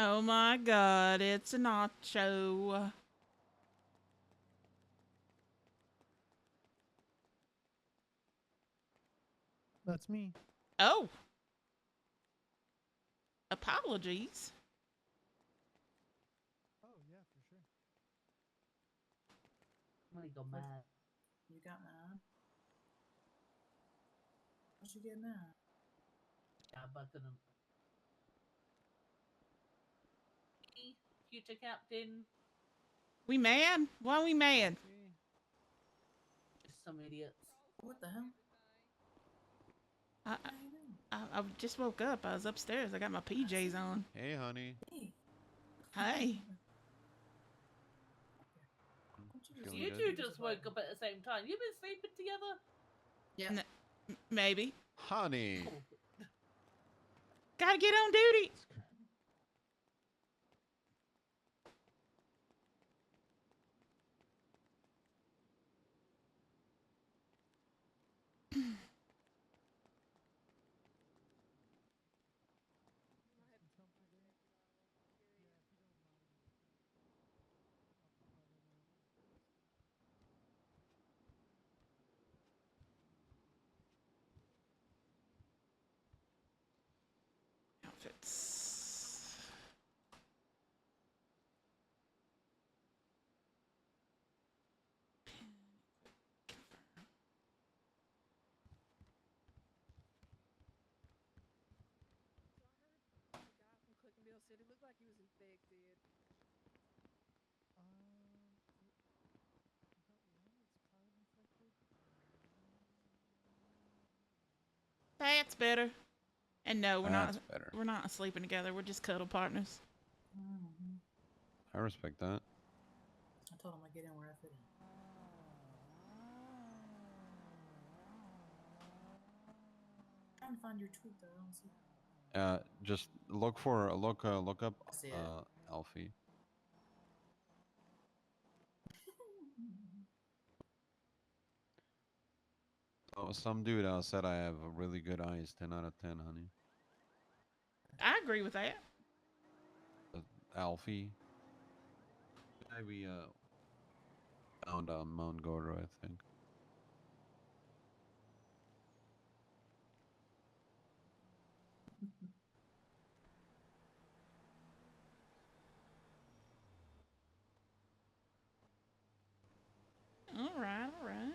Oh my god, it's a nacho. That's me. Oh. Apologies. Oh, yeah, for sure. I'm gonna go mad. You got mad? Why'd you get mad? Yeah, but I couldn't. Future captain. We mad? Why we mad? Just some idiots. What the hell? I, How you doing? I just woke up. I was upstairs. I got my PJs on. Hey, honey. Hey. Hey. Feeling You good? two just woke up at the same time. You've been sleeping together? Yeah. Maybe. Honey. Oh. Gotta get on duty. Outfits. Said it looked like he was infected. That one is kind of infected. That's better. And no, That's better. we're not sleeping together. We're just cuddle partners. Mm-hmm. I respect that. I told him I'd get in where I fit in. Trying to find your tweet though. I don't see it. Just look up I see it. Alfie. Oh, some dude said I have really good eyes. 10 out of 10, honey. I agree with that. Alfie. Guy we found on Mount Gordo, I think. All right, all right.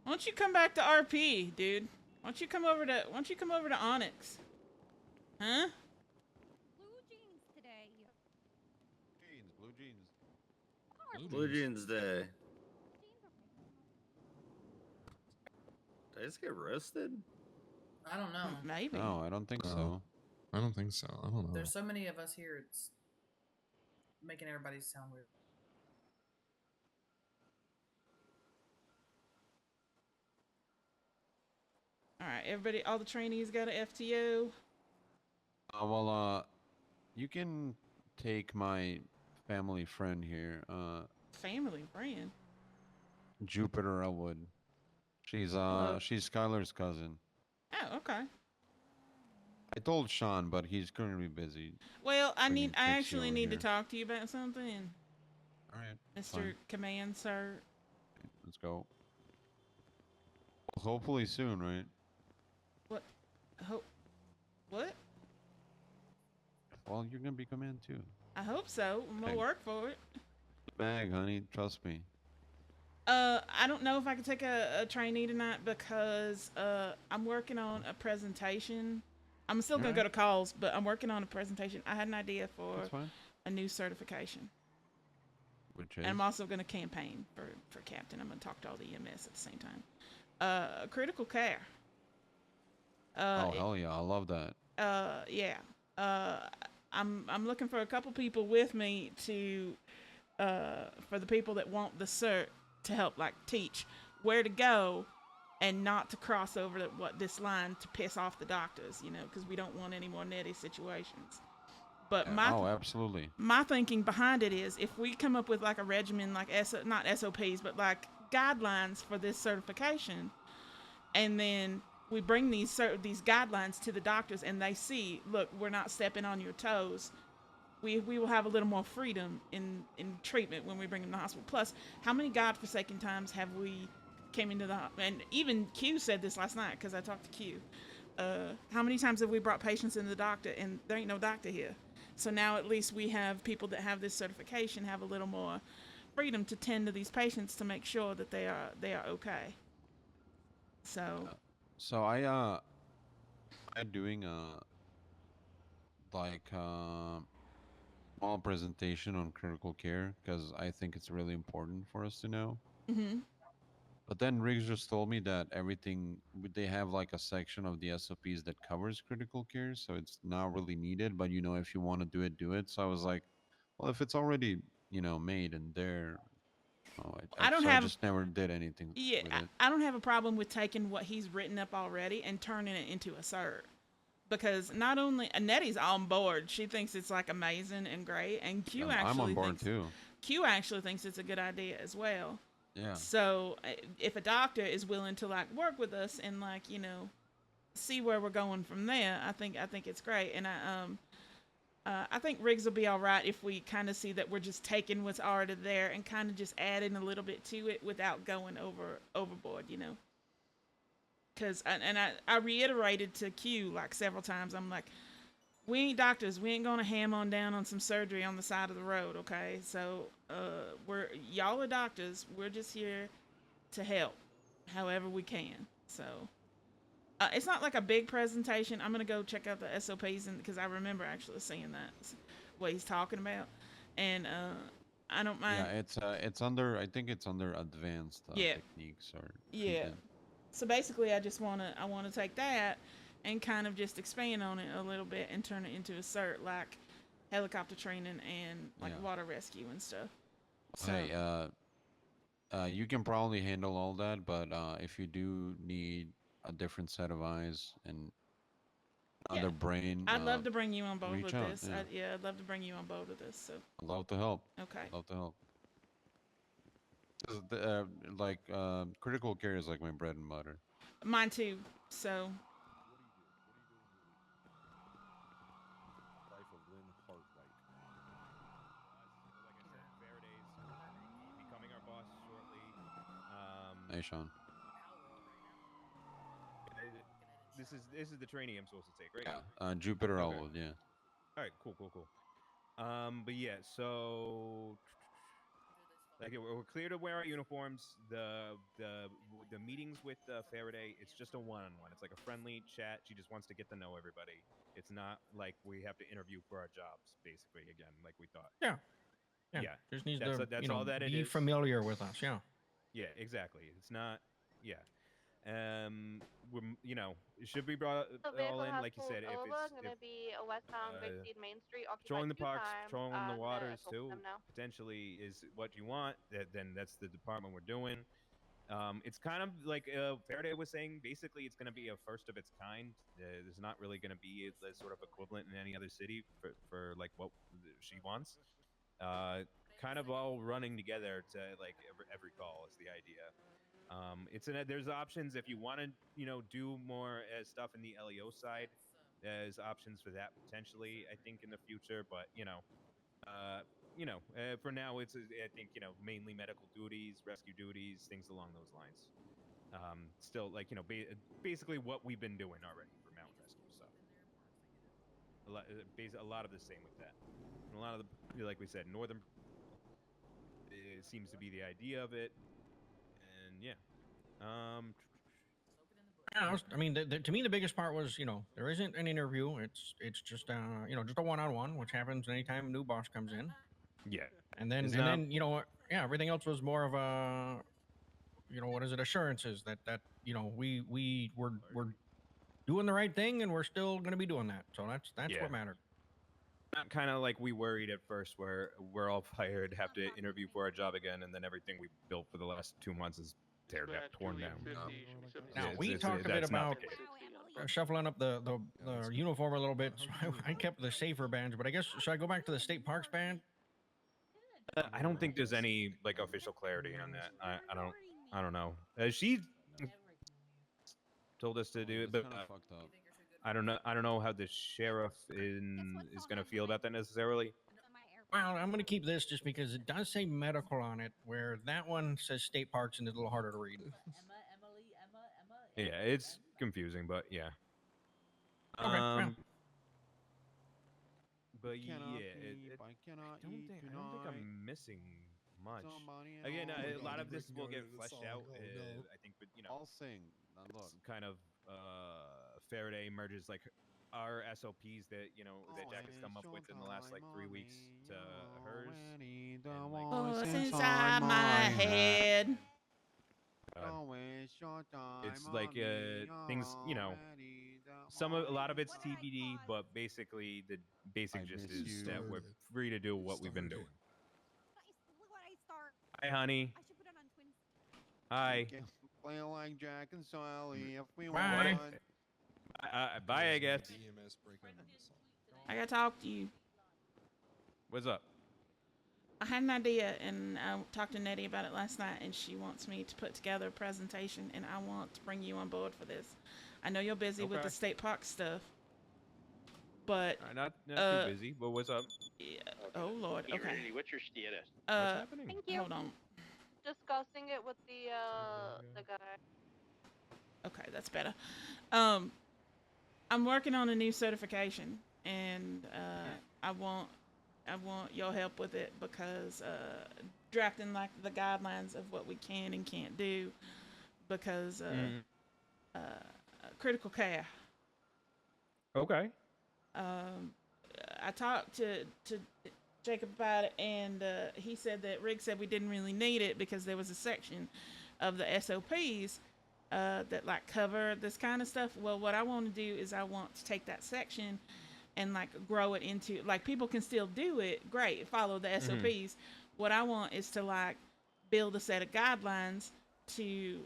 Why don't you come back to RP, dude? Why don't you come over to Onyx? Huh? Blue jeans today. Blue jeans. Blue Jeans Day. Did I just get roasted? I don't know. Maybe. No, I don't think so. I don't think so. I don't know. There's so many of us here. It's making everybody sound weird. All right, everybody, all the trainees got a FTO. Well, you can take my family friend here, Family friend. Jupiter Elwood. She's Hello. she's Skylar's cousin. Oh, okay. I told Sean, but he's currently busy. Well, I Bringing Trixie actually over need to here. talk to you about something, All right, Mr. fine. Command Sir. Let's go. Well, hopefully soon, right? What? What? Well, you're gonna be command too. I hope so. I'm gonna Okay. work for it. Bag, honey. Trust me. I don't know if I can take a trainee tonight because I'm working on a presentation. I'm still gonna go to calls, but I'm working on a presentation. I had an idea for That's fine. a new certification. Which is? And I'm also gonna campaign for captain. I'm gonna talk to all the EMS at the same time. Critical care. Oh hell yeah! I love that. Yeah. I'm looking for a couple people with me to for the people that want the cert to help like teach where to go and not to cross over this line to piss off the doctors, you know, because we don't want any more netty situations. But Oh, absolutely. my thinking behind it is if we come up with like a regimen, like not SOPs, but like guidelines for this certification, and then we bring these guidelines to the doctors and they see, look, we're not stepping on your toes. We will have a little more freedom in treatment when we bring them to the hospital. Plus, how many godforsaken times have we came into the, and even Q said this last night because I talked to Q. How many times have we brought patients in the doctor and there ain't no doctor here? So now at least we have people that have this certification have a little more freedom to tend to these patients to make sure that they are okay. So I'm doing like small presentation on critical care because I think it's really important for us to know. Mm-hmm. But then Riggs just told me that they have like a section of the SOPs that covers critical care, so it's not really needed. But if you want to do it, do it. So I was like, well, if it's already made and there, I don't so I have just never did anything yeah with it. I don't have a problem with taking what he's written up already and turning it into a cert. Because not only Nettie's on board, she thinks it's like amazing and great, and I'm on board too. Q actually thinks it's a good idea as well. Yeah. So if a doctor is willing to like work with us and like see where we're going from there, I think it's great, and I think Riggs will be all right if we kind of see that we're just taking what's already there and kind of just adding a little bit to it without going overboard, Because I reiterated to Q like several times. I'm like, we ain't doctors. We ain't gonna ham on down on some surgery on the side of the road, okay? So y'all are doctors. We're just here to help, however we can. So it's not like a big presentation. I'm gonna go check out the SOPs because I remember actually seeing that what he's talking about, and I don't mind. Yeah, it's under. I think it's under advanced techniques or treatment. So basically, I want to take that and kind of just expand on it a little bit and turn it into a cert like helicopter training and like water rescue and stuff. So, hey, you can probably handle all that, but if you do need a different set of eyes and another brain, I'd love to bring you on board with out, this. I'd love to bring you on board with this. So I'd love to help. Okay. I'd love to help. Critical care is like my bread and butter. Mine too. So. Life of Lynn Hartwright. Like I said, Faraday's becoming our boss shortly. Hey, Sean. This is the training I'm supposed to take, right? Yeah. Jupiter Elwood. Yeah. All right. Cool. But yeah, so like we're clear to wear our uniforms. The meetings with Faraday, it's just a one-on-one. It's like a friendly chat. She just wants to get to know everybody. It's not like we have to interview for our jobs, basically. Again, like we thought. Yeah. Just needs that's to all that it be is. familiar with us. Yeah. Yeah, exactly. It's not. Yeah. It should be brought all in, like you said. If it's gonna be a westbound 15 Main Street, patrolling the parks, patrolling the waters too, potentially is what you want. Then that's the department we're doing. It's kind of like Faraday was saying. Basically, it's going to be a first of its kind. There's not really going to be a sort of equivalent in any other city for like what she wants. Kind of all running together to like every call is the idea. There's options if you want to do more stuff in the LEO side. There's options for that potentially, I think, in the future. But for now, it's I think mainly medical duties, rescue duties, things along those lines. Still, like basically what we've been doing already for mountain rescue. So a lot of the same with that. And a lot of the, like we said, northern seems to be the idea of it. And yeah. I mean, to me, the biggest part was, there isn't an interview. It's just, just a one-on-one, which happens anytime a new boss comes in. Yeah. And then, everything else was more of a, what is it? Assurances that we're doing the right thing and we're still going to be doing that. So that's what mattered. not kind of like we worried at first, where we're all fired, have to interview for a job again, and then everything we built for the last 2 months is torn down. Now It's- we it's- talked a bit that's not about the case. shuffling up the uniform a little bit. So I kept the safer badge, but I guess should I go back to the state parks band? I don't think there's any like official clarity on that. I don't know. She told us to do it, but kind of fucked up. I don't know how the sheriff is gonna feel about that necessarily. Well, I'm going to keep this just because it does say medical on it, where that one says state parks and it's a little harder to read. Yeah, it's confusing, but yeah. Okay, yeah. But Cannot yeah, sleep, I cannot I don't eat think tonight. I'm missing much. Somebody Again, else a lot of Breaking this will out get into the fleshed song. out. Oh, no. I think, but I'll sing. Now look. it's kind of Faraday merges like our SOPs that that Jack has come up with in the last like 3 weeks to hers. And, like, Voice inside my head. it's like things, a lot of it's TBD, but basically the basic I gist miss is you. that we're free to do what we've been doing. Look what I start. Hi, honey. I should put it on twins. Hi. Play like Jack and Sally if we Bye. want. Bye, I guess. DMS breaking out into song. I gotta talk to you. What's up? I had an idea, and I talked to Nettie about it last night, and she wants me to put together a presentation, and I want to bring you on board for this. I know you're busy with Okay. the state park stuff, but Not too busy, but what's up? yeah, oh Lord, okay. What's your status? What's Uh, happening? Thank you. hold on. Discussing it with the guy. Okay, that's better. I'm working on a new certification, and I want your help with it because drafting like the guidelines of what we can and can't do because critical care. Okay. I talked to Jacob about it, and he said that Rick said we didn't really need it because there was a section of the SOPs that like cover this kind of stuff. Well, what I want to do is I want to take that section and like grow it into like people can still do it. Great, follow the SOPs. What I want is to like build a set of guidelines to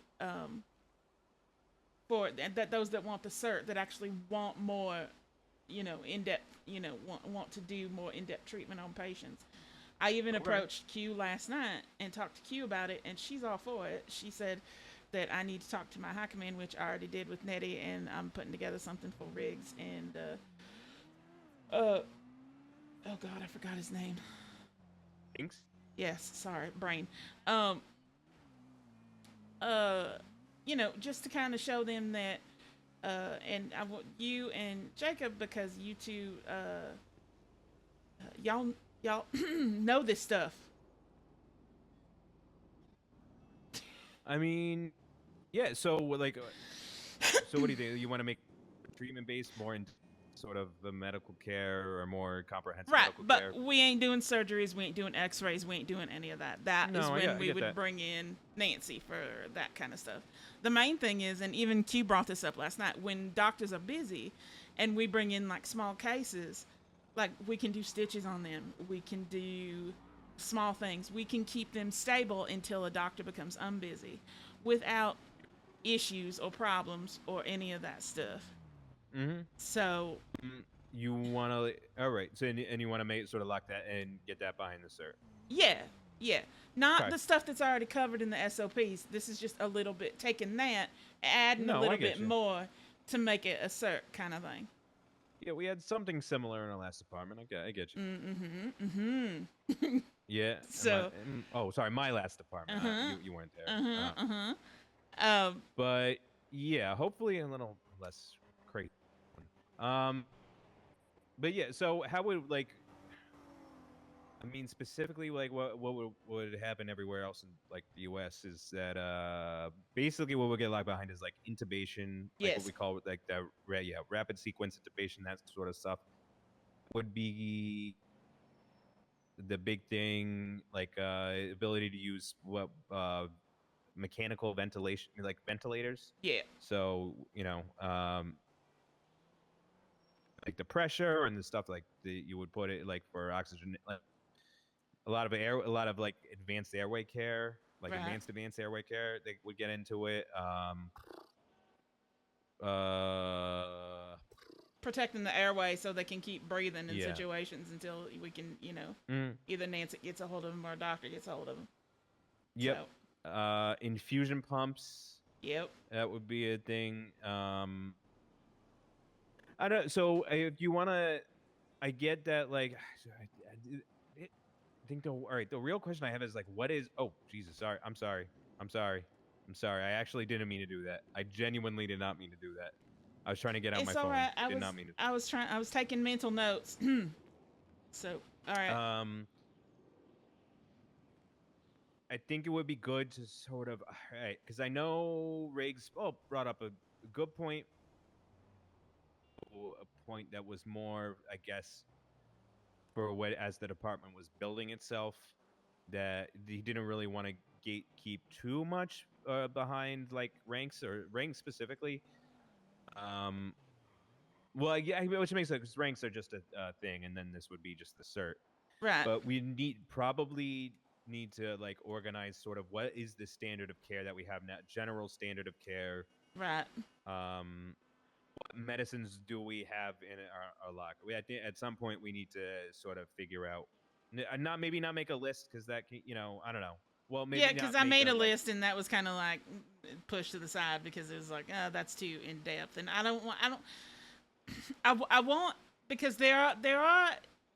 for that those that want the cert that actually want more, in depth, want to do more in depth treatment on patients. I even approached Q last night and talked to Q about it, and she's all for it. She said that I need to talk to my high command, which I already did with Nettie, and I'm putting together something for Riggs and oh God, I forgot his name. Thanks. Yes, sorry, brain. Just to kind of show them that, and I want you and Jacob because you two, y'all know this stuff. I mean, yeah. So like, so what do you think? You want to make treatment based more in sort of the medical care or more comprehensive Right, medical but care? we ain't doing surgeries, we ain't doing x-rays, we ain't doing any of that. That is No, when I we get would that. bring in Nancy for that kind of stuff. The main thing is, and even Q brought this up last night, when doctors are busy and we bring in like small cases, like we can do stitches on them, we can do small things, we can keep them stable until a doctor becomes unbusy without issues or problems or any of that stuff. Mm-hmm. So You want to, all right. So and you want to make sort of lock that and get that behind the cert. yeah, not Okay. the stuff that's already covered in the SOPs. This is just a little bit taking that, adding No, a I little get bit you. more to make it a cert kind of thing. Yeah, we had something similar in our last department. I get you. Mm-hmm. Yeah. So- Sorry, my last department. You weren't there. But yeah, hopefully a little less crazy. But yeah, so how would I mean, specifically, like what would happen everywhere else in like the U.S. is that basically what we'll get locked behind is like intubation, like Yes. what we call it, like the rapid sequence intubation, that sort of stuff would be the big thing, like ability to use mechanical ventilation, like ventilators. Yeah. So like the pressure and the stuff like you would put it like for oxygen, like a lot of like advanced airway care, like Right. advanced airway care. They would get into it. Protecting the airway so they can keep breathing in Yeah. situations until we can, Mm, either Nancy gets a hold of them or a doctor gets a hold of them. yep. Infusion pumps. Yep. That would be a thing. I don't. So if you wanna, I get that. Like, I think the all right. The real question I have is like, what is? Oh, Jesus. Sorry. I'm sorry. I actually didn't mean to do that. I genuinely did not mean to do that. I was trying to get out It's my all phone. right. Did not mean to. I was taking mental notes. So, all right. I think it would be good to sort of, all right, because I know Riggs brought up a good point, a point that was more, I guess, for what as the department was building itself, that he didn't really want to gatekeep too much behind like ranks or ranks specifically. Well, yeah, which makes sense because ranks are just a thing, and then this would be just the cert. Right. But we probably need to like organize sort of what is the standard of care that we have now, general standard of care. Right. What medicines do we have in our locker? I think at some point we need to sort of figure out, not make a list because that can, I don't know. Well, maybe Yeah, because not I made a like, list and that was kind of like pushed to the side because it was like, that's too in depth, and I want because there are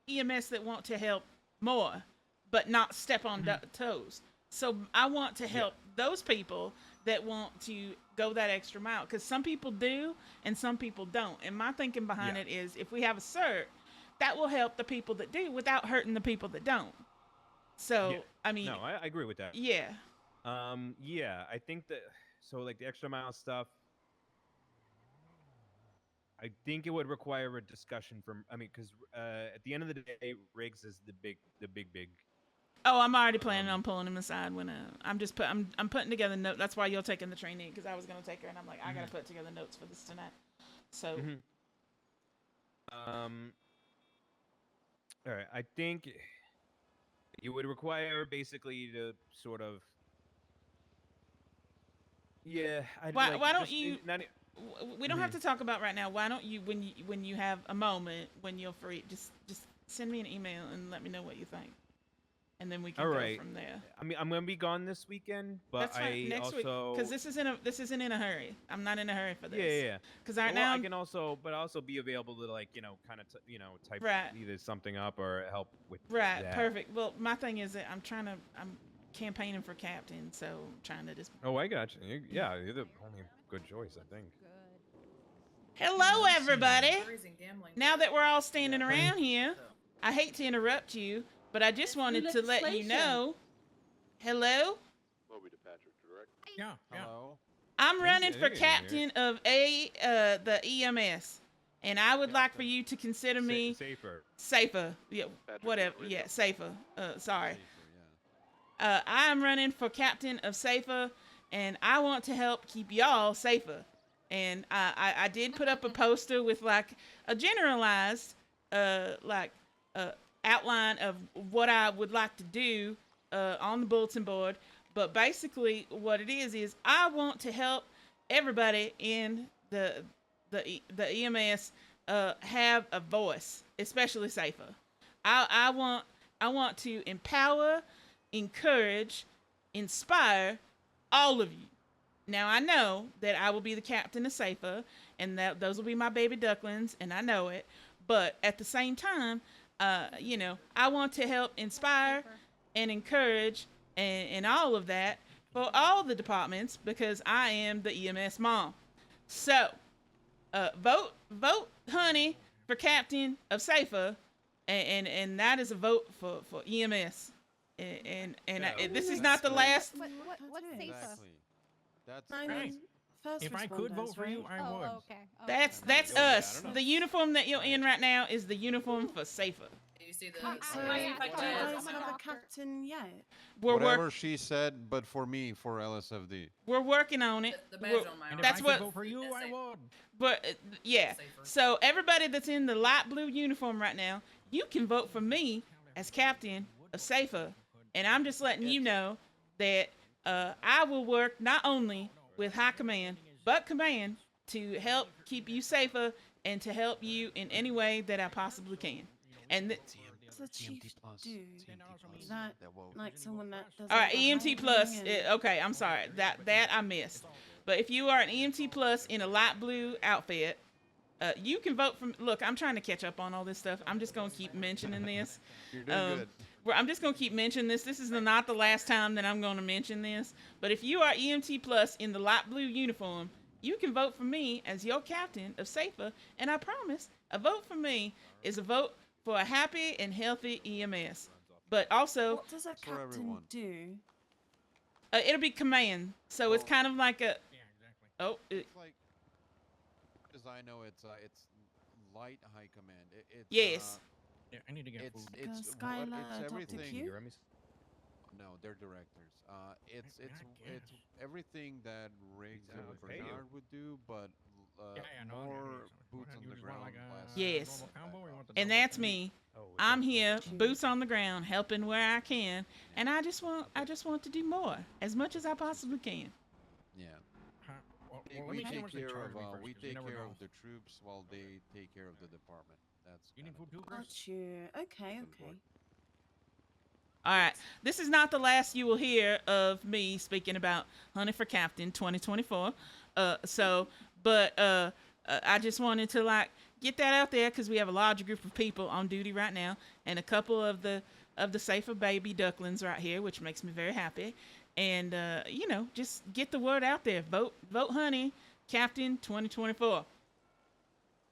EMS that want to help more, but not step on toes. So I want to help those people that want to go that extra mile because some people do and some people don't. And my thinking behind it is if we have a cert, that will help the people that do without hurting the people that don't. So I mean, no, I agree with that. Yeah. Yeah, I think that so like the extra mile stuff. I think it would require a discussion from. I mean, because at the end of the day, Riggs is the big. Oh, I'm already planning on pulling him aside when I'm putting together notes. That's why you're taking the trainee because I was gonna take her and I'm like I gotta put together notes for this tonight. So. All right, I think you would require basically to sort of. Yeah. Why don't you? We don't have to talk about right now. Why don't you when you have a moment when you're free, just send me an email and let me know what you think, and then we can go from there. I mean, I'm gonna be gone this weekend, but That's fine. Next week, because this isn't in a hurry. I'm not in a hurry for this. Yeah. Because right now I can also be available to like kind of type either something up or help with. Right. That. Perfect. Well, my thing is that I'm campaigning for captain, so I'm trying to just. Oh, I got you. Yeah, you're the only good choice, I think. Hello, everybody. Now that we're all standing around here, I hate to interrupt you, but I just wanted to let you know. Hello? Yeah. Hello? I'm running for captain of the EMS, and I would like for you to consider me safer. Yeah, whatever. Yeah, safer. Sorry. I'm running for captain of safer, and I want to help keep y'all safer. And I did put up a poster with like a generalized outline of what I would like to do on the bulletin board. But basically what it is I want to help everybody in the EMS have a voice, especially safer. I want to empower, encourage, inspire all of you. Now, I know that I will be the captain of Safer, and that those will be my baby ducklings, and I know it. But at the same time, I want to help inspire and encourage and all of that for all the departments because I am the EMS mom. So, vote, honey, for captain of Safer, and that is a vote for EMS. And this is not the last. What's safer? Exactly. That's Right. If I could vote for you, I would. Okay. That's us. The uniform that you're in right now is the uniform for Safer. see the. I- so- I- Do I- you I- guys I- have a doctor. captain yet? We're Whatever she said, but for me, for LSFD. we're working on it. The We're- badge on my arm. And if That's I what- could vote for you, I would. But yeah, Safer. so everybody that's in the light blue uniform right now, you can vote for me as captain of Safer, and I'm just letting you know that I will work not only with high command but command to help keep you safer and to help you in any way that I possibly can. And What's the chief do? Is that like someone that does? all right, the EMT hiding plus. and- Okay, I'm sorry that I missed. But if you are an EMT plus in a light blue outfit, you can vote for. Look, I'm trying to catch up on all this stuff. I'm just gonna keep mentioning this. You're doing good. I'm just gonna keep mentioning this. This is not the last time that I'm gonna mention this. But if you are EMT plus in the light blue uniform, you can vote for me as your captain of Safer. And I promise, a vote for me is a vote for a happy and healthy EMS. But also, What does a for captain everyone. do? it'll be command. So it's Well- kind of like a. Yeah, exactly. Oh, It's like, as I know, it's light high command. It's yes. Yeah, I need to get It's food. it's Skylar, it's Dr. everything. Q? No, they're directors. It's I it's guess. everything that Riggs Yeah, and I'll pay you. Bernard would do, but Yeah, no, I more get it. boots on You the just want ground. like a less Yes. normal combo, or you want the And double? that's me. Oh, I'm here, Jeez. boots on the ground, helping where I can, and I just want to do more, as much as I possibly can. Yeah. Huh? Well, Hey, let we me see how take much they care charge of me first, we 'cause you take never care know. of the troops while they take care of the department. That's You need kinda- food too, Chris? Got you. Okay, Good okay. boy. All right, this is not the last you will hear of me speaking about Honey for Captain 2024. I just wanted to get that out there because we have a larger group of people on duty right now, and a couple of the Safer baby ducklings right here, which makes me very happy. And just get the word out there. Vote Honey Captain 2024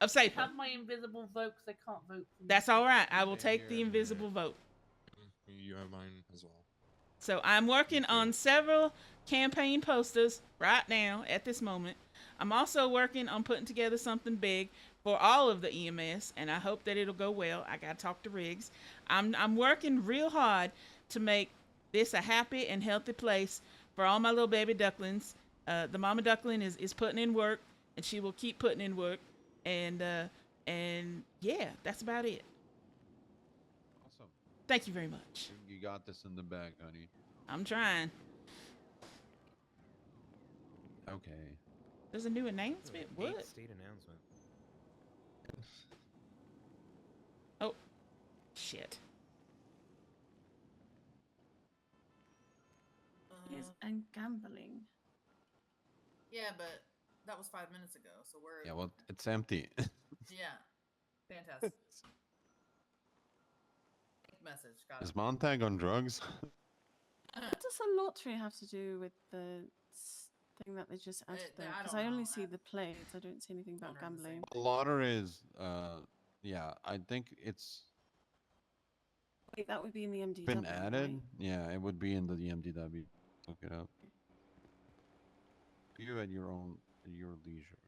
of Safer. Have my invisible vote because I can't vote. For That's all right. I will Same take here, the man. invisible vote. You have mine as well. So I'm working too. on several campaign posters right now at this moment. I'm also working on putting together something big for all of the EMS, and I hope that it'll go well. I gotta talk to Riggs. I'm working real hard to make this a happy and healthy place for all my little baby ducklings. The mama duckling is putting in work, and she will keep putting in work. And yeah, that's about it. Awesome. Thank you very much. You got this in the bag, honey. I'm trying. Okay. There's a new announcement. What? State announcement. Oh, shit. Yes, and gambling. Yeah, but that was 5 minutes ago, so we're Yeah. Well, it's empty. yeah. Fantastic. Message. Got Is it. Montag on drugs? What does a lottery have to do with the thing that they just added I there? Because don't I only know. see the plates. I don't see anything about Don't understand. gambling. Lottery is yeah. I think it's Wait, that would be in the MDW. been right? added. Yeah, it would be in the MDW. Look it up. You at your leisure.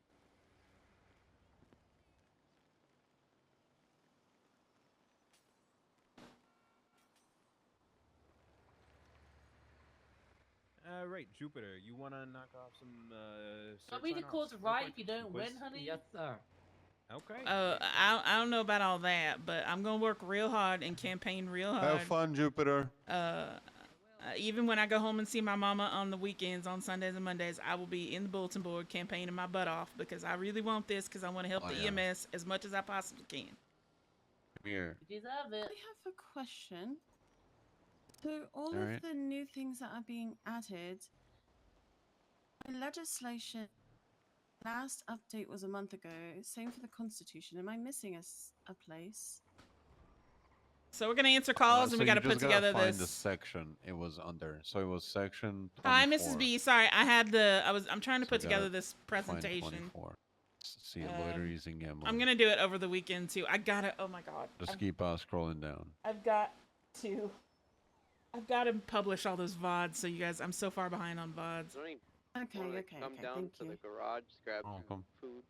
Right, Jupiter, you want to knock off some Want me to search cause a real riot quick? if you don't win, Quiz? honey? Yes, sir. Okay. I don't know about all that, but I'm gonna work real hard and campaign real hard. Have fun, Jupiter. Even when I go home and see my mama on the weekends, on Sundays and Mondays, I will be in the bulletin board campaigning my butt off because I really want this because I want to help Oh, the yeah. EMS as much as I possibly can. Come here. You deserve it. I have a question. So all of Alright. the new things that are being added, the legislation last update was a month ago. Same for the Constitution. Am I missing a place? So we're gonna answer calls and we So gotta you put just gotta together find this. the section it was under. So it was section 24. Hi, Mrs. B. Sorry, I'm trying to So put you gotta together this Find presentation. 24. See a Um, loiter using gambling. I'm gonna do it over the weekend too. I gotta. Oh my god. Just keep scrolling down. I've got to publish all those VODs. So you guys, I'm so far behind on VODs. Okay, Wanna okay, come okay. down Thank to you. the garage, grab Oh, some come. food.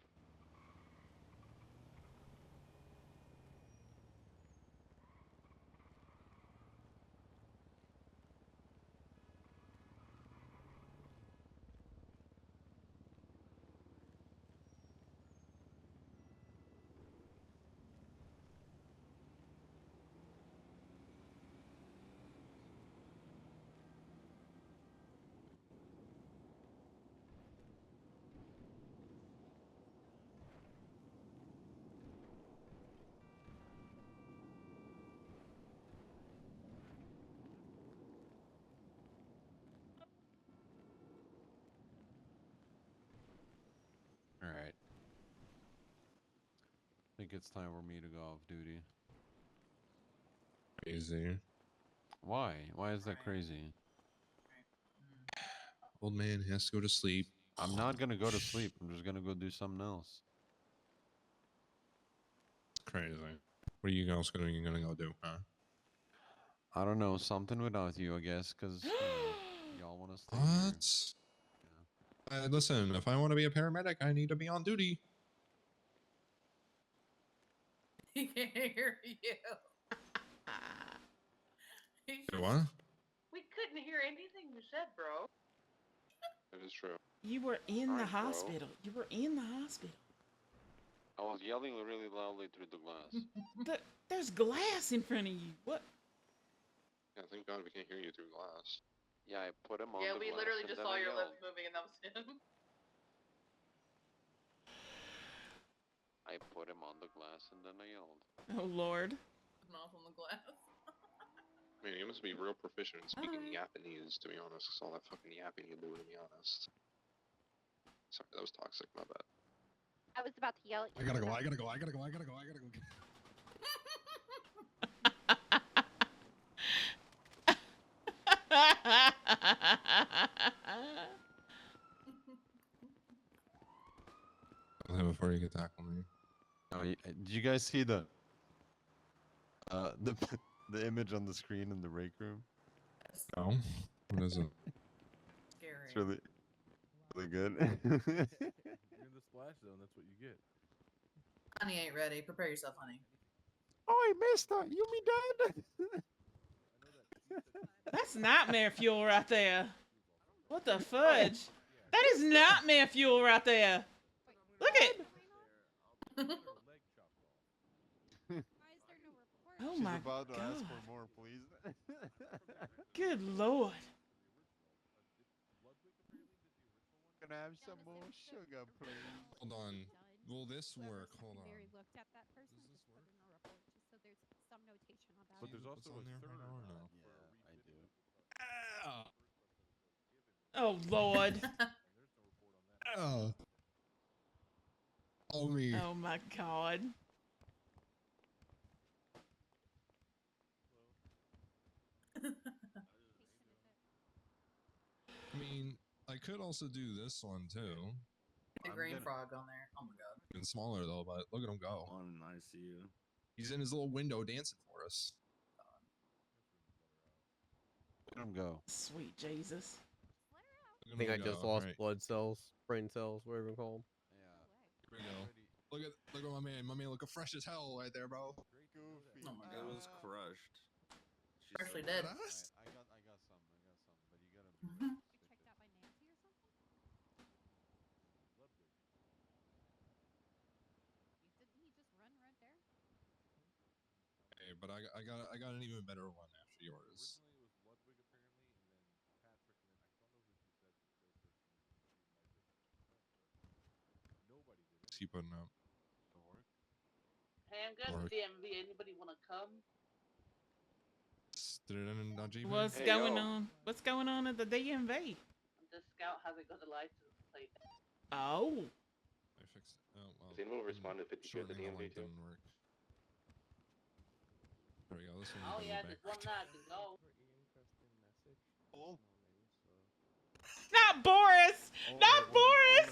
it's time for me to go off duty. Crazy. Why? Why is that crazy? Old man has to go to sleep. I'm not gonna go to sleep. I'm just gonna go do something else. Crazy. What are you guys gonna go do, huh? I don't know, something without you, I guess, because y'all want to stay here. What? Listen, if I want to be a paramedic, I need to be on duty. He can't hear you. What? We couldn't hear anything you said, bro. That is true. You were in the Alright, bro. hospital. You were in the hospital. I was yelling really loudly through the glass. There's glass in front of you. What? Yeah, thank God we can't hear you through glass. Yeah, I put him on Yeah, the we glass literally and just then saw I your yelled. lips moving, and that was him. I put him on the glass and then I yelled. Oh, Lord. Mouth on the glass. I mean, you must be real proficient in speaking Japanese, to be honest, because all that fucking yapping you do, to be honest. Sorry, that was toxic, my bad. I was about to yell at you. I gotta go, I gotta go, I gotta go, I gotta go, I gotta go. Before you get tackle me. Oh, did you guys see the the image on the screen in the break room? No. What is it? Scary. It's really good. You're in the splash zone. That's what you get. Honey ain't ready. Prepare yourself, honey. Oi, mister, you me dad? That's nightmare fuel right there. What the fudge? That is nightmare fuel right there. Look at. Oh my about to God. ask for more, please. Good Lord. Can I have some more sugar, please? Hold on. Will this work? Hold on. Looked at that person, just put in a report, just so there's some notation about But it. there's also on a there third. right now or no? Yeah, I do. Oh Lord. Oh me. Oh my God. I mean, I could also do this one too. The green frog on there. Oh my God. Even smaller though, but look at him go. On ICU. He's in his little window dancing for us. Let him go. Sweet Jesus. I think I just lost blood cells, brain cells, whatever you call them. Yeah. Here we go. Look at my man. My man looking fresh as hell right there, bro. Goofy. Oh my It God. was crushed. She's Freshly so dead. bad. I got some, but you gotta be realistic. Checked out by Nancy or something? Didn't he just run right there? Hey, but I got an even better one after yours. Originally it was Ludwig apparently, and then Patrick, and then I don't know who she said the third person was even my but nobody did it. Keep putting up. Hey, I'm going to DMV. Anybody want to come? Did it end in .jpg? What's going on? What's going on at the DMV? The scout hasn't got a license plate. Oh. I fixed it. Oh well. Has anyone responded 50K at the shortening DMV link too? didn't work. There we go. This one. Oh yeah, there's one that can go. Oh. Not Boris! Not Boris!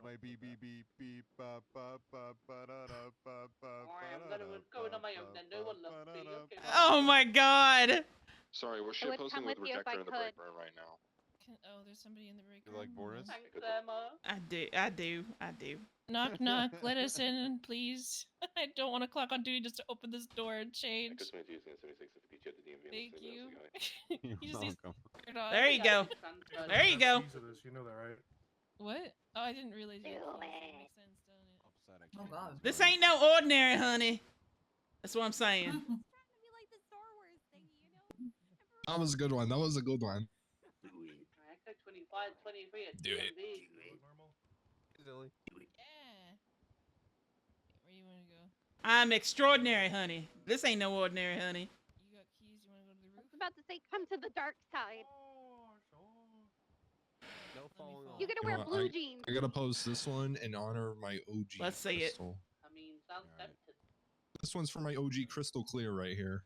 My beep beep beep beep ba ba ba ba da da ba ba. I'm gonna go on my own. Then no one loves me. Okay. Oh my God. Sorry, we're I would come shitposting with with you if I Rejector in the break could. room right now. Oh, there's somebody in the break You room. like Boris? Thanks, Emma. I do. Knock, knock. Let us in, please. I don't want to clock on duty just to open this door and change. Chris 22 is 76 at 50K at the DMV. Thank you. You're You just need welcome. to turn on. There you go. There you go. You know that, right? What? Oh, I didn't realize you had Do keys. That it. makes sense, doesn't it? Upset Oh God. This ain't no ordinary, honey. That's what I'm saying. Trying to be like the Star Wars thingy, you know? That was a good one. That was a good one. Echo 25, 23 at Do it. DMV. Yeah. Where you want to go? I'm extraordinary, honey. This ain't no ordinary, honey. You got keys? You want to go to the I roof? was about to say, come to the dark side. No following on. You gotta You wear know what, blue jeans. I gotta post this one in honor of my OG Let's see it. crystal. I mean, sounds tempting. This one's for my OG Crystal Clear right here.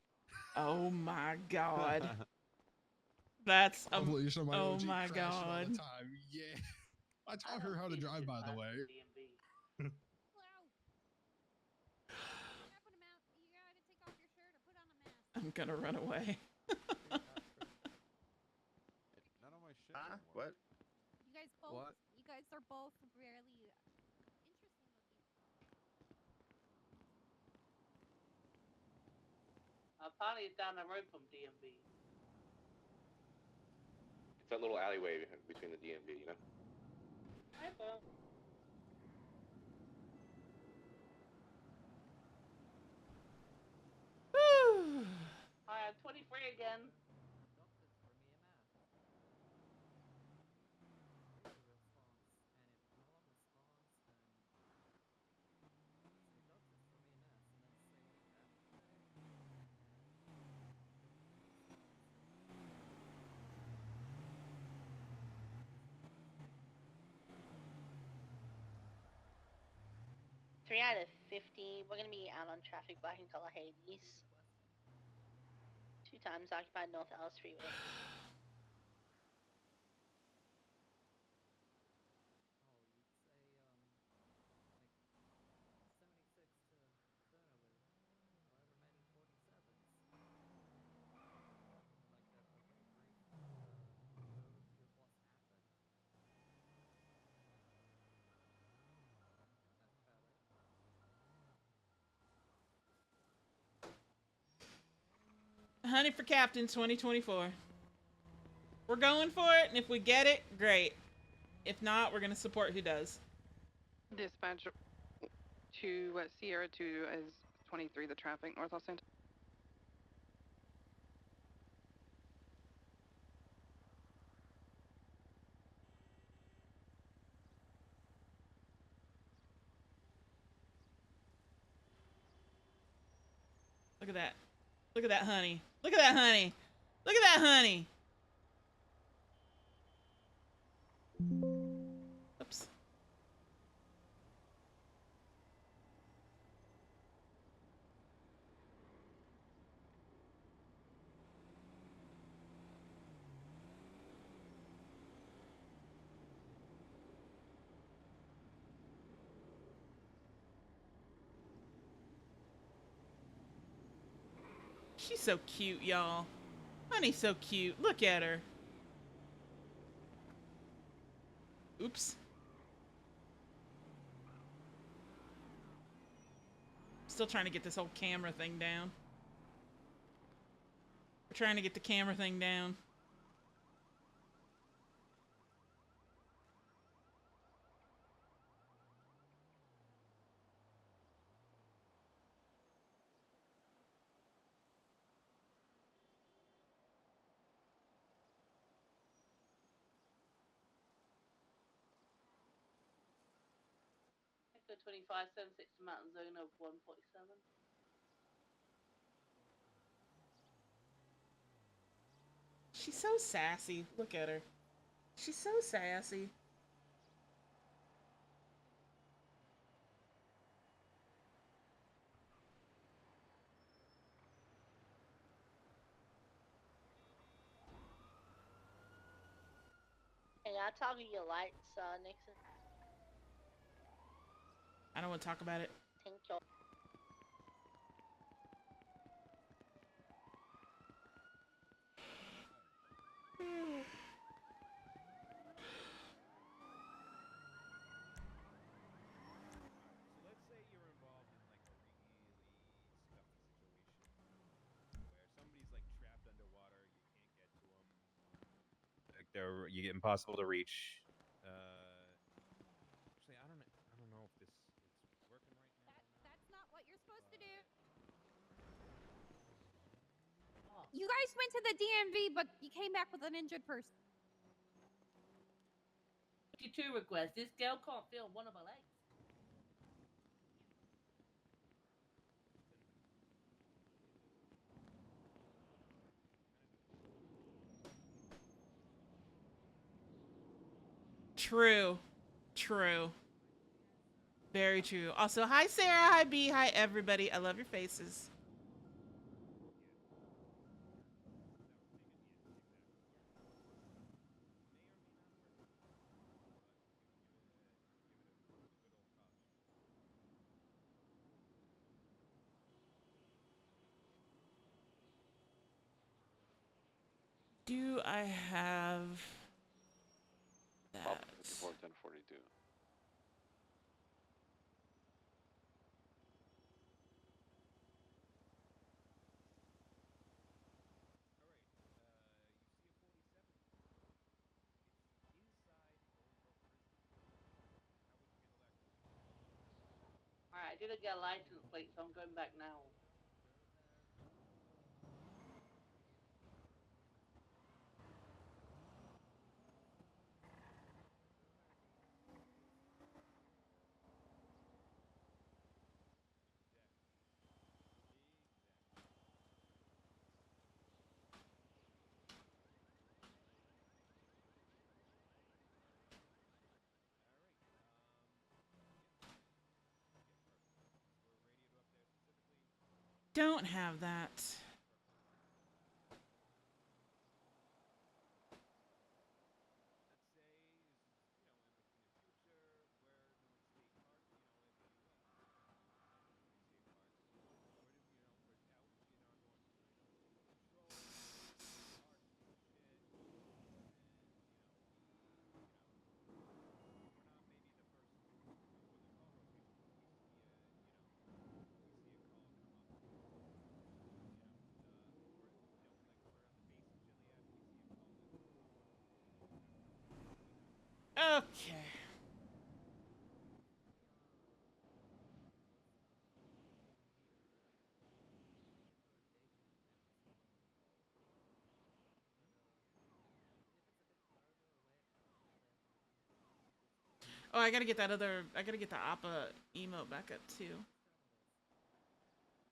Oh my god. That's Compilation of my oh OG my crashing all god. the time. Yeah. I taught her how to drive, by the way. I'm gonna run away. None of my shit. Huh? What? You guys both. What? You guys are both really interesting looking. Apparently it's down the road from DMV. It's that little alleyway between the DMV, you know? Hi, Bo. Whew. Hi, I'm 23 again. Three out of 50. We're gonna be out on traffic black in color Hades. 2 times occupied North Ellis Freeway. Honey for Captain 2024. We're going for it, and if we get it, great. If not, we're gonna support who does. Dispatch to Sierra 2 is 23, the traffic, North Los Santos. Look at that. Look at that honey. Look at that honey. Look at that honey. Oops. She's so cute, y'all. Honey's so cute. Look at her. Oops. Still trying to get this whole camera thing down. We're trying to get the camera thing down. Echo 25, 76 to Mountain Zone of 147. She's so sassy. Look at her. She's so sassy. Hey, I'll toggle your lights, Nixon. I don't want to talk about it. Thank you. So let's say you're involved in like a really stuffy situation where somebody's like trapped underwater, you can't get to them. Like you get impossible to reach. Actually, I don't know if this is working right now. That's not what you're supposed to do. You guys went to the DMV, but you came back with an injured person. 52 requests. This girl can't feel one of her legs. True. True. Very true. Also, hi Sarah, hi B, hi everybody. I love your faces. Do I have that? 1042. Alright, I didn't get a license plate, so I'm going back now. Don't have that. Okay. Oh, I gotta get that other. I gotta get the Appa emote back up too.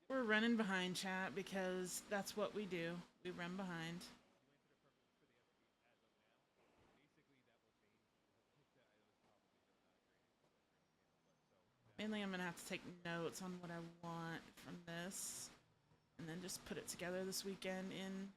We're running behind, chat, because that's what we do. We run behind. Mainly, I'm gonna have to take notes on what I want from this, and then just put it together this weekend in.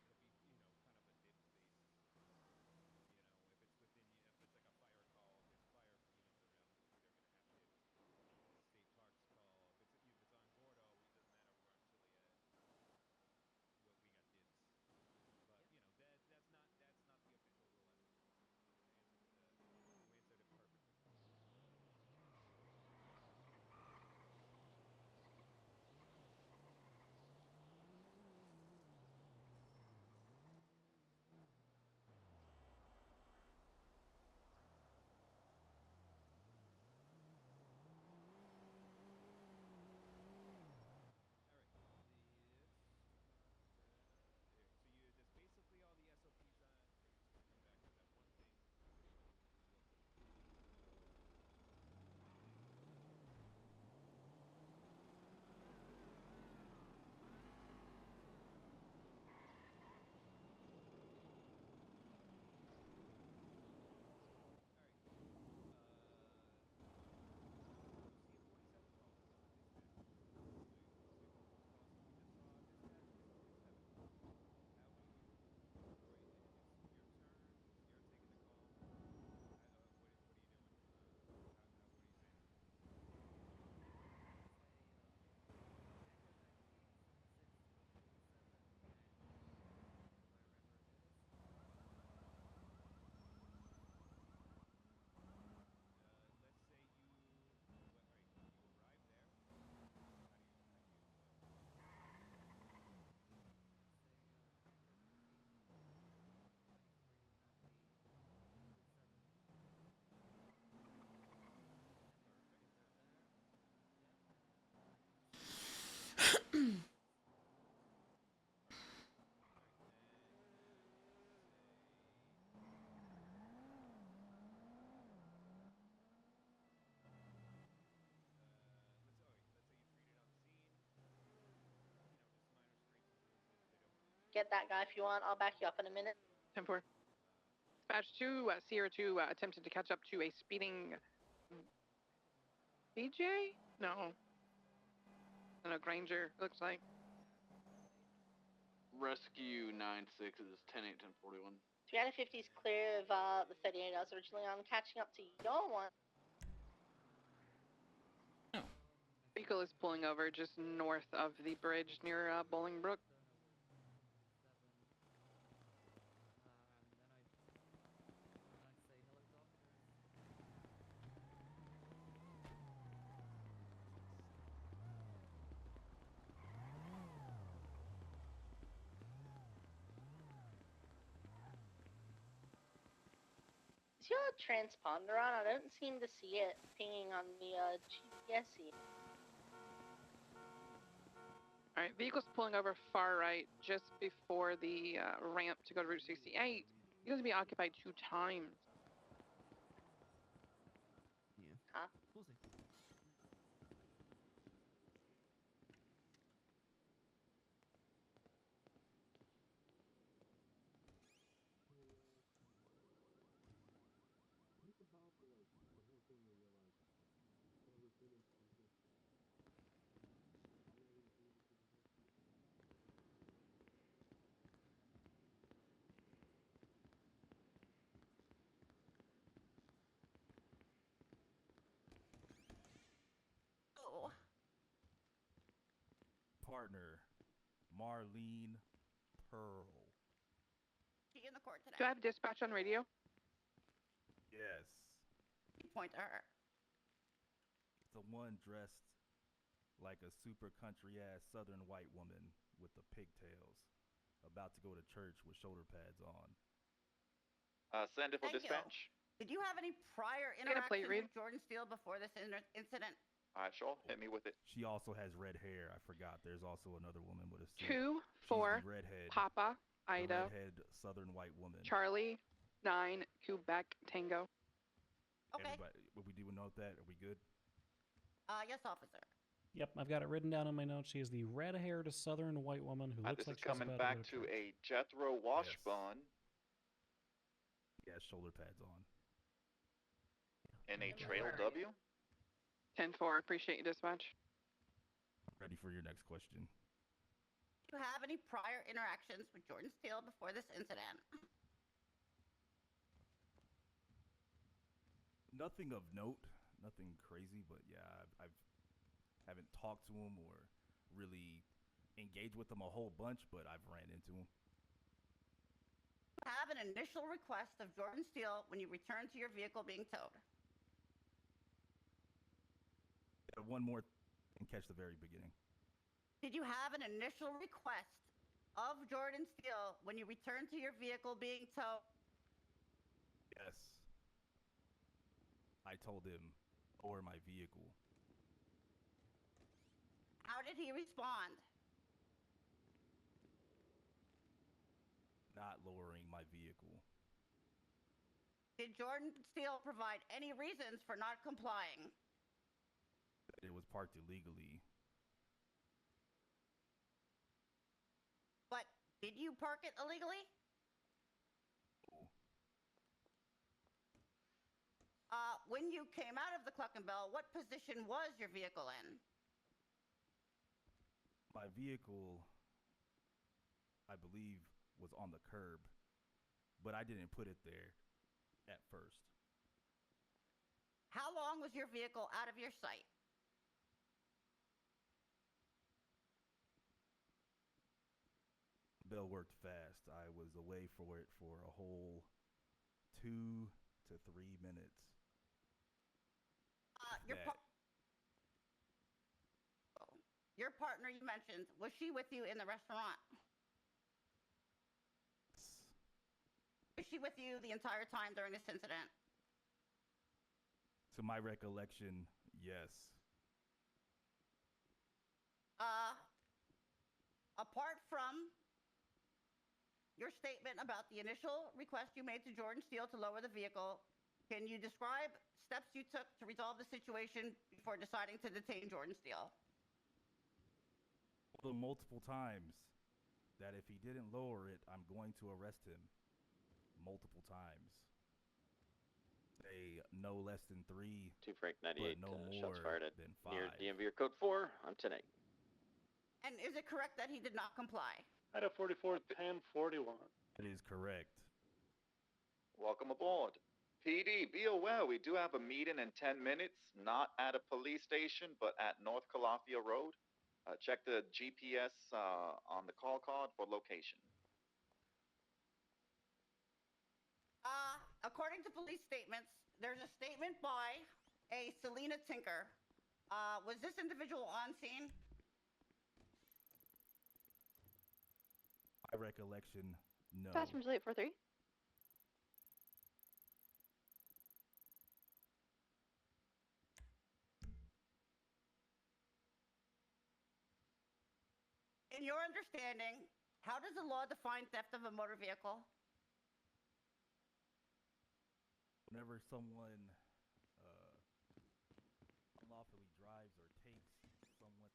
Get that guy if you want. I'll back you up in a minute. 10-4. Dispatch 2, Sierra 2 attempted to catch up to a speeding BJ? No. No, Granger, looks like. Rescue 9-6 is 10-8, 10-41. 3 out of 50 is clear of the 38 I was originally on. Catching up to your one. Vehicle is pulling over just north of the bridge near Bolingbrook. Is your transponder on? I don't seem to see it pinging on the GPS here. Alright, vehicle's pulling over far right just before the ramp to go to Route 68. He's going to be occupied 2 times. Yeah. Huh? We'll see. Oh. Partner, Marlene Pearl. She in the court today. Do I have dispatch on radio? Yes. Point to her. The one dressed like a super country ass southern white woman with the pigtails, about to go to church with shoulder pads on. Send it for Thank you. dispatch. Did you have any prior Get a plate interactions read. with Jordan Steele before this incident? Alright, sure. Hit me with it. She also has red hair. I forgot. There's also another woman with a suit. 2, She's 4, the redhead. Papa, The Ida, redhead southern white woman. Charlie, 9, Quebec, Tango. Okay. Everybody, what we do note that? Are we good? Yes, officer. Yep, I've got it written down in my notes. She is the red-haired southern white woman who looks This like is she's coming about back to go to church. a Jethro Washburn She has shoulder pads on. in a Trail W. 10-4, appreciate you, dispatch. Ready for your next question. Do you have any prior interactions with Jordan Steele before this incident? Nothing of note, nothing crazy, but yeah, I've haven't talked to him or really engaged with him a whole bunch, but I've ran into him. Have an initial request of Jordan Steele when you return to your vehicle being towed. Yeah, one more and catch the very beginning. Did you have an initial request of Jordan Steele when you return to your vehicle being towed? Yes. I told him, lower my vehicle. How did he respond? Not lowering my vehicle. Did Jordan Steele provide any reasons for not complying? It was parked illegally. But did you park it illegally? When you came out of the Cluck and Bell, what position was your vehicle in? My vehicle, I believe, was on the curb, but I didn't put it there at first. How long was your vehicle out of your sight? Bell worked fast. I was away for it for a whole 2 to 3 minutes. Your partner you mentioned, was she with you in the restaurant? Was she with you the entire time during this incident? To my recollection, yes. Apart from your statement about the initial request you made to Jordan Steele to lower the vehicle, can you describe steps you took to resolve the situation before deciding to detain Jordan Steele? Told him multiple times that if he didn't lower it, I'm going to arrest him. Multiple times. say no less than 3, 2 Frank but 98 no more shots fired at than 5. near DMV or code 4. I'm 10-8. And is it correct that he did not comply? Item 44, 1041. That is correct. Welcome aboard. PD, be aware we do have a meeting in 10 minutes, not at a police station, but at North Calafia Road. Check the GPS on the call card for location. According to police statements, there's a statement by a Selena Tinker. Was this individual on scene? My recollection, no. Passengers late for 3. In your understanding, how does the law define theft of a motor vehicle? Whenever someone unlawfully drives or takes someone.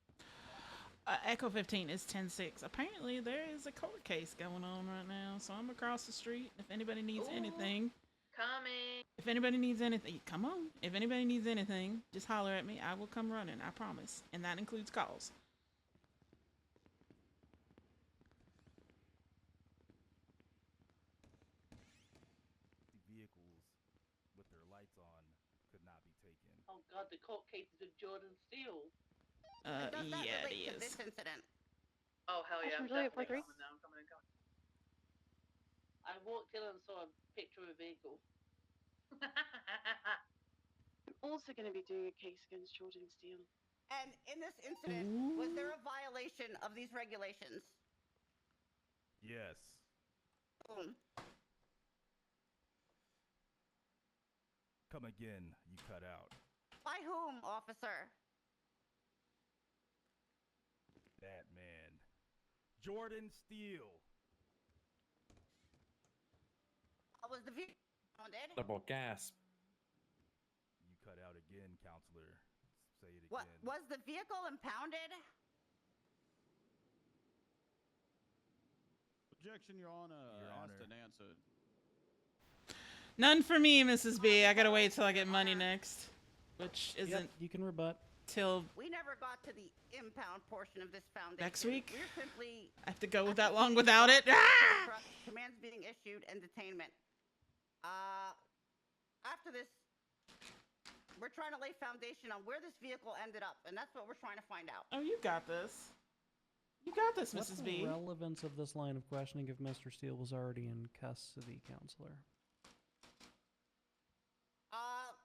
Echo 15 is 10-6. Apparently, there is a court case going on right now, so I'm across the street. If anybody needs anything, Coming. if anybody needs anything, come on. If anybody needs anything, just holler at me. I will come running. I promise, and that includes calls. Vehicles with their lights on could not be taken. Oh God, the court case is with Jordan Steele. And does that Yeah, relate it to is. this incident? Oh hell yeah, I'm Passengers late for definitely 3. coming now. I'm coming. I walked in and saw a picture of a vehicle. I'm also going to be doing a case against Jordan Steele. And in this incident, was there a violation of these regulations? Yes. Boom. Come again, you cut out. By whom, officer? That man. Jordan Steele. Was the vehicle founded? Double gasp. You cut out again, counselor. Say it again. What was the vehicle impounded? Objection, Your Honor. Your Honor. Asked and answered. None for me, Mrs. B. I gotta wait till I get money next, which isn't Yep, you can rebut. till We never got to the impound portion of this foundation. next week. We're simply I have to go with that long without it. Ah! commands being issued and detainment. After this, we're trying to lay foundation on where this vehicle ended up, and that's what we're trying to find out. Oh, you got this. You got this, What's Mrs. the B. relevance of this line of questioning if Mr. Steele was already in custody, counselor?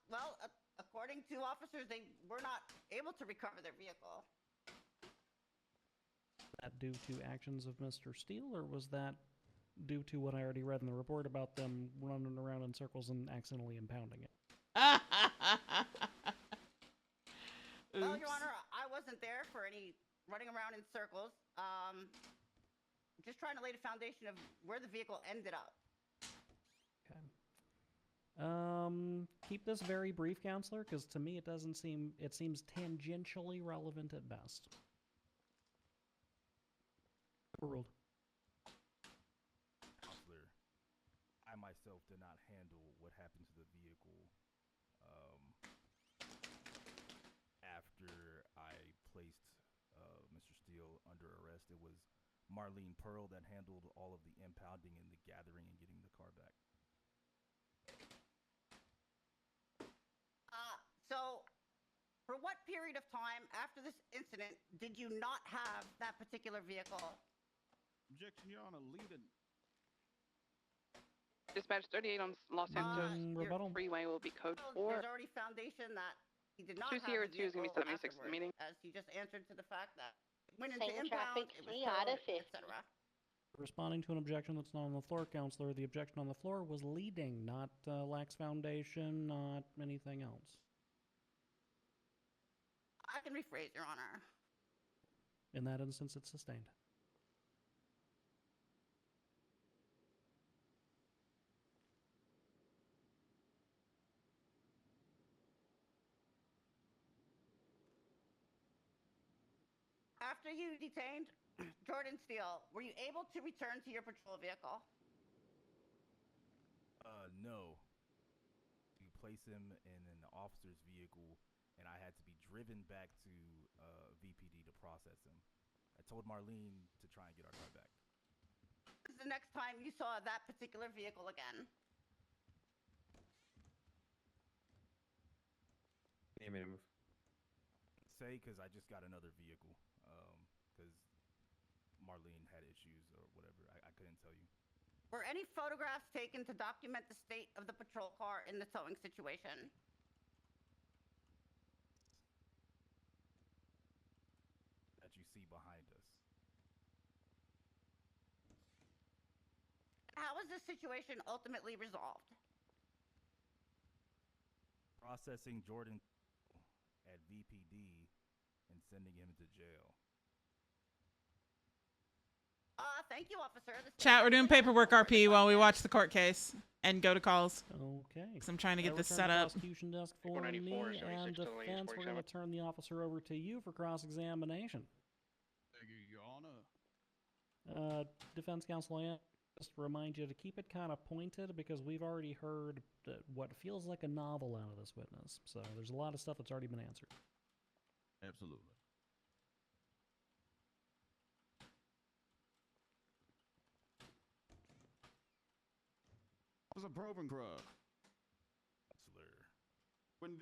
Well, according to officers, they were not able to recover their vehicle. Was that due to actions of Mr. Steele, or was that due to what I already read in the report about them running around in circles and accidentally impounding it? Well, Your Honor, I wasn't there for any running around in circles. Just trying to lay the foundation of where the vehicle ended up. Okay. Keep this very brief, counselor, because to me it seems tangentially relevant at best. Overruled. Counselor, I myself did not handle what happened to the vehicle after I placed Mr. Steele under arrest. It was Marlene Pearl that handled all of the impounding and the gathering and getting the car back. So, for what period of time after this incident did you not have that particular vehicle? Objection, Your Honor. Leading. Dispatch 38 on Los Santos rebuttal. Freeway will be code Well, 4. there's already foundation that he did not Choose have here, the choose gonna be vehicle 76 in the afterwards, meeting. as he just answered to the fact that it went into Same impound, traffic, it was 3 out of towed, 50. etc. Responding to an objection that's not on the floor, counselor, the objection on the floor was leading, not lacks foundation, not anything else. I can rephrase, Your Honor. In that instance, it's sustained. After you detained Jordan Steele, were you able to return to your patrol vehicle? No. You place him in an officer's vehicle, and I had to be driven back to VPD to process him. I told Marlene to try and get our car back. This is the next time you saw that particular vehicle again. You made a move. Say, because I just got another vehicle. Because Marlene had issues or whatever. I couldn't tell you. Were any photographs taken to document the state of the patrol car in the towing situation? That you see behind us. How was this situation ultimately resolved? Processing Jordan at VPD and sending him to jail. Thank you, officer. Chat, we're doing paperwork RP while we watch the court case and go to calls. Okay. Because I'm trying to get this Return set to up. Prosecution desk for me 194, and 76 to lane defense. We're going to 47. turn the officer over to you for cross-examination. Thank you, Your Honor. Defense counsel, I just remind you to keep it kind of pointed because we've already heard what feels like a novel out of this witness. So there's a lot of stuff that's already been answered. Absolutely. Officer Provencroft. When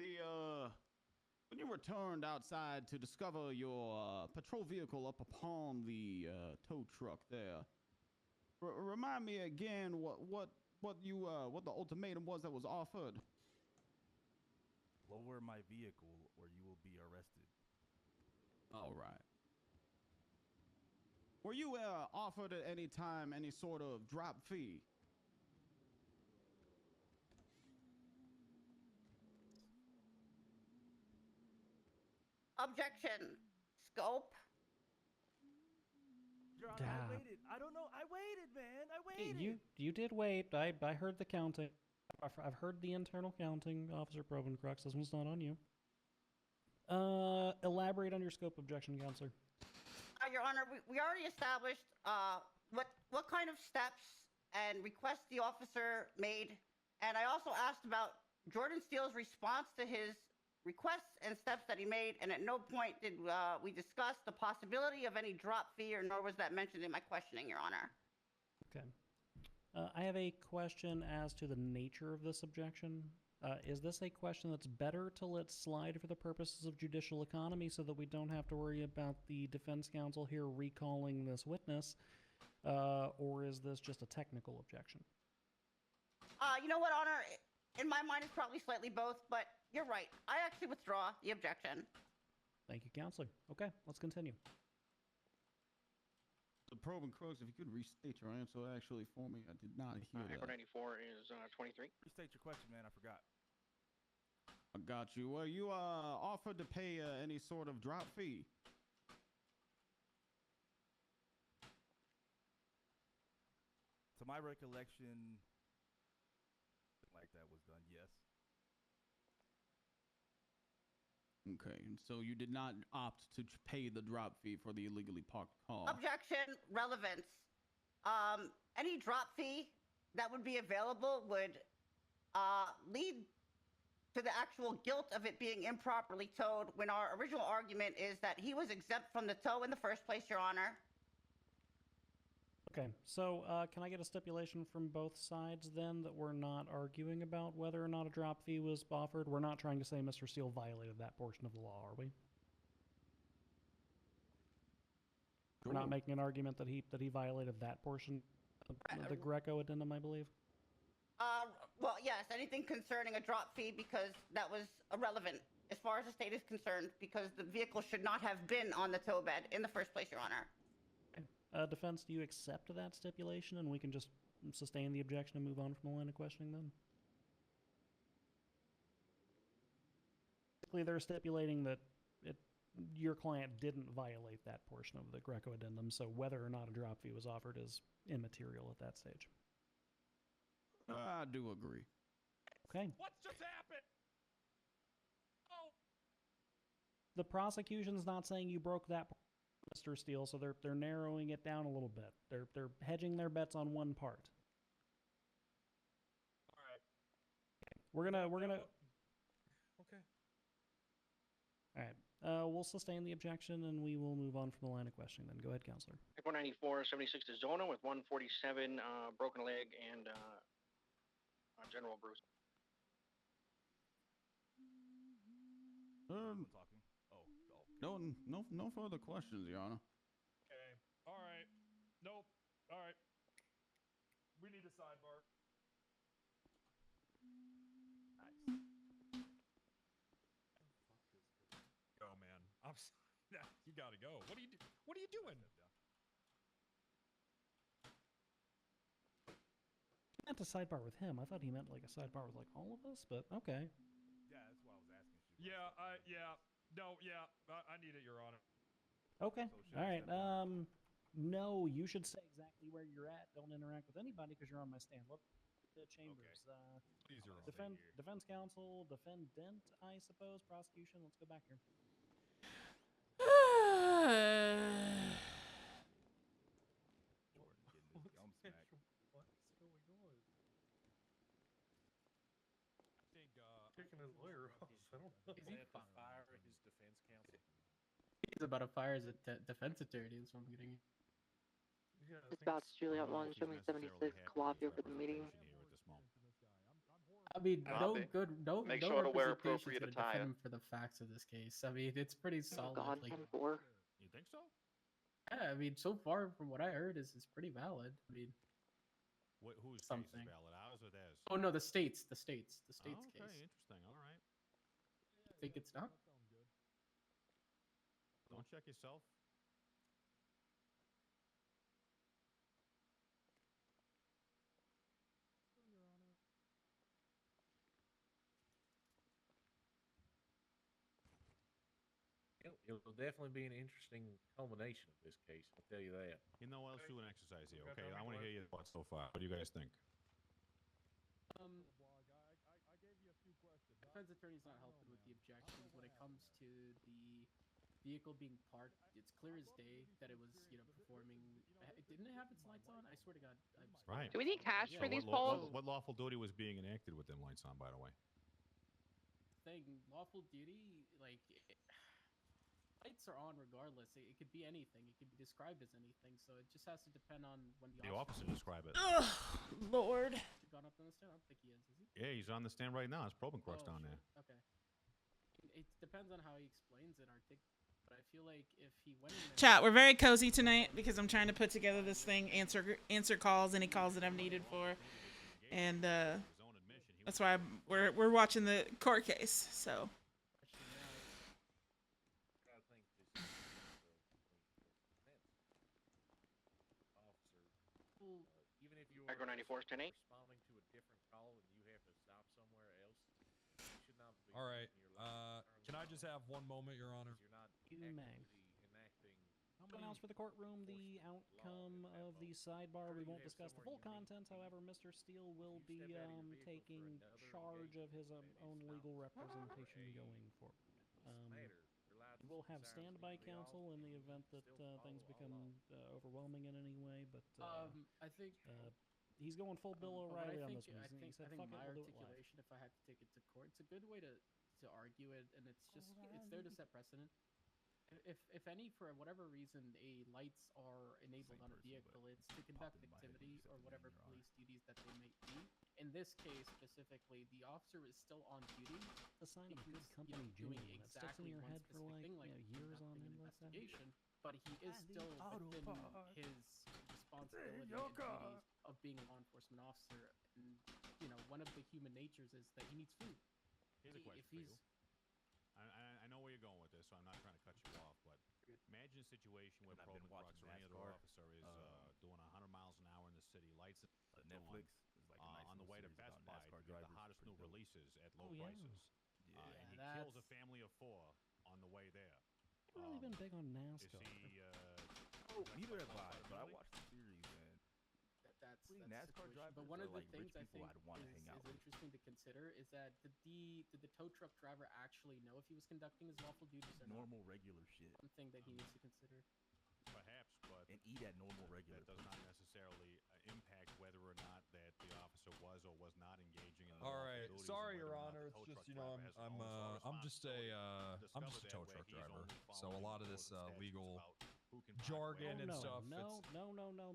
you returned outside to discover your patrol vehicle up upon the tow truck there, remind me again what the ultimatum was that was offered. Lower my vehicle or you will be arrested. All right. Were you offered at any time any sort of drop fee? Objection. Scope. Your Honor, I waited. I don't know. I waited, man. I waited. You did wait. I heard the counting. I've heard the internal counting, Officer Provencroft. This one's not on you. Elaborate on your scope objection, Counselor. Your Honor, we already established what kind of steps and requests the officer made, and I also asked about Jordan Steele's response to his requests and steps that he made, and at no point did we discuss the possibility of any drop fee, or nor was that mentioned in my questioning, Your Honor. Okay. I have a question as to the nature of this objection. Is this a question that's better to let slide for the purposes of judicial economy so that we don't have to worry about the defense counsel here recalling this witness, or is this just a technical objection? You know what, Honor? In my mind, it's probably slightly both, but you're right. I actually withdraw the objection. Thank you, Counselor. Okay, let's continue. The Provencroft, if you could restate your answer actually for me, I did not hear that. Echo 94 is 23. Restate your question, man. I forgot. I got you. Were you offered to pay any sort of drop fee? To my recollection, like that was done, yes. Okay, and so you did not opt to pay the drop fee for the illegally parked car. Objection, relevance. Any drop fee that would be available would lead to the actual guilt of it being improperly towed, when our original argument is that he was exempt from the tow in the first place, Your Honor. Okay, so can I get a stipulation from both sides then that we're not arguing about whether or not a drop fee was offered? We're not trying to say Mr. Steele violated that portion of the law, are we? We're not making an argument that he violated that portion of the Greco addendum, I believe. Well, yes, anything concerning a drop fee, because that was irrelevant as far as the state is concerned, because the vehicle should not have been on the tow bed in the first place, Your Honor. Defense, do you accept that stipulation and we can just sustain the objection and move on from the line of questioning then? Basically, they're stipulating that your client didn't violate that portion of the Greco addendum, so whether or not a drop fee was offered is immaterial at that stage. I do agree. Okay. What just happened? Oh. The prosecution's not saying you broke that, Mr. Steele, so they're narrowing it down a little bit. They're hedging their bets on one part. All right. We're gonna All right. We'll sustain the objection and we will move on from the line of questioning then. Go ahead, Counselor. 194, 76 to Zona with 147 broken leg and general bruise. Talking. Oh, No further questions, Your Honor. Okay. All right. Nope. All right. We need a sidebar. nice. Go, man. You gotta go. What are you What are you doing? I meant a sidebar with him. I thought he meant like a sidebar with like all of us, but okay. Yeah, that's why I was asking. I need it, Your Honor. Okay. So All right. No, you should say exactly where you're at. Don't interact with anybody because you're on my stand. What the chambers? Please, Your Honor. Defense counsel, defendant, I suppose. Prosecution. Let's go back here. Jordan getting his gum smacked. What's going on? I think Kicking his lawyer off. I don't know. Is he have to fire his defense counsel? He's about to fire his defense attorney. That's what I'm getting. Yeah, Dispatch Juliet 1, show me 76, Calafia for the meeting. I mean, no good, no, Make no sure to wear representation appropriate to defend attire. him for the facts of this case. I mean, it's pretty solid. God, like, 10-4. You think so? yeah, I mean, so far from what I heard is pretty valid. I mean, Whose something. case is valid? Ours or theirs? Oh no, the state's Okay, case. interesting. All right. Think it's not? Don't check yourself. It'll definitely be an interesting culmination of this case. I'll tell you that. You know, let's do an exercise here. Okay, I want to hear your thoughts so far. What do you guys think? I gave you a few questions. Defense attorney's not helping with the objections when it comes to the vehicle being parked. It's clear as day that it was, performing. Didn't it have its lights on? I swear to God. Right. Do we need cash for these what, polls? what lawful duty was being enacted with them lights on, by the way? Thing lawful duty, lights are on regardless. It could be anything. It could be described as anything. So it just has to depend on when The officer describe it. Ugh, Lord. Has he gone up on the stand? I don't think he is he? Yeah, he's on the stand right now. It's probing crux down sure. there. Okay. It depends on how he explains it, but I feel like if he went in there... Chat, we're very cozy tonight because I'm trying to put together this thing, answer calls, any calls that I'm needed for, and that's why we're watching the court case. So. Even if you're Agro 94 is 10-8. responding to a different call and you have to stop somewhere else, you should not be. All right. using your license to Can I turn just have one moment, Your Honor? You're not You may. actively enacting. I'll announce for the courtroom the outcome of the sidebar. We won't discuss the full contents. However, Mr. Steele will be taking charge of his own legal representation going forward. We'll have standby counsel in the event that things become overwhelming in any way, but I think he's going full Bill what O'Reilly I on think, this one. I He think, said, I think "Fuck it, my we'll do it live." articulation, if I had to take it to court, it's a good way to argue it, and it's just it's there to set precedent. If any, for whatever reason, lights are enabled on a vehicle, it's to conduct activity or whatever police duties that they might be. In this case specifically, the officer is still on duty. The sign of good He's, company, doing Junior. That sticks in exactly your one head for specific like thing, like years on conducting end an like that. investigation. But he is still within his responsibility and duties of being a law enforcement officer. And one of the human natures is that he needs food. Here's a question for you. I know where you're going with this, so I'm not trying to cut you off, but imagine a situation where probing crux or any other officer is doing 100 miles an hour in the city, lights Netflix is like a nice on the little way to series Best about Buy NASCAR to get the drivers. hottest Pretty new dope. releases at low Oh, yeah. prices. Yeah. And he that's- kills a family of 4 on the way there. I've really been big on Is NASCAR. he, Neither have I, but I watched the series and That's Pretty the NASCAR situation. drivers But one are of the like rich things I people think I'd wanna hang out is with. interesting to consider is that did the tow truck driver actually know if he was conducting his lawful duties or normal, regular shit. not? One thing that he needs to consider. perhaps, but And eat at normal, regular. that does not necessarily impact whether or not that the officer was or was not engaging in the All lawful right, duties reason sorry, whether Your or not Honor. the It's tow just truck you know driver has I'm owner's I'm just a I'm responsibility. just a tow truck He's driver. only So a lot of following this all the statutes legal about who can park jargon where. and no, stuff. no, It's no,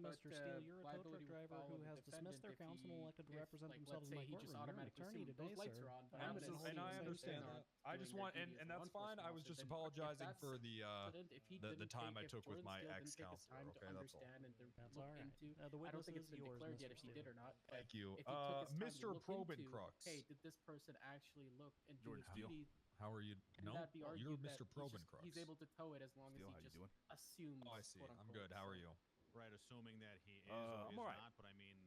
But, Mr. Steele. You're a tow truck liability would driver fall who on the has dismissed defendant their if counsel and he- elected to if, represent like, themselves let's in my say he just courtroom. You're an automatically attorney assumed today, those lights sir. are on, but I'm evidence holding and you I to the same understand standard. that. I just want and that's fine. I was just apologizing for the time I took with my ex-counselor. Okay, that's all. That's look all right. into. The I don't witness think it's is been yours, declared Mr. yet if he Steele. did or not. But Thank you. if he took his time Mr. to look Probin into, Crux. hey, did this person actually look and do Jordan his Steele. duty? How are you? And No, that'd be you're argued that Mr. Probin Crux. he's able to tow it as long Steele, as how he you just doing? assumes. Oh, I see. Quote, I'm unquote, good. How are so. you? Right, assuming that he is I'm or is alright. not, but I mean,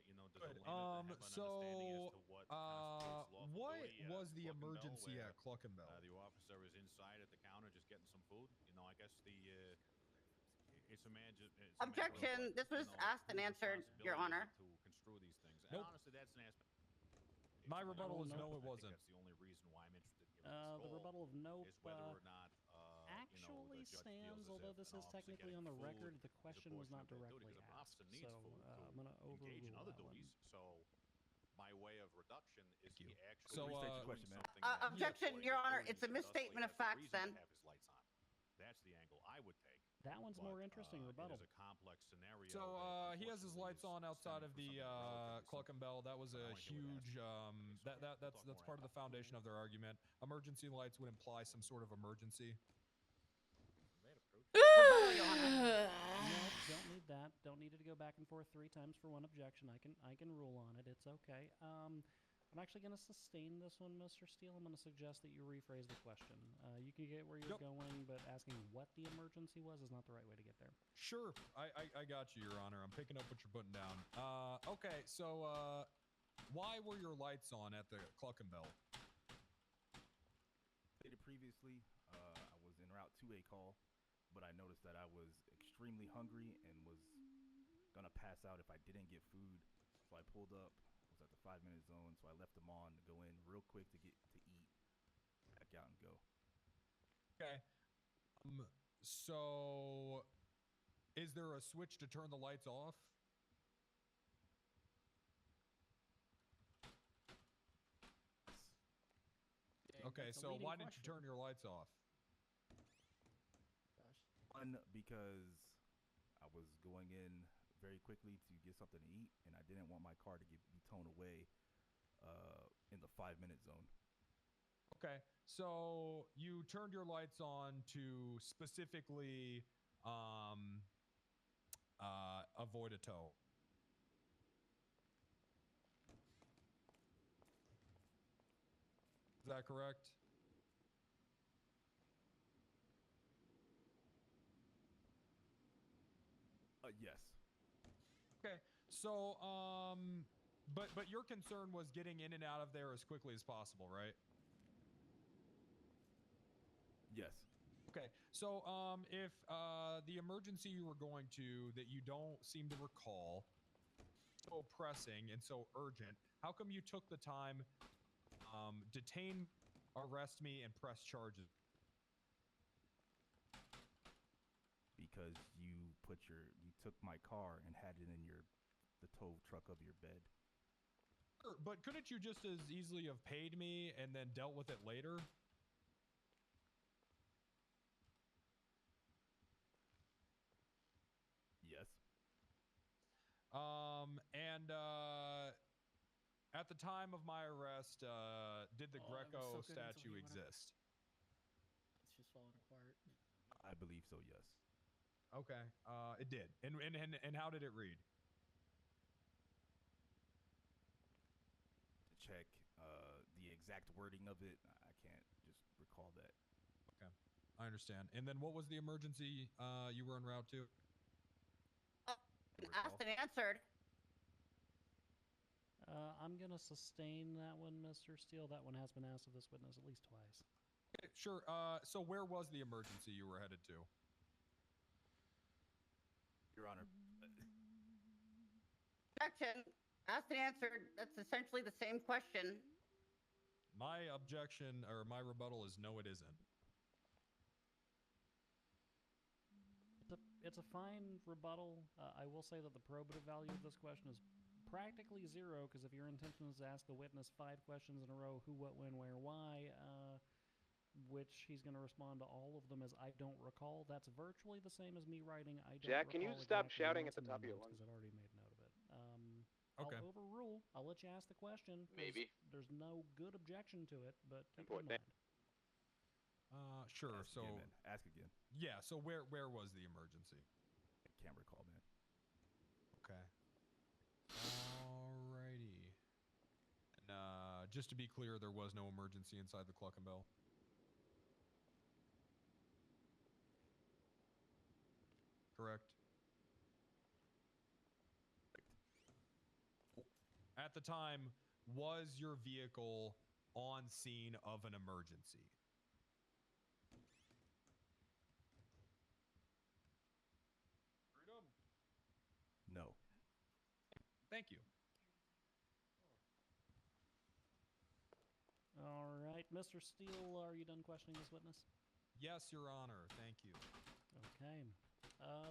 you know, does Good. the layman have an understanding as to what constitutes lawful what duty? was the Cluckenbell, emergency where, at Cluckenbell? the officer is inside at the counter just getting some food. You know, I guess it's a matter Objection. of, This was asked and answered, Your Honor. to construe these things. Nope. And honestly, that's an aspect. My rebuttal is no, no, it I think wasn't. that's the only reason why I'm interested in giving The this rebuttal of nope is whether or not actually the judge feels stands, as although if this an is officer technically getting on the food record. The is a question was portion not of their duty, directly 'cause an asked. officer needs So food to I'm going to engage in overrule other that one. duties. So, by way of reduction, is he actually So, doing question, man. something that Objection, according Your to Honor. duties, It's a he thusly misstatement of has a facts. reason to Then. have his lights on. That's the angle I would take. That one's But, more interesting. Rebuttal. It is a complex scenario. So that, he has his lights on outside of the Cluckenbell. That was a huge that's part of the foundation of their argument. Emergency lights would imply some sort of emergency. No, don't need that. Don't need it to go back and forth 3 times for one objection. I can rule on it. It's okay. I'm actually going to sustain this one, Mr. Steele. I'm going to suggest that you rephrase the question. You can get where you're going, but asking what the emergency was is not the right way to get there. Sure, I got you, Your Honor. I'm picking up what you're putting down. Okay, so why were your lights on at the Cluckenbell? Stated previously, I was en route to a call, but I noticed that I was extremely hungry and was gonna pass out if I didn't get food. So I pulled up. Was at the 5-minute zone, so I left them on to go in real quick to get to eat, back out and go. Okay. So is there a switch to turn the lights off? Okay, so why didn't you turn your lights off? One, because I was going in very quickly to get something to eat, and I didn't want my car to be towed away in the 5-minute zone. Okay, so you turned your lights on to specifically avoid a tow. Is that correct? Yes. Okay, so but your concern was getting in and out of there as quickly as possible, right? Yes. Okay, so if the emergency you were going to that you don't seem to recall, so pressing and so urgent, how come you took the time detain, arrest me, and press charges? Because you took my car and had it in the tow truck of your bed. Sure, but couldn't you just as easily have paid me and then dealt with it later? Yes. And at the time of my arrest, did the Greco statue exist? It's just falling apart. I believe so, yes. Okay, it did. And how did it read? To check the exact wording of it, I can't just recall that. Okay, I understand. And then what was the emergency you were en route to? Asked and answered. I'm going to sustain that one, Mr. Steele. That one has been asked of this witness at least twice. Okay, sure. So where was the emergency you were headed to? Your Honor. Objection. Asked and answered. That's essentially the same question. My objection or my rebuttal is no, it isn't. It's a fine rebuttal. I will say that the probative value of this question is practically 0, because if your intention is to ask the witness 5 questions in a row, who, what, when, where, why, which he's going to respond to all of them as I don't recall, that's virtually the same as me writing I don't Jack, can you recall stop exactly shouting once at the in my top of your notes, lungs? because I've already made note of it. Okay. I'll overrule. I'll let you ask the question. 'Cause Maybe. there's no good objection to it, but keep it in Important. mind. Sure. Ask So again, man. Ask again. yeah. So where was the emergency? I can't recall, man. Okay. Alrighty. And just to be clear, there was no emergency inside the Cluck and Bell. Correct. At the time, was your vehicle on scene of an emergency? Freedom. No. Thank you. All right, Mr. Steele, are you done questioning this witness? Yes, Your Honor. Thank you. Okay.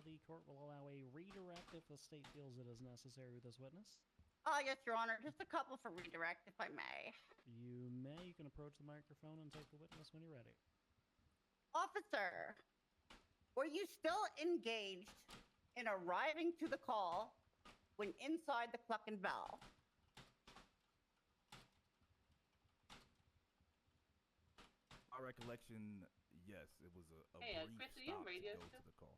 The court will allow a redirect if the state feels it is necessary with this witness. Yes, Your Honor. Just a couple for redirect, if I may. You may. You can approach the microphone and take the witness when you're ready. Officer, were you still engaged in arriving to the call when inside the Cluck and Bell? My recollection, yes, it was a Hey, brief Chris, are you stop to radio go still? to the call.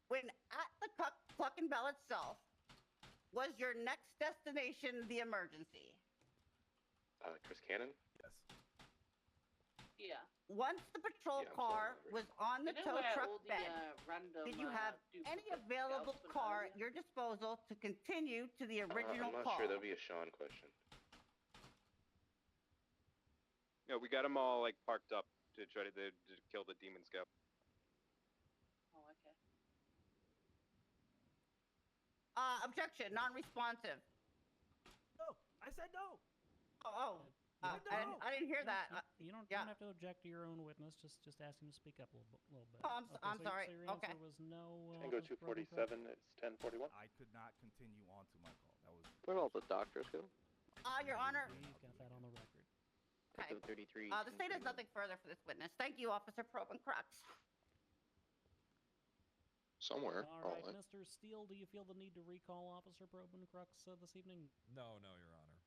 When at the Cluck and Bell itself, was your next destination the emergency? Chris Cannon? Yes. Yeah. Once the patrol Yeah, I'm car sorry. was on the You know tow where truck all the, bed, random, did you have any duplicate available scouts went car earlier? at your disposal to continue to the original I'm not call? sure. That'll be a Sean question. No, we got them all like parked up to try to kill the demon scout. Oh, okay. Objection, non-responsive. No, I said no. I didn't hear that. You don't yeah. have to object to your own witness. Just ask him to speak up a little bit. Oh, I'm so sorry. So your answer Okay. was no. Tango Officer Brogan Crook? 247, it's 1041. I could not continue on to my call. That was. Where'd all the doctors go? Your Honor. We've got that on the record. Okay. 33. The state has nothing further for this witness. Thank you, Officer Probin Crux. Somewhere. All right, Mr. Steele, do you feel the need to recall Officer Probin Crux this evening? No, Your Honor.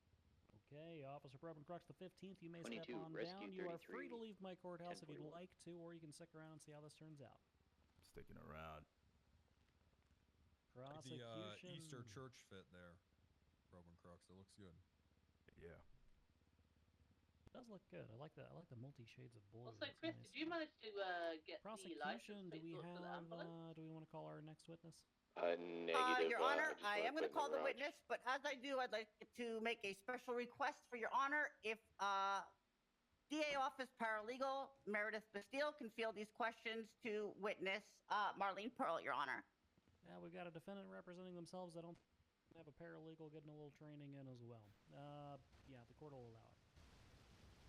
Okay, Officer Probin Crux, the 15th, you may 22, step on rescue down. You are 33, free to leave my courthouse if you'd 1041. like to, or you can stick around and see how this turns out. Sticking around. Like Prosecution. the Easter church fit there, Robin Crux. It looks good. Yeah. It does look good. I like the multi shades of blue. Also, That's Chris, nice. did you manage to get the license Prosecution, do plate we sorted for the have? ambulance? Do we want to call our next witness? Negative. Your Honor, just I wanna am going put to in call the garage. witness, but as I do, I'd like to make a special request for Your Honor. If DA Office Paralegal Meredith Bastille can field these questions to witness Marlene Pearl, Your Honor. Yeah, we've got a defendant representing themselves. I don't have a paralegal getting a little training in as well. Yeah, the court will allow it.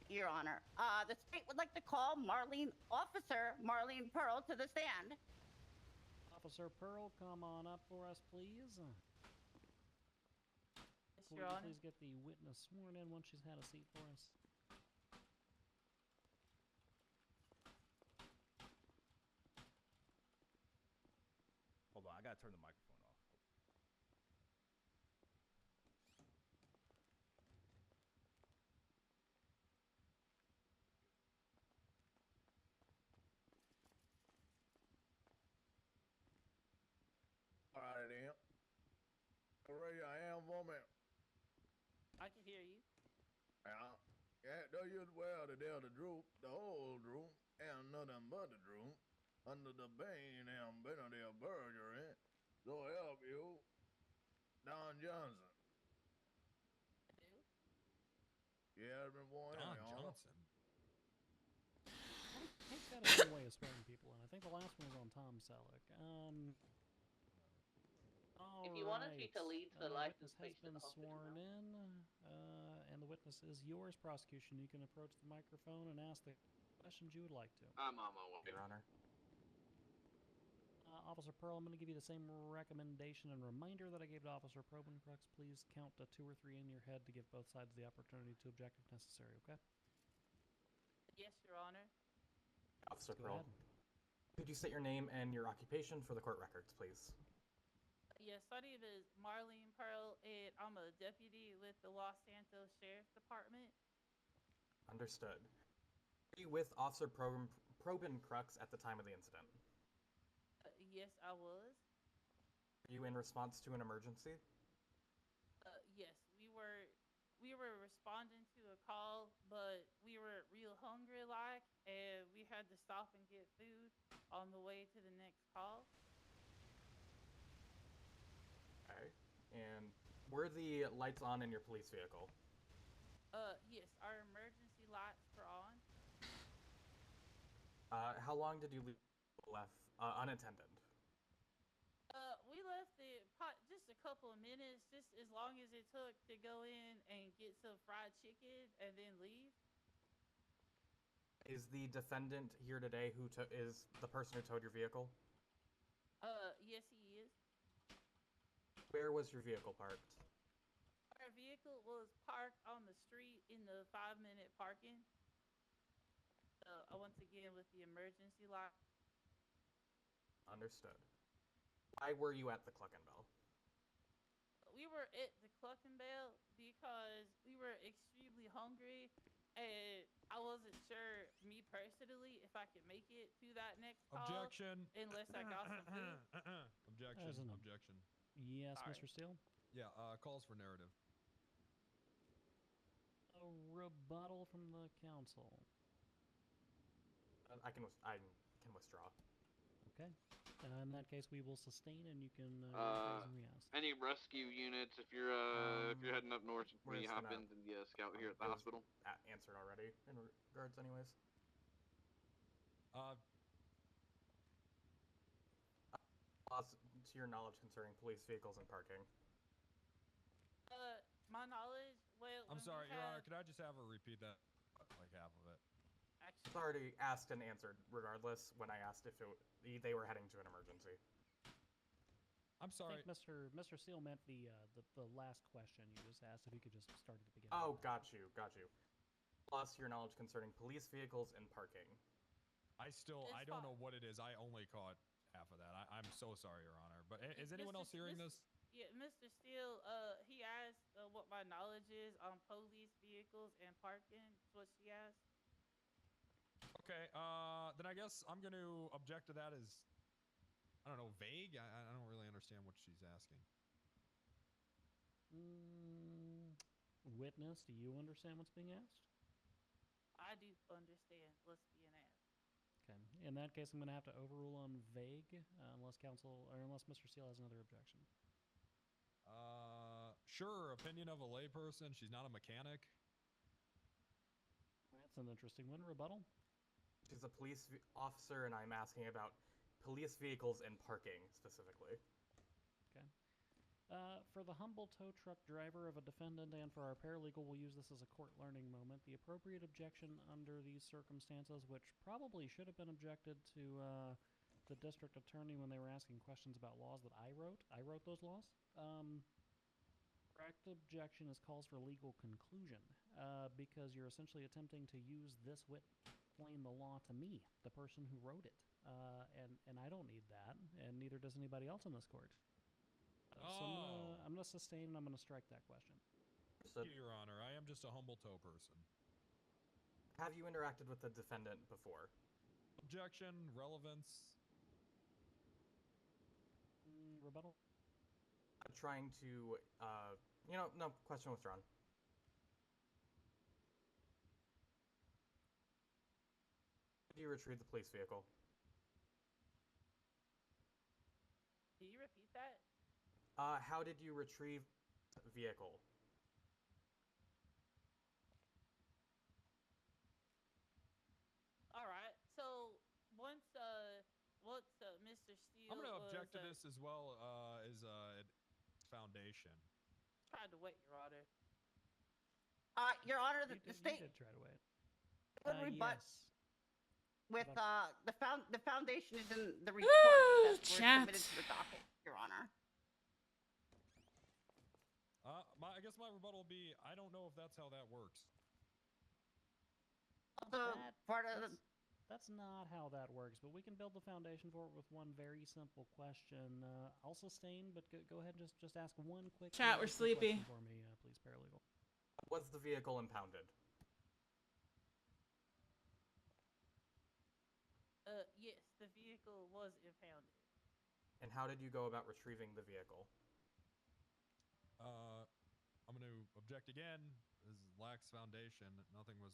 Your Honor, the state would like to call Officer Marlene Pearl to the stand. Officer Pearl, come on up for us, please. Yes, Will Your you Honor. please get the witness sworn in once she's had a seat for us? Hold on, I gotta turn the microphone off. All right, then. Ready, I am, woman. I can hear you. Yeah. Yeah, do you well to tell the truth, the whole truth, and nothing but the truth, under the bane and penalty of perjury, so help you, Don Johnson. I do. Yeah, boy, Don Your Honor. Johnson. He's got his own way of swearing people in. I think the last one was on Tom Selleck. If you wanted me to lead the license witness has plate to been the hospital sworn now. in, and the witness is yours, prosecution. You can approach the microphone and ask the questions you would like to. I'm on my way, Your Honor. Officer Pearl, I'm going to give you the same recommendation and reminder that I gave to Officer Probencrux. Please count to 2 or 3 in your head to give both sides the opportunity to object if necessary, okay? Yes, Your Honor. Officer Go Pearl, ahead. could you state your name and your occupation for the court records, please? Yes, my name is Marlene Pearl, and I'm a deputy with the Los Santos Sheriff's Department. Understood. Were you with Officer Probencrux at the time of the incident? Yes, I was. Were you in response to an emergency? Yes, we were responding to a call, but we were real hungry like, and we had to stop and get food on the way to the next call. Okay. And were the lights on in your police vehicle? Yes, our emergency lights were on. How long did you leave left unattended? We left it just a couple of minutes, just as long as it took to go in and get some fried chicken and then leave. Is the defendant here today who is the person who towed your vehicle? Yes, he is. Where was your vehicle parked? Our vehicle was parked on the street in the 5-minute parking. Once again with the emergency light. Understood. Why were you at the Cluck and Bell? We were at the Cluck and Bell because we were extremely hungry, and I wasn't sure, me personally, if I could make it to that next call. Objection. Unless I got some food. Objection. Objection. Yes, Sorry. Mr. Steele? Yeah, calls for narrative. A rebuttal from the council. I can withdraw. Okay. In that case, we will sustain, and you can rephrase and re-ask. Any rescue units, if you're heading up north, when you hop into the scout here at the hospital? Answered already in regards, anyways. To your knowledge concerning police vehicles and parking. My knowledge, well, I'm sorry, Your Honor, could I just have her repeat that? Like half of it. It's already asked and answered regardless when I asked if they were heading to an emergency. I'm sorry. I think Mr. Steele meant the last question you just asked, if you could just start at the beginning. Oh, got you. Plus your knowledge concerning police vehicles and parking. I don't know what it is. I only caught half of that. I'm so sorry, Your Honor. But is anyone else hearing this? Yeah, Mr. Steele, he asked what my knowledge is on police vehicles and parking. That's what she asked. Okay, then I guess I'm going to object to that as, I don't know, vague? I don't really understand what she's asking. Witness, do you understand what's being asked? I do understand what's being asked. Okay. In that case, I'm going to have to overrule on vague, unless Mr. Steele has another objection. Sure, opinion of a layperson. She's not a mechanic. That's an interesting one. Rebuttal? She's a police officer, and I'm asking about police vehicles and parking specifically. Okay. For the humble tow truck driver of a defendant and for our paralegal, we'll use this as a court learning moment. The appropriate objection under these circumstances, which probably should have been objected to the district attorney when they were asking questions about laws that I wrote. I wrote those laws. Correct objection is calls for legal conclusion, because you're essentially attempting to use this wit explain the law to me, the person who wrote it, and I don't need that, and neither does anybody else in this court. So I'm gonna sustain, and I'm gonna strike that question. Thank you, Your Honor. I am just a humble tow person. Have you interacted with the defendant before? Objection, relevance. Rebuttal? I'm trying to, no, question withdrawn. Did you retrieve the police vehicle? Can you repeat that? How did you retrieve the vehicle? All right. So once Mr. Steele I'm going to object to was, this as well as foundation. tried to wait, Your Honor. Your Honor, You the state did try to wait. would rebut. Yes. with About- the foundation is in the report that were Chat. submitted to the docket, Your Honor. I guess my rebuttal will be, I don't know if that's how that works. Also, part of the That's not how that works, but we can build the foundation for it with one very simple question. I'll sustain, but go ahead and just ask one quick Chat, we're sleepy. question for me, please, paralegal. Was the vehicle impounded? Yes, the vehicle was impounded. And how did you go about retrieving the vehicle? I'm going to object again. This lacks foundation. Nothing was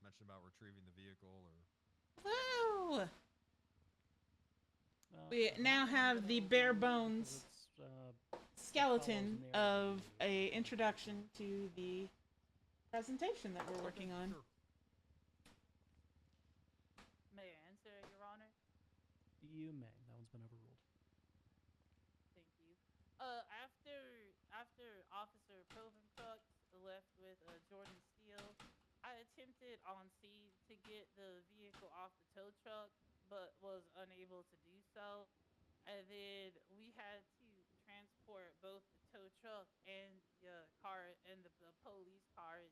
mentioned about retrieving the vehicle or... Woo! We now have the bare bones skeleton of a introduction to the presentation that we're working on. May I answer, Your Honor? You may. That one's been overruled. Thank you. After Officer Provencook left with Jordan Steele, I attempted on scene to get the vehicle off the tow truck, but was unable to do so. And then we had to transport both the tow truck and the car and the police cars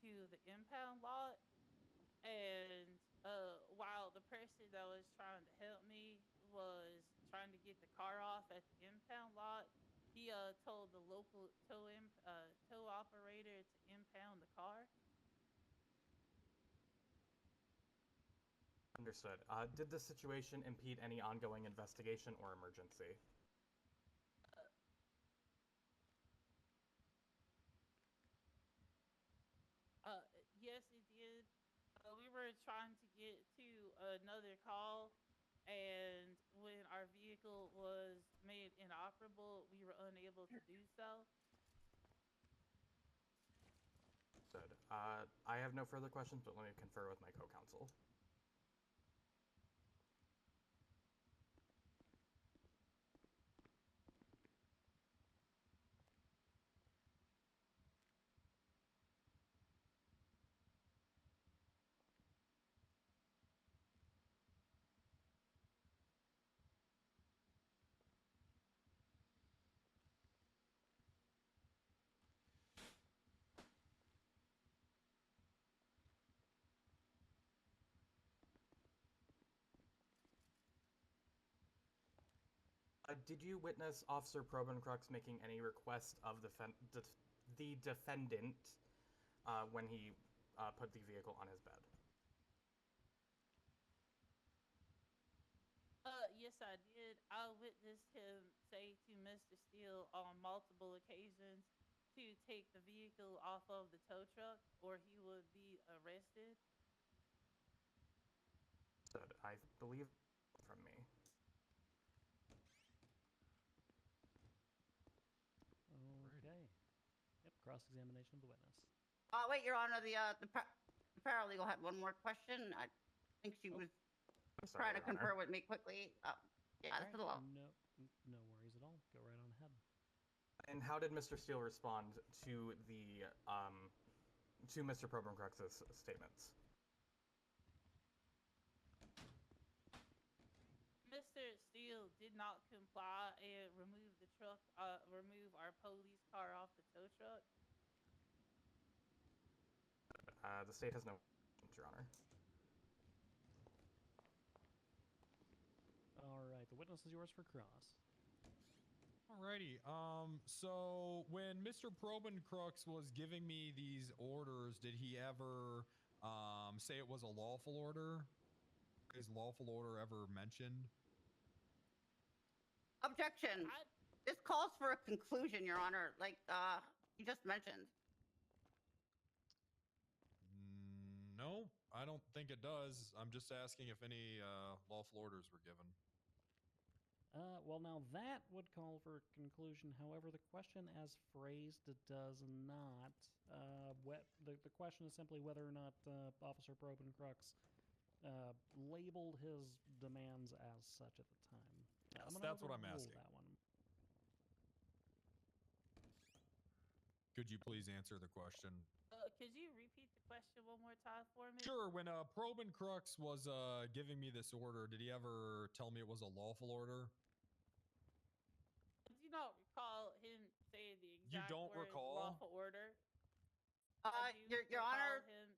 to the impound lot. And while the person that was trying to help me was trying to get the car off at the impound lot, he told the local tow operator to impound the car. Understood. Did this situation impede any ongoing investigation or emergency? Yes, it did. We were trying to get to another call, and when our vehicle was made inoperable, we were unable to do so. Understood. I have no further questions, but let me confer with my co-counsel. Did you witness Officer Probencrux making any request of the defendant when he put the vehicle on his bed? Yes, I did. I witnessed him say to Mr. Steele on multiple occasions to take the vehicle off of the tow truck or he would be arrested. Understood. I believe from me. Okay. Yep, cross-examination of the witness. Wait, Your Honor, the paralegal had one more question. I think she was trying to confer with me quickly. Yeah, that's the law. No worries at all. Go right on ahead. And how did Mr. Steele respond to the to Mr. Probencrux's statements? Mr. Steele did not comply and remove our police car off the tow truck. The state has no questions, Your Honor. All right, the witness is yours for cross. Alrighty. So when Mr. Probencrux was giving me these orders, did he ever say it was a lawful order? Is lawful order ever mentioned? Objection. This calls for a conclusion, Your Honor, like you just mentioned. No, I don't think it does. I'm just asking if any lawful orders were given. Well, now that would call for a conclusion. However, the question as phrased does not. The question is simply whether or not Officer Probencrux labeled his demands as such at the time. Yes, that's what I'm asking. That one. Could you please answer the question? Could you repeat the question one more time for me? Sure. When Probin Crux was giving me this order, did he ever tell me it was a lawful order? Do you not recall him saying the exact You don't words recall? lawful order? I do Your recall Honor. him.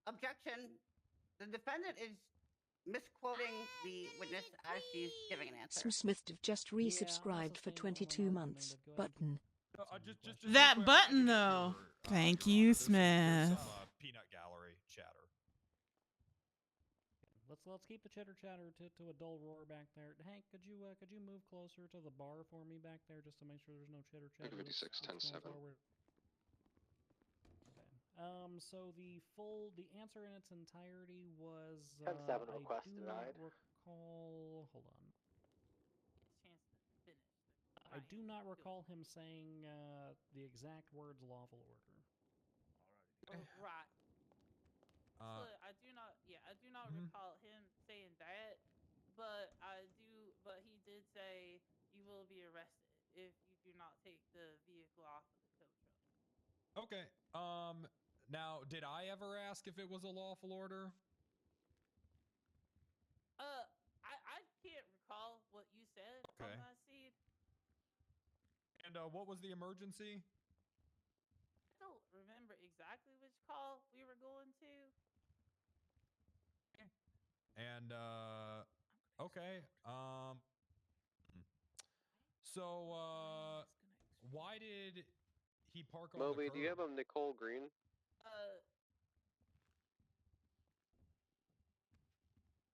Objection. The defendant is misquoting the witness as she's giving an answer. Smith just resubscribed for 22 months. Button. Just That real quick, button, I though. give Thank Your you, Honor, Smith. There's some peanut gallery chatter. Let's keep the chitter chatter to a dull roar back there. Hank, could you move closer to the bar for me back there just to make sure there's no chitter chatter? 56, 10, 7. Okay. So the answer in its entirety was 10-7 request I do denied. not recall. Hold on. Chance to finish. I do not recall him saying the exact words "lawful order." Right. Uh, But I do not. Yeah, I do not Mhm. recall him saying that. But I do. But he did say you will be arrested if you do not take the vehicle off of the tow truck. Okay. Now, did I ever ask if it was a lawful order? I can't recall what you said Okay. on that seed. And what was the emergency? I don't remember exactly which call we were going to. And okay. So why did he park on the Moby, curb? do you have a Nicole Green?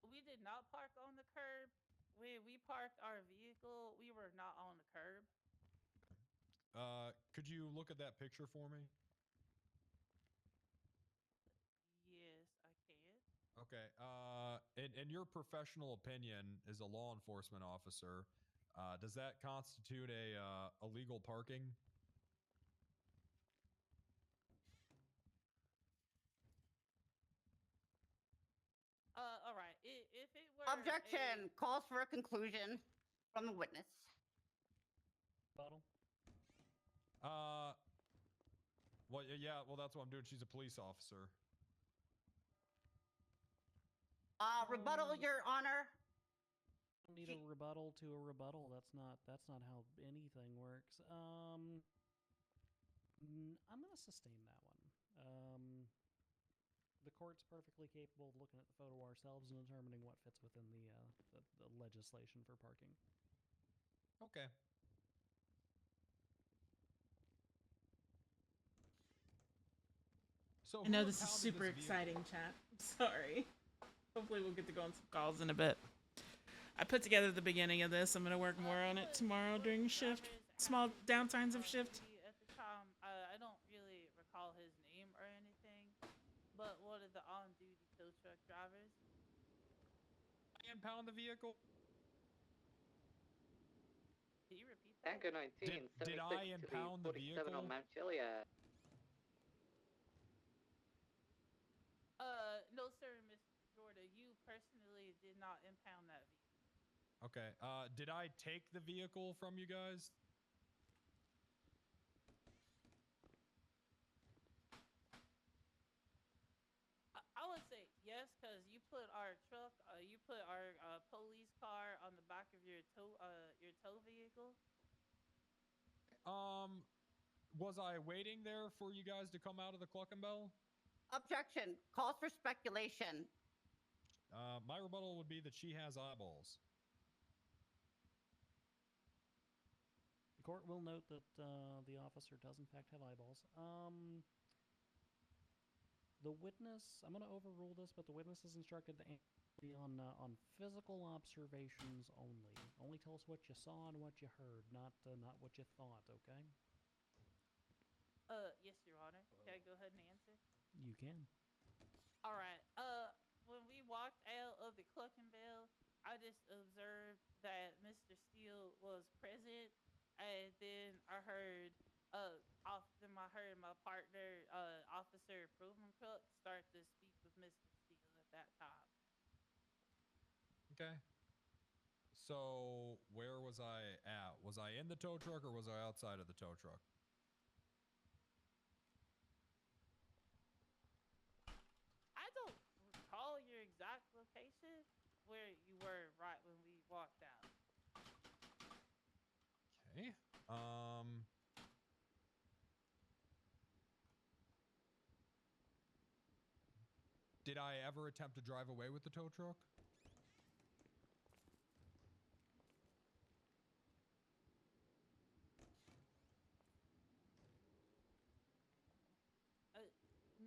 We did not park on the curb. When we parked our vehicle, we were not on the curb. Could you look at that picture for me? Yes, I can. Okay. In your professional opinion, as a law enforcement officer, does that constitute a illegal parking? All right. If it were Objection. Calls for a conclusion from the witness. Bottle. Well, yeah. Well, that's what I'm doing. She's a police officer. Rebuttal, Your Honor. Need a rebuttal to a rebuttal. That's not how anything works. I'm gonna sustain that one. The court's perfectly capable of looking at the photo ourselves and determining what fits within the legislation for parking. Okay. So I know this is super exciting, chat. Sorry. Hopefully we'll get to go on some calls in a bit. I put together the beginning of this. I'm going to work more on it tomorrow during shift. Small downtimes of shift. at the time, I don't really recall his name or anything, but one of the on-duty tow truck drivers. Impound the vehicle. Can you repeat that? Tango 19, Did I impound the 47 vehicle? on Mount Chiliad. No, sir, Mr. Jordan. You personally did not impound that vehicle. Okay. Did I take the vehicle from you guys? I would say yes, because you put our truck, you put our police car on the back of your tow vehicle. Was I waiting there for you guys to come out of the Cluckenbell? Objection. Calls for speculation. My rebuttal would be that she has eyeballs. The court will note that the officer does in fact have eyeballs. The witness, I'm going to overrule this, but the witness is instructed to be on physical observations only. Only tell us what you saw and what you heard, not what you thought. Okay? Yes, Your Honor. Can I go ahead and answer? You can. All right. When we walked out of the Cluckenbell, I just observed that Mr. Steele was present, and then I heard my partner, Officer Provencook, start to speak with Mr. Steele at that time. Okay. So where was I at? Was I in the tow truck or was I outside of the tow truck? where you were right when we walked out. Okay. Did I ever attempt to drive away with the tow truck?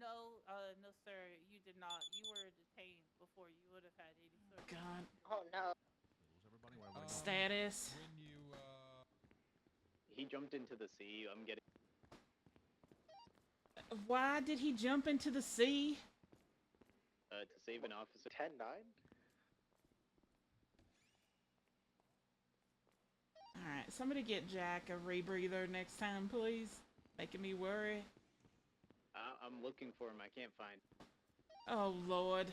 No, sir, you did not. You were detained before you would have had any sort of. God. Oh no. Status. When you He jumped into the sea. I'm getting. Why did he jump into the sea? To save an officer. 10-9? Alright, somebody get Jack a rebreather next time, please. Making me worry. I'm looking for him. I can't find. Oh, Lord.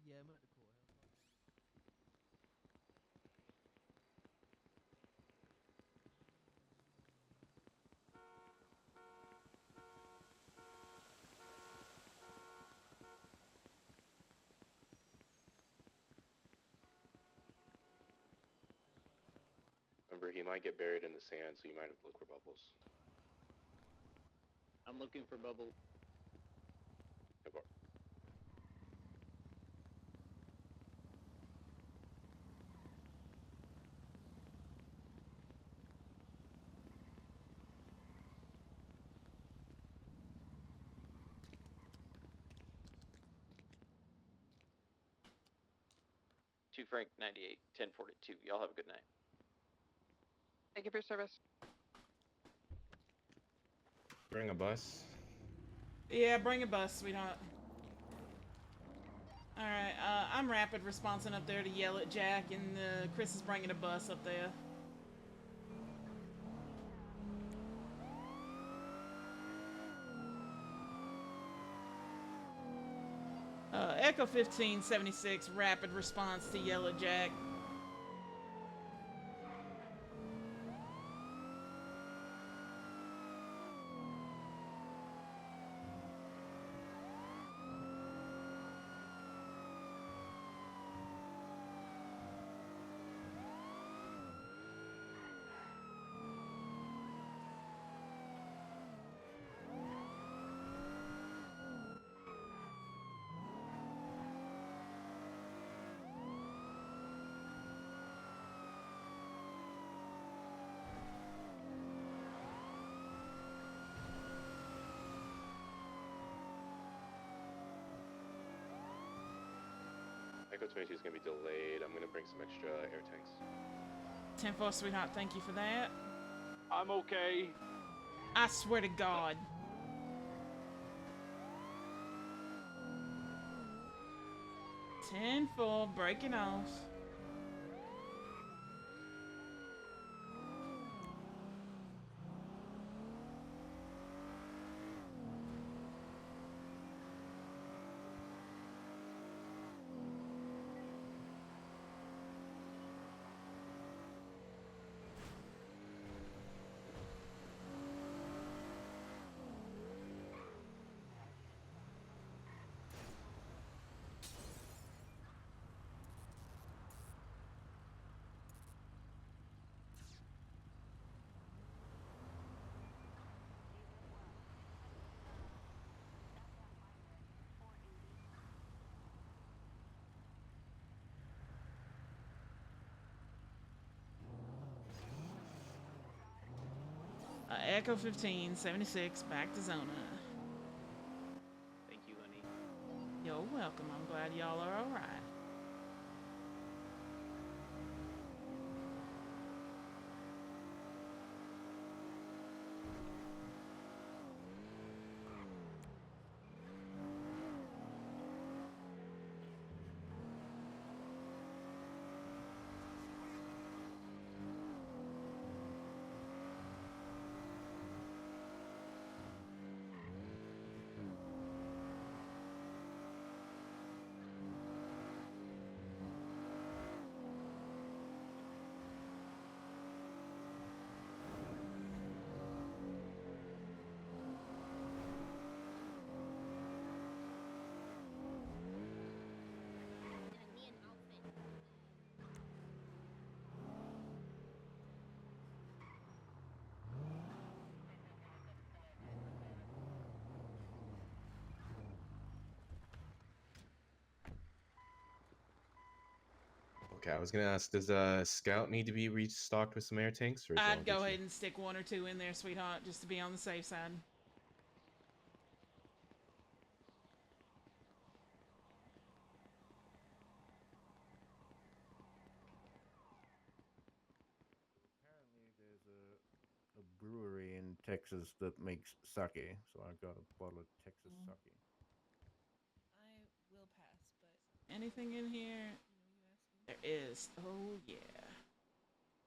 Yeah, I'm at the courthouse. Remember, he might get buried in the sand, so you might have to look for bubbles. I'm looking for Bubble. Okay. 2 Frank 98, 1042. Y'all have a good night. Thank you for your service. Bring a bus. Yeah, bring a bus, sweetheart. Alright, I'm rapid responsing up there to yell at Jack, and Chris is bringing a bus up there. Echo 1576, rapid response to yell at Jack. Echo 22 is going to be delayed. I'm going to bring some extra air tanks. 10-4, sweetheart, thank you for that. I'm okay. I swear to God. Ten four, breaking off. Echo 1576, back to Zona. Thank you, honey. You're welcome. I'm glad y'all are alright. Okay, I was gonna ask, does Scout need to be restocked with some air tanks, or is it all I'd go Gucci? ahead and stick 1 or 2 in there, sweetheart, just to be on the safe side. Apparently, there's a brewery in Texas that makes sake, so I got a bottle of Texas sake. I will pass, but anything in here? There is. Oh yeah.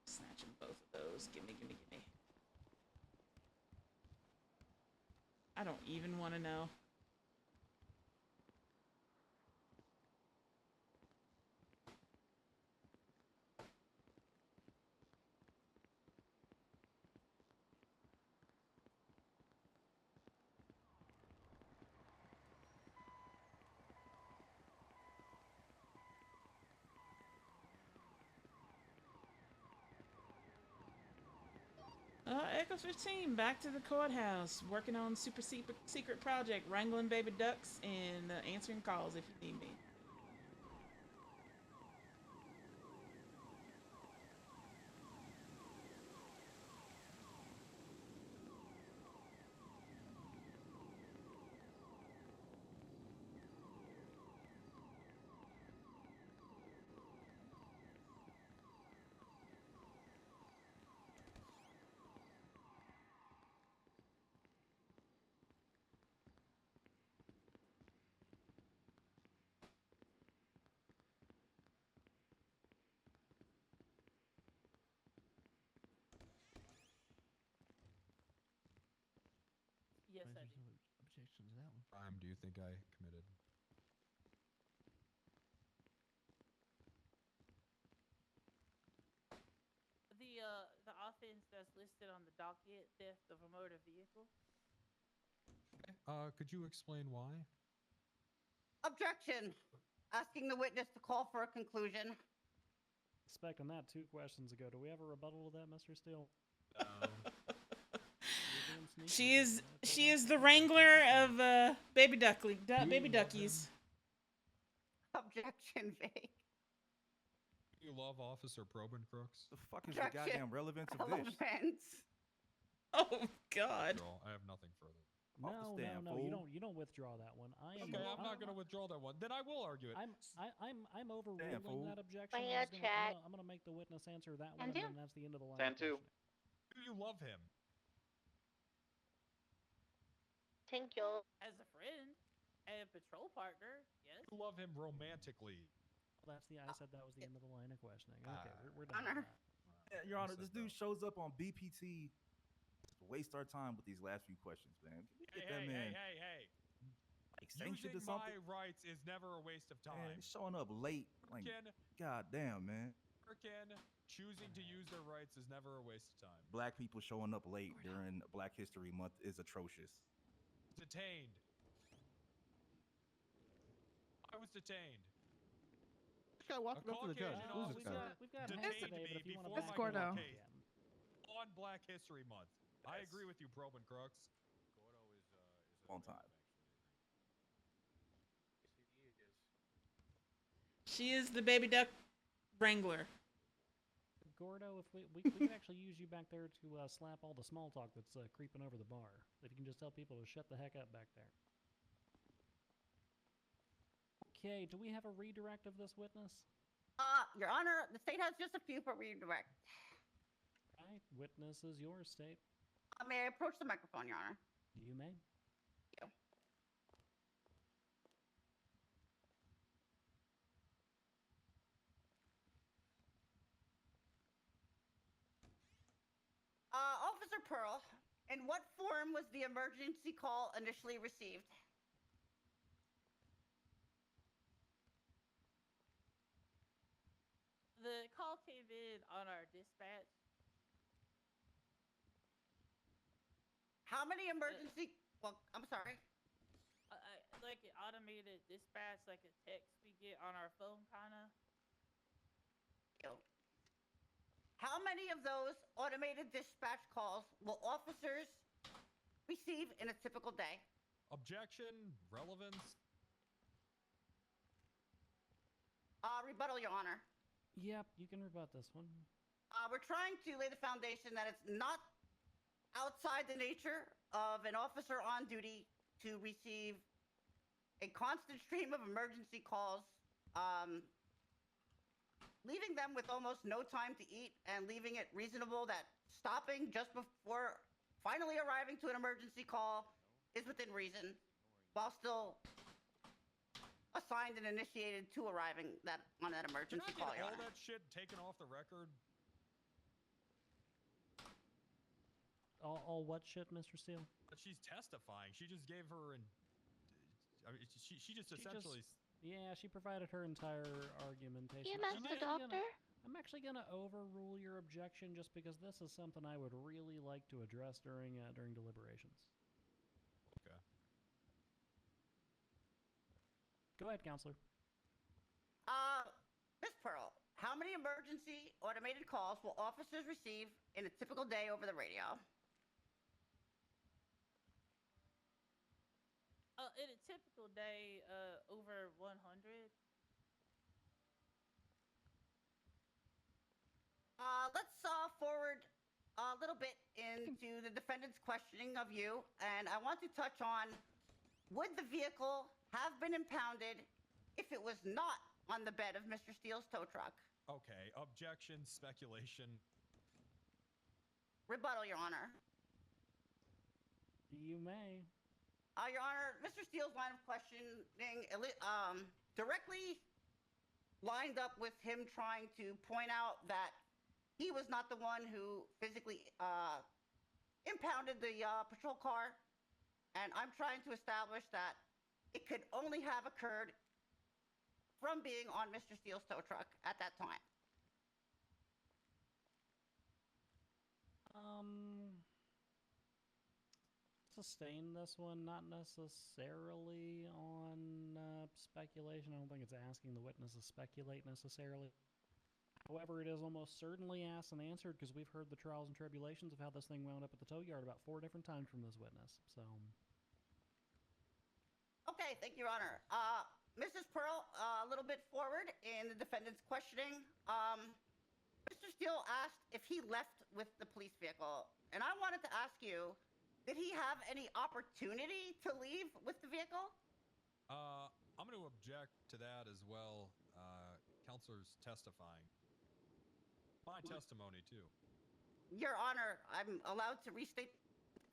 Snatching both of those. Gimme, gimme, gimme. I don't even want to know. Echo 15, back to the courthouse, working on super secret project, wrangling baby ducks and answering calls if you need me. Yes, I do. Objection to that one. Crime do you think I committed? The offense that's listed on the docket, theft of a motor vehicle. Okay. Could you explain why? Objection. Asking the witness to call for a conclusion. Expecting that 2 questions ago. Do we have a rebuttal to that, Mr. Steele? She is the wrangler of baby baby duckies. Objection, Vic. You love Officer Probin Crooks? The fuck is the goddamn relevance of this? Oh God. Girl, I have nothing further. No, you don't withdraw that one. I'm not gonna withdraw that one. Then I will argue it. I'm overruling that objection. I'm gonna make the witness answer that one, and then that's the end of the line. 10-2. Do you love him? Thank you. As a friend and patrol partner, yes. You love him romantically. I said that was the end of the line of questioning. Okay, we're done. With that. Yeah, Your Honor, this dude shows up on BPT just to waste our time with these last few questions, man. Get that man. Hey. Like sanctioned or Using something. my rights is never a waste of time. Man, showing up late. Like, god damn, man. Choosing to use their rights is never a waste of time. Black people showing up late during Black History Month is atrocious. Detained. I was detained. This guy walking up to the judge. Who's this guy? We've got detained today, but if you want to before back my it up court case on Black History Month. I agree with you, Probin Crooks. Gordo is on time. She is the baby duck wrangler. Gordo, if we could actually use you back there to slap all the small talk that's creeping over the bar. If you can just tell people to shut the heck up back there. Okay, do we have a redirect of this witness? Your Honor, the state has just a few for redirect. Right, witness is yours, state. May I approach the microphone, Your Honor? You may. Thank you. Officer Pearl, in what form was the emergency call initially received? The call came in on our dispatch. How many emergency? Well, I'm sorry. Like an automated dispatch, like a text we get on our phone, kinda. How many of those automated dispatch calls will officers receive in a typical day? Objection, relevance. Rebuttal, Your Honor. Yep, you can rebut this one. We're trying to lay the foundation that it's not outside the nature of an officer on duty to receive a constant stream of emergency calls, leaving them with almost no time to eat and leaving it reasonable that stopping just before finally arriving to an emergency call is within reason, while still assigned and initiated to arriving on that emergency Can call, I get Your all Honor. that shit taken off the record? All what shit, Mr. Steele? That she's testifying. She just gave her and I mean, she just essentially. Yeah, she provided her entire argumentation. EMS, the doctor? I'm actually gonna overrule your objection just because this is something I would really like to address during deliberations. Okay. Go ahead, counselor. Miss Pearl, how many emergency automated calls will officers receive in a typical day over the radio? In a typical day, over 100. Let's forward a little bit into the defendant's questioning of you, and I want to touch on, would the vehicle have been impounded if it was not on the bed of Mr. Steele's tow truck? Okay, objection, speculation. Rebuttal, Your Honor. You may. Your Honor, Mr. Steele's line of questioning directly lined up with him trying to point out that he was not the one who physically impounded the patrol car, and I'm trying to establish that it could only have occurred from being on Mr. Steele's tow truck at that time. Sustain this one, not necessarily on speculation. I don't think it's asking the witness to speculate necessarily. However, it is almost certainly asked and answered because we've heard the trials and tribulations of how this thing wound up at the tow yard about 4 different times from this witness. So. Okay, thank you, Your Honor. Mrs. Pearl, a little bit forward in the defendant's questioning. Mr. Steele asked if he left with the police vehicle, and I wanted to ask you, did he have any opportunity to leave with the vehicle? I'm going to object to that as well. Counselor's testifying. My testimony, too. Your Honor, I'm allowed to restate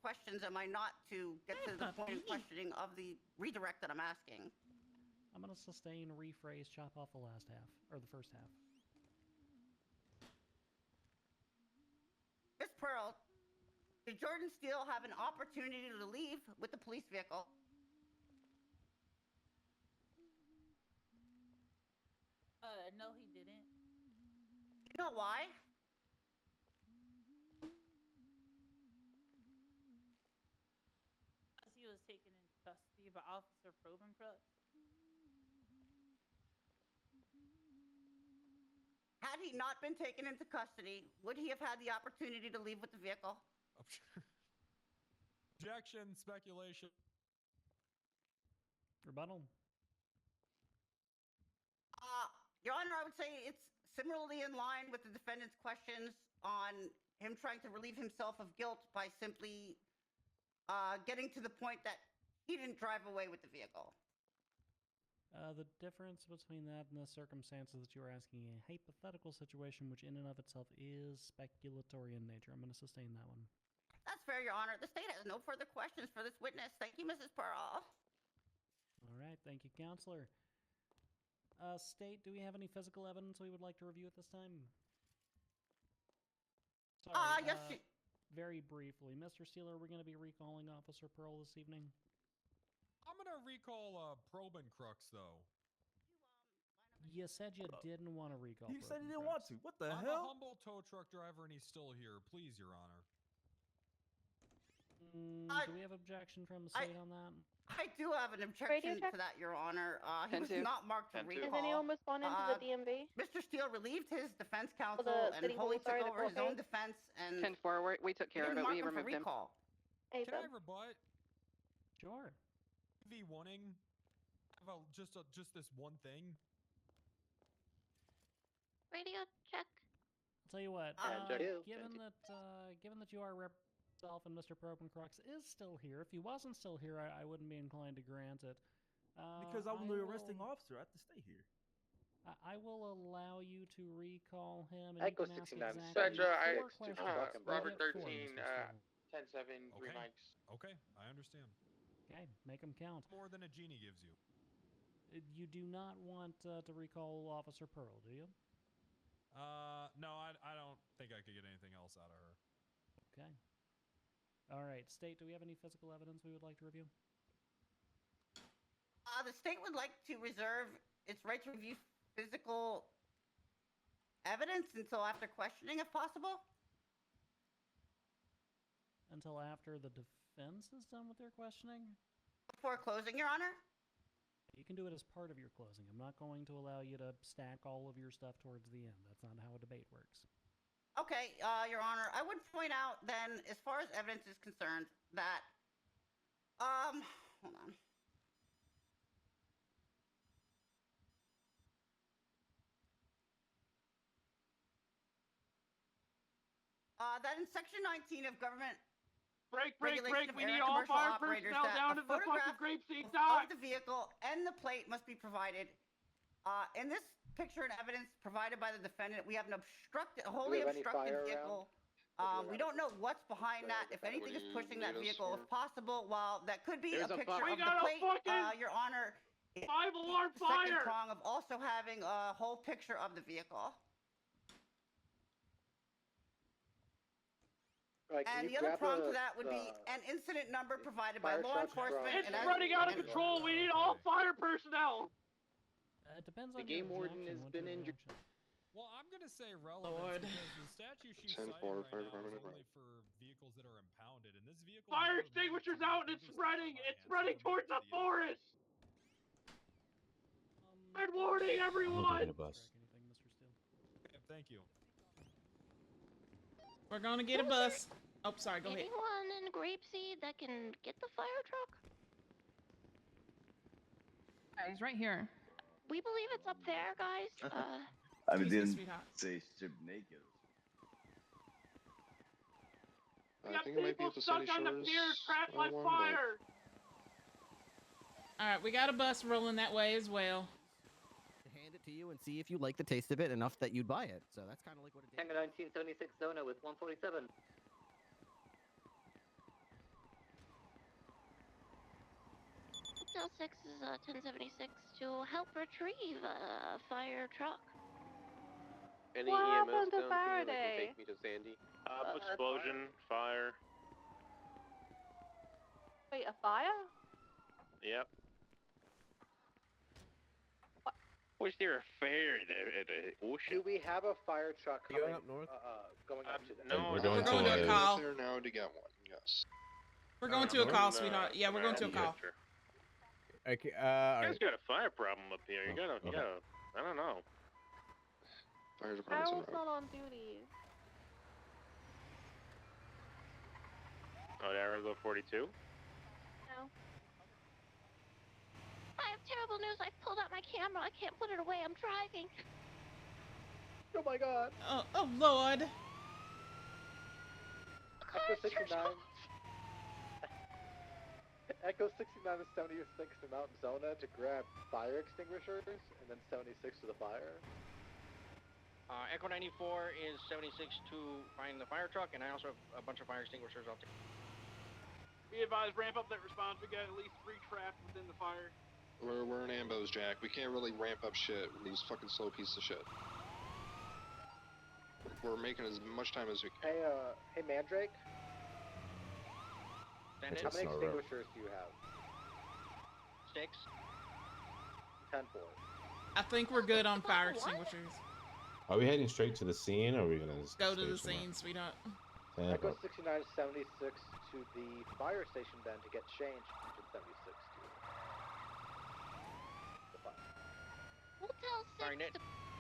questions, am I not, to get to the point of questioning of the redirect that I'm asking? I'm going to sustain, rephrase, chop off the last half, or the first half. Miss Pearl, did Jordan Steele have an opportunity to leave with the police vehicle? No, he didn't. You know why? Because he was taken into custody by Officer Probencrux. Had he not been taken into custody, would he have had the opportunity to leave with the vehicle? Objection, speculation. Rebuttal. Your Honor, I would say it's similarly in line with the defendant's questions on him trying to relieve himself of guilt by simply getting to the point that he didn't drive away with the vehicle. The difference between that and the circumstances that you are asking a hypothetical situation, which in and of itself is speculatory in nature. I'm going to sustain that one. That's fair, Your Honor. The state has no further questions for this witness. Thank you, Mrs. Pearl. All right, thank you, Counselor. State, do we have any physical evidence we would like to review at this time? Sorry, yes. Very briefly, Mr. Steele, are we going to be recalling Officer Pearl this evening? I'm going to recall Probencrux, though. You said you didn't want to recall. You said you didn't want to. What the I'm hell? a humble tow truck driver, and he's still here. Please, Your Honor. Do we have objection from the state on that? I do have an objection to that, Your Honor. He was not marked for recall. Has anyone responded to the DMV? Mr. Steele relieved his defense counsel the and city wholly took sorry, the over his court own case? defense and 10-4, we took care of it. We removed him. recall. Hey, Can I rebut? Sure. V1ing? Just this one thing? Radio check. I'll tell you what. check Given that you are yourself and Mr. Probencrux is still here, if he wasn't still here, I wouldn't be inclined to grant it. Because I'm the arresting officer, I have to stay here. I will allow you to recall him. And Echo you can ask 69, exactly Spectra, 4 questions. Robert You get 4, 13, Mr. Steele. 10-7, green Okay. mics. Okay, I understand. Okay, make them count. More than a genie gives you. You do not want to recall Officer Pearl, do you? No, I don't think I could get anything else out of her. Okay. All right, State, do we have any physical evidence we would like to review? The state would like to reserve its right to review physical evidence until after questioning, if possible. Until after the defense is done with their questioning? Before closing, Your Honor. You can do it as part of your closing. I'm not going to allow you to stack all of your stuff towards the end. That's not how a debate works. Okay, Your Honor, I would point out then, as far as evidence is concerned, that, hold on. That in Section 19 of Government Break! Regulation of We Air need and all Commercial fire Operators personnel that down a to the fucking photograph grapeseed of dock. the vehicle and the plate must be provided. In this picture and evidence provided by the defendant, we have an wholly have any obstructed fire vehicle. around? We don't know what's behind that. If anything is pushing that vehicle, if possible, while that could be a picture of the plate, Your Honor. 5-alarm Second fire! prong of also having a whole picture of the vehicle. Right, And the other prong to that would be an incident number provided by law enforcement. It's and as- running out of and- control. We need all fire personnel. It depends The on game your warden objection. has What's been your injured. objection? Well, I'm gonna say relevance Lord. because the statute she's 10-4, citing right fire now is department, only for vehicles that are impounded, and this vehicle. Fire never made it extinguishers to out and it's spreading. It's spreading towards the forest. Red warning, everyone. Bus. Anything, Mr. Steele? Yeah, thank you. We're gonna get a bus. Oh, sorry. Go ahead. Anyone in Grapeseed that can get the fire truck? He's right here. We believe it's up there, guys. I mean, Excuse me, didn't sweetheart. say strip naked. I think it might be at the City stuck on the Shores. pier, trapped by one, fire. All right, we got a bus rolling that way as well. Hand it to you and see if you like the taste of it enough that you'd buy it. So that's kind of like what it is. Tango 1976 Zona with 147. Hotel 6 is 1076 to help retrieve a fire truck. Any What EMS happened to down here that Faraday? can take me to Sandy? Explosion, fire. Wait, a fire? Yep. Was there a fire at the ocean? Do we have a fire truck You going coming up north? going up to that? No, We're going to a call. there now to get one. Yes. We're going to a call, sweetheart. Yeah, we're going to a call. Okay, You guys got a fire problem up here. You Oh, gotta, okay. I don't know. Fire department's en Harold's route. not on duty. Oh, there we go, 42. No. I have terrible news. I pulled out my camera. I can't put it away. I'm driving. Oh my god. Oh Lord. Echo 69. Echo 69 and 76 to Mountain Zona to grab fire extinguishers, and then 76 to the fire. Echo 94 is 76 to find the fire truck, and I also have a bunch of fire extinguishers out there. Be advised, ramp up that response. We got at least 3 trapped within the fire. We're in ambos, Jack. We can't really ramp up shit with these fucking slow pieces of shit. We're making as much time as we can. Hey Mandrake. Send it. How many extinguishers do you have? 6. 10-4. I think we're good on fire extinguishers. Are we heading straight to the scene, or are we gonna Go to the station scene, sweetheart. it? Echo 69 76 to the fire station then to get changed to 76 to the fire. Hotel 6 Sorry, Ned. to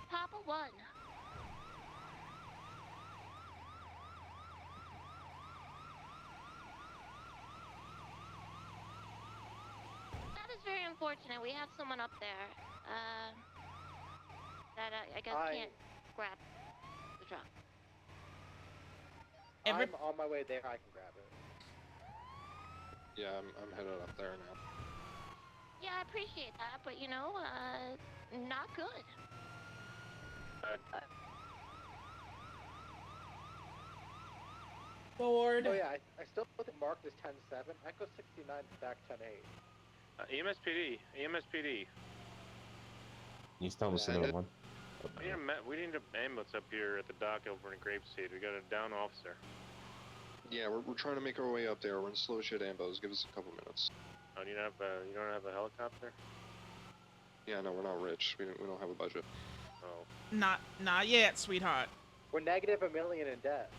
Papa 1. That is very unfortunate. We have someone up there. That I guess can't. grab the truck. Every- I'm on my way there. I can grab it. Yeah, I'm headed up there now. Yeah, I appreciate that, but you know, not good. Lord. Oh yeah, I still think marked as 10-7. Echo 69 back 10-8. EMSPD, EMSPD. Can you tell them to send out one? We need an ambulance up here at the dock over in Grapeseed. We got a down officer. Yeah, we're trying to make our way up there. We're in slow shit ambos. Give us a couple minutes. Oh, you don't have a helicopter? Yeah, no, we're not rich. We don't have a budget. Oh. Not yet, sweetheart. We're negative $1 million in debt.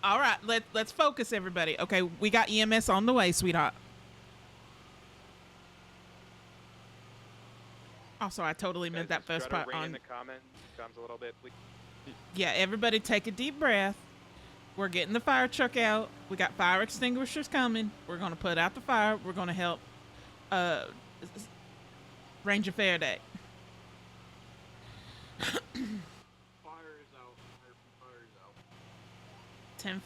All right, let's focus, everybody. Okay, we got EMS on the way, sweetheart. Also, I totally meant that first part Ring in on. the comms a little bit, please. Yeah, everybody take a deep breath. We're getting the fire truck out. We got fire extinguishers coming. We're gonna put out the fire. We're gonna help Ranger Faraday. Fire is out. Fire is out.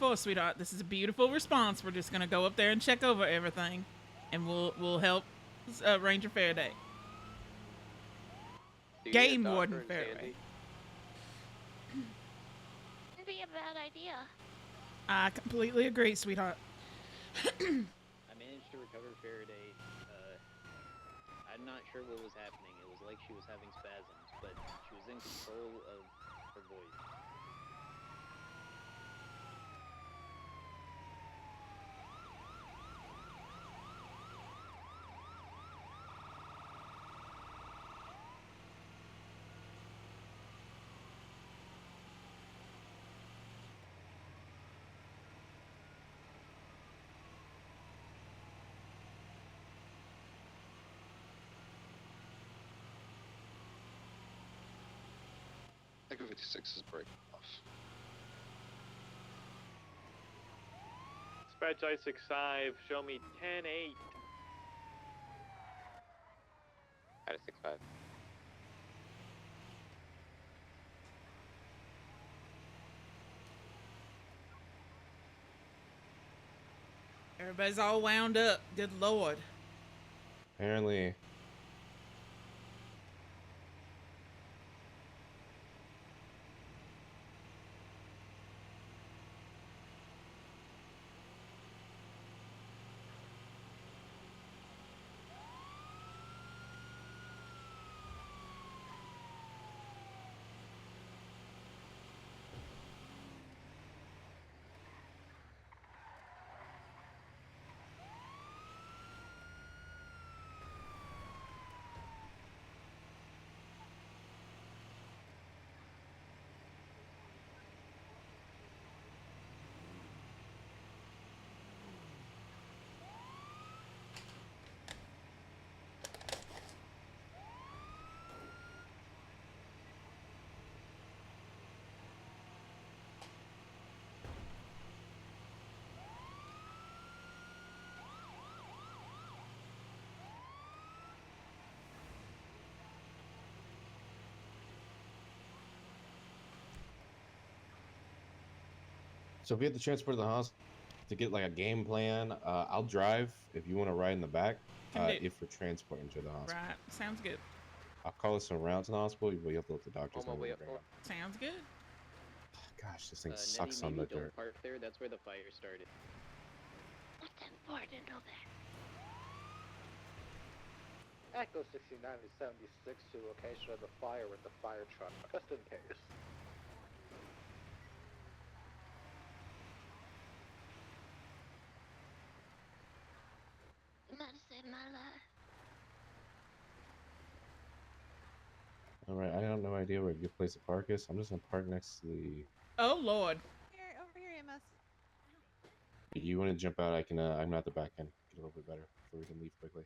10-4, sweetheart. This is a beautiful response. We're just gonna go up there and check over everything, and we'll help Ranger Faraday. Game Warden Faraday. Wouldn't be a bad idea. I completely agree, sweetheart. I managed to recover Faraday. I'm not sure what was happening. It was like she was having spasms, but she was in control of her voice. Echo 56 is breaking off. Dispatch I-65, show me 10-8. Out of 6-5. Everybody's all wound up. Good Lord. Apparently. So if we have to transport to the hospital to get like a game plan, I'll drive if you want to ride in the back. If we're transporting to the hospital. Right. Sounds good. I'll call us some rounds in the hospital, but you have to let the doctors know. Sounds good. Gosh, this thing Nettie, sucks on the maybe don't dirt. park there. That's where the fire started. What 10-4? I didn't know that. Echo 69 is 76 to location of the fire with the fire truck, just in case. You might have saved my life. Alright, I have no idea where a good place to park is. I'm just gonna park next to the. Oh Lord. Over here, MS. You want to jump out? I can. I'm at the back end. Get a little bit better so we can leave quickly.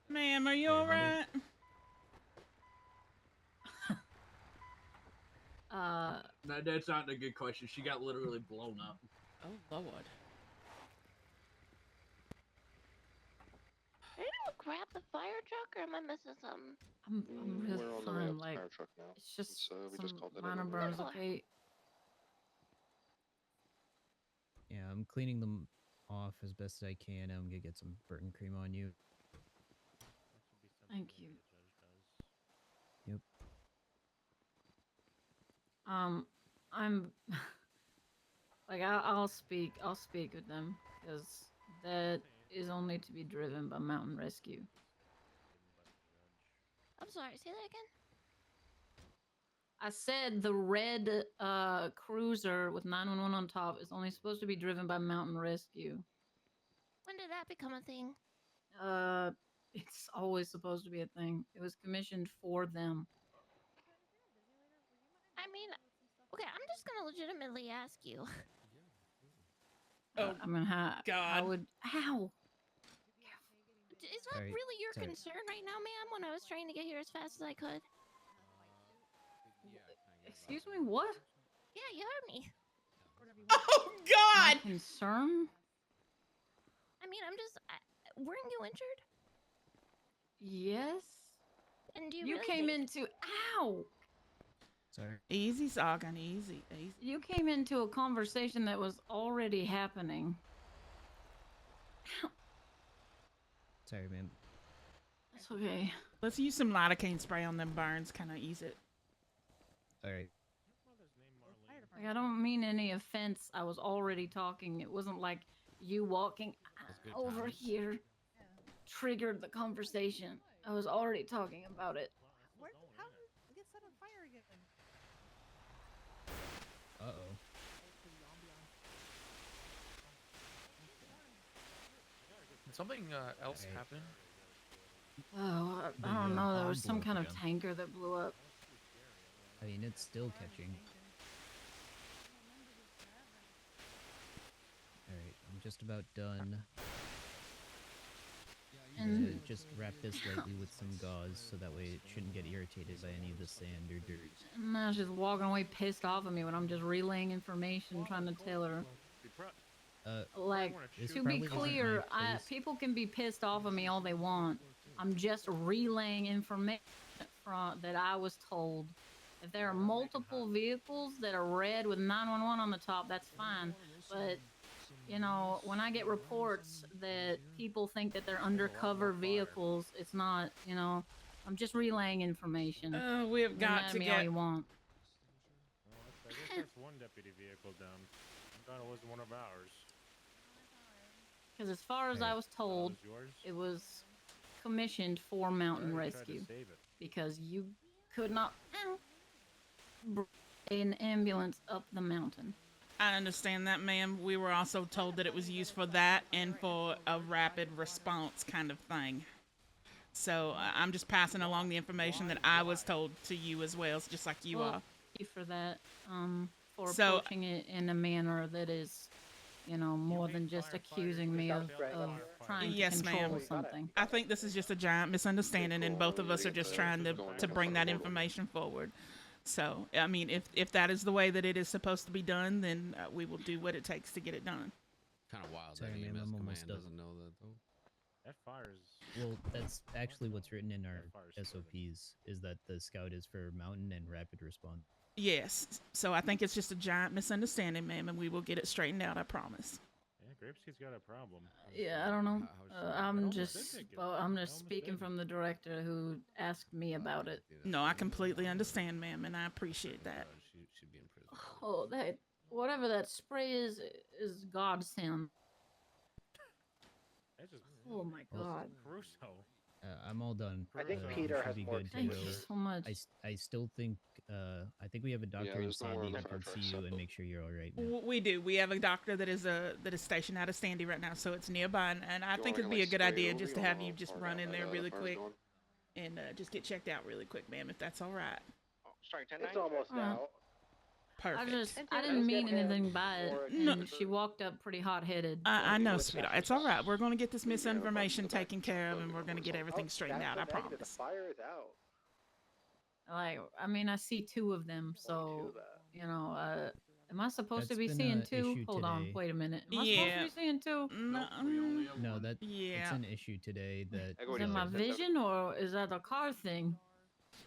Ma'am, are you alright? That's not a good question. She got literally blown up. Oh Lord. I don't grab the fire truck, or am I missing something? I'm really We're on the way fine. up to Like, fire truck now. it's just we just some called that minor in. burns, okay? Yeah, I'm cleaning them off as best as I can. I'm gonna get some burton cream on you. Thank you. Yep. I'm like I'll speak with them because that is only to be driven by mountain rescue. I'm sorry, say that again? I said the red cruiser with 911 on top is only supposed to be driven by mountain rescue. When did that become a thing? It's always supposed to be a thing. It was commissioned for them. I mean, okay, I'm just gonna legitimately ask you. Oh, I mean, how would how? Is that Sorry, really your sorry. concern right now, ma'am, when I was trying to get here as fast as I could? Excuse me, what? Yeah, you heard me. Oh God! My concern? I mean, weren't you injured? Yes. And do you You really came think... into ow. Sorry. Easy, Sagan, easy. You came into a conversation that was already happening. Sorry, ma'am. It's okay. Let's use some lidocaine spray on them burns, kind of ease it. All right. Like, I don't mean any offense. I was already talking. It wasn't like you walking over here triggered the conversation. I was already talking about it. How did it get set on fire again? Uh-oh. Did something else happen? Oh, I The, don't know. There bomb was some blew up kind of again. tanker that blew up. I mean, it's still catching. Alright, I'm just about done. And Just wrap this lightly with some gauze so that way it shouldn't get irritated by any of the sand or dirt. now she's walking away pissed off at me when I'm just relaying information, trying to tell her. Like, this to be probably isn't clear, my place. people can be pissed off at me all they want. I'm just relaying information that I was told. If there are multiple vehicles that are red with 911 on the top, that's fine. But, you know, when I get reports that people think that they're undercover vehicles, it's not, you know, I'm just relaying information. We have You got mad to at me all get. you want. I guess that's one deputy vehicle down. I thought it was one of ours. Because as far as I was told, it was commissioned for mountain rescue. Because you could not bring an ambulance up the mountain. I understand that, ma'am. We were also told that it was used for that and for a rapid response kind of thing. So I'm just passing along the information that I was told to you as well, just like you are. Thank you for that. For So- approaching it in a manner that is, you know, more than just accusing me of trying to Yes, control ma'am. something. I think this is just a giant misunderstanding, and both of us are just trying to bring that information forward. So, I mean, if that is the way that it is supposed to be done, then we will do what it takes to get it done. Kind of wild Sorry, that ma'am, EMS I'm almost command done. doesn't know that though. That fire's. Well, that's actually what's written in our SOPs, is that the scout is for mountain and rapid response. Yes. So I think it's just a giant misunderstanding, ma'am, and we will get it straightened out, I promise. Yeah, Grapeseed's got a problem. Yeah, I don't know. I'm almost just, did take it. I'm just speaking from the director who asked me about it. No, I completely understand, ma'am, and I appreciate that. She'd be in prison. Oh, that whatever that spray is godsend. That's just. Oh my god. Caruso. I'm all done. I think We Peter should has be more good to Thank go. you so much. I still think I think we have a doctor in there's no more Sandy on that our can see truck, you and so- make sure you're all right. Now. We do. We have a doctor that is stationed out of Sandy right now, so it's nearby, and I Do you think wanna it'd go, be a like, good straight idea over? just You to wanna have go you just far run down in that, there really fire's quick going? and just get checked out really quick, ma'am, if that's all right. Oh, sorry, 10 It's almost out. Perfect. I didn't mean anything by it, and she walked up pretty hot-headed. I know, sweetheart. It's all right. We're going to get this misinformation taken care of, and we're going to get everything straightened out. I That's the negative. promise. The fire is out. Like, I mean, I see two of them, so you know, Am I supposed to That's be been seeing a two? issue Hold on, today. wait a minute. Am I supposed to be seeing two? No, No, that it's yeah. an issue today that Is that my vision or is that a car thing?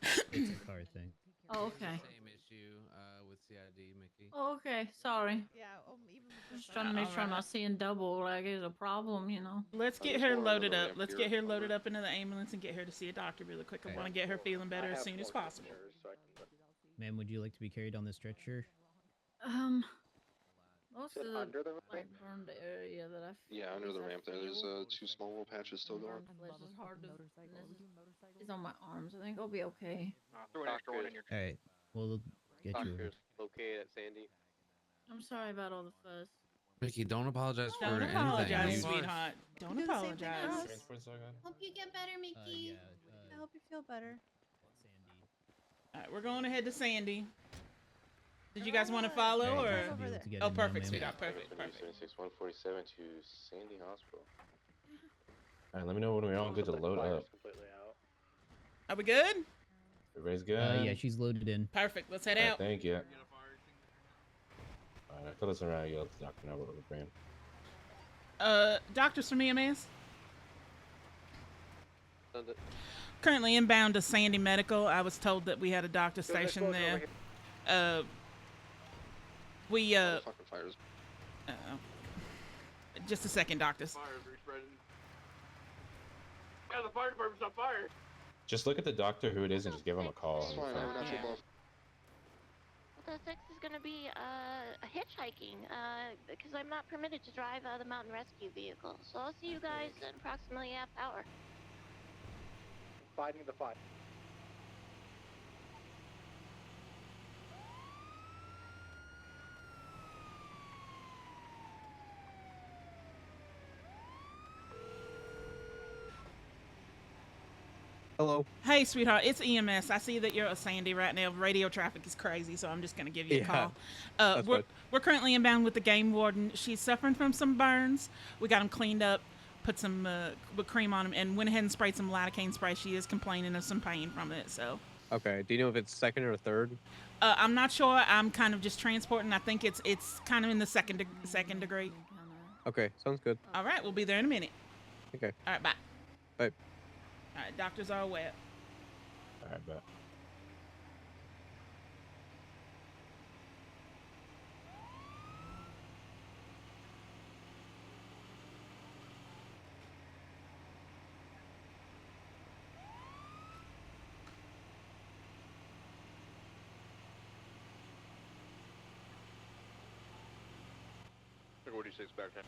it's a car thing. Oh, okay. Same issue with CID, Mickey. Oh, okay. Sorry. Yeah, even Just trying to make sure I'm not seeing double. Like, it's a problem, you know. Let's get her loaded up. Let's get her loaded up into the ambulance and get her to see a doctor really quick. I want to get her feeling better as soon as possible. Ma'am, would you like to be carried on the stretcher? Most of the like burned area that I Yeah, under the ramp there, there's two small little patches still going. flesh is hard to. It's on my arms. I think I'll be okay. Throw an extra one in your. All right, we'll get you. Doctor's located at Sandy. I'm sorry about all the fuss. Mickey, don't apologize for Don't anything. apologize, You- sweetheart. Don't do the same thing to apologize. us. Hope you get better, Mickey. I hope you feel better. All right, we're going ahead to Sandy. Did you guys want to follow or? Oh, perfect, sweetheart. Perfect. 147 to Sandy Hospital. All right, let me know when we're all good to load up. Are we good? Everybody's good. Yeah, she's loaded in. Perfect. Let's head All right, out. thank you. All right, fill this around. You let the doctor know what we're bringing. Doctors from EMS. Currently inbound to Sandy Medical. I was told that we had a doctor stationed there. We just a second, doctors. Fire spreading. Yeah, the fire department's on fire. Just look at the doctor who it is and just give him a call. The 6 is going to be hitchhiking because I'm not permitted to drive the mountain rescue vehicle. So I'll see you guys in approximately half hour. Fighting the fight. Hello. Hey, sweetheart, it's EMS. I see that you're at Sandy right now. Radio traffic is crazy, so I'm just going to give you a call. We're currently inbound with the game warden. She's suffering from some burns. We got them cleaned up, put some cream on them, and went ahead and sprayed some lidocaine spray. She is complaining of some pain from it, so. Okay. Do you know if it's second or third? I'm not sure. I'm kind of just transporting. I think it's kind of in the second degree. Okay. Sounds good. All right, we'll be there in a minute. Okay. All right, bye. Bye. All right, doctors are aware. All right, bet. Like 46 back then.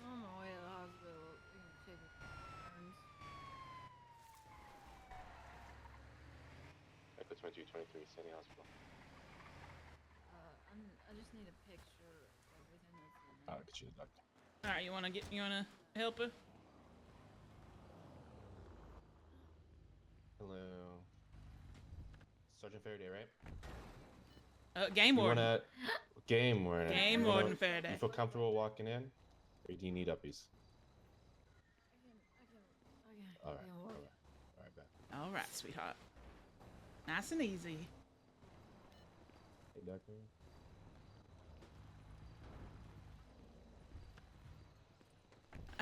On my way to the hospital. Check the burns. Echo 2223, Sandy Hospital. I just need a picture of everything that's in there. I'll get you the doctor. All right, you wanna help her? Hello. Sergeant Faraday, right? Game warden. Game warden. Game warden Faraday. You feel comfortable walking in? Or do you need uppies? All right, bet. All right, sweetheart. Nice and easy. Hey, doctor.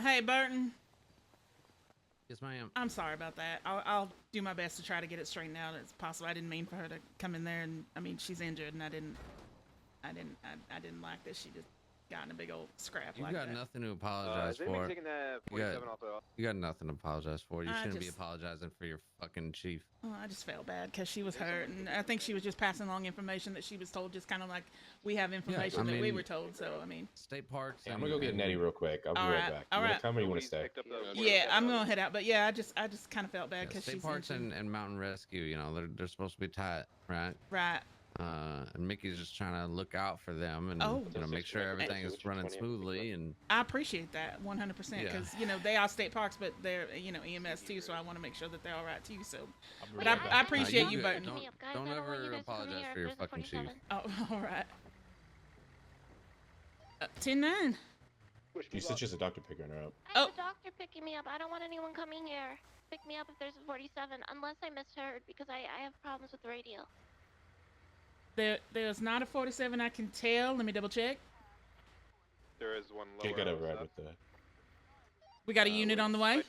Hey, Burton. Yes, ma'am. I'm sorry about that. I'll do my best to try to get it straightened out as possible. I didn't mean for her to come in there, and I mean she's injured, and I didn't like that she just got in a big old scrap You like got that. nothing to apologize Is anybody for. taking that You got, 47 off the... you got nothing to apologize for. You I shouldn't be just- apologizing for your fucking chief. Well, I just felt bad because she was hurt, and I think she was just passing along information that she was told, just kind of like we have information that we mean, were told. So I mean, State parks. Yeah, I'm gonna go get Nettie real quick. I'll be All right right, back. all You wanna right. come or you wanna stay? yeah, I'm gonna head out. But yeah, I just kind of felt bad because State she's parks injured. and mountain rescue. You know, they're supposed to be tight, right? Right. And Mickey's just trying to look out for them and Oh. make sure everything is running smoothly. And I appreciate that 100% Yeah. because they are state parks, but they're EMS too, so I want to make sure that they're all right too. So, but right I back. appreciate you, good. Burton. Don't ever apologize for your fucking chief. Oh, all right. 10-9. She said she's a doctor picking her up. I have a doctor picking me up. I don't want anyone coming here. Pick me up if there's a 47, unless I misheard, because I have problems with the radio. There's not a 47 I can tell. Let me double check. There is one lower. Can't get over with that. We got a unit on the way.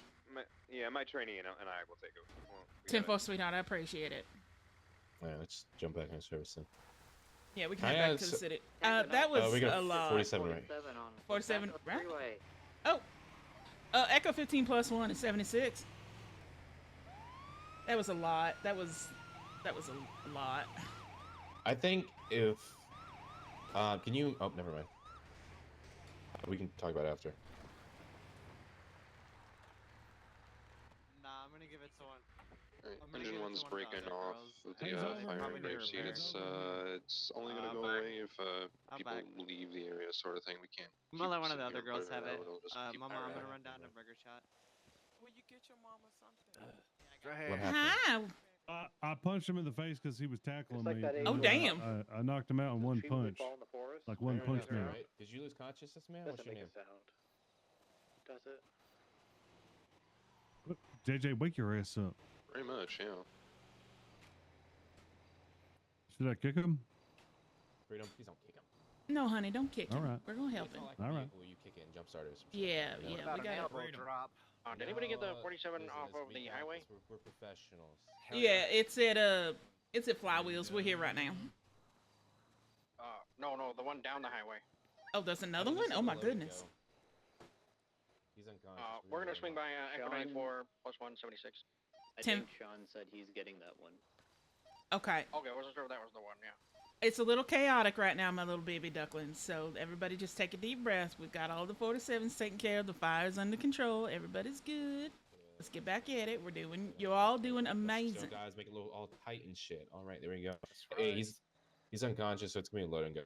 Yeah, my trainee and I will take it. Well, 10-4, sweetheart. I appreciate it. Alright, let's jump back in service then. Yeah, we can head back to the city. That was we got a lot. 47 right. 47, right? Oh, Echo 15 plus 1 is 76. That was a lot. That was a lot. I think if can you? Oh, never mind. We can talk about it after. Nah, I'm gonna give it to one. Engine one's breaking off the fire brake sheet. It's only gonna go away if people leave the area, sort of thing. We can't. I'm gonna let one of the other girls have it. Mama, I'm gonna run down to Burger Shot. Will you get your mama something? What happened? Hi. I punched him in the face because he was tackling me. Oh, damn. I knocked him out in one punch. Like one punch man. Right? Did you lose consciousness, man? What's your name? Does it? What? JJ, wake your ass up. Pretty much, yeah. Should I kick him? Freedom, please don't kick him. No, honey, don't kick him. All right. We're gonna help him. Like All right. Will you kick it and jump start it? Yeah, we got it. Drop. Did anybody get the 47 off of the highway? We're professionals. Yeah, it's at Flywheels. We're here right now. No, the one down the highway. Oh, there's another one? Oh my goodness. He's unconscious. We're gonna swing by Echo 94 plus 176. I think Sean said he's getting that one. Okay. Okay, I wasn't sure if that was the one. Yeah. It's a little chaotic right now, my little baby ducklings. So everybody just take a deep breath. We've got all the 47s taken care of. The fire's under control. Everybody's good. Let's get back at it. You're all doing amazing. So guys, make it a little all tight and shit. All right, there we go. Hey, he's unconscious, so it's gonna be a load and go.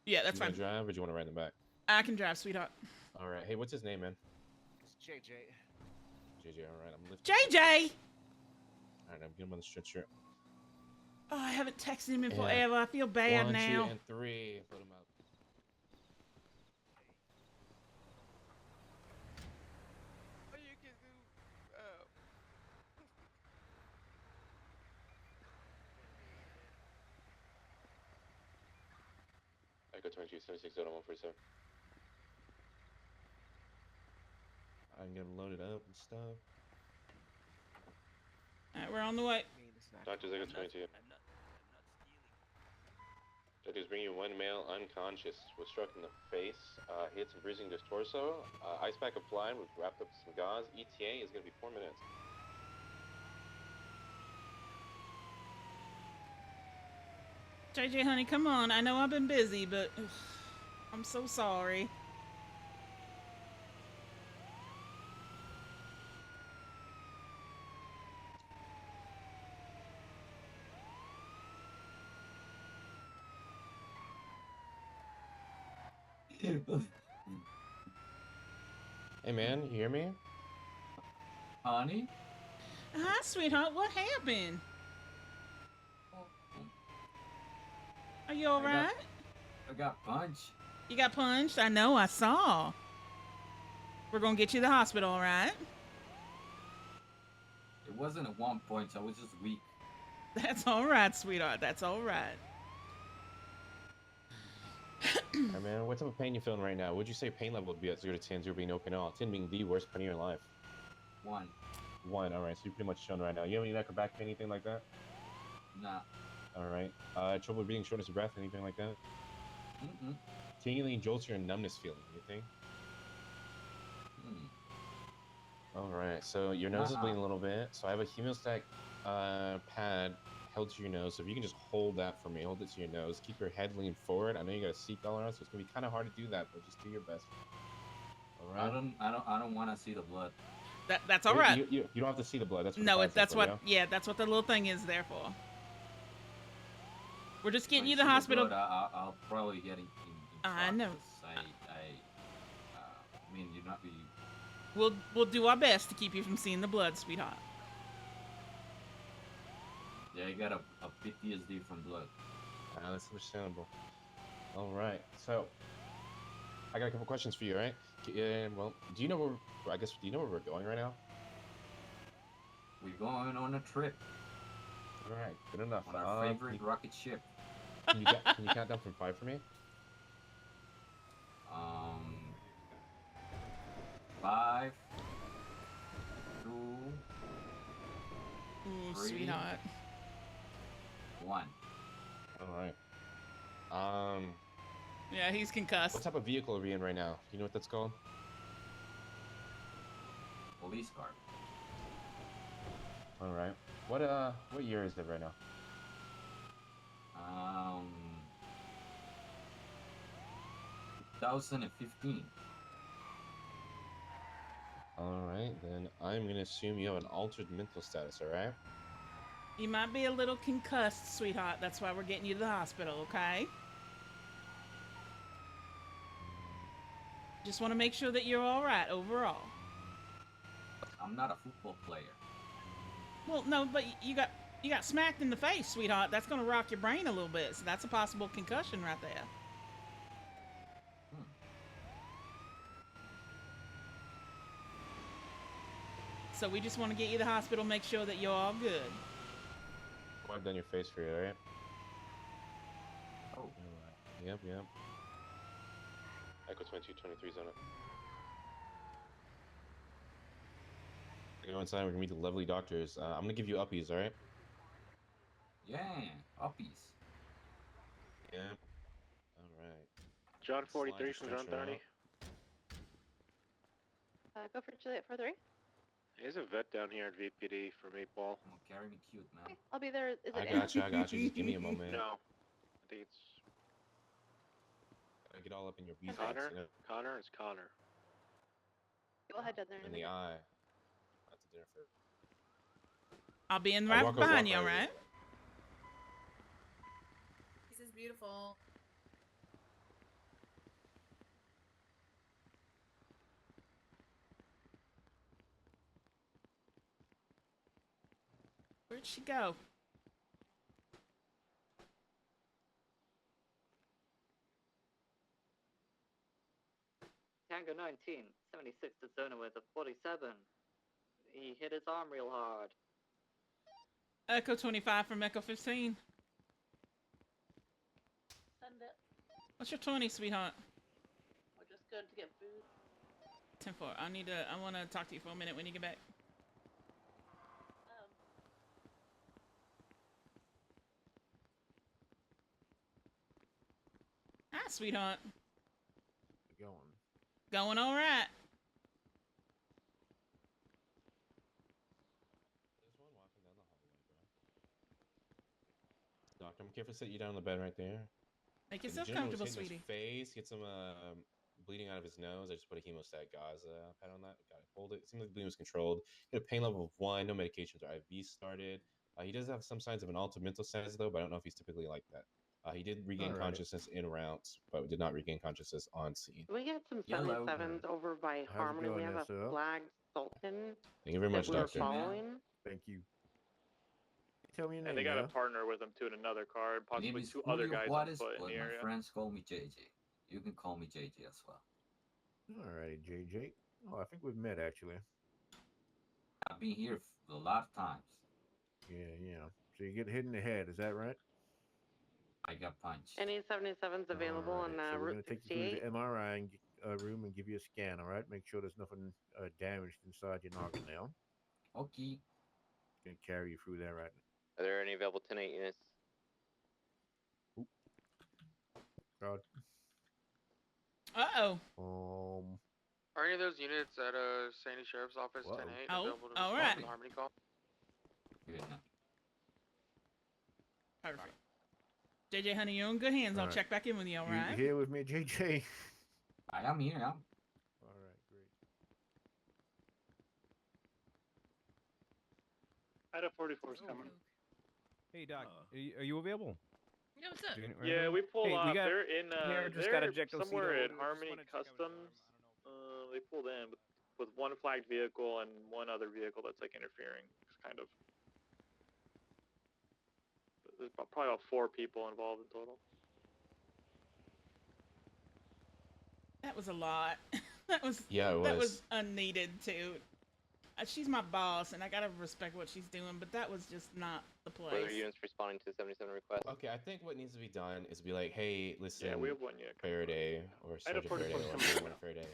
Yeah, that's fine. You wanna drive, or do you want to ride in the back? I can drive, sweetheart. All right. Hey, what's his name, man? It's JJ. JJ. All right, I'm lifting. JJ. All right, I'm getting him on the stretcher. Oh, I haven't texted him in forever. I feel bad 1, now. 2, and 3. Put him up. Echo 22, 76, 147. I'm gonna load it up and stuff. Alright, we're on the way. Doctor's Echo 22. Doctors bringing one male unconscious, was struck in the face, he had some bruising to his torso, ice pack applied, was wrapped up with some gauze. ETA is going to be 4 minutes. JJ, honey, come on. I know I've been busy, but I'm so sorry. Hey man, you hear me? Honey? Hi, sweetheart. What happened? Are you alright? I got punched. You got punched? I know, I saw. We're gonna get you to the hospital, alright? It wasn't a one punch, I was just weak. That's alright, sweetheart. That's alright. Hey man, what type of pain you feeling right now? Would you say pain level would be at 0 to 10, 0 being no pain at all? 10 being the worst pain of your life. 1. 1, alright, so you're pretty much chilling right now. You have any neck or back pain, anything like that? Nah. Alright. Trouble breathing, shortness of breath, anything like that? Mm-mm. Tingling, jolts, or numbness feeling, anything? Alright, so your nose is bleeding a little bit. So I have a hemostatic pad held to your nose. So if you can just hold that for me, hold it to your nose. Keep your head leaned forward. I know you got a seat all around, so it's gonna be kind of hard to do that, but just do your best. Alright. I don't want to see the blood. That's alright. You don't have to see the blood. That's what no, that's for, what. Yeah, that's what the little thing is there for. We're just getting When you I to the see hospital. blood, I'll probably get in I know. I mean, you're not be. We'll do our best to keep you from seeing the blood, sweetheart. Yeah, I got a PTSD from blood. That's understandable. All right, so I got a couple questions for you, all right? Well, do you know where? I guess do you know where we're going right now? We're going on a trip All right, good enough. on our favorite rocket ship. Can you count down from 5 for me? 5, 2, Ooh, 3, sweetheart. 1. All right. Yeah, he's concussed. What type of vehicle are we in right now? Do you know what that's called? Police car. All right. What year is it right now? 2015. All right, then I'm gonna assume you have an altered mental status. All right. You might be a little concussed, sweetheart. That's why we're getting you to the hospital, okay? Just want to make sure that you're all right overall. I'm not a football player. Well, no, but you got smacked in the face, sweetheart. That's gonna rock your brain a little bit. So that's a possible concussion right there. So we just want to get you to the hospital, make sure that you're all good. Wipe down your face for you, all right? Oh. All right. Yep. Echo 2223's on it. You go inside. We're gonna meet the lovely doctors. I'm gonna give you uppies, all right? Yeah, uppies. Yeah. All right. John Slide 43 your from John stretcher 30. out. Go for Juliet for 3. There's a vet down here at VPD for me, Paul. Come on, carry me cute, man. I'll be there. Is it I got you. Just give me a moment. No, I think it's I get all up in your beeswax, Connor. you know, Connor is Connor. Go ahead down there. in the eye. That's a different. I'll be in I right walk behind you, right all over. right? This is beautiful. Where'd she go? Tango 19, 76 to Zona with a 47. He hit his arm real hard. Echo 25 from Echo 15. Send it. What's your 20, sweetheart? We're just going to get food. 10-4. I want to talk to you for a minute when you get back. Hi, sweetheart. Going all right. There's one walking down the hallway, bro. Doctor, I'm careful. Sit you down on the bed right there. Make The yourself gentleman was comfortable, hitting sweetie. his face, get some bleeding out of his nose. I just put a hemostat gauze pad on that. Got it. Hold it. It seems like the bleeding was controlled. He had a pain level of 1. No medications or IV started. He does have some signs of an altered mental status though, but I don't know if he's typically like that. He did regain Alrighty. consciousness in routes, but did not regain consciousness on scene. We get some Yellow. 77s over by How's it Harmony. We going have there, a sir? flagged Sultan Thank you very much, that we were Doctor. following. Thank you. Tell me your name, And they got a man. partner with them too in another car, and My name possibly is 2 other Julio guys on Juarez, foot in but the my area. friends call me JJ. You can call me JJ as well. Alrighty, JJ. Oh, I think we've met actually. I've been here a lot of times. Yeah. So you get hit in the head, is that right? I got punched. Any 77s available on Alright, so we're Route gonna take you through 68? the MRI and room and give you a scan. All right, make sure there's nothing damaged inside your noggin now. Okay. Gonna carry you through there right Are there any available 10-8 units? now. Uh-oh. Are any of those units at Sandy Sheriff's Office Whoa. 10-8 Oh, available to all respond right. to the Harmony call? Good. Perfect. JJ, honey, you're in good hands. I'll Alright. check back in with you, all You right? here with me, JJ? I am here. All right, great. Item 44 is coming. Hey, Doc, are you available? Yeah, what's up? Doing it right Yeah, now? we pulled Hey, up. got, They're in. here, just got They're ejectocito. somewhere at Just Harmony wanna check out his Customs. They pulled in with 1 flagged vehicle and 1 other vehicle that's like interfering, kind of. There's probably about 4 people involved in total. That was a lot. that was Yeah, it that was. was unneeded too. She's my boss, and I gotta respect what she's doing, but that was just not the place. Whether units responding to 77 requests. Okay, I think what needs to be done is be like, hey, listen, Yeah, we have one unit. Faraday or I had a Sergeant Faraday 44 or coming Sergeant out. Faraday.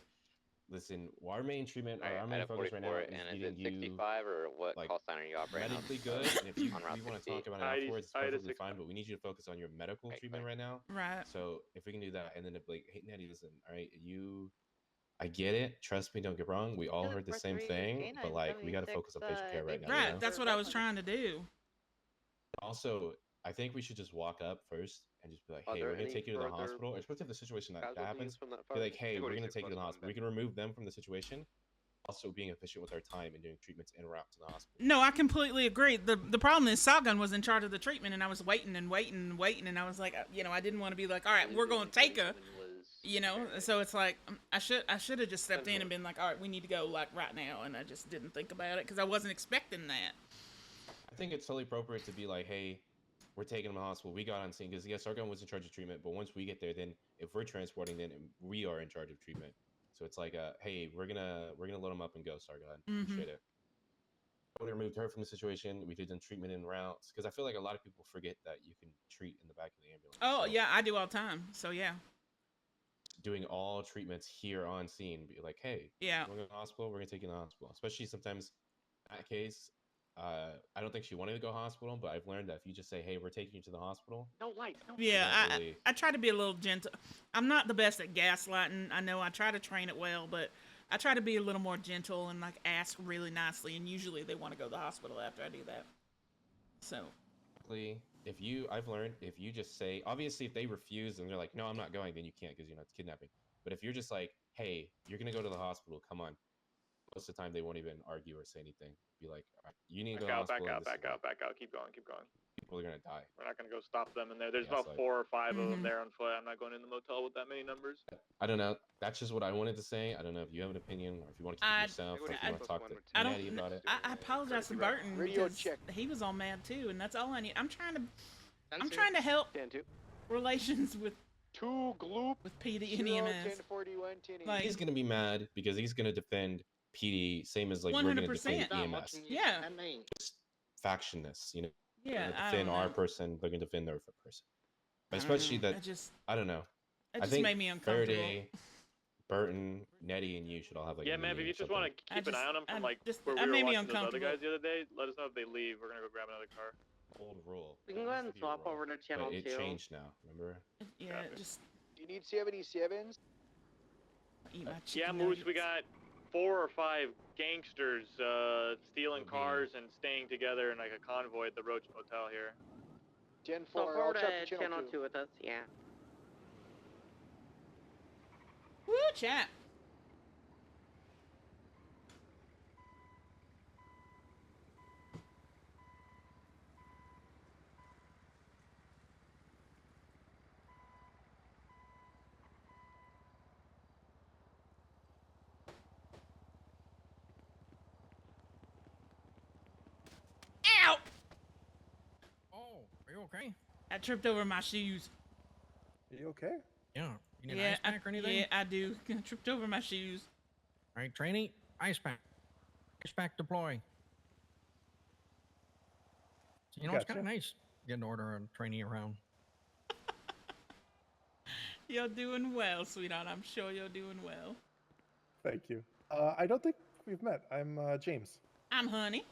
Listen, our main treatment or Alright, our I main have focus right 44, now is and is getting it 65 or what like, call sign are you operating on? medically good. And if you on Route want to 60. talk about it I afterwards, it's had a perfectly 65. fine. But we need you to focus on your medical treatment right now. Right. So if we can do that, and then if like, hey Nettie, listen, all right, I get it. Trust me, don't get wrong. We all heard the same thing, but like we got to focus on patient care right now. Right. You know? That's what I was trying to do. Also, I think we should just walk up first and just be like, Are hey, there we're gonna any take you to the further hospital. Especially if the situation that casualties happens, from that be fire? like, hey, we're gonna 286 take you to the plus hospital. one We can remove them from the situation. Also, being efficient with our time and doing treatments en route to the hospital. No, I completely agree. The problem is Sawgun was in charge of the treatment, and I was waiting and waiting and waiting, and I was like, I didn't want to be like, all right, we're gonna take her. So it's like I should have just stepped in and been like, all right, we need to go like right now, and I just didn't think about it because I wasn't expecting that. I think it's totally appropriate to be like, hey, we're taking him to the hospital. We got on scene because yes, Sargon was in charge of treatment, but once we get there, then if we're transporting, then we are in charge of treatment. So it's like, hey, we're gonna load him up and go, Sargon. Appreciate it. We removed her from the situation. We did some treatment in routes because I feel like a lot of people forget that you can treat in the back of the ambulance. Oh yeah, I do all the time. So yeah. Doing all treatments here on scene, be like, hey, yeah, we're going to the hospital. We're gonna take you to the hospital. Especially sometimes, in that case, I don't think she wanted to go to the hospital, but I've learned that if you just say, hey, we're taking you to the hospital. No lights. No yeah, really... I try to be a little gentle. I'm not the best at gaslighting. I know I try to train it well, but I try to be a little more gentle and like ask really nicely. And usually they want to go to the hospital after I do that. So. I've learned if you just say, obviously if they refuse and they're like, no, I'm not going, then you can't because it's kidnapping. But if you're just like, hey, you're gonna go to the hospital, come on. Most of the time they won't even argue or say anything. Be like, all right, you need to go to the hospital. Back out. Keep going. People are gonna die. We're not gonna go stop them in there. There's about 4 or 5 of them there on foot. I'm not going in the motel with that many numbers. I don't know. That's just what I wanted to say. I don't know if you have an opinion or if you want to keep it yourself or if you want to talk to Maddie about it. I apologize to Burton because he was all mad too, and that's all I need. I'm trying to help relations with PD and EMS. Like, he's gonna be mad because he's gonna defend PD, same as like 100%. We're gonna defend EMS. Yeah. Just factionness, Yeah. Defend our person, they're gonna defend their person. But especially I don't know. It just made me uncomfortable. Faraday, Burton, Nettie, and you should all have like. Yeah, man. If you just want to keep an eye on them from like where we were watching those other guys the other day, let us know if they leave. We're gonna go grab another car. Old rule. We can go ahead and swap over to channel 2. It changed now. Remember? Yeah. Just. Do you need 77s? Yeah, Moose. We got 4 or 5 gangsters stealing cars and staying together in like a convoy at the Roach Motel here. Gen 4. So forward to channel 2 with us. Yeah. Woo, chat. Ow! Oh, are you okay? I tripped over my shoes. Are you okay? Yeah. You need an ice pack or anything? Yeah, I do. I tripped over my shoes. All right, trainee, ice pack. Ice pack deploy. So, it's kind of nice getting to order a trainee around. You're doing well, sweetheart. I'm sure you're doing well. Thank you. I don't think we've met. I'm James. I'm Honey.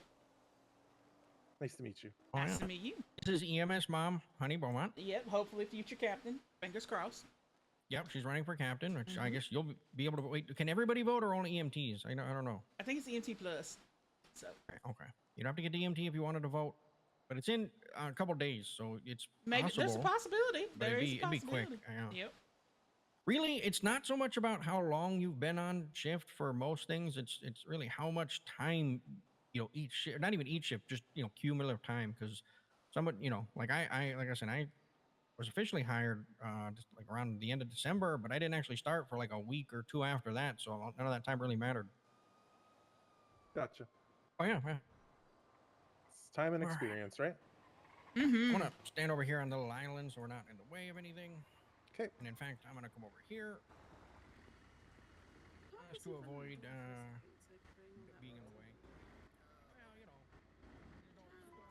Nice to meet you. Nice to meet you. This is EMS mom, Honey Beaumont. Yep, hopefully future captain. Fingers crossed. Yep, she's running for captain, which I guess you'll be able to wait. Can everybody vote or only EMTs? I don't know. I think it's EMT plus. So. Okay. You don't have to get the EMT if you wanted to vote, but it's in a couple days, so it's maybe possible, there's a possibility. It'd be quick. Yep. Really, it's not so much about how long you've been on shift for most things. It's really how much time, each shift, not even each shift, just, cumulative time. Because someone, like I said, I was officially hired just like around the end of December, but I didn't actually start for like a week or 2 after that. So none of that time really mattered. Gotcha. Oh, yeah. It's time and experience, right? Mm-hmm. I want to stand over here on the little island so we're not in the way of anything. Okay. And in fact, I'm going to come over here. Just to avoid being in the way. Well, you know, don't make it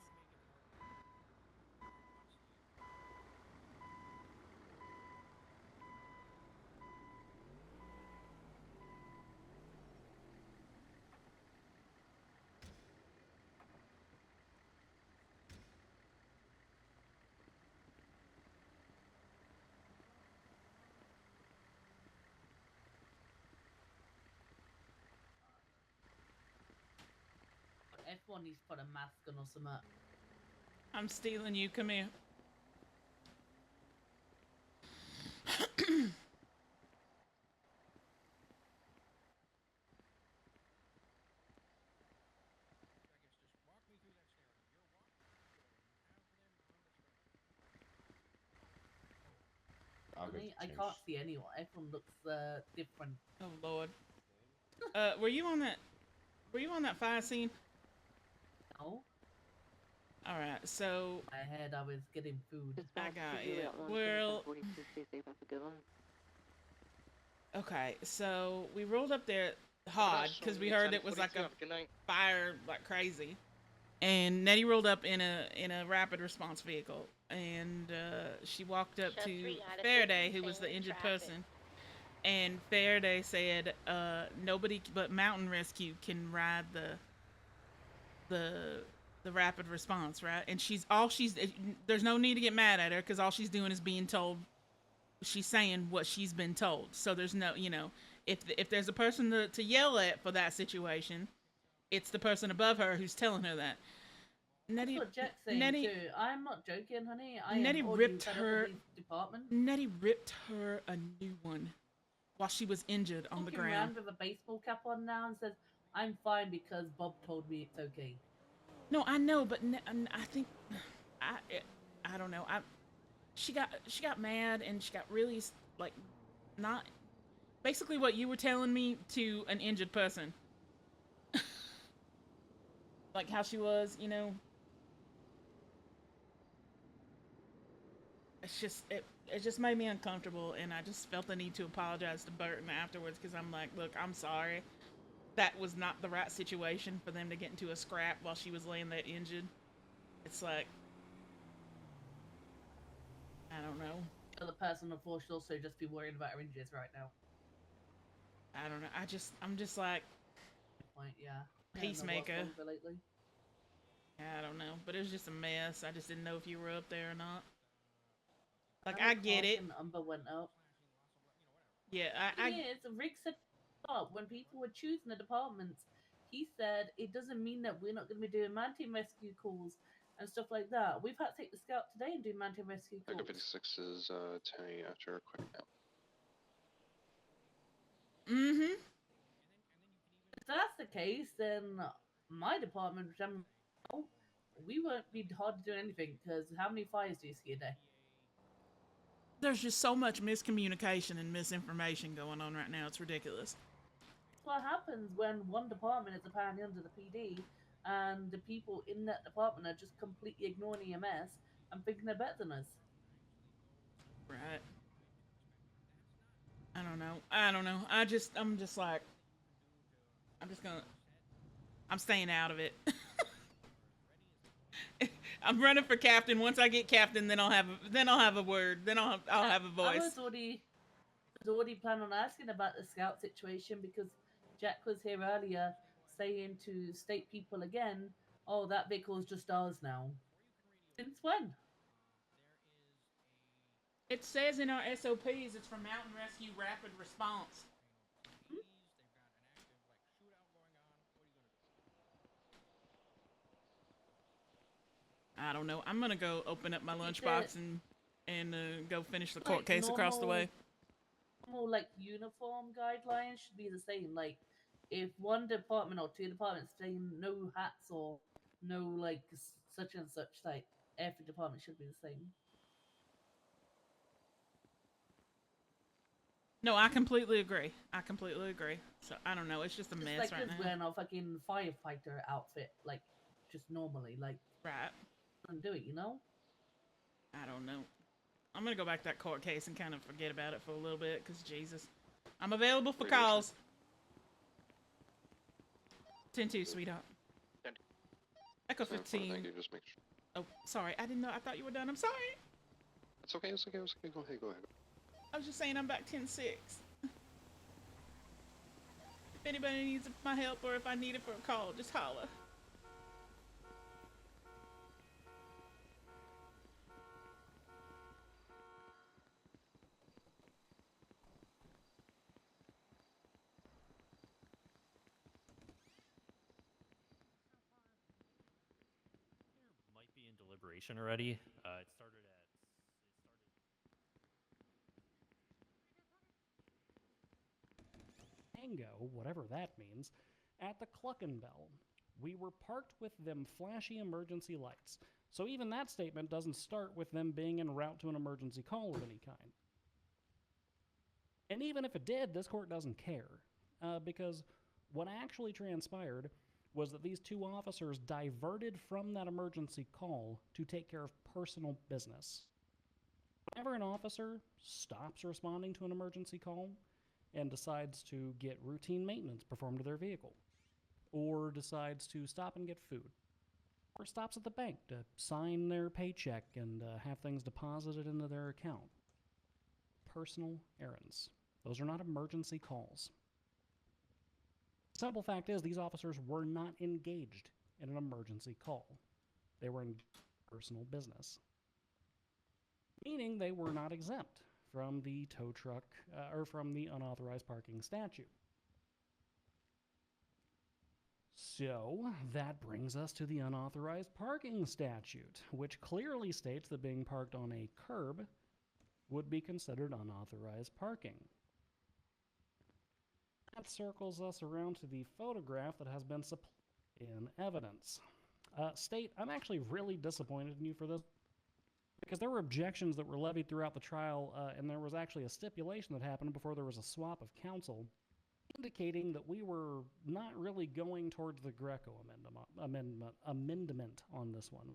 Everyone needs to put a mask on or something. I'm stealing you. Come here. Honey, I can't see anyone. Everyone looks different. Oh Lord. Were you on that? Were you on that fire scene? No. All right. So. I heard I was getting food. I got it. Well. Okay, so we rolled up there hard because we heard it was like a fire like crazy, and Nettie rolled up in a rapid response vehicle, and she walked up to Faraday, who was the injured person, and Faraday said nobody but Mountain Rescue can ride the rapid response, right? And there's no need to get mad at her because all she's doing is being told. She's saying what she's been told. So there's no, if there's a person to yell at for that situation, it's the person above her who's telling her that. Nettie, that's what Jack's saying too. I'm not joking, honey. Nettie ripped her. Nettie ripped her a new one while she was injured on the ground. Around with a baseball cap on now and says, "I'm fine because Bob told me it's okay." No, I know, but I think I don't know. She got mad and she got really like not basically what you were telling me to an injured person. Like how she was, it just made me uncomfortable, and I just felt the need to apologize to Burton afterwards because I'm like, look, I'm sorry. That was not the right situation for them to get into a scrap while she was laying there injured. It's like, I don't know. The other person, unfortunately, should also just be worried about her injuries right now. I don't know. I'm just like, point, yeah. Peacemaker. I don't know, but it was just a mess. I just didn't know if you were up there or not. Like, I get it. Umber went up. Yeah, Rick said when people were choosing the departments, he said it doesn't mean that we're not going to be doing man-team rescue calls and stuff like that. We've had to take the scout today and do man-team rescue calls. Echo 56 is Tenny after a quick nap. Mm-hmm. If that's the case, then my department, we won't be hard to do anything because how many fires do you see a day? There's just so much miscommunication and misinformation going on right now. It's ridiculous. That's what happens when one department is apparently under the PD and the people in that department are just completely ignoring EMS and thinking they're better than us. Right. I don't know. I'm just like, I'm staying out of it. I'm running for captain. Once I get captain, then I'll have a word. Then I'll have a voice. I was already planning on asking about the scout situation because Jack was here earlier saying to state people again, "Oh, that vehicle is just ours now." Since when? It says in our SOPs it's from Mountain Rescue Rapid Response. I don't know. I'm gonna go open up my lunchbox and go finish the court case across the way. Normal, like, uniform guidelines should be the same. Like, if one department or two departments saying no hats or no like such and such, like every department should be the same. No, I completely agree. So I don't know. It's just a mess like right now. Wearing a fucking firefighter outfit, like just normally, like right. And do it, I don't know. I'm gonna go back to that court case and kind of forget about it for a little bit, because Jesus, I'm available for calls. 10-2, sweetheart. 10-2. Echo Sorry, 15. Thank you. Just make sure. Oh, sorry. I didn't know. I thought you were done. I'm sorry. It's okay. It's okay. It's okay. Go ahead. Go ahead. I was just saying I'm back 10-6. If anybody needs my help or if I need it for a call, just holler. Might be in deliberation already. It started at. Tango, whatever that means, at the Cluckenbell. We were parked with them flashy emergency lights. So even that statement doesn't start with them being en route to an emergency call of any kind. And even if it did, this court doesn't care. Because what actually transpired was that these two officers diverted from that emergency call to take care of personal business. Whenever an officer stops responding to an emergency call and decides to get routine maintenance performed to their vehicle, or decides to stop and get food, or stops at the bank to sign their paycheck and have things deposited into their account. Personal errands. Those are not emergency calls. Simple fact is, these officers were not engaged in an emergency call. They were in personal business. Meaning they were not exempt from the tow truck, or from the unauthorized parking statute. So, that brings us to the unauthorized parking statute, which clearly states that being parked on a curb would be considered unauthorized parking. That circles us around to the photograph that has been supplied in evidence. State, I'm actually really disappointed in you for this, because there were objections that were levied throughout the trial, and there was actually a stipulation that happened before there was a swap of counsel, indicating that we were not really going towards the Greco amendment on this one.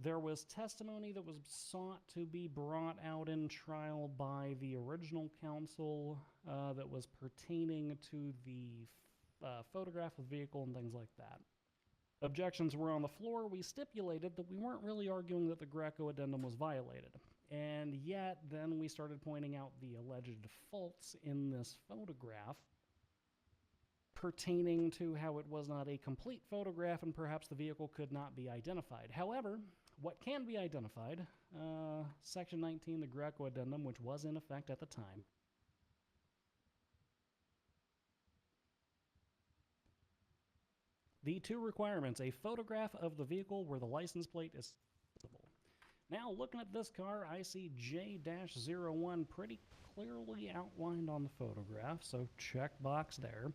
There was testimony that was sought to be brought out in trial by the original counsel that was pertaining to the photograph of the vehicle and things like that. Objections were on the floor. We stipulated that we weren't really arguing that the Greco addendum was violated. And yet, then we started pointing out the alleged faults in this photograph pertaining to how it was not a complete photograph and perhaps the vehicle could not be identified. However, what can be identified, Section 19, the Greco addendum, which was in effect at the time, the two requirements: a photograph of the vehicle where the license plate is visible. Now, looking at this car, I see J-01 pretty clearly outlined on the photograph, so check box there.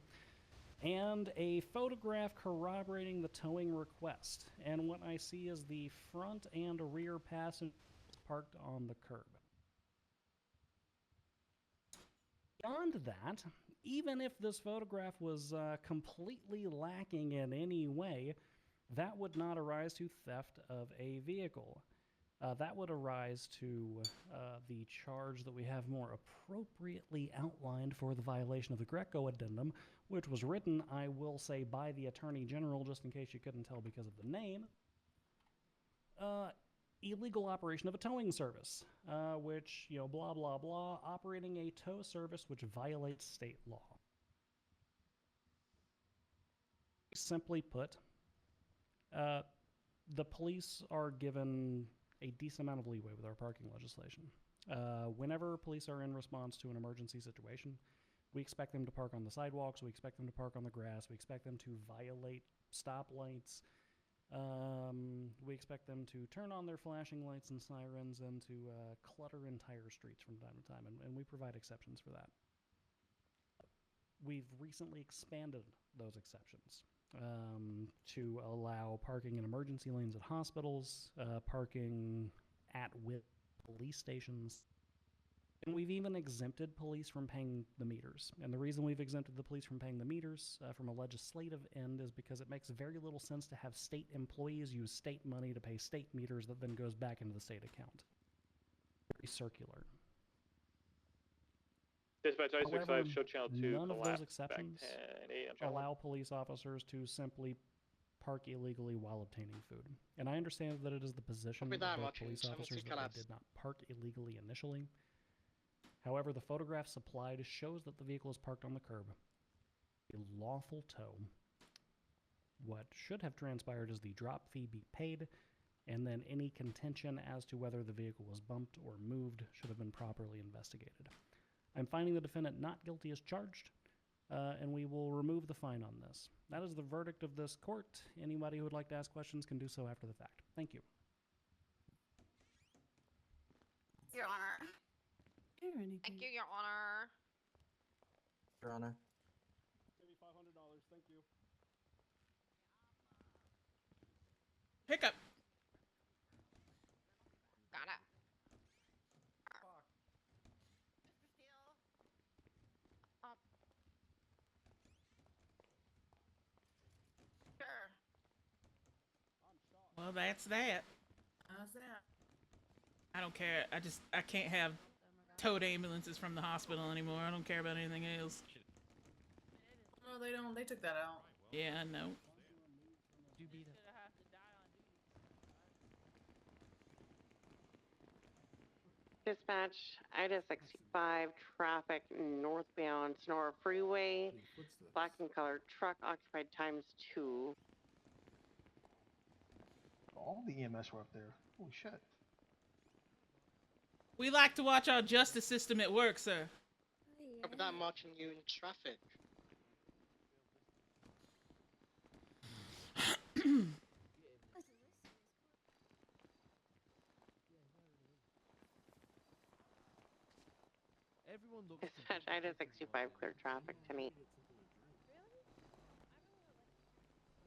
And a photograph corroborating the towing request. And what I see is the front and rear passengers parked on the curb. Beyond that, even if this photograph was completely lacking in any way, that would not arise to theft of a vehicle. That would arise to the charge that we have more appropriately outlined for the violation of the Greco addendum, which was written, I will say, by the Attorney General, just in case you couldn't tell because of the name. Illegal operation of a towing service, which, you know, blah, blah, blah, operating a tow service which violates state law. Simply put, the police are given a decent amount of leeway with our parking legislation. Whenever police are in response to an emergency situation, we expect them to park on the sidewalks, we expect them to park on the grass, we expect them to violate stoplights, we expect them to turn on their flashing lights and sirens and to clutter entire streets from time to time, and we provide exceptions for that. We've recently expanded those exceptions to allow parking in emergency lanes at hospitals, parking at police stations, and we've even exempted police from paying the meters. And the reason we've exempted the police from paying the meters from a legislative end is because it makes very little sense to have state employees use state money to pay state meters that then goes back into the state account. Very circular. Dispatch However, 965, show channel 2, none of collapse, those exceptions back 10, 8 on channel 1. allow police officers to simply park illegally while obtaining food. And I understand that it is the position of both police officers that they did not park illegally initially. However, the photograph supplied shows that the vehicle is parked on the curb. A lawful tow. What should have transpired is the drop fee be paid, and then any contention as to whether the vehicle was bumped or moved should have been properly investigated. I'm finding the defendant not guilty as charged, and we will remove the fine on this. That is the verdict of this court. Anybody who would like to ask questions can do so after the fact. Thank you. Your Honor. Thank you, Your Honor. Your Honor. Maybe $500. Thank you. Hiccup. Got it. Sure. Well, that's that. How's that? I don't care. I can't have towed ambulances from the hospital anymore. I don't care about anything else. No, they don't. They took that out. Yeah, I know. Dispatch, Ida 65, traffic northbound Sonora Freeway, black and colored truck occupied ×2. All the EMS were up there. Holy shit. We like to watch our justice system at work, sir. But not marching you in traffic. Everyone looks. Dispatch, Ida 65, clear traffic to me.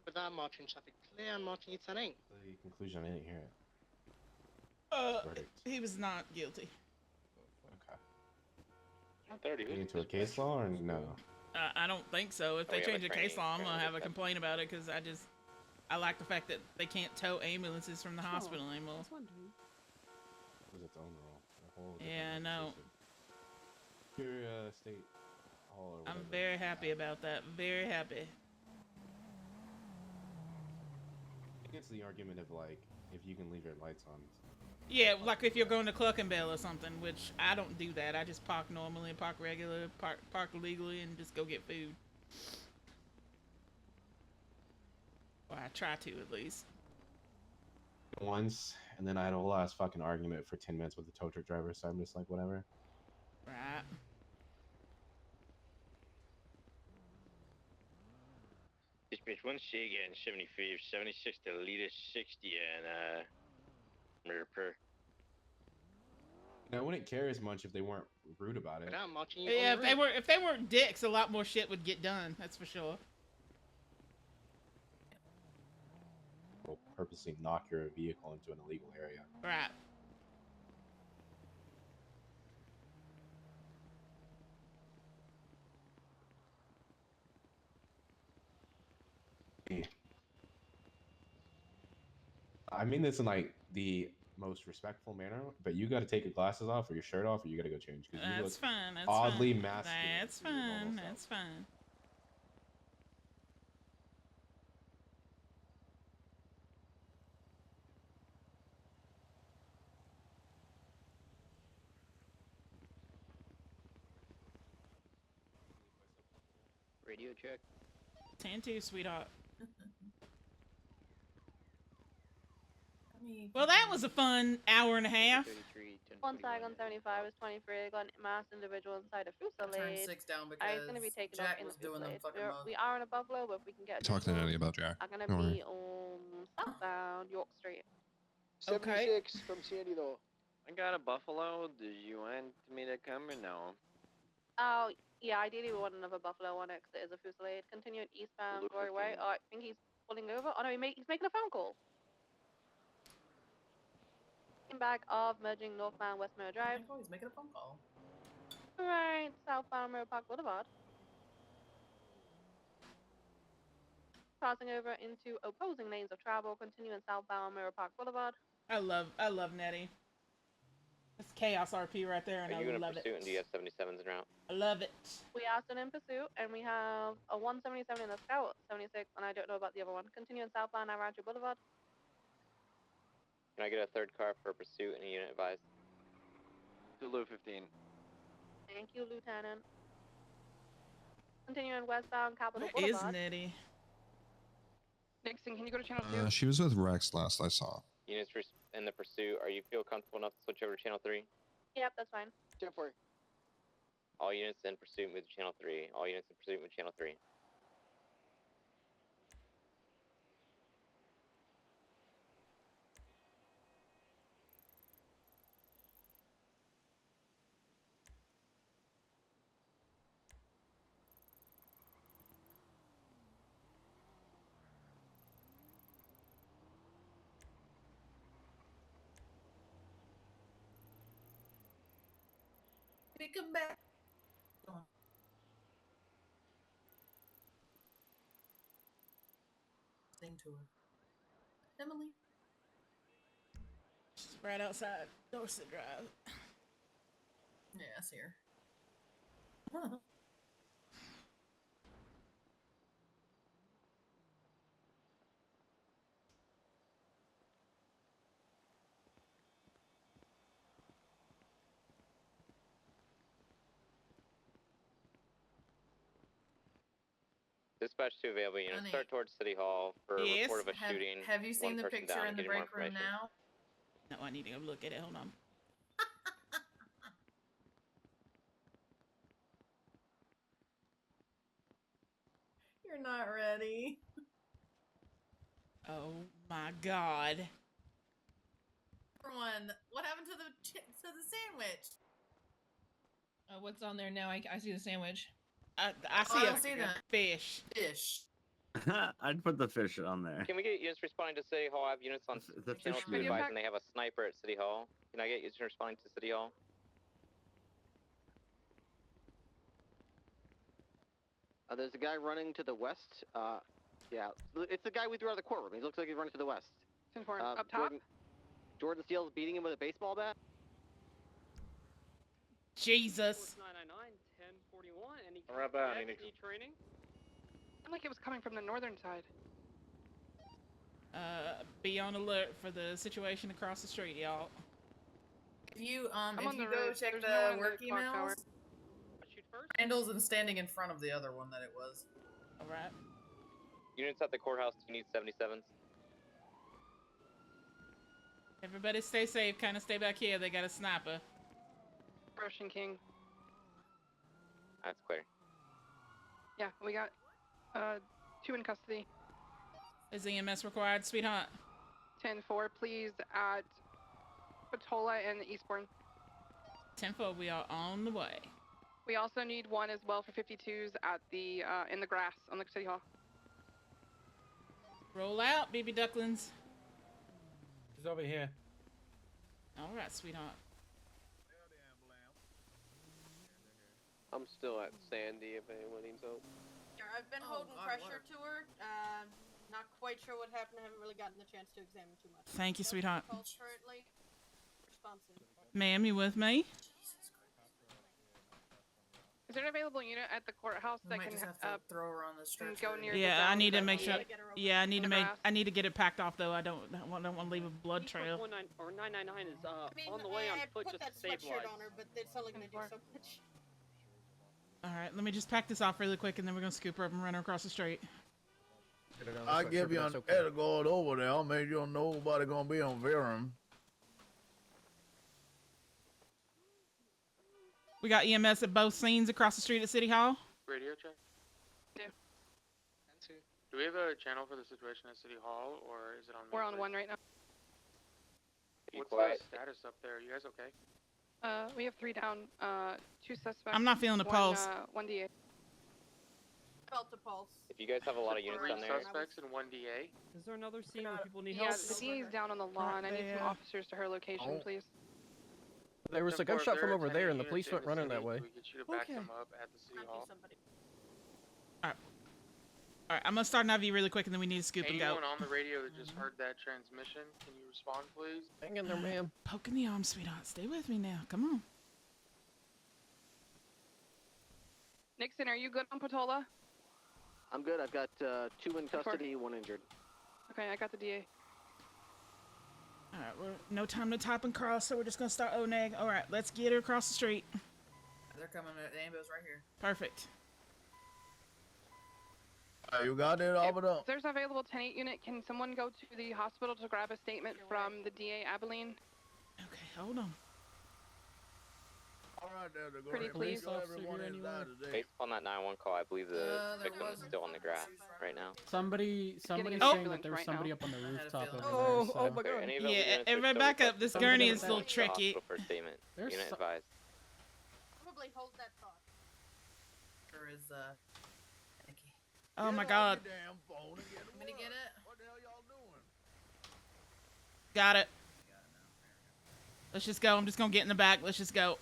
But not marching traffic. Clear and marching it's an ain't. The conclusion, I didn't hear it. Verdict. He was not guilty. Okay. Get into a case law or no? I don't think so. If they change the case law, I'm gonna have a complaint about it because I like the fact that they can't tow ambulances from the hospital anymore. It was its own rule. A whole Yeah, I know. Your state hall or whatever. I'm very happy about that. Very happy. I think it's the argument of like, if you can leave your lights on. Yeah, like if you're going to Cluckenbell or something, which I don't do that. I just park normally, park regular, park legally, and just go get food. Or I try to, at least. Once, and then I had a whole ass fucking argument for 10 minutes with the tow truck driver, so I'm just like, whatever. Right. Dispatch 1 Sega and 75, 76 to Lita 60 and murder per. I wouldn't care as much if they weren't rude about it. But I'm marching you Yeah, on the roof. if they weren't dicks, a lot more shit would get done. That's for sure. Will purposely knock your vehicle into an illegal area. Right. I mean this in like the most respectful manner, but you got to take your glasses off or your shirt off, or you got to go change because you That's look fine. That's oddly fine. masculine. That's to your normal fine. self. That's fine. Radio check. 10-2, sweetheart. I mean, Well, that was a fun hour and a half. 33, 10, One tag on 75 is 23. Got a masked individual inside a turned fusillade. 6 down It's gonna be because taken Jack up in was the doing them fusillade. fucking mode. We are in a Buffalo, but if we can get Talk to Natty about Jack. I'm gonna Don't worry. be on southbound York Street. 76 from Sandy though. I got a Buffalo. Do you want me to come or no? Oh, yeah, ideally we want another Buffalo on it because it is a fusillade. Continuing eastbound Glory Way. Oh, I think he's pulling over. Oh no, he's making a phone call. Back of merging northbound West Mirror Drive. Oh, he's making a phone call. Right, southbound Mirror Park Boulevard. Crossing over into opposing lanes of travel, continuing southbound Mirror Park Boulevard. I love Nettie. It's Chaos RP right there, and Are you I in love it. pursuit and do you have 77s en route? I love it. We are still in pursuit, and we have a 177 in the Scout, 76, and I don't know about the other one. Continuing southbound Rancho Boulevard. Can I get a third car for pursuit and a unit advised? Zulu 15. Thank you, Lieutenant. Continuing westbound Capitol Where is Boulevard. Nitty? Nixon, can you go to channel 2? She was with Rex last I saw. Units in the pursuit, are you feel comfortable enough to switch over to channel 3? Yep, that's fine. 10-4. All units in pursuit move to channel 3. All units in pursuit move to channel 3. Pick him back. Sing to her. Emily. She's right outside Dorset Drive. Yeah, I see her. Dispatch 2 available units. Honey. Start towards City Hall for a report of a shooting. Have you seen One the person picture down in and the getting more break room information. now? No, I need to go look at it. Hold on. You're not ready. Oh my God. One, what happened to the sandwich? What's on there now? I see the sandwich. I Oh, I don't see that. fish. Fish. I'd put the fish on there. Can we get units responding to City Hall? I have units on The channel fish 2 meat. advised, and they have a sniper at City Hall. Can I get units responding to City Hall? There's a guy running to the west. Yeah, it's the guy we threw out of the courtroom. He looks like he's running to the west. Up top? Jordan Steele's beating him with a baseball bat. Jesus. 999, 1041, any Right behind you, any training? Sounded like it was coming from the northern side. Be on alert for the situation across the street, y'all. If you I'm if on you the go roof. check There's the no one in the work clock tower. emails, Shoot first? Randall's and standing in front of the other one that it was. All right. Units at the courthouse, you need 77s. Everybody stay safe. Kind of stay back here. They got a sniper. Russian King. That's clear. Yeah, we got 2 in custody. Is EMS required, sweetheart? 10-4, please at Patola and Eastbourne. 10-4, we are on the way. We also need 1 as well for 52s at the in the grass on the City Hall. Roll out, baby ducklings. He's over here. All right, sweetheart. I'm still at Sandy if anyone needs help. Yeah, I've been holding pressure to her. Not quite sure what happened. I haven't really gotten the chance to examine too much. Thank you, sweetheart. Calls currently. Responsive. Ma'am, you with me? Is there an available unit at the courthouse We that might can just have to throw her on the stretcher. go near? Yeah, the I need to ground make sure. that Yeah, I need to in the make. grass? I need to get it packed off though. I don't want to leave a blood trail. 999 is I mean, on the way on I foot put just that to save sweatshirt lives. on her, but it's only gonna do so much. All right, let me just pack this off really quick, and then we're gonna scoop her up and run her across the street. I give you an Edgard over there. I'll make sure nobody gonna be on Verum. We got EMS at both scenes across the street at City Hall. Radio check. Yeah. Do we have a channel for the situation at City Hall, or is it on? We're on 1 right now. What's quiet. the status up there? You guys okay? We have 3 down. 2 suspects. I'm not feeling the pulse. 1 DA. Felt the pulse. If you guys have a lot of units down there, Suspects and 1 DA. Is there another scene where people need help? Yeah, the DA's down on the lawn. I need some officers to her location, please. There was a gunshot from over there, and the police went running that way. We get you to back them up at the City Hall. All right, I'm gonna start an IV really quick, and then we need to scoop and go. Anyone on the radio that just heard that transmission, can you respond, please? Hang in there, ma'am. Poke in the arm, sweetheart. Stay with me now. Come on. Nixon, are you good on Patola? I'm good. I've got 2 in custody, 1 injured. Okay, I got the DA. All right, we're no time to top and cross, so we're just gonna start Oneg. All right, let's get her across the street. They're coming. The ambulance right here. Perfect. You got it, Albert? If there's available 10-8 unit, can someone go to the hospital to grab a statement from the DA Abilene? Okay, hold on. All right, there, Pretty please. Based upon that 911 call, I believe the victim is still on the grass right now. Somebody's saying that there's right somebody now. up on the rooftop over Oh, there. oh my God. Yeah, everybody back up. This gurney is a little tricky. For a statement. There's Unit so- advised. Probably hold that thought. Sure is, Nikki. Oh my God. Damn phone and get Want me to get it? What the hell y'all doing? Got it. Let's just go. I'm just gonna get in the back. Let's just go.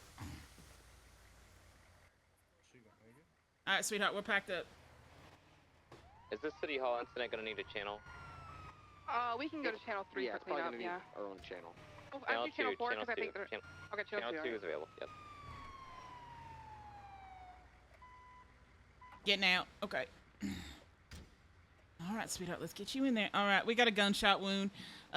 All right, sweetheart, we're packed up. Is this City Hall incident going to need a channel? We can go to channel 3 Yeah, for it's probably cleanup, gonna be yeah. our own channel. Oh, I do channel 4 because I think they're... Channel, Okay, channel 2. channel 2 is available, yep. Getting out. Okay. All right, sweetheart, let's get you in there. All right, we got a gunshot wound,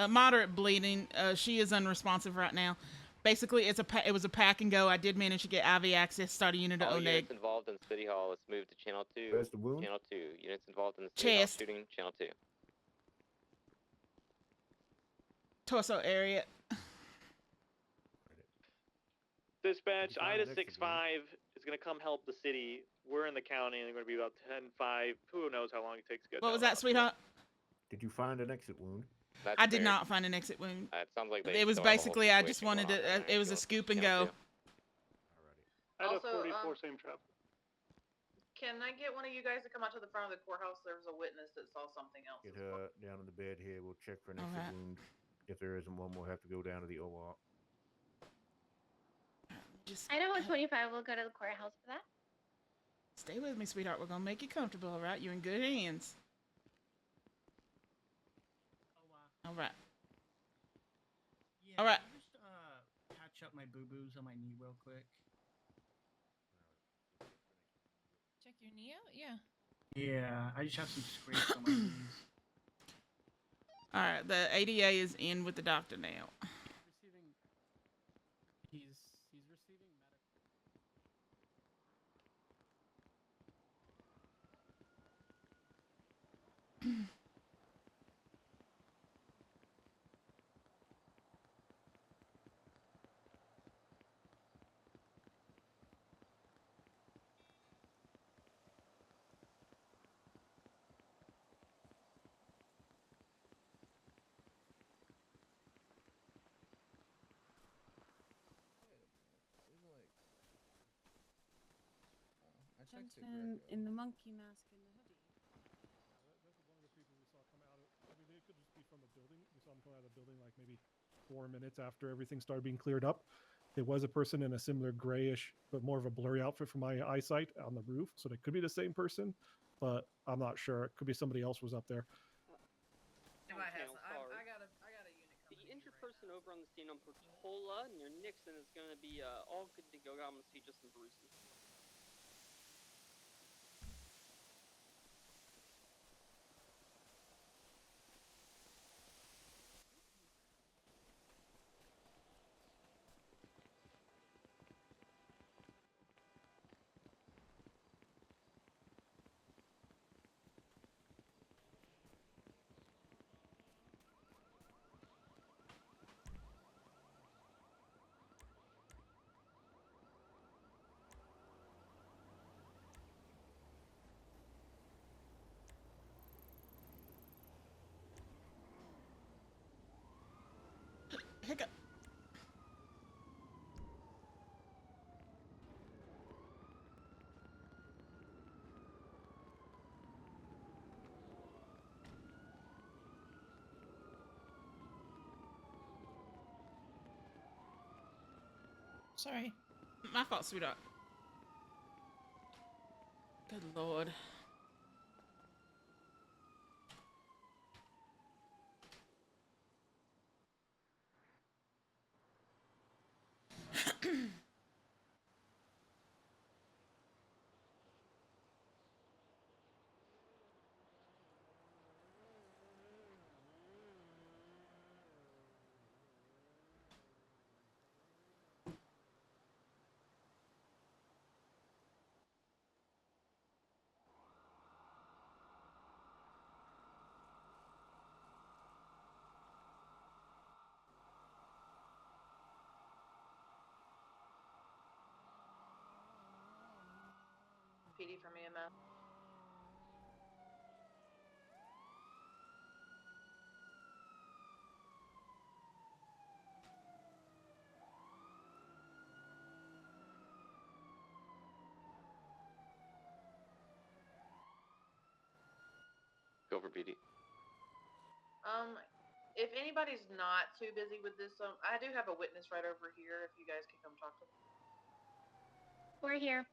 moderate bleeding. She is unresponsive right now. Basically, it was a pack and go. I did manage to get IV access. Start a unit to All Oneg. units involved in City Hall, let's move to channel 2. Where's the wound? Channel 2. Units involved in the City Hall Chest. shooting, channel 2. Torso area. Dispatch, Did you find Ida an exit 6-5 is going to come help the city. We're in the county, and they're going to be about 10-5. Who knows how long it takes to get What down was the that, sweetheart? Did you find an exit wound? That's I did fair. not find an exit wound. It sounds like It was still have a whole basically I just situation wanted going on to. right It was a now. scoop and Channel go. 2. Ida Also, 44, same traffic. Can I get one of you guys to come out to the front of the courthouse? There was a witness that saw something else. Get her down on the bed here. We'll check for an exit Alright. wound. If there isn't one, we'll have to go down to the OR. Just I know 125 will go to the courthouse for that. stay with me, sweetheart. We're gonna make you comfortable, all right? You're in good hands. All right. Yeah, All right. can I just patch up my boo-boos on my knee real quick. Check your knee out? Yeah. Yeah, I just have some scrapes on my knees. All right. The ADA is in with the doctor now. Receiving. He's receiving medical. Gentleman in the monkey mask and the hoodie. That's one of the people we saw come out. I mean, it could just be from the building. We saw him come out of the building like maybe 4 minutes after everything started being cleared up. There was a person in a similar grayish, but more of a blurry outfit from my eyesight on the roof. So they could be the same person, but I'm not sure. It could be somebody else was up there. I got a unit coming. The injured person over on the scene on Portola near Nixon is going to be all good to go. I'm going to see just some bruises. Hiccup. Sorry. My fault, sweetheart. Good Lord. PD from EMS. Go for PD. If anybody's not too busy with this, I do have a witness right over here. If you guys can come talk to them. We're here.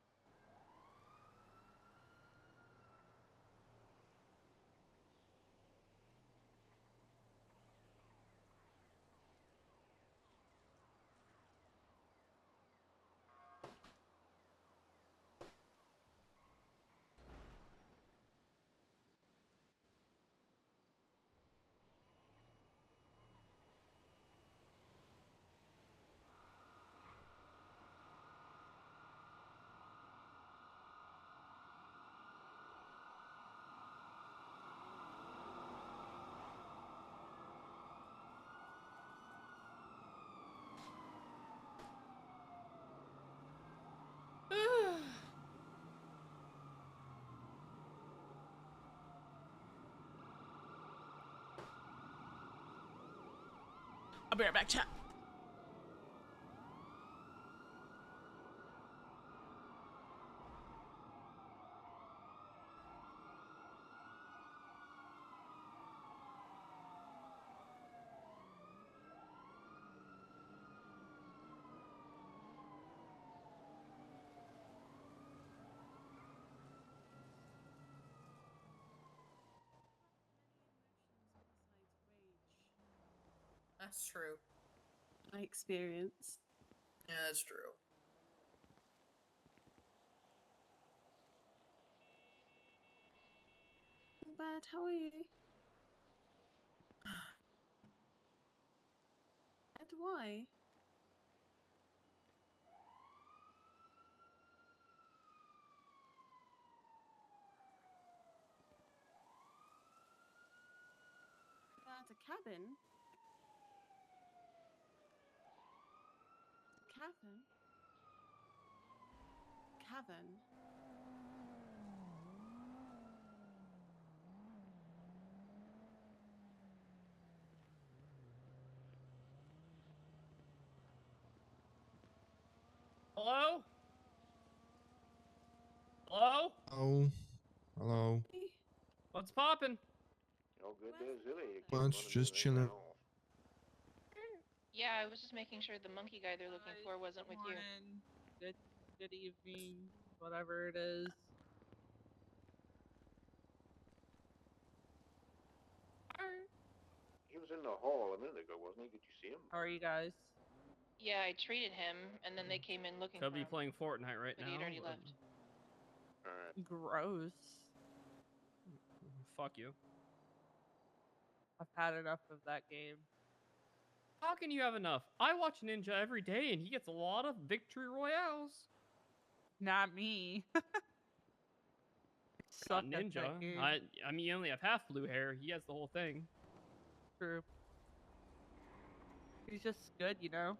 I'll be right back, chat. That's true. My experience. Yeah, that's true. Not bad. How are you? And why? At a cabin? Cavern? Cavern? Hello? Hello? Oh, hello. What's poppin'? Oh, good there, Zilly. Bunch just chilling. Yeah, I was just making sure the monkey guy they're looking for wasn't with you. Good evening, whatever it is. He was in the hall a minute ago, wasn't he? Did you see him? How are you guys? Yeah, I treated him, and then they came in looking Could for be him. playing Fortnite right but now. he'd already left. Alright. Gross. Fuck you. I've had enough of that game. How can you have enough? I watch Ninja every day, and he gets a lot of victory royales. Not me. Not Suck at Ninja. that game. I mean, you only have half blue hair. He has the whole thing. True. He's just good, you know?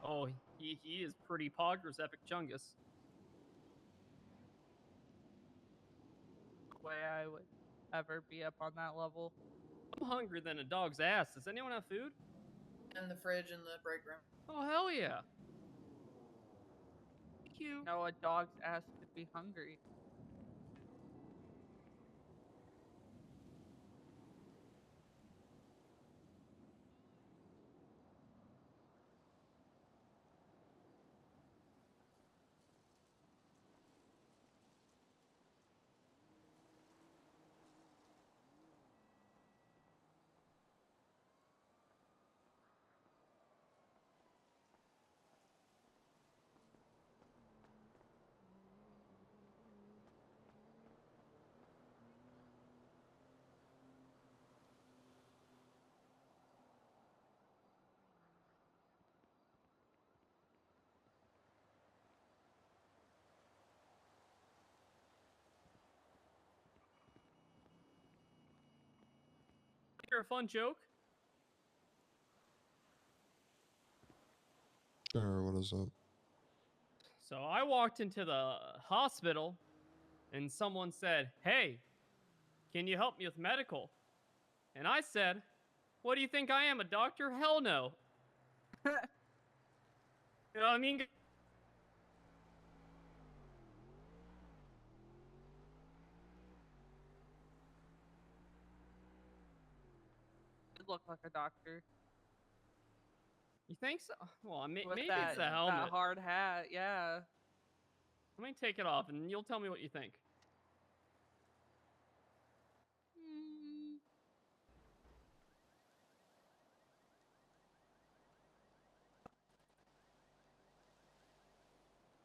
Oh, he is pretty poggers, Epic Chungus. Way I would ever be up on that level. I'm hungrier than a dog's ass. Does anyone have food? In the fridge in the break room. Oh, hell yeah. Thank you. No, a dog's ass could be hungry. You're a fun joke. Sure, what is up? So I walked into the hospital and someone said, "Hey, can you help me with medical?" And I said, "What do you think I am, a doctor? Hell no." You know what I mean? You look like a doctor. You think so? Well, With maybe that, it's the helmet. that hard hat, yeah. Let me take it off and you'll tell me what you think.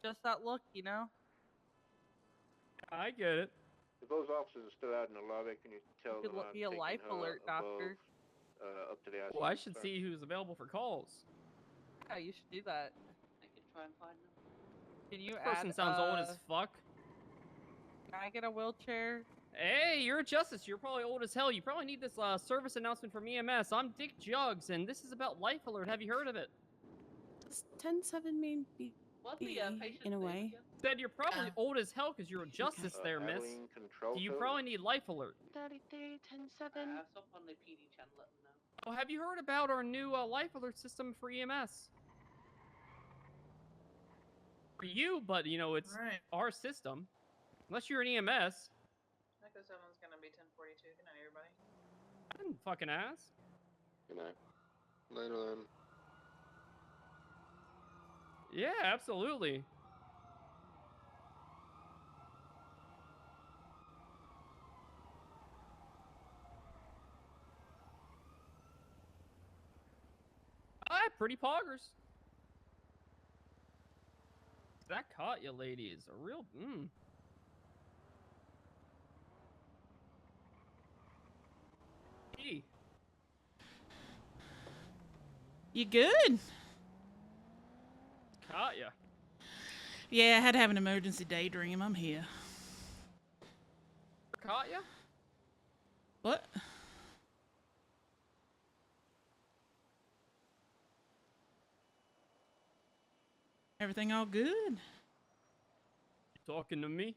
Just that look, you know? I get it. If those officers are still out in the lobby, can you tell You could them I'm be a taking life her alert above, doctor. up to the ICU? Well, I should sir? see who's available for calls. Yeah, you should do that. I could try and find them. Can you This add, person sounds old as fuck. Can I get a wheelchair? Hey, you're a justice. You're probably old as hell. You probably need this service announcement from EMS. I'm Dick Jugs, and this is about Life Alert. Have you heard of it? Does 10-7 mean What's the patient in a name way? again? Said you're probably old as hell because you're a justice there, miss. Adeline Control Do you Code? probably need Life Alert? 33, 10-7. I'll stop on the PD channel, let them know. Oh, have you heard about our new Life Alert system for EMS? For you, but you know, it's our system. Unless you're an EMS. Echo 7's gonna be 10:42. Good night, everybody. I didn't fucking ask. Good night. Later then. Yeah, absolutely. Alright, pretty poggers. That Katya lady is a real Hey. You good? Katya. Yeah, I had to have an emergency daydream. I'm here. Katya? What? Everything all good? You talking to me?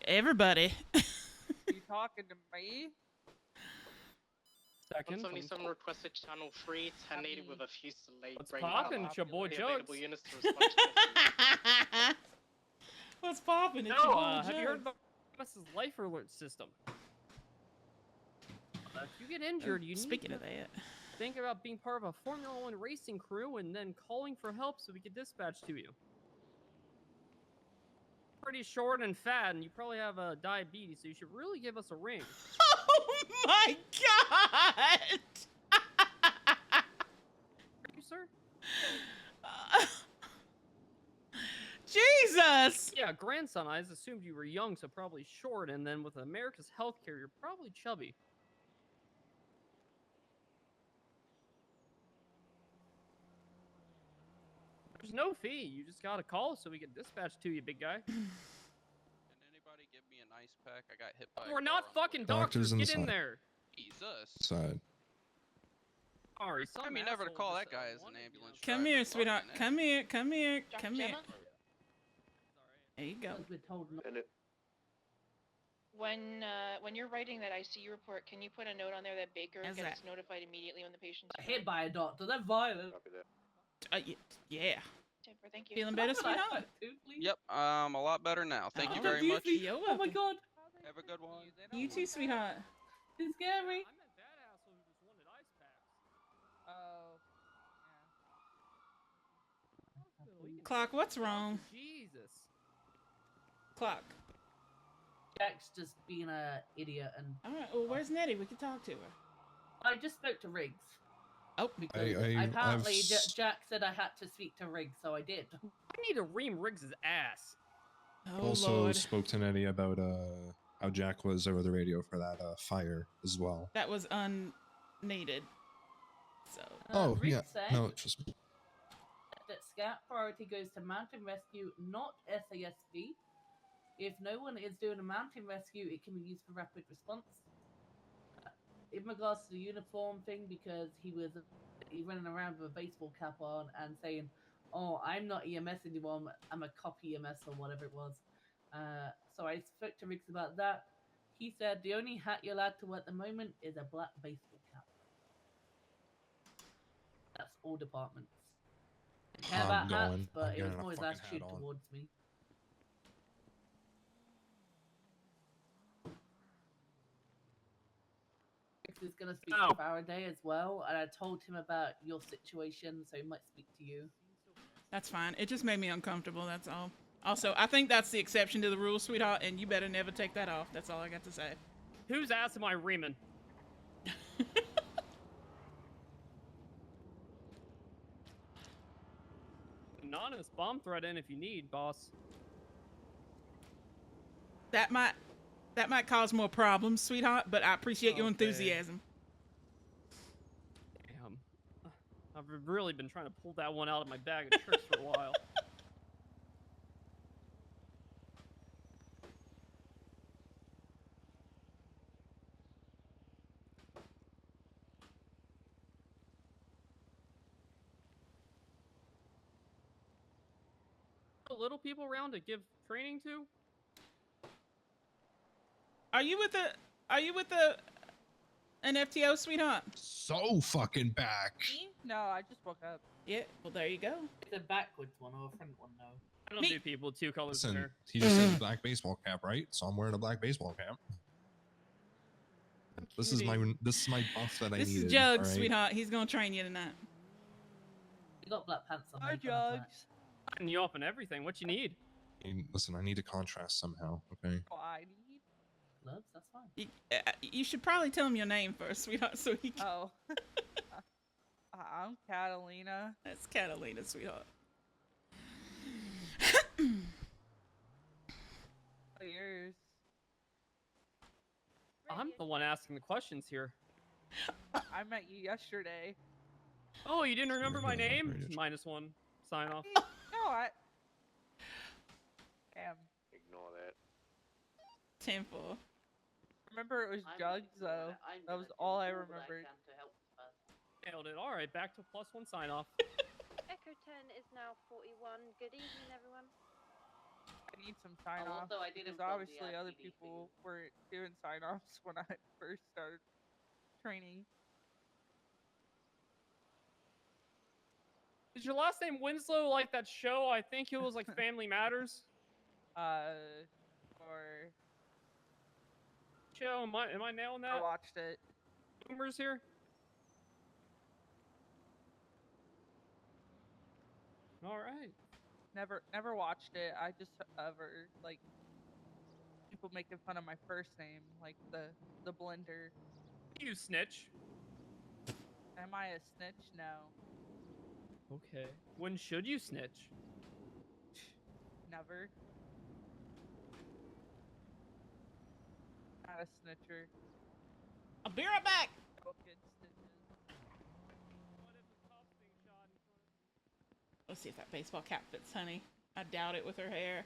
Everybody. You talking to me? Second. 177 requested channel 3, 1080 with a fusillade. What's poppin'? It's your boy Jugs. Units to respond to What's poppin'? It's No, your boy have you heard Jugs. about EMS's Life Alert system? If you get injured, you Speaking need of that, think about being part of a Formula 1 racing crew and then calling for help so we can dispatch to you. Pretty short and fat, and you probably have diabetes, so you should really give us a ring. oh my god! You, sir? Jesus! Yeah, grandson. I just assumed you were young, so probably short, and then with America's healthcare, you're probably chubby. There's no fee. You just gotta call so we can dispatch to you, big guy. Anybody give me an ice pack? I got hit by. We're not fucking doctors. Get in there. Jesus. Side. Sorry, I mean, never to call that guy as an ambulance. Come here, sweetheart. Come here. Come here. Come here. There you go. When you're writing that ICU report, can you put a note on there that Baker How's gets that? notified immediately when the patient's Hit by a doctor, they're violent. Yeah. Super, thank you. Feeling better, sweetheart? Yep, a lot better now. Thank you Oh, very much. You're Oh my welcome. god, Have a good one. You too, sweetheart. it's scary. Oh. Clock, what's wrong? Jesus. Clock. Jack's just being a idiot, and Alright, well, where's Nettie? We can talk to her. I just spoke to Riggs. Oh, because apparently Jack said I had to speak to Riggs, so I did. I need to ream Riggs' ass. Oh, Also Lord. spoke to Nettie about how Jack was over the radio for that fire as well. That was unneeded. So. Oh Riggs yeah, said no, just that scout priority goes to mountain rescue, not SASB. If no one is doing a mountain rescue, it can be used for rapid response. In regards to the uniform thing, because he running around with a baseball cap on and saying, oh, I'm not EMS anymore. I'm a cop EMS or whatever it was. So I spoke to Riggs about that. He said the only hat you're allowed to wear at the moment is a black baseball cap. That's all departments. I care I'm about hats, going. but I'm it was getting a more his fucking attitude hat on. towards me. Riggs is going to speak to Faraday as well, and I told him about your situation, so he might speak to you. That's fine. It just made me uncomfortable, that's all. Also, I think that's the exception to the rule, sweetheart, and you better never take that off. That's all I got to say. Whose ass am I reaming? Anonymous bomb threat in if you need, boss. That might cause more problems, sweetheart, but I appreciate your enthusiasm. Damn. I've really been trying to pull that one out of my bag of tricks for a while. Little people around to give training to? Are you with an FTO, sweetheart? So fucking back. No, I just woke up. Yeah, well there you go. It's a backwards one or a front one though. I don't do people with two colors in Listen, there. he just said black baseball cap, right? So I'm wearing a black baseball cap. This is my buff that I This needed. is Jugs, all right? sweetheart. He's gonna train you tonight. You got black pants on. Hi, Jugs. And you up and everything. What you need? Listen, I need to contrast somehow, okay? Oh, I need gloves. That's fine. You should probably tell him your name first, sweetheart, so he can... Oh. I'm Catalina. That's Catalina, sweetheart. Yours. I'm the one asking the questions here. I met you yesterday. Oh, you didn't remember my name? -1. Sign off. No, I. Damn. Ignore that. 10-4. Remember it was Jugs though. That was all I remembered. Nailed it. All right, back to +1 sign off. Echo 10 is now 41. Good evening, everyone. I need some sign offs Also, I did because inform the obviously other PD people were doing sign offs when I first started training. Is your last name Winslow like that show? I think it was like Family Matters. Or Show, am I nailing that? I watched it. Boomers here. All right. Never watched it. I just ever like people making fun of my first name, like the blender. You snitch. Am I a snitch? No. Okay. When should you snitch? Never. Not a snitcher. I'll be right back. No good snitches. Let's see if that baseball cap fits, honey. I doubt it with her hair.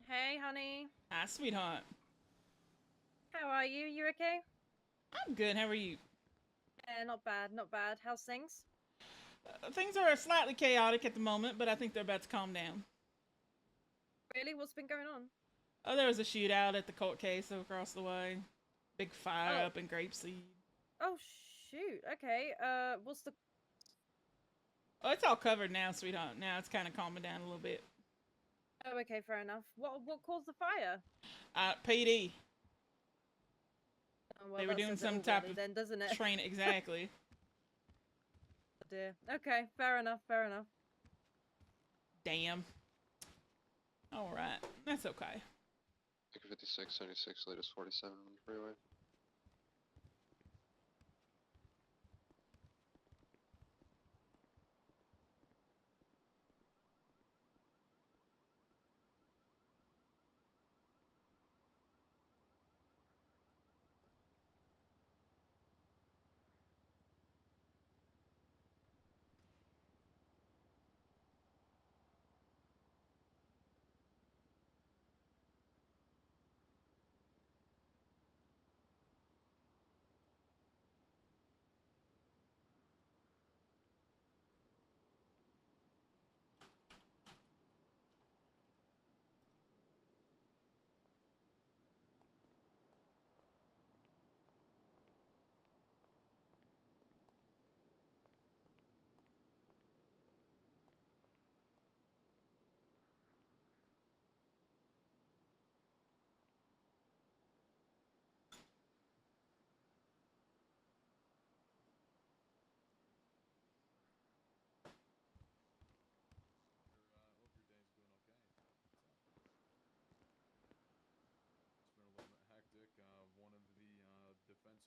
Hey, honey. Hi, sweetheart. How are you? You okay? I'm good. How are you? Yeah, not bad, not bad. How's things? Things are slightly chaotic at the moment, but I think they're about to calm down. Really? What's been going on? Oh, there was a shootout at the court case across the way. Big fire up in Grapeseed. Oh, shoot. Okay. What's the... Oh, it's all covered now, sweetheart. Now it's kind of calming down a little bit. Oh, okay, fair enough. What caused the fire? PD. Oh, well, They were that doing says it some all type really of then, doesn't it? train. Exactly. Oh, dear. Okay, fair enough, fair enough. Damn. All right. That's okay. 56, 76, latest 47 on the freeway.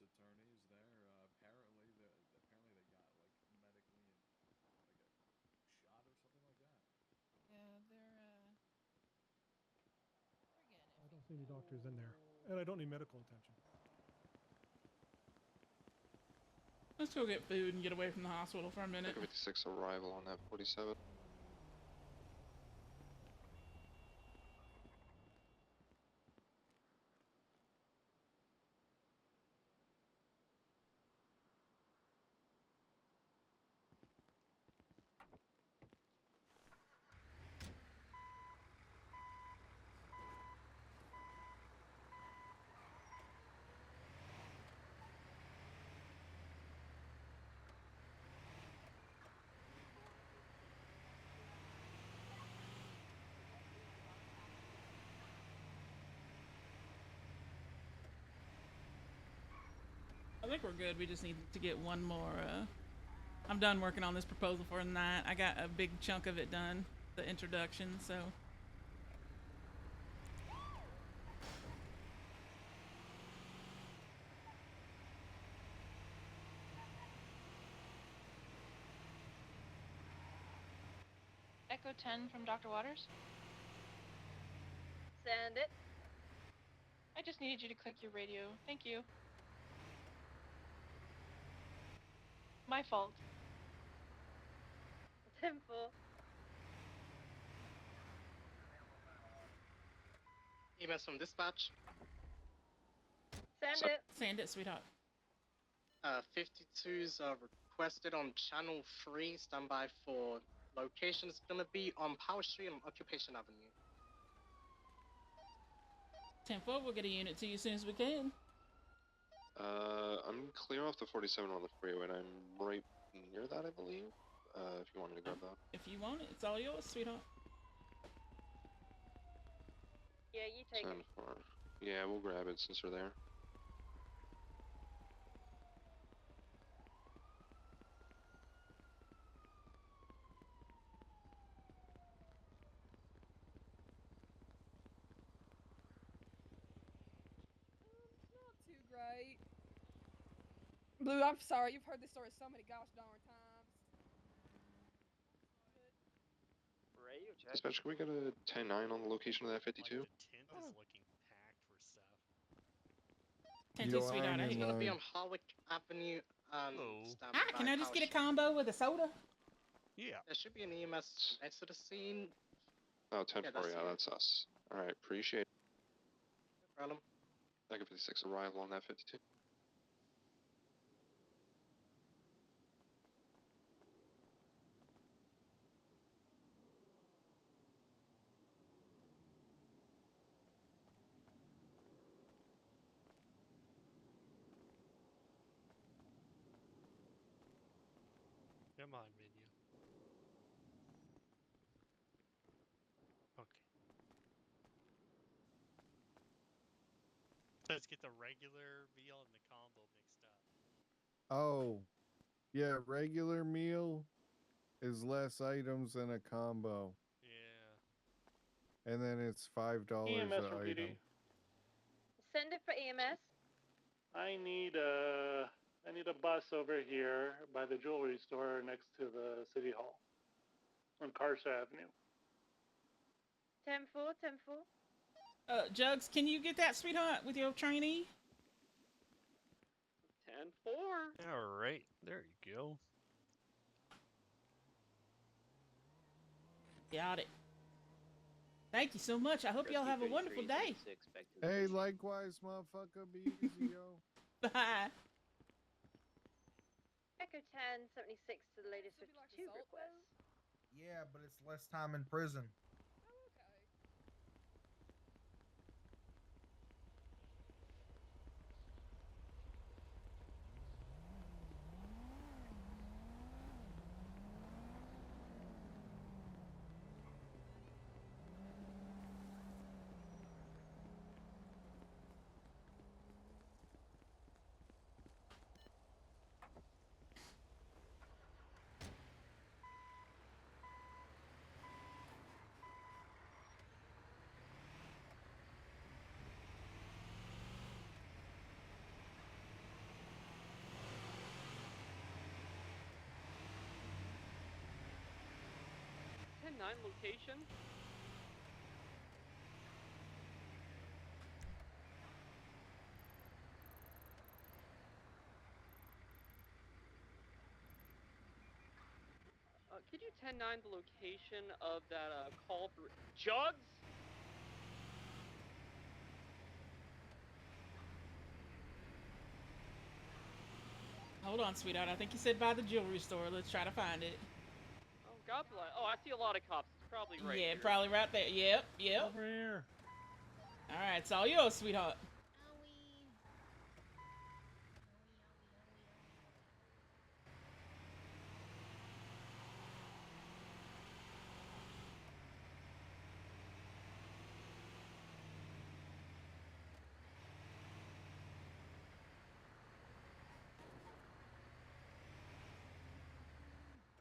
attorneys there. Apparently they got like medically and like a shot or something like that. Yeah, they're I don't see any doctors in there, and I don't need medical attention. let's go get food and get away from the hospital for a minute. Echo 56 arrival on that 47. I think we're good. We just need to get one more. I'm done working on this proposal for tonight. I got a big chunk of it done, the introduction, so. Echo 10 from Dr. Waters. Send it. I just needed you to click your radio. Thank you. My fault. 10-4. EMS from dispatch. Send it. Send it, sweetheart. 52's requested on channel 3. Standby for location. It's gonna be on Power Street and Occupation Avenue. 10-4, we'll get a unit to you as soon as we can. I'm clear off the 47 on the freeway, and I'm right near that, I believe. If you want me to grab that. If you want it, it's all yours, sweetheart. Yeah, you take it. 10-4. Yeah, we'll grab it since we're there. Not too great. Blue, I'm sorry. You've heard this story so many gosh darn times. Radio check. Dispatch, can we get a 10-9 on the location of that 52? Like the tent is looking packed for stuff. 10-2, sweetheart. It's gonna be Hey. on Harwick Avenue. Ah, can I just get a combo with a soda? Yeah. There should be an EMS next to the scene. Oh, 10-4, Yeah, that's yeah, that's us. Alright, appreciate it. No problem. Echo 56 arrival on that 52. Come on, menu. Okay. Let's get the regular meal and the combo mixed up. Oh, yeah, regular meal is less items than a combo. Yeah. And then it's $5 EMS a from item. PD. Send it for EMS. I need a bus over here by the jewelry store next to the city hall on Carson Avenue. 10-4, 10-4. Jugs, can you get that, sweetheart, with your trainee? 10-4. All right, there you go. Got it. Thank you so much. I hope y'all have a wonderful day. Hey, likewise, motherfucker. Be easy, yo. Bye. Echo 10, 76 to the latest 52 request. Yeah, but it's less time in prison. 10-9 location. Could you 10-9 the location of that call for Jugs? Hold on, sweetheart. I think you said by the jewelry store. Let's try to find it. Oh, God bless. Oh, I see a lot of cops. It's probably right Yeah, here. probably right there. Yep, yep. Over here. All right, it's all yours, sweetheart.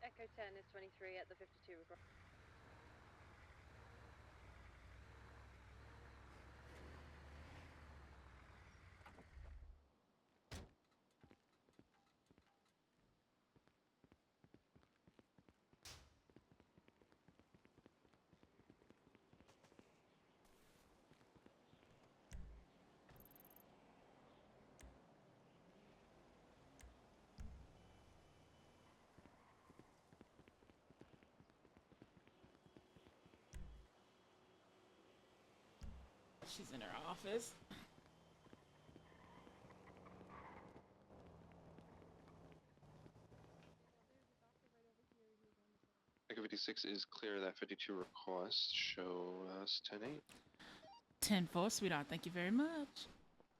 Echo 10 is 23 at the 52 request. She's in her office. Echo 56 is clear. That 52 request. Show us 10-8. 10-4, sweetheart. Thank you very much.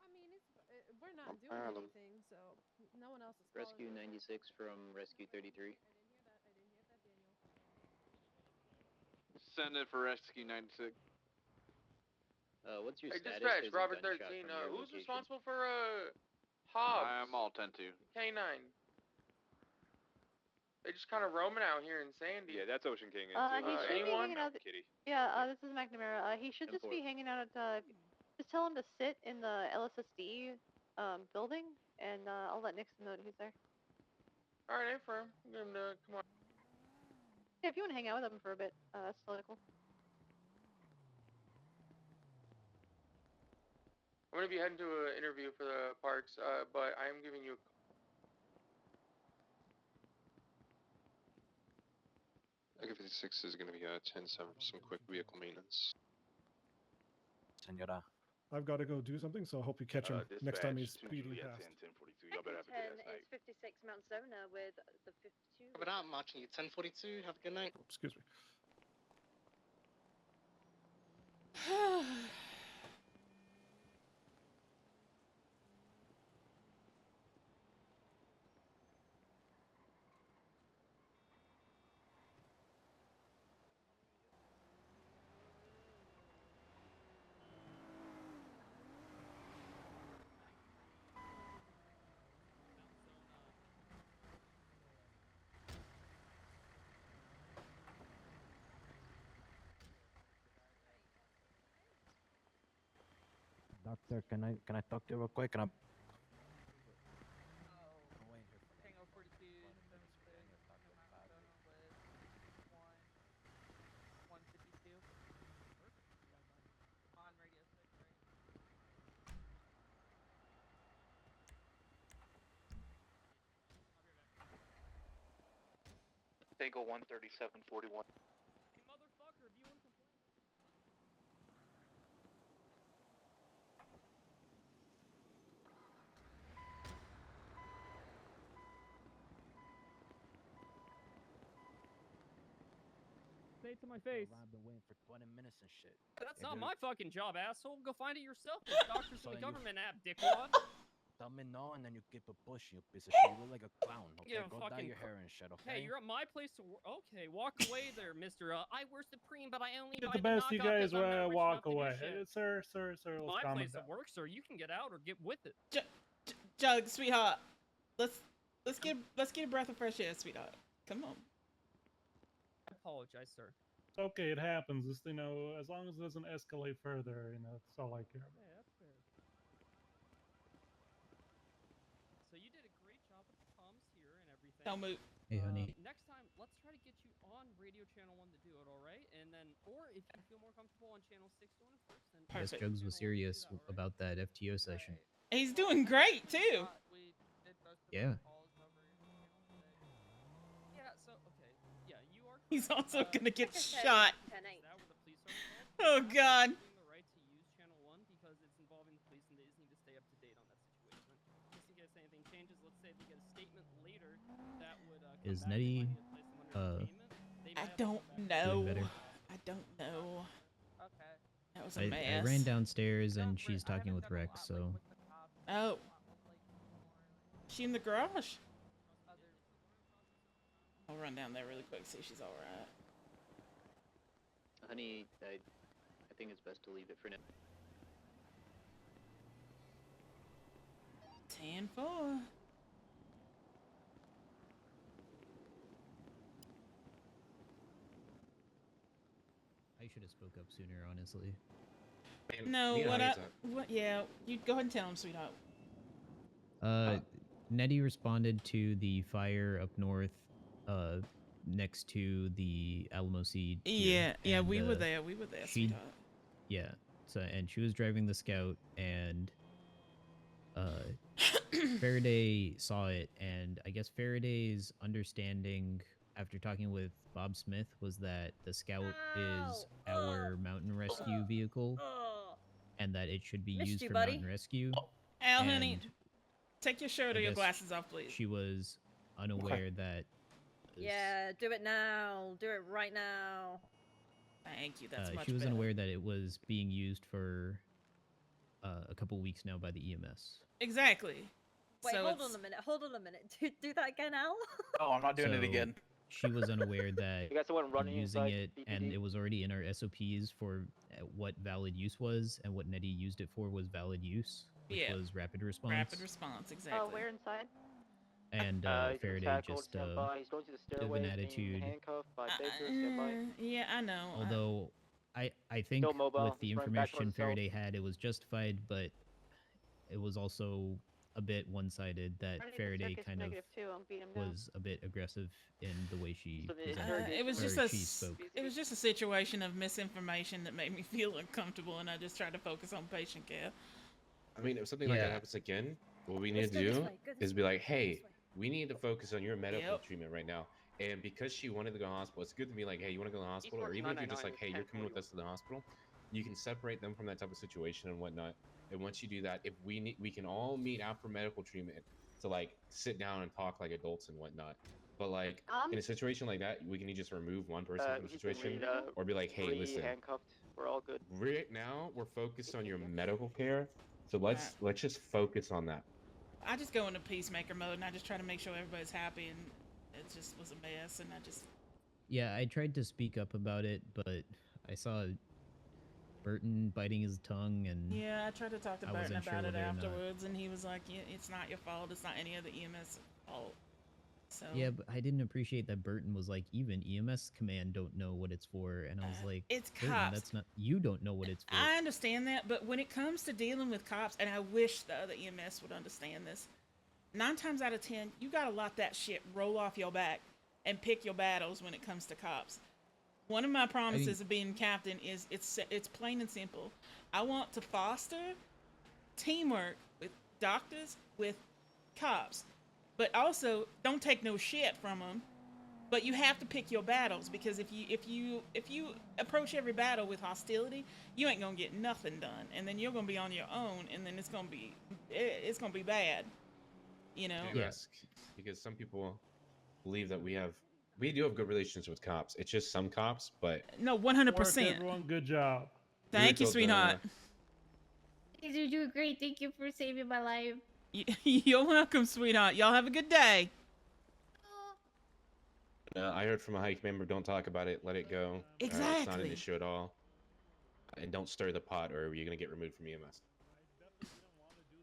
I mean, we're not doing problem. anything, so no one else is Rescue calling. 96 from Rescue 33. Send it for Rescue 96. What's your Hey, status? dispatch, There's a Robert gunshot 13. from your Who's location. responsible for Hobbs? I'm all 10-2. K9. They just kind of roaming out here in Sandy. Yeah, that's Ocean King. He should be anyone? hanging out. Kitty. Yeah, this is McNamara. He should just be hanging out at. Just tell him to sit in the LSSD building, and I'll let Nixon know that he's there. All right, affirm. Get him to come on. Yeah, if you want to hang out with him for a bit, that's totally cool. I'm gonna be heading to an interview for the parks, but I am giving you. Echo 56 is going to be 10-7 for some quick vehicle maintenance. Senora. I've got to go do something, so I hope you catch him next time he's speeding past. Echo 10 is 56 Mount Zona with the 52. But I'm watching you. 10:42. Have a good night. Excuse me. Doctor, can I talk to you real quick? Tango 42, 76, Arizona with 152. On radio 6, right? Tango 13741. Hey, motherfucker, if you want to complain. Say it to my face. I've been waiting for 20 minutes and shit. That's If not you're- my fucking job, asshole. Go find it yourself. There's doctors So in the then you- government app, dickwad. Tell me no, and then you keep it pushing, you piece of shit. You look like a clown. Okay, Yeah, go dye fucking your hair and shit. Okay. Hey, you're at my place to work. Okay, walk away there, Mister. I wear Supreme, but I only Get buy the best you knockoff guys 'cause I'm not rich walk enough to do away. shit. Sir, let's My calm place it down. of work, sir. You can get out or get with it. Jug, sweetheart. Let's get a breath of fresh air, sweetheart. Come on. I apologize, sir. It's okay, it happens. Just, as long as it doesn't escalate further, that's all I care about. Yeah, that's fair. So you did a great job with the comms here and everything. Don't move. Hey, honey. Next time, let's try try to get you on radio channel 1 to do it, all right? And then, or if you feel more comfortable on channel 6 doing it first, then Yes, Perfect. Jugs was serious about that FTO session. He's doing great too. We did most of Yeah. our calls over channel 6. Yeah, so, okay. Yeah, you are He's correct. also gonna get Like I said, shot. is that where the police are involved? Oh, They're God. absolutely the right to use channel 1 because it's involving the police and they just need to stay up to date on that situation. Just in case anything changes, let's say they get a statement later that would come Is back and Nettie, might need to place them under detainment. They I might have to don't come back. know. better? I don't know. Okay. That was a I mess. ran downstairs and she's talking with Rex, so Oh. She in the garage? I'll run down there really quick, see if she's alright. Honey, I think it's best to leave it for now. 10-4. I should have spoke up sooner, honestly. No, Nina, what how I, is that? what, yeah, you go ahead and tell him, sweetheart. Nettie responded to the fire up north, next to the Alamo Seed. Yeah, yeah, we were and, there, we were there, she- sweetheart. Yeah, so, and she was driving the Scout, and, Faraday saw it, and I guess Faraday's understanding after talking with Bob Smith was that the Scout is our mountain rescue vehicle, and that it should be Missed used you, for buddy. mountain rescue. Al, honey, and take your shirt I or your guess glasses off, please. She was unaware that Yeah, do it now. Do it right now. Thank you. That's much she was better. unaware that it was being used for a couple weeks now by the EMS. Exactly. Wait, So hold it's- on a minute. Hold on a minute. Do that again, Al. Oh, I'm not doing it So, again. She was unaware that You guys the one running using inside it, and BPD? it was already in our SOPs for what valid use was, and what Nettie used it for was valid use, which Yeah. was rapid response. Rapid response, exactly. Oh, we're inside. And He's been Faraday tackled, just stand by. He's going to the bit of stairway, an being attitude. handcuffed by Baker, stand by. Yeah, I know. Although I think Still mobile, with the he's running back information towards the cell. Faraday had, it was justified, but it was also a bit one-sided that Already the Faraday circus kind of -2, I'll beat him down. was a bit aggressive in the way she So the presented, It was or just a she spoke. it was just a situation of misinformation that made me feel uncomfortable, and I just tried to focus on patient care. I mean, if something like that Yeah. happens again, what we need Let's to go this do way, go is this be way, like, hey, we need to focus on your medical Yep. treatment right now. And because she wanted to go to the hospital, it's good to be like, hey, you want to go to the hospital? Or even if you're just like, hey, you're coming with us to the hospital, you can separate them from that type of situation and whatnot. And once you do that, if we can all meet after medical treatment to like sit down and talk like adults and whatnot. But like in a situation like that, we can just remove one person from the He's been situation, read, or be like, hey, listen, handcuffed. We're all good. right now we're focused on your medical care, so let's just focus on that. I just go into peacemaker mode, and I just try to make sure everybody's happy, and it just was a mess, and I just Yeah, I tried to speak up about it, but I saw Burton biting his tongue, and yeah, I tried to talk to I Burton wasn't sure about it whether or not- afterwards, and he was like, yeah, "It's not your fault. It's not any of the EMS fault." So Yeah, but I didn't appreciate that Burton was like, even EMS command don't know what it's for, and I was like, it's Burton, cops. that's not, you don't know what it's for. I understand that, but when it comes to dealing with cops, and I wish the other EMS would understand this, 9 times out of 10, you gotta let that shit roll off your back and pick your battles when it comes to cops. One of my promises of being captain is it's plain and simple. I want to foster teamwork with doctors, with cops, but also don't take no shit from them. But you have to pick your battles, because if you approach every battle with hostility, you ain't gonna get nothing done, and then you're gonna be on your own, and then it's gonna be bad. You know. Do ask, because some people believe that we do have good relations with cops. It's just some cops, but No, 100%. Everyone, good job. Thank you, told, sweetheart. You're doing great. Thank you for saving my life. You're welcome, sweetheart. Y'all have a good day. I heard from a high member, don't talk about it, let it go. It's not an Exactly. issue at all. And don't stir the pot, or you're gonna get removed from EMS.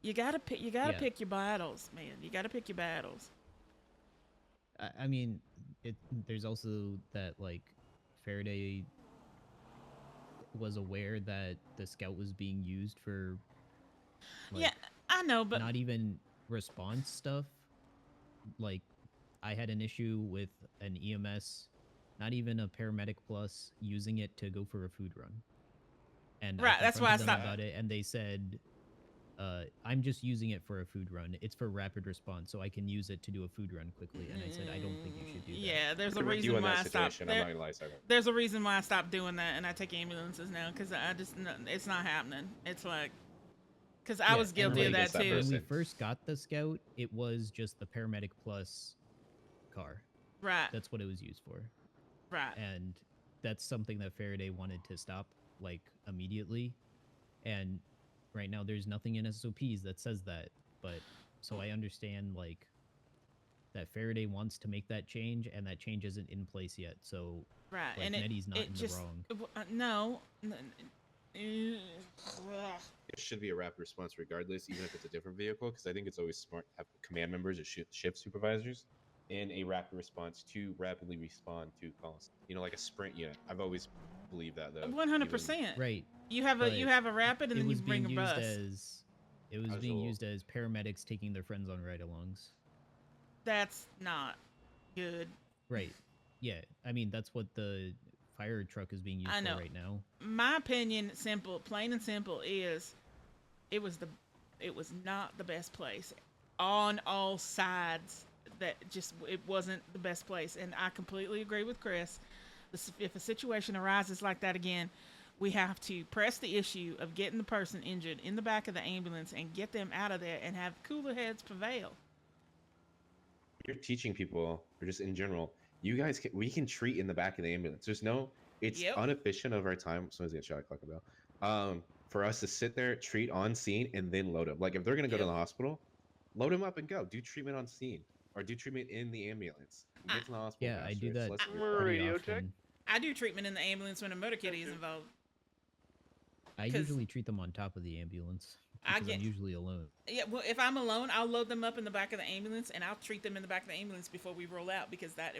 You gotta pick Yeah. pick your battles, man. You gotta pick your battles. I mean, there's also that, like, Faraday was aware that the Scout was being used for, like, Yeah, I know, but not even response stuff. Like, I had an issue with an EMS not even a paramedic plus using it to go for a food run. And Right, that's why I confronted them stopped. about it, and they said, I'm just using it for a food run. It's for rapid response, so I can use it to do a food run quickly. And I said, I don't think you should do that. Yeah, there's a I'm with you reason in why that I stopped. situation. I'm not gonna lie, Sarah. There's a reason why I stopped doing that, and I take ambulances now because it's not happening. It's like, because I was guilty of that too. When we first got the Scout, it was just the paramedic plus car. Right. That's what it was used for. Right. And that's something that Faraday wanted to stop, like, immediately. And right now there's nothing in SOPs that says that. But, so I understand, like, that Faraday wants to make that change, and that change isn't in place yet. So, right, like, and Nettie's not in just, the wrong. No. It should be a rapid response regardless, even if it's a different vehicle, because I think it's always smart to have command members or shift supervisors in a rapid response to rapidly respond to calls. You know, like a sprint unit. I've always believed that though. 100%. Right. You have a rapid, and then you bring a bus. It was being used as paramedics taking their friends on ride-alongs. That's not good. Right. Yeah. I mean, that's what the fire truck is being used I know. for right now. My opinion, plain and simple, is it was not the best place on all sides. That it wasn't the best place, and I completely agree with Chris. If a situation arises like that again, we have to press the issue of getting the person injured in the back of the ambulance and get them out of there and have cooler heads prevail. You're teaching people, or just in general, we can treat in the back of the ambulance. It's inefficient of our time. Someone's gonna shot a clock bell. For us to sit there, treat on scene, and then load them. Like if they're gonna go to the hospital, load them up and go. Do treatment on scene, or do treatment in the ambulance. Get to the hospital. Yeah, I faster. do It's that less of a pretty problem. often. I do treatment in the ambulance when a motor kitty is involved. I usually treat them on top of the ambulance because I'm usually alone. Yeah, well, if I'm alone, I'll load them up in the back of the ambulance, and I'll treat them in the back of the ambulance before we roll out, because I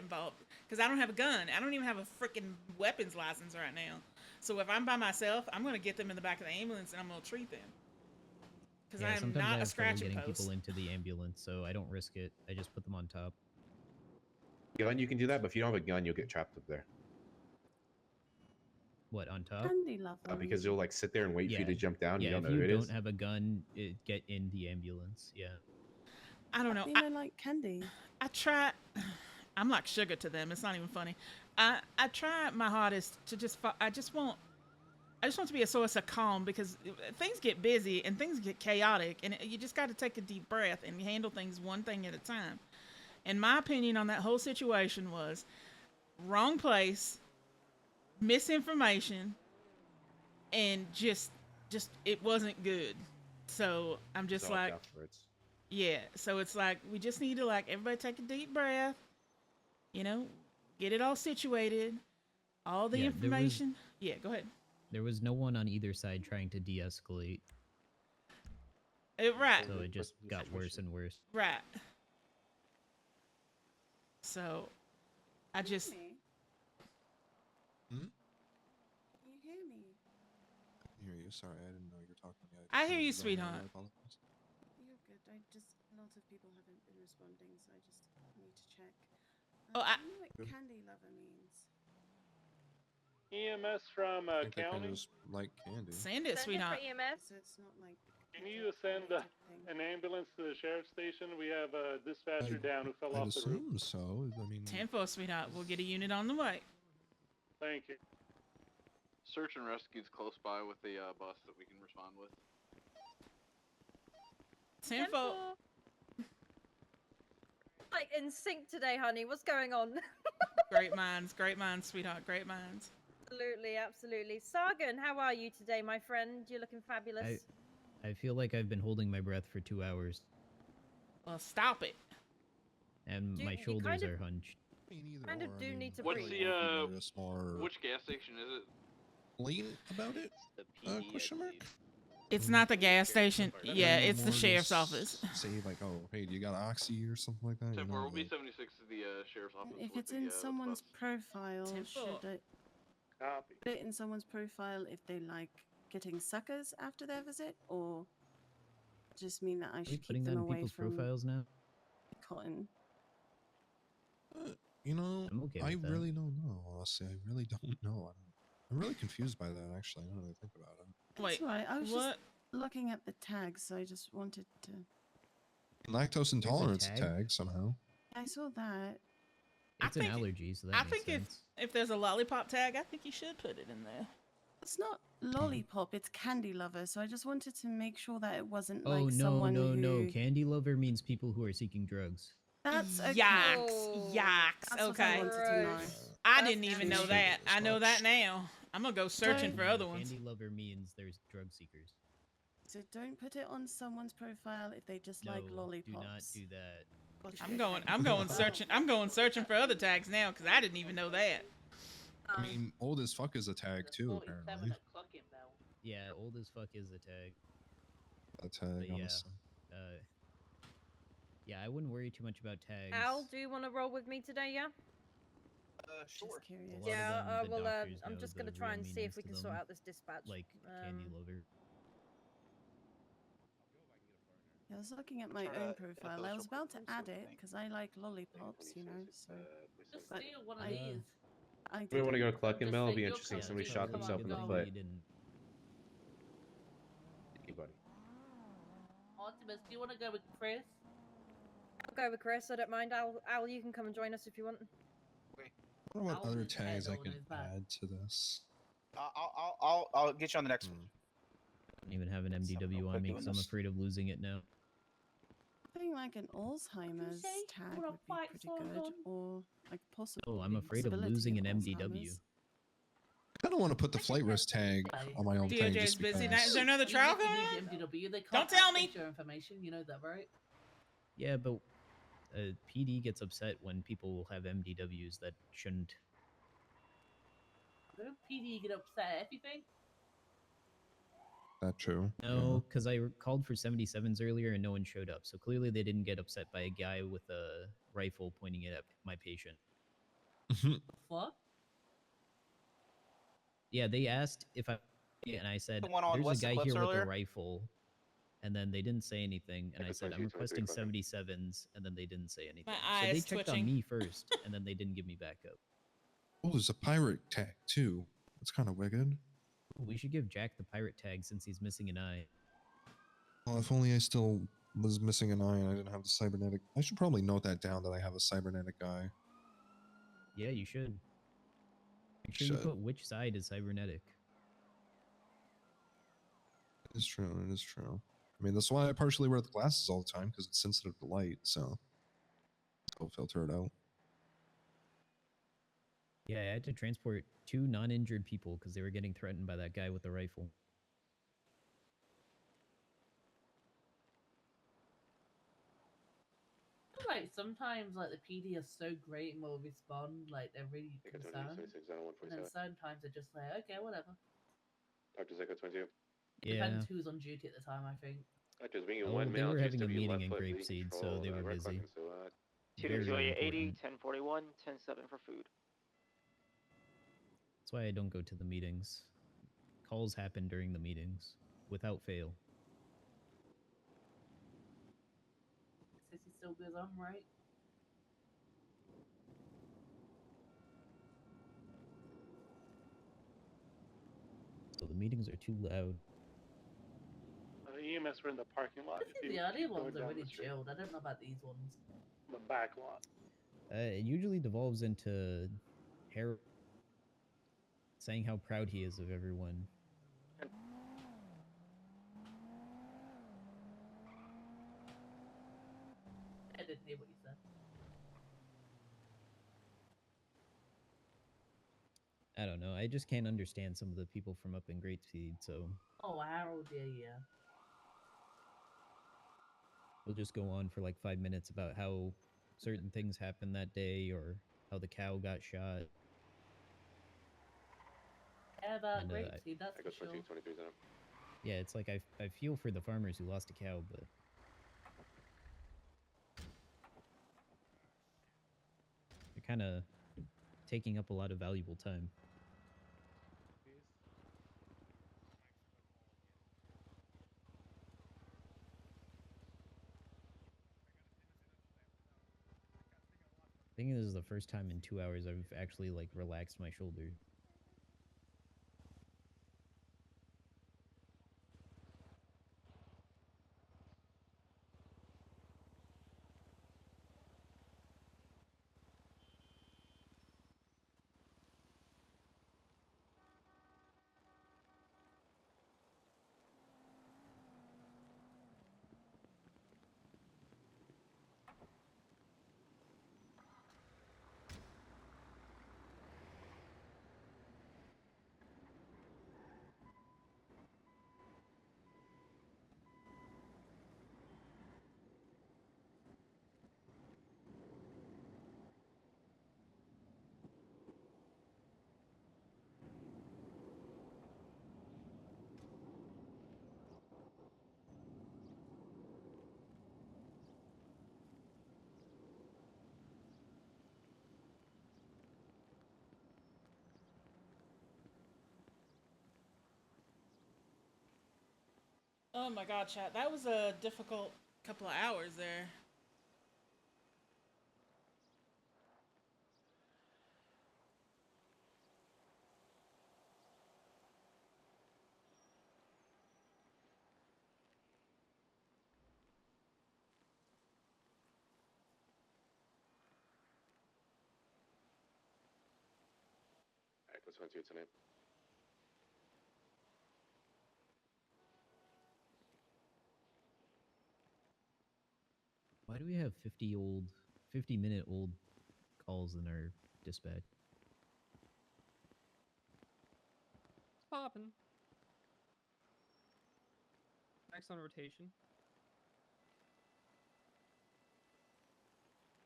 don't have a gun. I don't even have a freaking weapons license right now. So if I'm by myself, I'm going to get them in the back of the ambulance, and I'm going to treat them. Because I am sometimes not I a have trouble scratching getting post. people into the ambulance, so I don't risk it. I just put them on top. Gun, you can do that, but if you don't have a gun, you'll get trapped up there. What, on top? Because you'll like sit there and wait for you to jump down. Yeah, You don't know if who you it don't is. have a gun, get in the ambulance. Yeah. I don't know. I like candy. I try. I'm like sugar to them. It's not even funny. I try my hardest to I just want to be a source of calm, because things get busy and things get chaotic, and you just got to take a deep breath and handle things one thing at a time. And my opinion on that whole situation was wrong place, misinformation, and just it wasn't good. So I'm just like, yeah. So it's like we just need to everybody take a deep breath, get it all situated, all the information. Yeah, go ahead. There was no one on either side trying to de-escalate. Right. So it just got worse and worse. Right. So I just. Can you hear me? I can hear you. Sorry, I didn't know you were talking yet. I hear you, sweetheart. You're good. A lot of people haven't been responding, so I just need to check. Oh, I don't know what candy lover means. EMS from I think they county. kind of just like candy. Send it, sweetheart. So it's not like. Can you send an ambulance to the sheriff's station? We have a dispatcher down who fell I'd off the roof. assume so. I mean, 10-4, sweetheart. We'll get a unit on the way. Thank you. Search and rescue's close by with the bus that we can respond with. 10-4. Like in sync today, honey. What's going on? Great minds, sweetheart. Great minds. Absolutely, absolutely. Sargon, how are you today, my friend? You're looking fabulous. I feel like I've been holding my breath for 2 hours. Well, stop it. And my shoulders are hunched. Kind of do need to What's breathe. the which gas station is it? lean about it? Question mark? It's not the gas station. Yeah, it's the More sheriff's just office. Say like, oh, hey, do you got oxy or something like that? You 10-4 know, will be like- 76 to the sheriff's office. If with it's in the someone's bus. profile, 10-4. should I Copy. put it in someone's profile if they like getting suckers after their visit, or just mean that I Are you should putting keep that them in away people's from profiles now? cotton? You know, I'm okay I with that. really don't know. Honestly, I really don't know. I'm really confused by that. Actually, now that I think about it. Wait, That's right. I was what? just looking at the tags, so I just wanted to. Lactose a intolerance tag? tag somehow. I saw that. It's an allergy, so that I makes think sense. if there's a lollipop tag, I think you should put it in there. It's not lollipop, it's candy lover. So I just wanted to make sure that it wasn't Oh like no, someone no, who. no! Candy lover means people who are seeking drugs. That's okay. Yikes! Yikes! That's what Okay. I wanted to know. I didn't even know that. I know that now. I'm gonna go searching for other ones. Candy lover means there's drug seekers. So don't put it on someone's profile if they just like No, lollipops. do not do that. I'm going searching. I'm going searching for other tags now because I didn't even know that. I mean, old as fuck is a tag too, apparently. Yeah, old as fuck is a tag. A tag, But yeah, honestly. yeah, I wouldn't worry too much about tags. Al, do you want to roll with me today? Yeah. Sure. Just curious. A lot of Yeah. them, the Well, doctors I'm know just the gonna try real and see if meanings we to can sort them, out this dispatch. like candy lover. I was looking at my own profile. I was about to add it because I like lollipops, you know. So. Just But steal one of I- these. I We want to go didn't. to Clucking Just Bell. It'll say be you're interesting. coming Somebody to shot come themselves in the on, foot. You didn't. Thank you, buddy. Artemis, do you want to go with Chris? I'll go with Chris. I don't mind. Al, you can come and join us if you want. I wonder what I'll other move ahead tags I on can his back. add to this. I'll get you on the next one. I don't even have an MDW on me because I'm afraid of losing it now. I think like an Alzheimer's tag would be pretty good, or like possible. Oh, I'm afraid of possibility losing of an MDW. Alzheimer's. I don't want to put the flight risk tag on my own thing DOJ is just busy. because. Is there another Even trial if you going lose on? your MDW, they can't Don't tell me. access your information. You know that, right? Yeah, but PD gets upset when people have MDWs that shouldn't. Don't PD get upset at everything? That true. No, because I called for 77s earlier and no one showed up. So clearly they didn't get upset by a guy with a rifle pointing it at my patient. Fuck? Yeah, they asked if I, and I said, The one on there's a West guy Eclipse here with earlier? a rifle. And then they didn't say anything. And I said, I'm 22, requesting 23, 77s. And then they didn't say anything. My So eye they is checked twitching. on me first. And then they didn't give me back up. Oh, there's a pirate tag too. That's kind of wicked. We should give Jack the pirate tag since he's missing an eye. Well, if only I still was missing an eye and I didn't have the cybernetic. I should probably note that down that I have a cybernetic eye. Yeah, you should. Make sure you put which side is cybernetic. It is true. It is true. I mean, that's why I partially wear the glasses all the time because it's sensitive to light. So I'll filter it out. Yeah, I had to transport 2 non-injured people because they were getting threatened by that guy with the rifle. Like sometimes, like the PD are so great and will respond, like they're really concerned. And then sometimes they're just like, okay, whatever. Dr. Zeka 22. Depends who's on duty at the time, I think. Just being Oh, one they male were just having to a be meeting left in foot lead Grapeseed, so control, they were red busy. clocking, so, Very 280, important. 1041, 107 for food. That's why I don't go to the meetings. Calls happen during the meetings, without fail. Says he still goes on, right? So the meetings are too loud. The EMS were in the parking lot. if you The early keep going ones are down really the street. chilled. I don't know about these ones. The back lot. It usually devolves into Harold saying how proud he is of everyone. I didn't hear what you said. I don't know. I just can't understand some of the people from up in Grapeseed, so Oh, Harold, yeah. we'll just go on for like 5 minutes about how certain things happened that day or how the cow got shot. Yeah, about And, great I- seed, that's for sure. 23 zone. Yeah, it's like I feel for the farmers who lost a cow, but they're kind of taking up a lot of valuable time. I think this is the first time in 2 hours I've actually like relaxed my shoulder. Oh my god, chat. That was a difficult couple of hours there. Alright, this one's you tonight. Why do we have 50-minute old calls in our dispatch? It's popping. Next on rotation.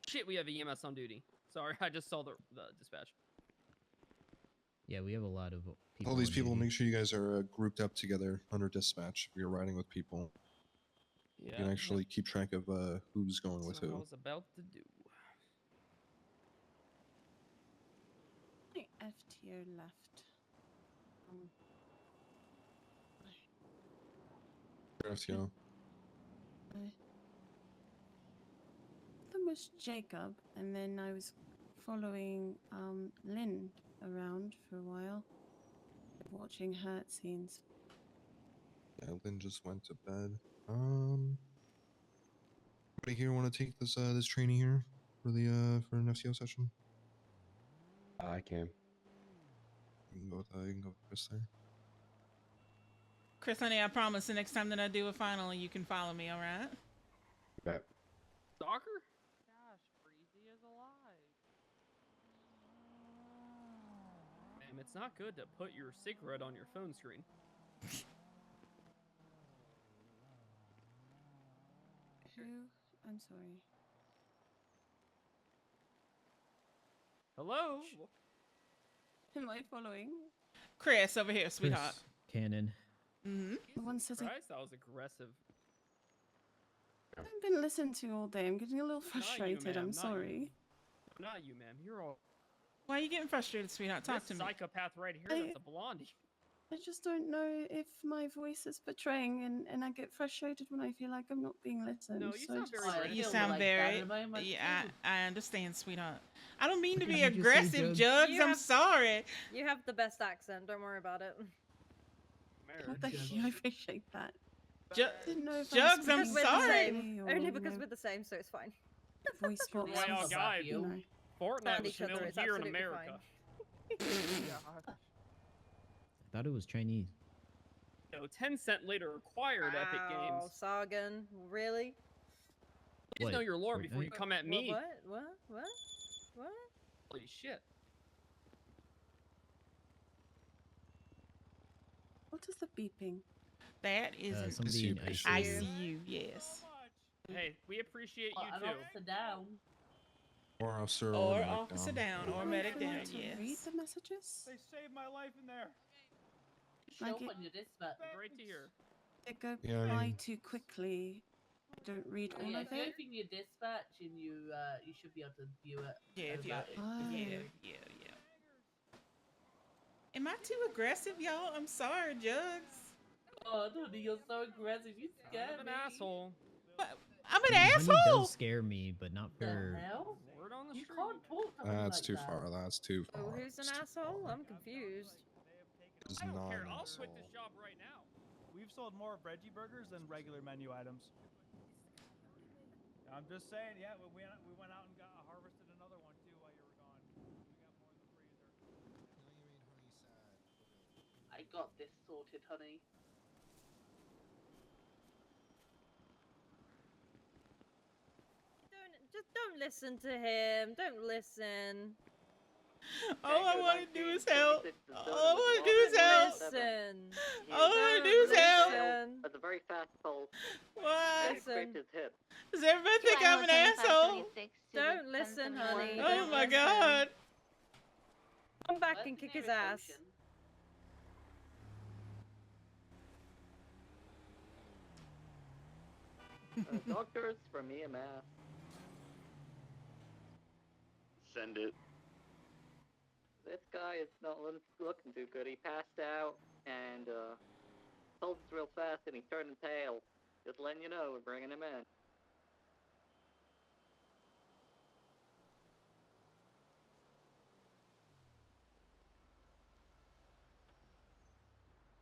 Shit, we have EMS on duty. Sorry, I just saw the dispatch. Yeah, we have a lot of people. All these on people, duty. make sure you guys are grouped up together under dispatch if you're riding with people. Yeah. You can actually keep track of who's going with That's what I who. was about to do. My F tier left. FTO. That was Jacob, and then I was following Lynn around for a while, watching hurt scenes. Yeah, Lynn just went to bed. Anybody here want to take this this training here for the for an FTO session? I can. You can go with Chris there. Chris, honey, I promise the next time that I do a final, you can follow me, alright? Bet. Stalker? Gosh, Breezy is alive. Ma'am, it's not good to put your cigarette on your phone screen. Who? I'm sorry. Hello? Am I following? Chris, over here, sweetheart. Cannon. Mm-hmm. The one sitting. Christ, that was aggressive. I've been listening to you all day. I'm getting a little Not you, frustrated. ma'am, I'm not sorry. you. Not you, ma'am. You're all. Why are you getting frustrated, sweetheart? Talk to This me. psychopath right here, that's a blondie. I just don't know if my voice is betraying, and I get frustrated when I feel like I'm not being listened. No, you so sound just... very You feel sound like that very. at the moment, Yeah, too. I understand, sweetheart. I don't mean to What be did you say, aggressive, Jugs? Jugs. You I'm have- sorry. You have the best accent. Don't worry about it. Oh, thank you. I appreciate that. Didn't know if Jugs, I I'm was Because we're the sorry. same. Only because we're the same, so it's fine. Voice box. Why, y'all guys? You know. Fortnite Found was each other, built it's here in absolutely America. I thought it was Chinese. No, 10 Cent later acquired Epic Wow, Games. Sargon, really? Please What, know your lore before you Fortnite? come at me. What? Holy shit. What is the beeping? That is an Somebody in ICU. ICU, yes. Hey, we appreciate you An too. officer down. Or officer Or medic officer down, or Am I medic down, allowed to read yes. the messages? They saved my life in there. Show Like up it- on your dispatch. Great to hear. They go Yeah, I by mean- too quickly. I don't read all Yeah, of if you it. open your dispatch and you should be able to view it. Yeah, if you, over it. yeah. Am I too aggressive, y'all? I'm sorry, Jugs. Oh, Tony, you're so aggressive. You scared I'm an me. asshole. But I'm an Honey asshole. does scare me, but not for. Hell? Word on the You street. can't talk to him That's like too that. far. That's too far. Oh, who's an That's too asshole? far. I'm confused. It's I don't not care. an I'll quit this asshole. job right now. We've sold more veggie burgers than regular menu items. I'm just saying, yeah, we went out and harvested another one too while you were gone. We got more in the freezer. I got this sorted, honey. Don't listen to him. Don't listen. All I want to do is help. All I want to do is help. Listen. All I want to do is help. At the very fast pulse. Why? Scraped his hip. Does everybody think I'm an asshole? Don't listen, honey. Oh Don't my listen. God. Come back and kick his ass. Doctors from EMS. Send it. This guy is not looking too good. He passed out and told us real fast and he turned pale. Just letting you know, we're bringing him in.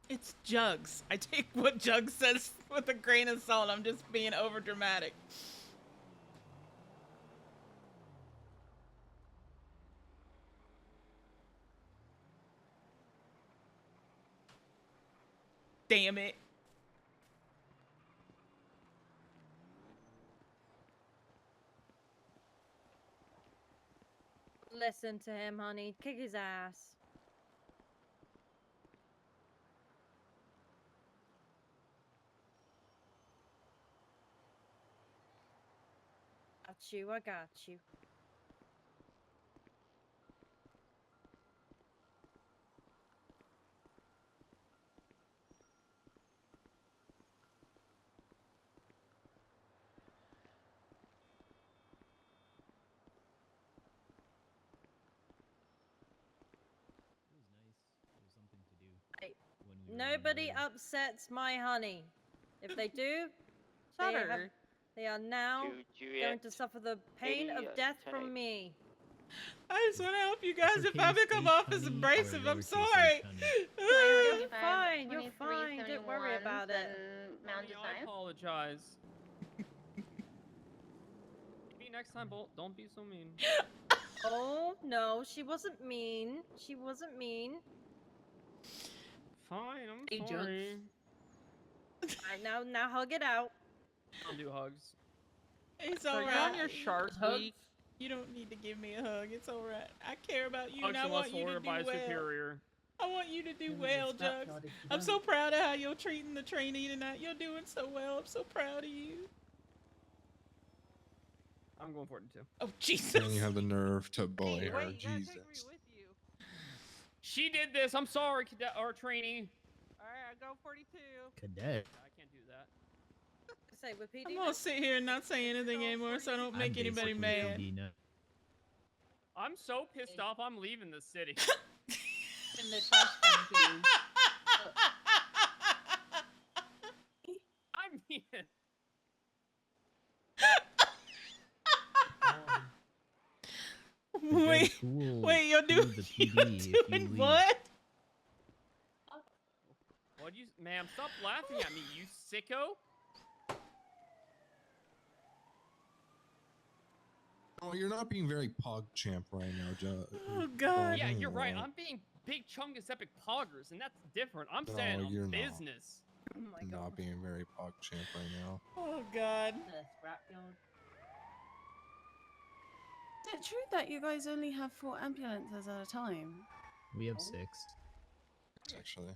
It's Jugs. I take what Jugs says with a grain of salt. I'm just being over dramatic. Damn it. Listen to him, honey. Kick his ass. Got you. I got you. Hey, nobody upsets my honey. If they do, they are now going to suffer the pain of death from me. I just want to help you guys. If I become office abrasive, I'm sorry. You're fine. You're fine. Don't worry about it. I apologize. Maybe next time, don't be so mean. Oh no, she wasn't mean. She wasn't mean. Fine, I'm Hey, sorry. Alright, now hug it out. Don't do hugs. It's So alright. you're on your shark week? You don't need to give me a hug. It's alright. I care about you, Hugs and I unless want you to ordered do by a well. superior. I want you to do Then well, just stop Jugs. nodding. I'm so proud of how you're treating the trainee tonight. You're doing so well. I'm so proud of you. I'm going for it too. Oh, Jesus. And you have the nerve to bully her. Jesus. She did this. I'm sorry, cadet or trainee. Alright, I'll go 42. Cadet. I can't do that. Say, with PD. I'm gonna sit here and not say anything anymore so I don't make anybody mad. I'm so pissed off. I'm leaving the city. In the trash can, please. I mean, Wait, you're doing what? what you, ma'am? Stop laughing at me, you sicko. Oh, you're not being very PogChamp right now, Joe. Oh God. Yeah, you're right. I'm being big chungus epic poggers, and that's different. I'm saying No, you're on not. business. Oh my God. Not being very PogChamp right now. Oh God. The scrapyard. Is it true that you guys only have 4 ambulances at a time? We have 6. Actually.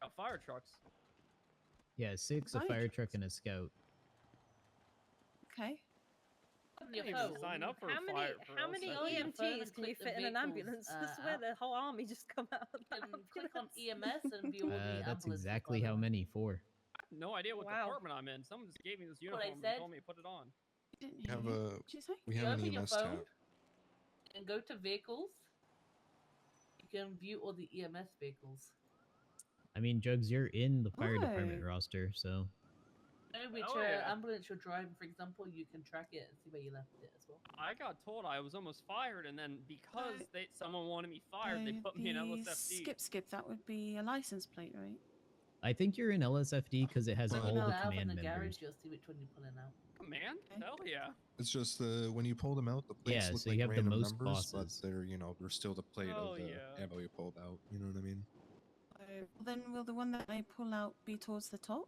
Got fire trucks. Yeah, 6, a Fire fire truck, and a scout. Okay. I didn't even sign up for How a many, fire. for how a many second. EMTs can you click the fit in an vehicles, ambulance? This is where app. the whole army just come out of the Click on ambulance. EMS and view all the That's ambulances exactly by how the- many. 4. I have no idea what Wow. department I'm in. Someone just gave me this What I uniform and said? told me to put it on. Didn't We have hear you. a What'd you say? we You have an open your EMS phone tab. and go to vehicles. You can view all the EMS vehicles. I mean, Jugs, you're in the fire department Why? roster, so know which Oh, yeah. ambulance you're driving, for example, you can track it and see where you left it as well. I got told I was almost fired, and then because someone wanted me fired, they put me in LSFD. Skip, that would be a license plate, right? I think you're in LSFD because it has Bring all them the out in command the garage, members. you'll see which one you're pulling out. Command? Hell yeah. It's just when you pull them out, the plates Yeah, look so like you have the random most numbers, but bosses. they're they're still the plate Oh, of the yeah. ammo you pulled out. You know what I mean? Then will the one that I pull out be towards the top?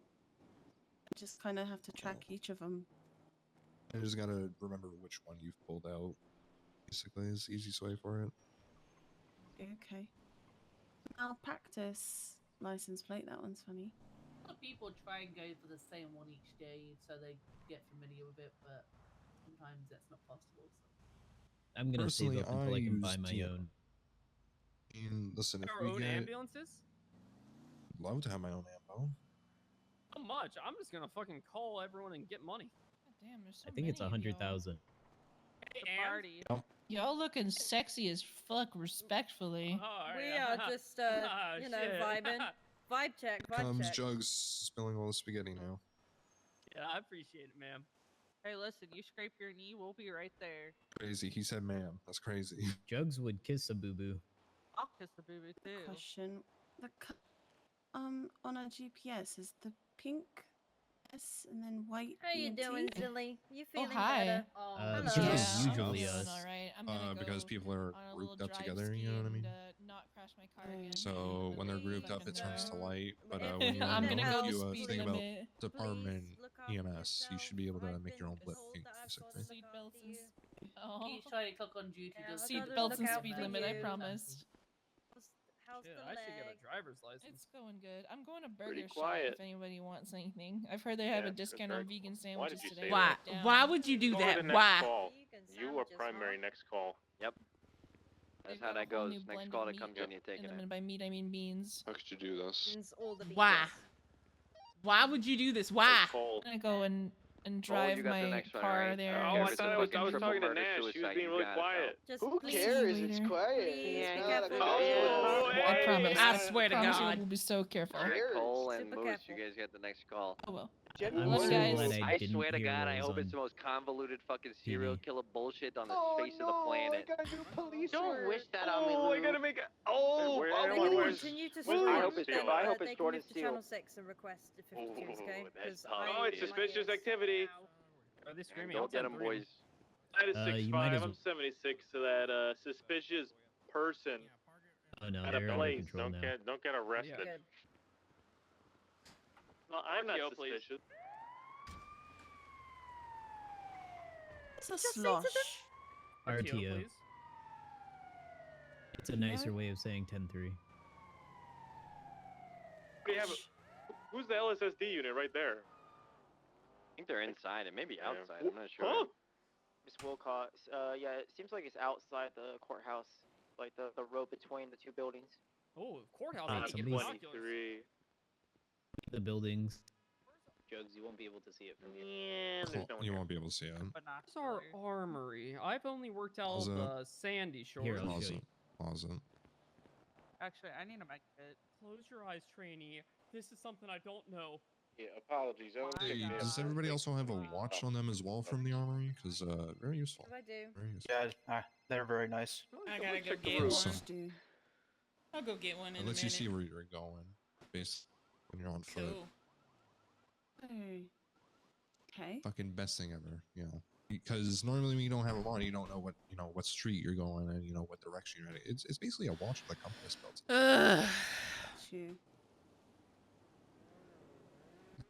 I just kind of have to track each of them. I just gotta remember which one you've pulled out. Basically, is the easiest way for it. Okay. Malpractice license plate. That one's funny. A lot of people try and go for the same one each day so they get familiar with it, but sometimes that's not possible. So. I'm gonna save Personally, up until I can buy use my TM. own. And listen, if Our we own get, ambulances? love to have my own ammo. How much? I'm just gonna fucking call everyone and get money. Damn, there's so I think it's many of y'all. 100,000. Hey, Party. Y'all looking sexy as fuck, respectfully. We are just, you know, vibing. Vibe check, vibe Comes check. Jugs spilling all the spaghetti now. Yeah, I appreciate it, ma'am. Hey, listen, you scrape your knee, we'll be right there. Crazy. He said, "Ma'am." That's crazy. Jugs would kiss a boo boo. I'll kiss the boo-boo too. Question: on a GPS is the pink S and then white. How you E&T? doing, Zilly? You feeling hi. better? This hello. is usually I'm us. doing all right. I'm gonna go Because people are on a grouped little up drive together. ski You know what I mean? and, not crash my car again. So when they're grouped up, it turns to light. But If when you you're I'm in gonna a go few the speed thing about limit. department EMS, you should be able to make your own blip pink, basically. Seatbelts and Each time you click on duty, just seatbelts and speed limit. I promised. How's Shit, the I should get leg? a driver's license. It's going good. I'm going to Pretty Burger Shot quiet. if anybody wants anything. I've heard they have Yeah, a discount on good. vegan Why did sandwiches you today. say Why? that? Down. Why would you do Go to that? the next Why? call. You are primary next call. Yep. That's They've how got a that whole goes. new Next blend call of that meat comes in, you take in it. them, and by meat I mean beans. How could you do this? Why? Why would you do this? Why? I'm gonna go and drive you got the my next one, car right? there. Oh, I and thought see I if was can talking to murder, Nash. She was suicide, being you really got it, quiet. Just Who please, cares? It's please quiet. be It's not careful. a Oh, I hey. promise. I swear to promise God. you will be so careful. Alright, Cole and Super Moose, careful. you guys get the next call. Oh well. I'm Love you so guys. glad I I didn't swear to hear God, what I was hope it's on the most convoluted fucking serial TV. killer bullshit on the Oh face of the planet. I gotta do police Don't work. wish that on me, Oh, I Lou. gotta make a. Oh, They can continue to where's stream. Jordan I hope it's Steele? I hope it's They can Jordan move to Steele. channel 6 and request the 52s, okay? Ooh, that's 'Cause tough. I Oh, it's my suspicious ears activity. now. Are they screaming? Don't get outside them, the room? boys. That is You might 6'5". as I'm 76 to that suspicious person Oh no, at they're a under place. control now. Don't get arrested. Good. No, I'm not RTO, please. suspicious. It's a slosh. RTO. please. It's a nicer way of saying 10-3. We have who's the LSSD unit right there? I think they're inside. It may be outside. Yeah. I'm not sure. Huh? Miss Wilcott, yeah, it seems like it's outside the courthouse, like the road between the two buildings. Oh, courthouse. Alright, I need to get somebody's- binoculars. 23. The buildings. Jugs, you won't be able to see it from here. Yeah, there's no one You here. won't be able to see it. What's our armory? I've only worked out Pause it. the Sandy Shores. Here, I'll Pause show you. it. Pause it. Actually, I need a med kit. Close your eyes, trainee. This is something I don't know. Yeah, apologies. Hey, does everybody also have a watch on them as well from the armory? Because very useful. I do. Very useful. Yeah, they're very nice. I gotta go check the get roof. one. I'll go get one in It a lets you minute. see where you're going, based when you're on foot. Cool. Oh. Okay. Fucking best thing ever, you know. Because normally when you don't have them on, you don't know what street you're going and what direction you're at. It's basically a watch with a compass built in. Ugh. Shoe.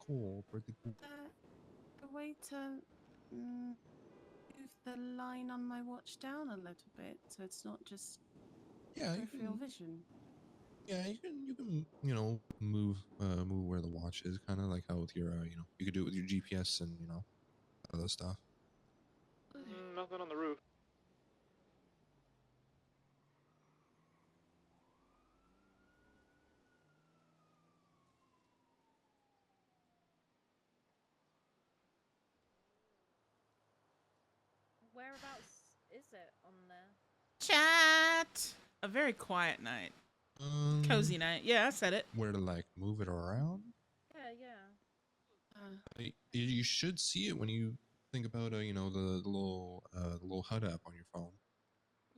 Cool, pretty cool. A way to move the line on my watch down a little bit, so it's not just Yeah, you peripheral can, vision. yeah, you can move where the watch is, kind of like how with your you could do it with your GPS and other stuff. Nothing on the roof. Whereabouts is it on there? Chat. A very quiet night. Cozy night. Yeah, I said it. Where to like move it around? Yeah, yeah. You should see it when you think about you know the little HUD app on your phone.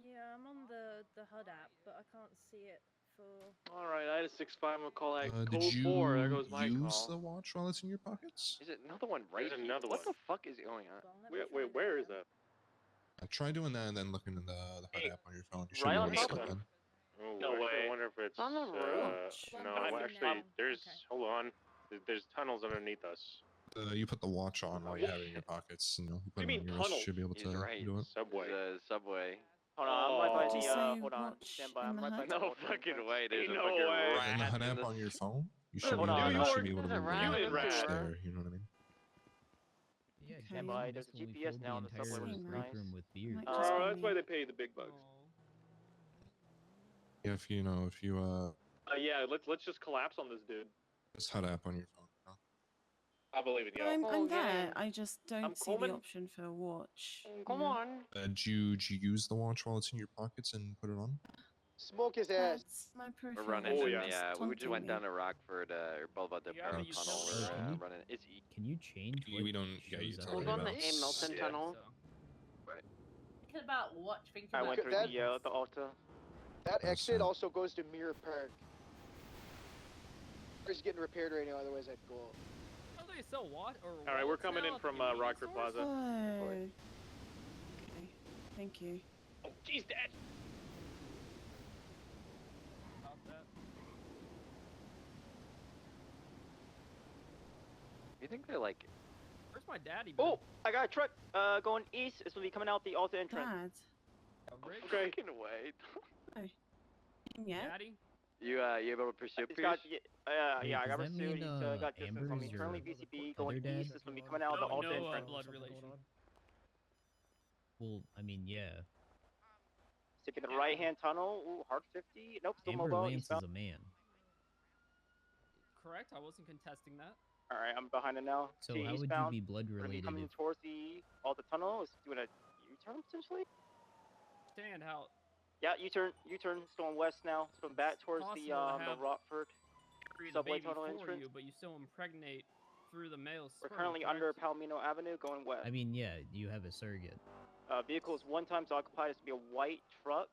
Yeah, I'm on the HUD app, but I can't see it for. All right, I had a 6-5. I'm gonna call that Did code you 4. There goes my use call. the watch while it's in your pockets? Is it another one right There's here? another What one. the fuck is going on? Wait, where is that? Try doing that and then looking in the HUD app on your phone. You should right be on able to top slip of in. Oh, No actually, way. I wonder if it's on the roof. no. Up and Actually, down. there's Okay. hold on. There's tunnels underneath us. You put the watch on while you have it in your pockets. You know, you put What it do you on mean your wrist. You tunnels? should be able He's to right. do it. Subway. The subway. Hold on, I'm right by Did you the, say hold on, watch stand by, in I'm the right by HUD? the No ultra fucking entrance. way. There's a No fucking way. rat In the HUD in app the on your phone, you Look, should be Hold able, on, you should be able to there's a move rat around in the just sewer. there. You know what I mean? Yeah, Okay. Jen, By, I there's missed a when we GPS filled now the in the entire subway, which Same, is right? break room with Might beer. just be That's why me. they pay the big bucks. If you know, if you Yeah, let's just collapse on this dude. this HUD app on your phone. You know? I believe in you. I'm there. I just don't I'm see the coming. option for a watch. Come you know? on. Did you use the watch while it's in your pockets and put it on? Smoke his ass. That's my We're peripheral running Oh, in yeah. the, just we just taunting went me. down to Rockford, or Boulevard de You have a Paris tunnel. utility We're can you- running. It's Can you change what We don't get shows up utility there? on the belts. Hamilton Yeah. tunnel. Thinking about watch. Thinking I about went through compass. the Alta. That That's exit it. also goes to Mirror Park. It's getting repaired right now, otherwise I'd go out. Oh, they sell what? Or All right, we're wallets coming now in at the from convenience Rockford stores? Plaza. Oh. Okay. Thank you. Oh, jeez, Dad. About that. You think they're like? Where's my daddy? been? Oh, I got a truck going east. It's gonna be coming out the Alta entrance. Dad. Rick? Okay. Fucking away. Yeah. Daddy? You able to pursue He's got, Pierce? Wait, yeah, I does got that pursued. mean, He's got distance on me. Amber's Currently your VCB other going dad? east. It's gonna be coming out the No, Alta no entrance. blood relation. Well, I mean, yeah. Taking the right-hand tunnel. Ooh, hard 50. Nope, still Amber mobile. Lance Eastbound. is a man. Correct. I wasn't contesting that. All right, I'm behind it now. So See, how would you eastbound. be blood We're gonna be related coming if towards the Alta tunnel. It's doing a U-turn potentially. Stand how? Yeah, U-turn. U-turn. It's going west now. It's going back towards possible the to have Rockford create a subway baby tunnel for entrance. you, but you still impregnate through the male We're sperm, currently correct? under Palomino Avenue, going west. I mean, yeah, you have a surrogate. Vehicle is 1 times occupied. It's gonna be a white truck.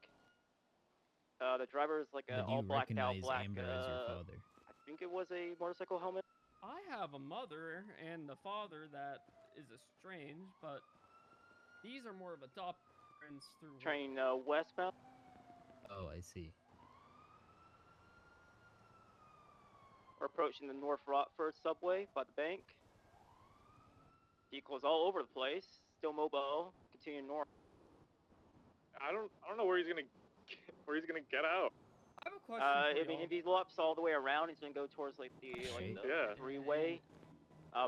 The driver is like But a do all you blacked out recognize black. Amber as your father? I think it was a motorcycle helmet. I have a mother and a father that is estranged, but these are more of adopted friends through work. Train westbound. Oh, I see. We're approaching the North Rockford subway by the bank. Vehicles all over the place. Still mobile. Continuing north. I don't know where he's gonna get out. I have a question I for mean, y'all. if he loops all the way around, he's gonna go towards like the Yeah. freeway.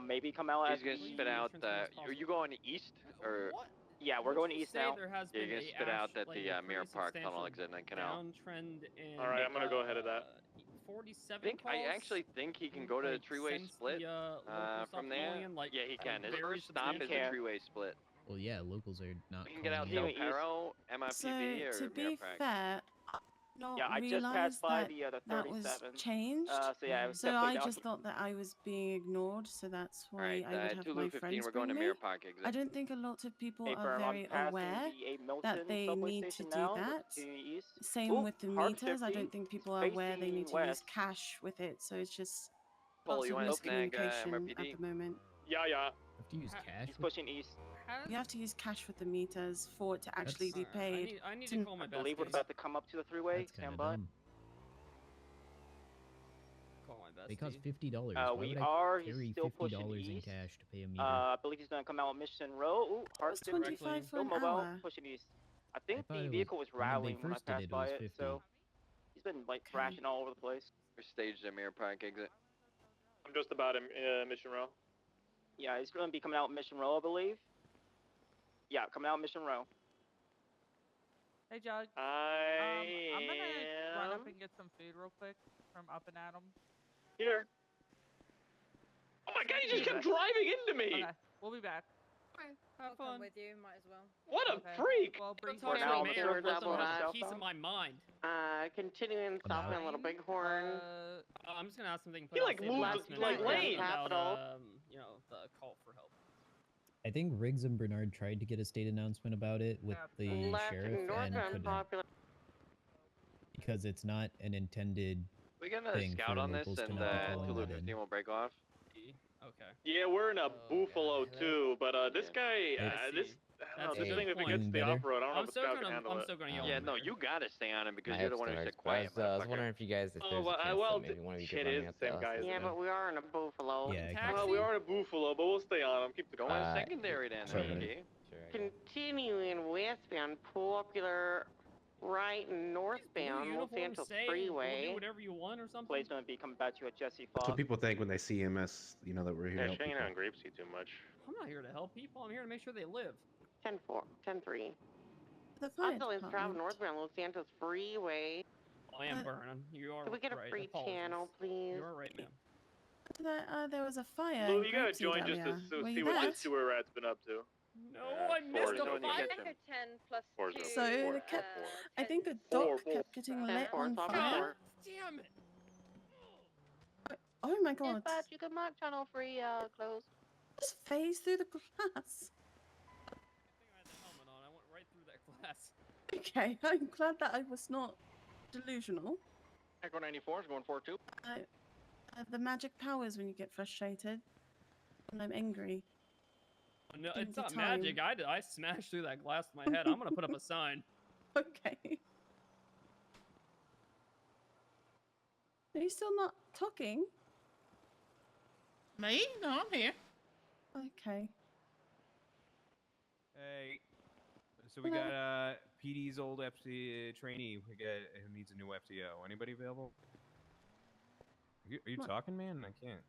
Maybe come out He's at gonna the spit out that. Are you going east or? What? Yeah, we're going east Say now. There has Yeah, been you're gonna a spit out that like the a Mirror pretty Park tunnel substantial exit and canal. downtrend in. All right, I'm gonna go ahead of that. 47 I actually think he can go to the like, treeway since split the, local from stuff there. going in, like, Yeah, he can. His very first stop is the substantial. treeway split. Well, yeah, locals are not. We can get out calling Del out- Perro, MIPB, So or to Mirror be Park. fair, not Yeah, I just realized passed by that the that was 37. changed. So yeah, it was So definitely I down. just thought that I was being ignored, so that's why Alright, I would have Tulu my 15, friends we're going bring to me. Mirror Park exit. I don't think a lot of people Hey, are Firm, I'm very passing aware the A. Milton that they subway need to station do now. We're that. continuing east. Same Ooh, with the hard meters. I 50, don't think people are aware they need to facing use west. cash with it, so it's just Polo, lots you of want to snag miscommunication at MRPD? the moment. Yeah. You have to use cash. He's pushing east. You have to use cash with the meters for it to actually be paid. I need to call my I best believe we're case. about to come up to the freeway. That's kind Stand of by. dumb. Call my best They cost case. $50. Why We would I are. He's carry still $50 pushing in east. cash to pay a meter? I believe he's gonna come out Mission Row. Ooh, hard was 50. 25 for Still an mobile. hour. Pushing east. I think thought the it was- vehicle was when they rattling when I first did passed it, it by was it. 50. So he's been like thrashing all over the place. We're staged at Mirror Park exit. I'm just about in Mission Row. Yeah, he's gonna be coming out Mission Row, I believe. Yeah, coming out Mission Row. Hey, Jug. I'm gonna run up and get some food real quick from Up and Adam. Here. Oh my god, he just kept driving into me! Okay, we'll be back. I'll come with you. Might as well. What a Okay. freak! Well, Don't bring talk to now the the mayor third and let them level have a southbound? piece of my mind. Continuing southbound, Little Bighorn. I'm just gonna ask something. He like moved like lane. about you know, the call for help. I think Riggs and Bernard tried to get a state announcement about it with the sheriff and couldn't, because it's not an intended We got another thing scout for on this, locals to and not be calling Tulu that in. 15 will break off. Okay. Yeah, we're in a Buffalo too, but this guy, this I don't know, this thing if it gets to the off road, I don't know if the scout can handle it. Yeah, no, you gotta stay on him because I you're have the one who stars, said but I quiet. was wondering if you guys, if there's a chance that maybe one of you could shit, run it me is up the the same guy. Yeah, but we are in a Buffalo. Yeah, Well, we are in a Buffalo, but we'll stay on him. Keep the Go in secondary then, Sure. okay? Continuing westbound, popular right and northbound, Los Santos Freeway. Do whatever you want or something. Plate's gonna be coming back to you at Jesse That's Fox. what people think when they see MS. You know that we're here. Yeah, to help hanging people. out in Grapeseed too much. I'm not here to help people. I'm here to make sure they live. 10-4, 10-3. The fire Ambulance travel department. northbound, Los Santos Freeway. I am burning. You are Can we get a right. free Apologies. channel, please? You are right, ma'am. There was a fire. Lou, in you gotta Grapeseed join just earlier. to Were see you what there? this sewer rat's been up to. No, I missed a fire. Echo 10 plus 2. So it kept, I think a dock kept getting lit on fire. Damn it! Oh my god. Dispatch, you can mark channel 3 closed. Just phase through the glass. I had the helmet on. I went right through that glass. Okay, I'm glad that I was not delusional. Echo 94 is going 4-2. The magic powers when you get frustrated. When I'm angry. No, In it's the not time. magic. I smashed through that glass with my head. I'm gonna put up a sign. Okay. Are you still not talking? Me? No, I'm here. Okay. Hey, so we got PD's old FT trainee who needs a new FTO. Anybody available? Are you What? talking, man? I can't.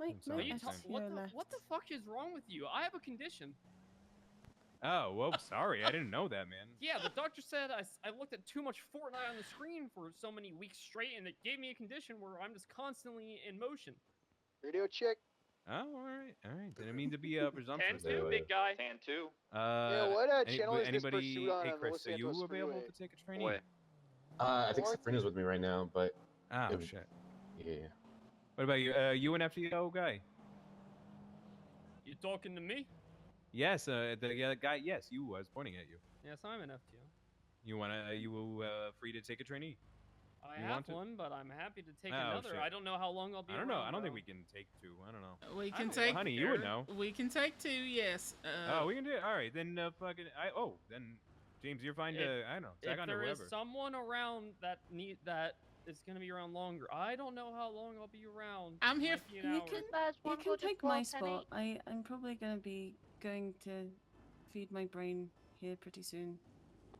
Wait, I'm no, sorry, What the fuck is wrong with you? I have a condition. Oh, whoa, sorry. I didn't know that, man. Yeah, the doctor said I looked at too much Fortnite on the screen for so many weeks straight, and it gave me a condition where I'm just constantly in motion. Radio check. Oh, all right. Didn't mean to be presumptuous. 10-2, big guy. 10-2. Yeah, what channel is this anybody? pursuit on Hey, the Chris, Los are you Santos available Freeway? to take a trainee? Wait. I think Sabrina's with me right now, but. Oh shit. Yeah. What about you? You an FTO guy? You talking to me? Yes, the guy. Yes, you. I was pointing at you. Yes, I'm an FTO. You free to take a trainee? I You have want to? one, but I'm happy to take Oh, another. shit. I don't know how long I'll be I don't know. around, I don't think bro. we can take two. I don't know. We I can don't take. Honey, you would know. We can take 2. Yes. Oh, we can do it. All right, then fucking. Then James, you're fine to. I don't know. Tag If on to there is whoever. someone around that is gonna be around longer, I don't know how long I'll be around. I'm here. Might be an You hour. can take my spot. I'm probably gonna be going to feed my brain here pretty soon.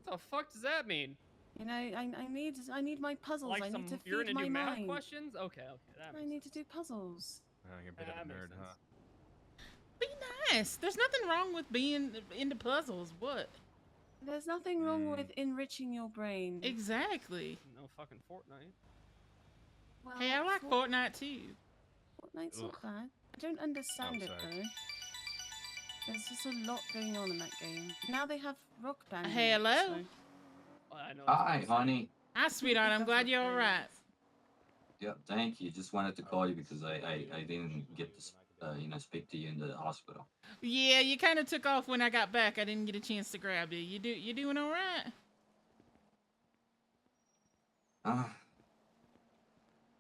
What the fuck does that mean? You know, I need my puzzles. Like I need to you're feed gonna my do math mind. questions? Okay, that I makes need to do puzzles. Oh, you're a bit of a nerd, huh? Be nice. There's nothing wrong with being into puzzles. What? There's nothing wrong with enriching your brain. Exactly. No fucking Fortnite. Well, Hey, I like Fortnite too. Fortnite's not Ugh. bad. I don't understand it sorry. though. There's just a lot going on in that game. Now they have Rock Band. in it, Hello. so- I know. Hi, honey. Hi, sweetheart. I'm glad you're all right. Yeah, thank you. Just wanted to call you because I didn't get to speak to you in the hospital. Yeah, you kind of took off when I got back. I didn't get a chance to grab you. You doing all right?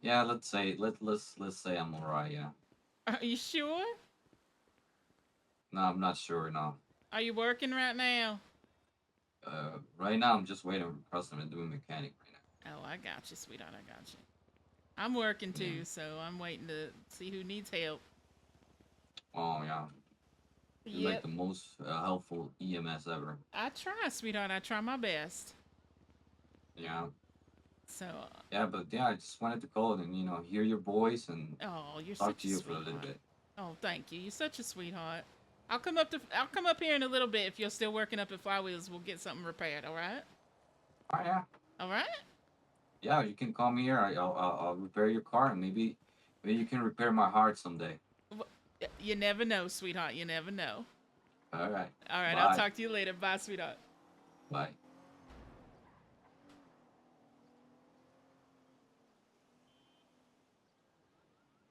Yeah, let's say I'm alright. Yeah. Are you sure? No, I'm not sure. No. Are you working right now? Right now I'm just waiting for a customer doing mechanic right Oh, I got you, sweetheart. I got you. I'm working too, so I'm waiting to see who needs help. now. Oh yeah. You're like Yep. the most helpful EMS ever. I try, sweetheart. I try my best. Yeah. So, Yeah, but yeah, I just wanted to call and hear your voice and oh, you're talk such to a you for a little sweetheart. bit. Oh, thank you. You're such a sweetheart. I'll come up here in a little bit if you're still working up at Flywheels. We'll get something repaired. All right? Oh yeah. All right? Yeah, you can call me here. I'll repair your car and maybe you can repair my heart someday. You never know, sweetheart. You never know. All right. All right, Bye. I'll talk to you later. Bye, sweetheart. Bye.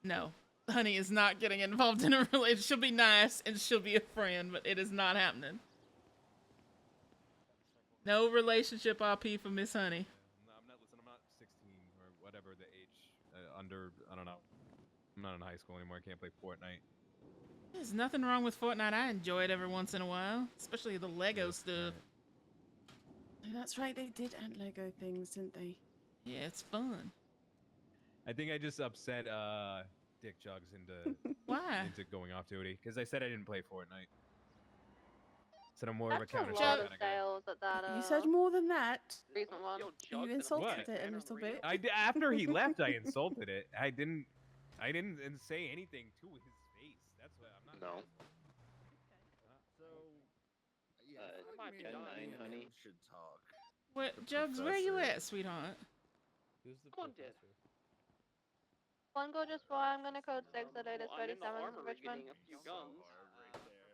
No, honey is not getting involved in a relationship. She'll be nice and she'll be a friend, but it is not happening. No relationship RP for Miss Honey. No, I'm not. Listen, I'm not 16 or whatever the age. Under, I don't know. I'm not in high school anymore. I can't play Fortnite. There's nothing wrong with Fortnite. I enjoy it every once in a while, especially the Lego stuff. Oh, that's right, they did add Lego things, didn't they? Yeah, it's fun. I think I just upset Dick Jugs into Why? into going off duty because I said I didn't play Fortnite. Said I'm more of a That's Counter a Strike lot of kind of guy. sales at that. You said more than that. Recent one. You insulted What? it a little bit. After he left, I insulted it. I didn't say anything to his face. That's what I'm not. No. So, I might be dying, honey. Should talk. What, Jugs, where you at, sweetheart? Who's the Come on, Dad. One go just for I'm gonna code 6 the latest I'm in the 37 armory Richmond. getting a few guns.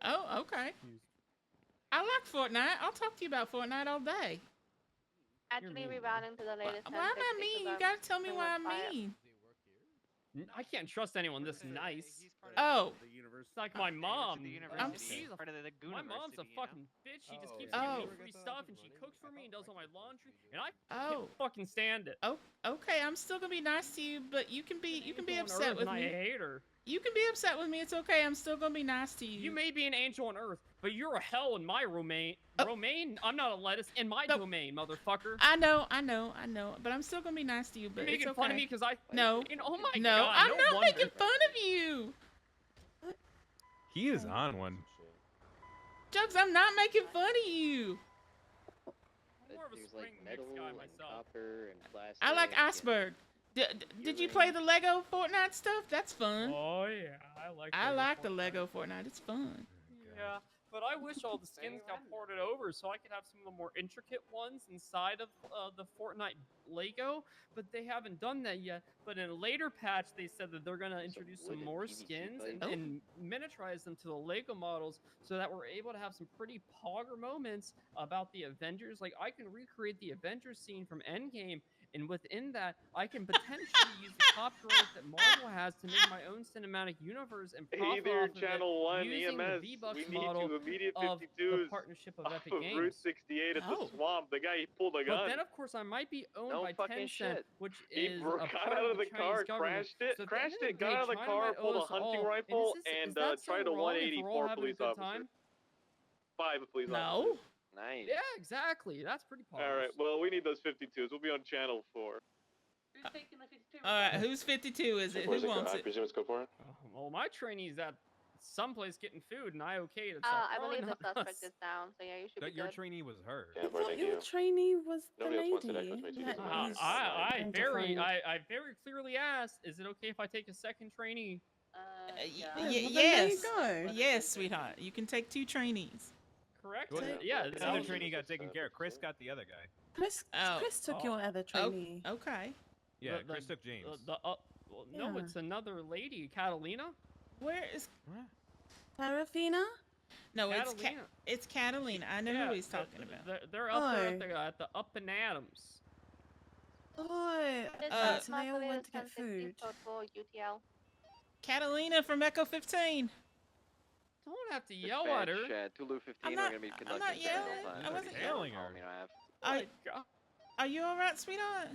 Oh, okay. I like Fortnite. I'll talk to you about Fortnite all day. Actually rerouting to the latest. Why am I mean? You gotta tell me why I'm mean. I can't trust anyone this nice. Oh. It's like my mom. I'm My mom's a fucking bitch. She just keeps Oh. giving me free stuff and she cooks for me and does all my laundry and I Oh. can't fucking stand it. Oh, okay. I'm still gonna be nice to you, but you can be upset with I me. hate her. You can be upset with me. It's okay. I'm still gonna be nice to you. You may be an angel on earth, but you're a hell in my domain. I'm not a lettuce in my domain, motherfucker. I know, but I'm still gonna be nice to you. But You're making it's okay. fun of me because I. No. Oh my no, god. I'm no not wonder. making fun of you. He is on one. Jugs, I'm not making fun of you. I'm more of a There's spring like mix metal guy and myself. copper and plastic. I like iceberg. Did you play the Lego Fortnite stuff? That's fun. Oh yeah, I like the Lego Fortnite. It's fun. Yeah, but I wish all the skins got ported over so I could have some of the more intricate ones inside of the Fortnite Lego, but they haven't done that yet. But in a later patch, they said that they're going to introduce some more skins and miniaturize them to the Lego models so that we're able to have some pretty pogger moments about the Avengers. Like, I can recreate the Avengers scene from Endgame, and within that, I can potentially use the copyright that Marvel has to make my own cinematic universe and profit Hey there, off of Channel it 1 using EMS. the V-Bucks We need model to immediate of the 52s partnership of off Epic of Games. Route 68 at the swamp. The guy, he pulled a But gun. then, of course, I might be owned No by fucking Tencent, shit. which He is a got part out of of the the car, Chinese government. crashed it, So at the end of the got day, out of the China car, might pulled owe a us all. hunting And rifle, is and that so tried to wrong if we're all 180 having a police good officers. time? 5 police No. officers. Nice. Yeah, exactly. That's pretty poggers. All right, well, we need those 52s. We'll be on Channel 4. Who's taking the 52? All right, who's 52? Is it? Who wants I it? presume it's go for it. Well, my trainee's at someplace getting food, and I okayed it. So I probably believe the not suspect us. is down, so yeah, you should be Your good. trainee was her. I thought your trainee was the Nobody else wants to lady. echo, so that I- was I identified. very clearly asked, is it okay if I take a second trainee? Yeah, well, then there you Yes. go. Yes, sweetheart. You can take 2 trainees. Correct? Well, Yeah. the other trainee got taken care of. Chris got the other guy. Chris took your other trainee. Okay. Yeah, The- Chris took James. Well, no, Yeah. it's another lady, Catalina. Where is? Serafina? No, Catalina. it's Catalina. I know who he's talking about. They're up there at the Up and Adams. Oh, so they all went to get food. For UTL. Catalina from Echo 15. Don't have to yell at her. Chad, Tulu 15 I'm are not- going to be I'm conducting not yelling. technical I time. wasn't yelling her. You know, I have. Are you all right, sweetheart?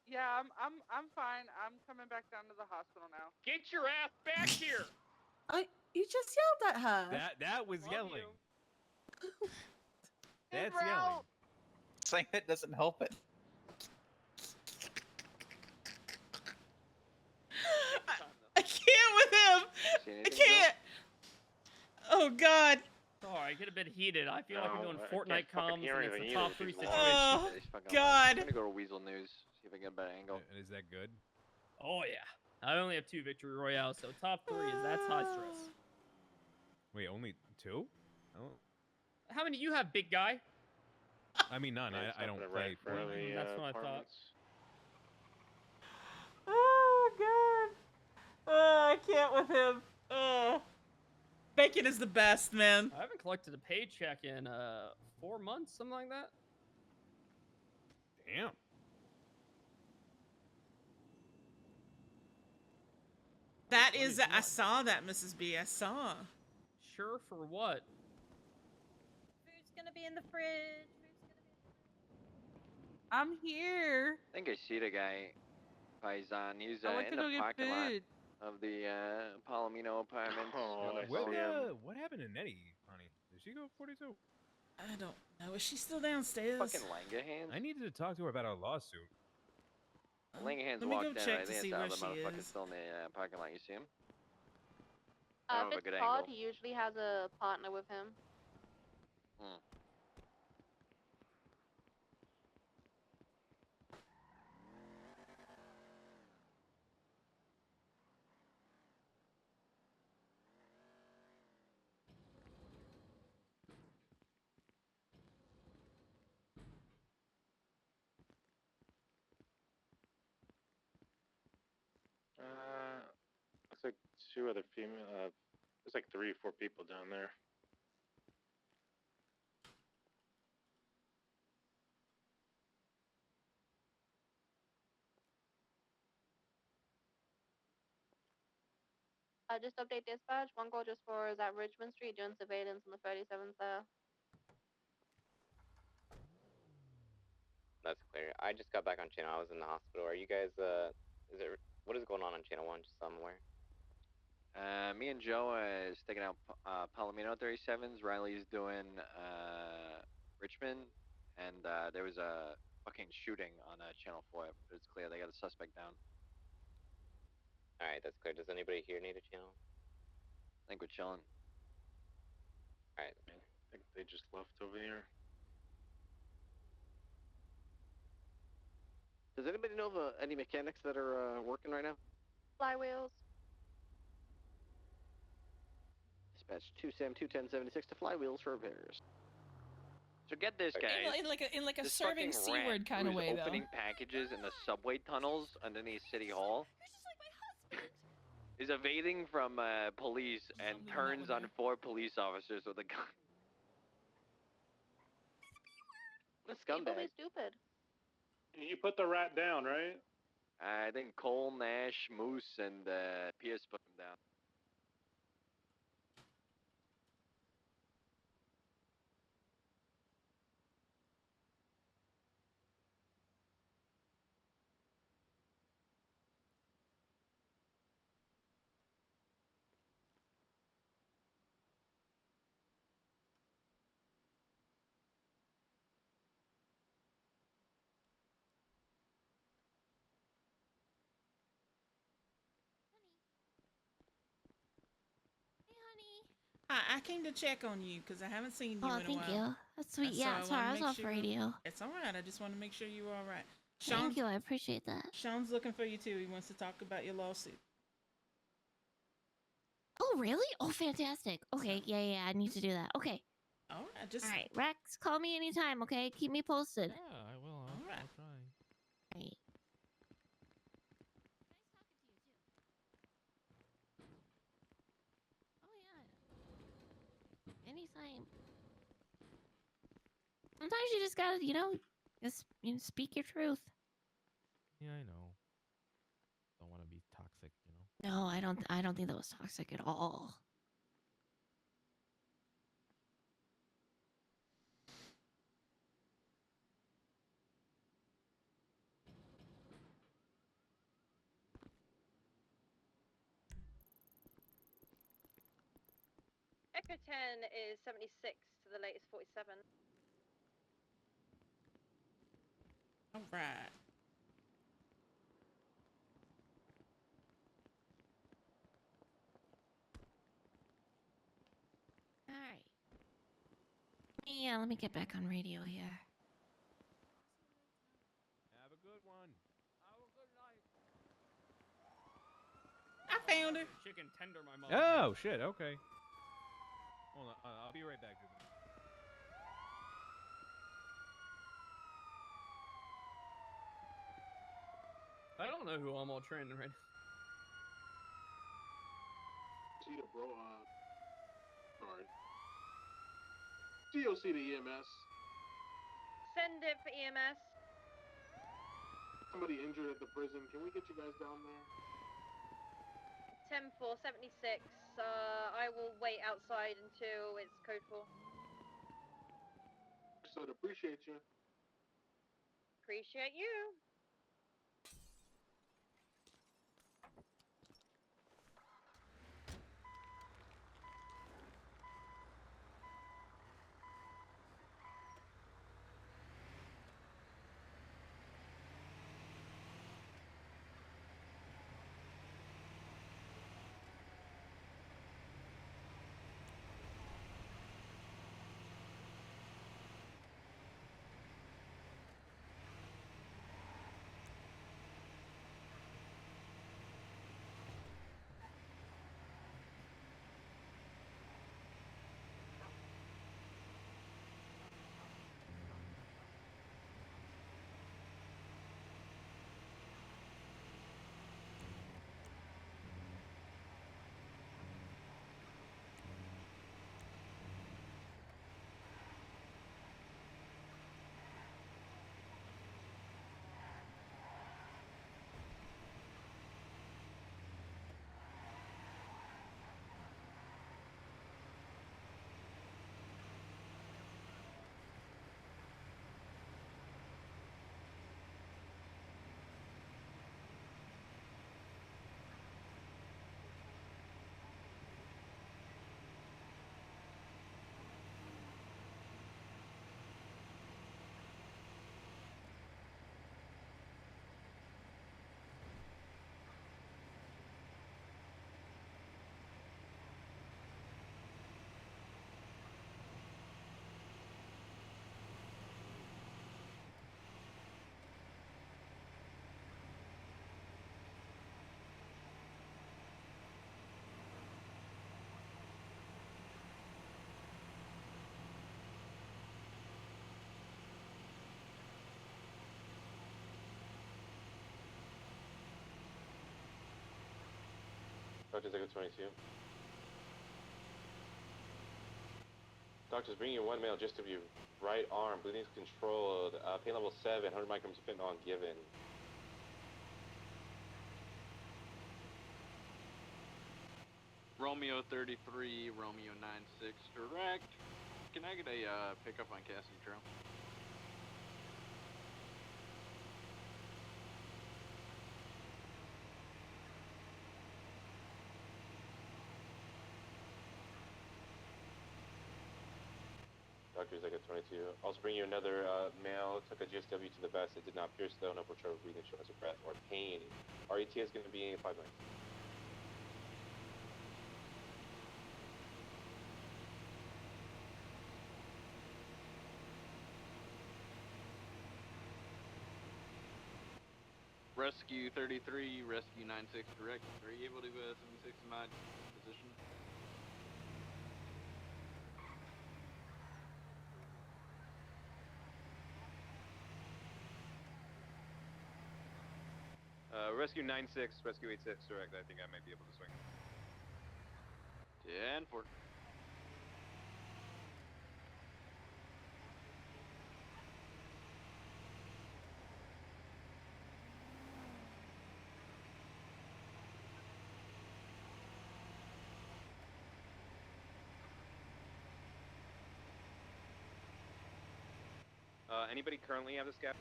Yeah, I'm fine. I'm coming back down to the hospital now. Get your ass back here! You just yelled at her. That was yelling. That's Route. yelling. Saying it doesn't help it. I can't with him. I can't. Oh God. Sorry, I get a bit heated. I feel like I'm doing I Fortnite can't fucking comms hear and it's anything a top either. 3 She's situation. Oh It's fucking God. I'm going to go to Weasel News, see if I can get a better angle. Is that good? Oh yeah. I only have 2 victory royales, so top 3 is that's high stress. Wait, only 2? Oh, How many you have, big guy? I mean none. I don't play Fortnite. That's what I thought. Oh God. Oh, I can't with him. Bacon is the best, man. I haven't collected a paycheck in 4 months, something like that. Damn. That is, I saw that, Mrs. B. I saw. Sure for what? Food's gonna be in the fridge. I'm here. I think I see the guy, Paisan. He's I went in to the go get parking lot food. of the Palomino apartments. Oh, I What, see him. what happened to Nettie, honey? Did she go 42? I don't know. Is she still downstairs? Fucking Langerhans. I needed to talk to her about our lawsuit. Langerhans Let me walked go in. check I to think see it's where the she motherfucker's is. still in the parking lot. You see him? I don't If have a it's good Todd, angle. he usually has a partner with him. Hmm. Looks like two other female. There's like 3 or 4 people down there. Just update dispatch. One call just for is at Richmond Street doing surveillance on the 37th there. That's clear. I just got back on channel. I was in the hospital. Are you guys, what is going on channel 1, just somewhere? Me and Joe is taking out Palomino 37s. Riley's doing Richmond, and there was a fucking shooting on Channel 4. But it's clear they got a suspect down. Alright, that's clear. Does anybody here need a channel? I think we're chilling. Alright. I think they just left over here. Does anybody know of any mechanics that are working right now? Flywheels. Dispatch 2SAM-21076 to Flywheels for repairs. So get this, guys. In like a This serving fucking rat C-word kind of who's way, though. opening packages in the subway tunnels underneath City Hall is evading from police and turns on 4 police officers with a gun. What a People be scumbag. stupid. You put the rat down, right? I think Cole, Nash, Moose, and Pierce put him down. Hi, I came to check on you because I haven't seen you in a while. Thank you. That's sweet. So Yeah, I sorry, wanna I was make off sure- radio. It's all right. I just want to make sure you were all right. Thank you, I appreciate that. Sean's looking for you too. He wants to talk about your lawsuit. Oh, really? Oh, fantastic. Okay, yeah, I need to do that. Okay. All right, just. All right, Rex, call me anytime, okay? Keep me posted. Yeah, I will. All right. I'll try. Right. Oh, yeah. Anytime. Sometimes you just gotta, just speak your truth. Yeah, I know. Don't want to be toxic, you know. No, I don't think that was toxic at all. Echo 10 is 76 to the latest 47. All right. All right. Yeah, let me get back on radio here. Have a good one. Have a good night. I found her. Chicken tender, my mom. Oh, shit, okay. Hold on, I'll be right back. I don't know who I'm all training right now. to DOC to EMS. Send it for EMS. Somebody injured at the prison. Can we get you guys down there? 10-4-76. I will wait outside until it's code 4. So I'd appreciate you. Appreciate you. Doctors, Echo 22. Doctors, bringing you one male, just of your right arm. Bleeding is controlled. Pain level 7, 100 micrograms of fentanyl given. Romeo 33, Romeo 96, direct. Can I get a pickup on Cassidy Trail? Doctors, Echo 22. Also bring you another male. Took a GSW to the vest. It did not pierce though. No trouble breathing, shortness of breath, or pain. RET is going to be 5 minutes. Rescue 33, Rescue 96, direct. Are you able to 76 in my position? Rescue 96, Rescue 86, direct. I think I might be able to swing. 10-4. Anybody currently have the scout?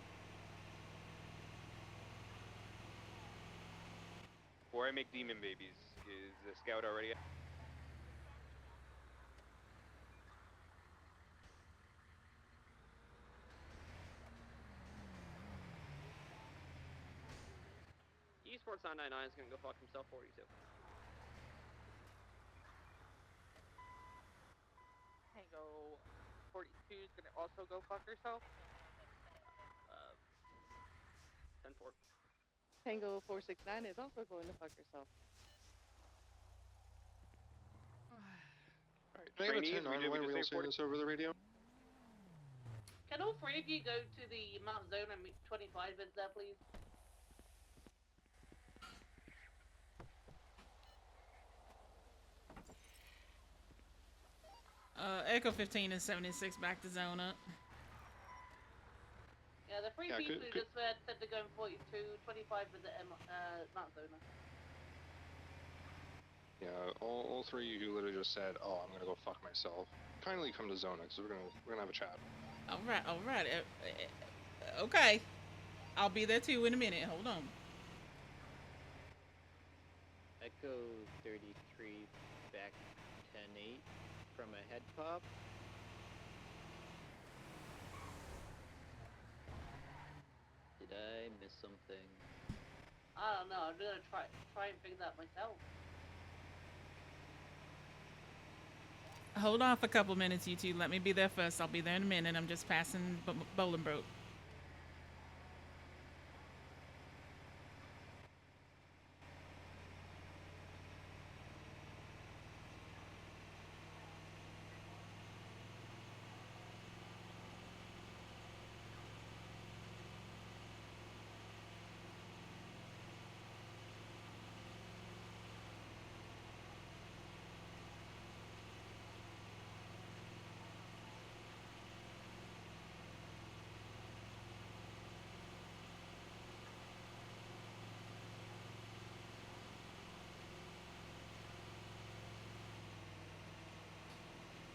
Before I make demon babies, is the scout already? Esports 999 is gonna go fuck himself 42. Tango 42 is gonna also go fuck herself. 10-4. Tango 469 is also going to fuck herself. Can I get a 10-9 while we'll say this over the radio? Can all three of you go to the Mount Zone and meet 25 is there, please? Echo 15 and 76 back to zone up. Yeah, the three people who just said they're going 42, 25 with the not zona. Yeah, all three of you literally just said, "Oh, I'm gonna go fuck myself." Kindly come to Zona, because we're gonna have a chat. All right. Okay, I'll be there too in a minute. Hold on. Echo 33 back 10-8 from a head pop. Did I miss something? I don't know. I'm gonna try and figure that myself. Hold on for a couple minutes, you two. Let me be there first. I'll be there in a minute. I'm just passing Bolingbroke.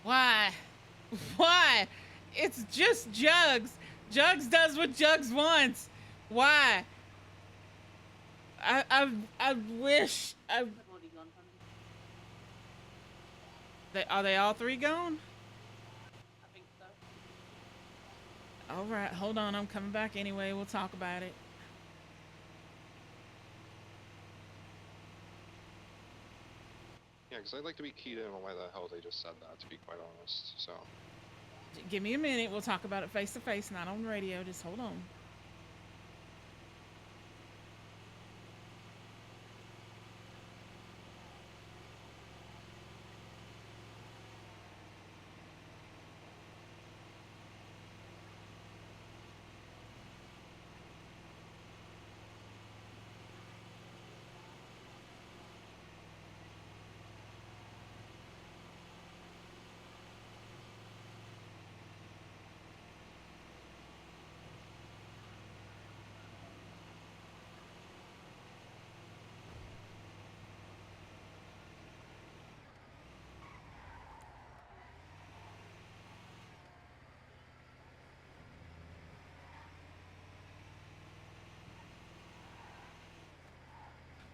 Why? Why? It's just Jugs. Jugs does what Jugs wants. Why? I wish. Are they all three gone? I think so. All right, hold on. I'm coming back anyway. We'll talk about it. Yeah, because I'd like to be keyed in on why the hell they just said that, to be quite honest, so. Give me a minute. We'll talk about it face to face, not on the radio. Just hold on.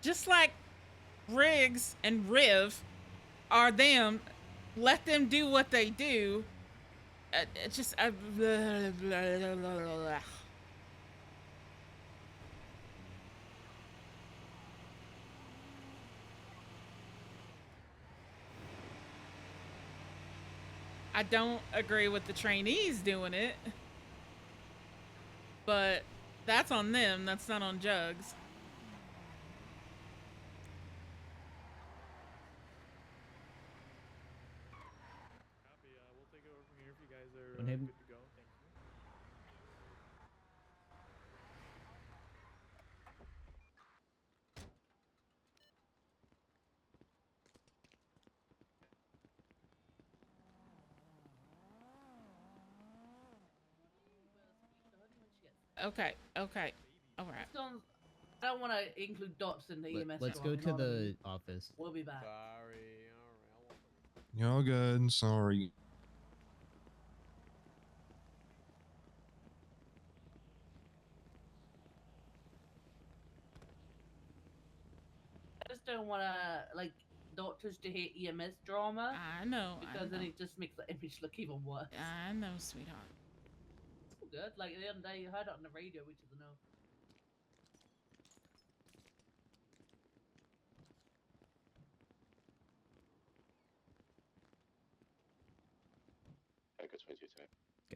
Just like Riggs and Riv are them, let them do what they do. It's just blah, blah, blah, blah. I don't agree with the trainees doing it, but that's on them. That's not on Jugs. We'll take it over from here if you guys are Go ahead. good to go. Thank you. Okay. All right. I don't want to include dots in the EMS. Let's drama, go you to know what I mean? the office. We'll be back. Y'all good, sorry. I just don't want to, like, doctors to hate EMS drama. I know. Because then it just makes the image look even worse. I know, sweetheart. It's all good. Like, the other day you heard it on the radio, which is a no.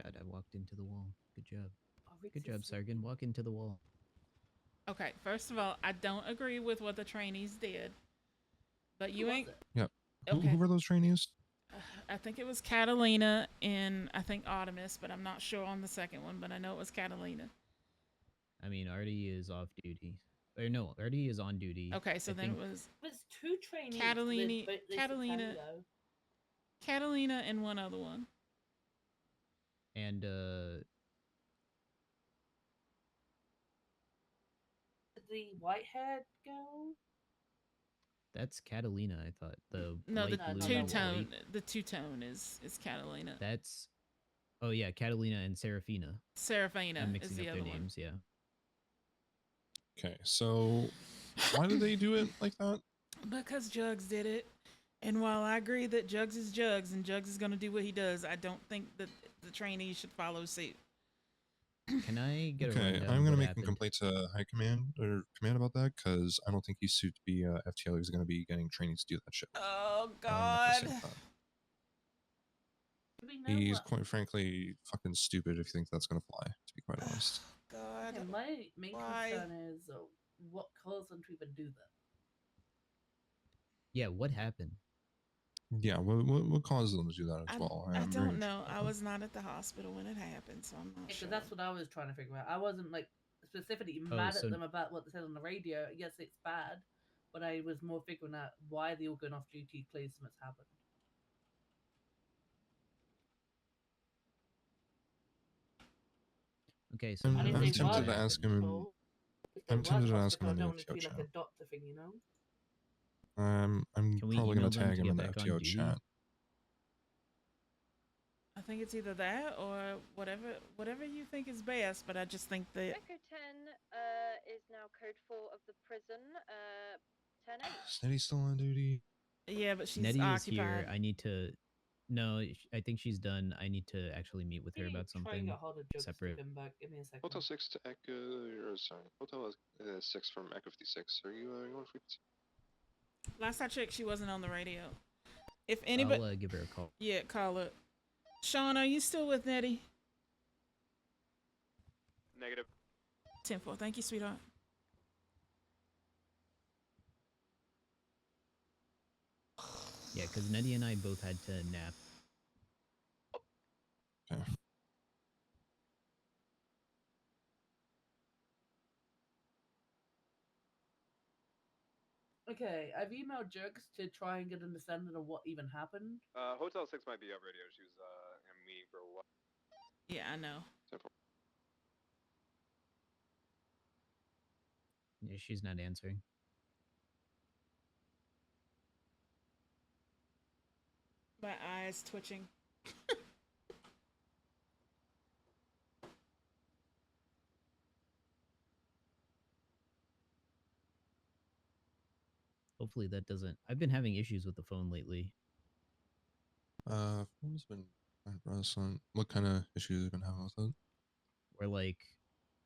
God, I walked into the wall. Good job. Oh, Good job, Sergeant. Walk into the wall. Okay, first of all, I don't agree with what the trainees did. But you Who ain't. was it? Yep. Okay. Who were those trainees? I think it was Catalina and I think Artemis, but I'm not sure on the second one, but I know it was Catalina. I mean, Artie is off duty. Or no, Artie is on duty. Okay, so I then think it was There's two trainees. Catalina, Liz, but they should Catalina, tell you, though. Catalina and one other one. And Did the white-haired girl? that's Catalina, I thought. The No, light the blue two-tone. white. The two-tone is Catalina. That's oh yeah, Catalina and Serafina. Serafina I'm is mixing the up other their one. names, yeah. Okay, so why did they do it like that? Because Jugs did it. And while I agree that Jugs is Jugs and Jugs is going to do what he does, I don't think that the trainees should follow suit. Can I get a Okay, rundown I'm of gonna what make a happened? complaint to High Command or Command about that because I don't think he's suited to be FTO. He's gonna be getting training to do that shit. Oh I'm not gonna say God. that. Do we know He's what? quite frankly fucking stupid if you think that's gonna fly. To be quite honest. God. Okay, my main Why? concern is what caused them to even do that. Yeah, what happened? Yeah, what caused them to do that as well? I I'm very don't know. intrigued I about was not at the hospital when it happened, so I'm not Because sure. that's what I was trying to figure out. I wasn't like specifically Oh, mad so- at them about what they said on the radio. Yes, it's bad, but I was more figuring out why they were going off duty. Clearly, something's happened. Okay, so I'm, And if I'm they tempted were to ask him. hospital, if they I'm were tempted to ask him hospital, I in the don't want it to FTO be like chat. a doctor thing, you know? I'm Can we probably gonna email them tag to him get in the back on FTO duty? chat. I think it's either that or whatever you think is best, but I just think that Echo 10 is now code 4 of the prison. 10-8. Is Nettie still on duty? yeah, but she's Nettie is occupied. here. I need to. No, I think she's done. I need to actually meet with her Let me about try and something get hold of Jugs to separate. come back. Give me a second. Hotel 6 to Echo, or sorry, Hotel 6 from Echo 56. Are you on frequency? Last I checked, she wasn't on the radio. If anybody, I'll give her a call. yeah, call up. Sean, are you still with Nettie? Negative. 10-4. Thank you, sweetheart. Yeah, because Nettie and I both had to nap. Okay. Okay, I've emailed Jugs to try and get an understanding of what even happened. Hotel 6 might be up radio. She was in a meeting for a while. Yeah, I know. Yeah, she's not answering. My eyes twitching. Hopefully that doesn't. I've been having issues with the phone lately. Phone's been wrestling. What kind of issues have you been having with it? Where like,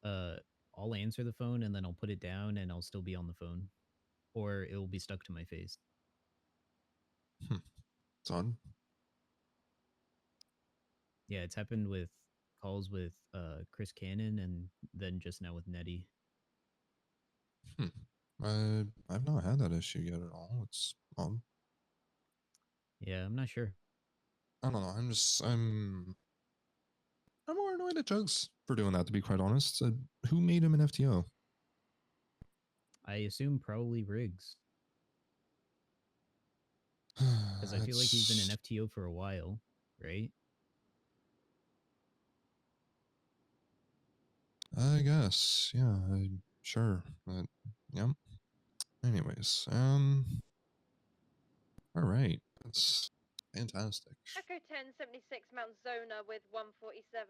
I'll answer the phone and then I'll put it down and I'll still be on the phone, or it will be stuck to my face. It's odd. Yeah, it's happened with calls with Chris Cannon and then just now with Nettie. I've not had that issue yet at all. It's odd. Yeah, I'm not sure. I don't know. I'm more annoyed at Jugs for doing that, to be quite honest. Who made him an FTO? I assume probably Riggs. Because I feel like he's been an FTO for a while, right? I guess, yeah, sure, but yep. Anyways, all right, that's fantastic. Echo 1076 Mount Zona with 147.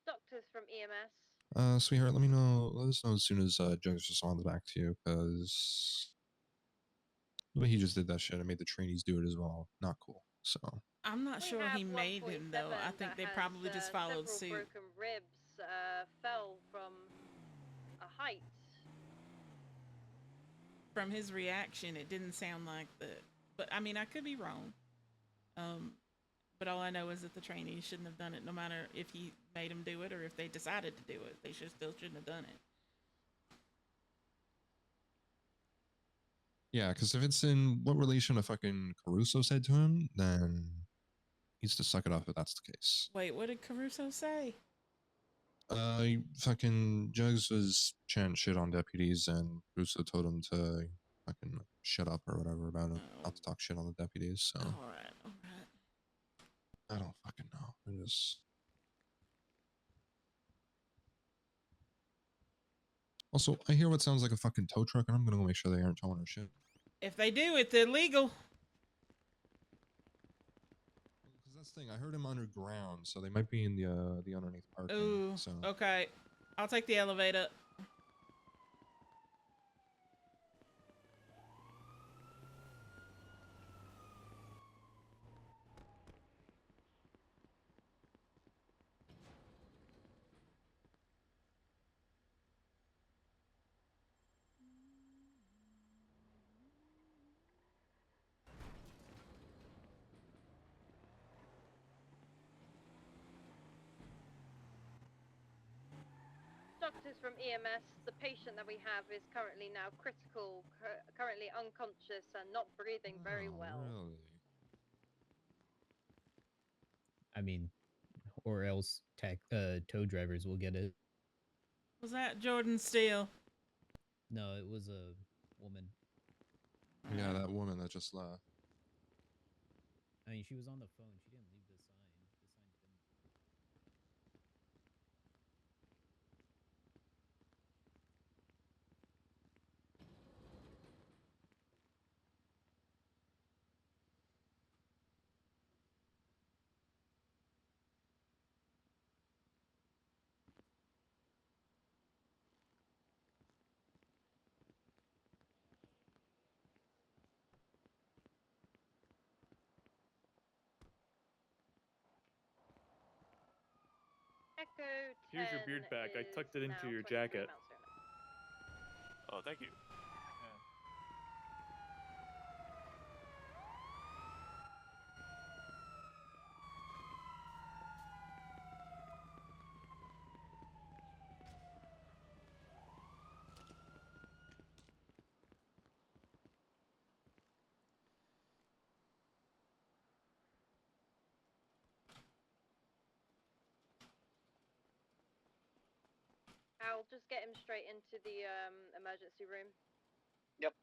Doctors from EMS. Sweetheart, let us know as soon as Jugs responds back to you, because the way he just did that shit and made the trainees do it as well, not cool. So I'm not sure he made him though. I think they probably just followed suit. Broken ribs fell from a height. From his reaction, it didn't sound like that. But I mean, I could be wrong. But all I know is that the trainees shouldn't have done it, no matter if he made them do it or if they decided to do it. They still shouldn't have done it. yeah, because if it's in what relation to fucking Caruso said to him, then he needs to suck it up if that's the case. Wait, what did Caruso say? Fucking Jugs was chanting shit on deputies, and Caruso told him to fucking shut up or whatever about it. Not to talk shit on the deputies. So All right. I don't fucking know. I just. Also, I hear what sounds like a fucking tow truck, and I'm gonna go make sure they aren't towing our shit. If they do, it's illegal. Because that's the thing. I heard him underground, so they might be in the underneath parking. Ooh. So. Okay. I'll take the elevator. Doctors from EMS, the patient that we have is currently now critical, currently unconscious and not breathing very well. Really? I mean, or else tow drivers will get it. Was that Jordan Steele? No, it was a woman. Yeah, that woman that just left. I mean, she was on the phone. She didn't leave the sign. The sign's been. Echo 10 Here's your beard back. I tucked it into your jacket. Oh, thank you. I'll just get him straight into the emergency room. Yep.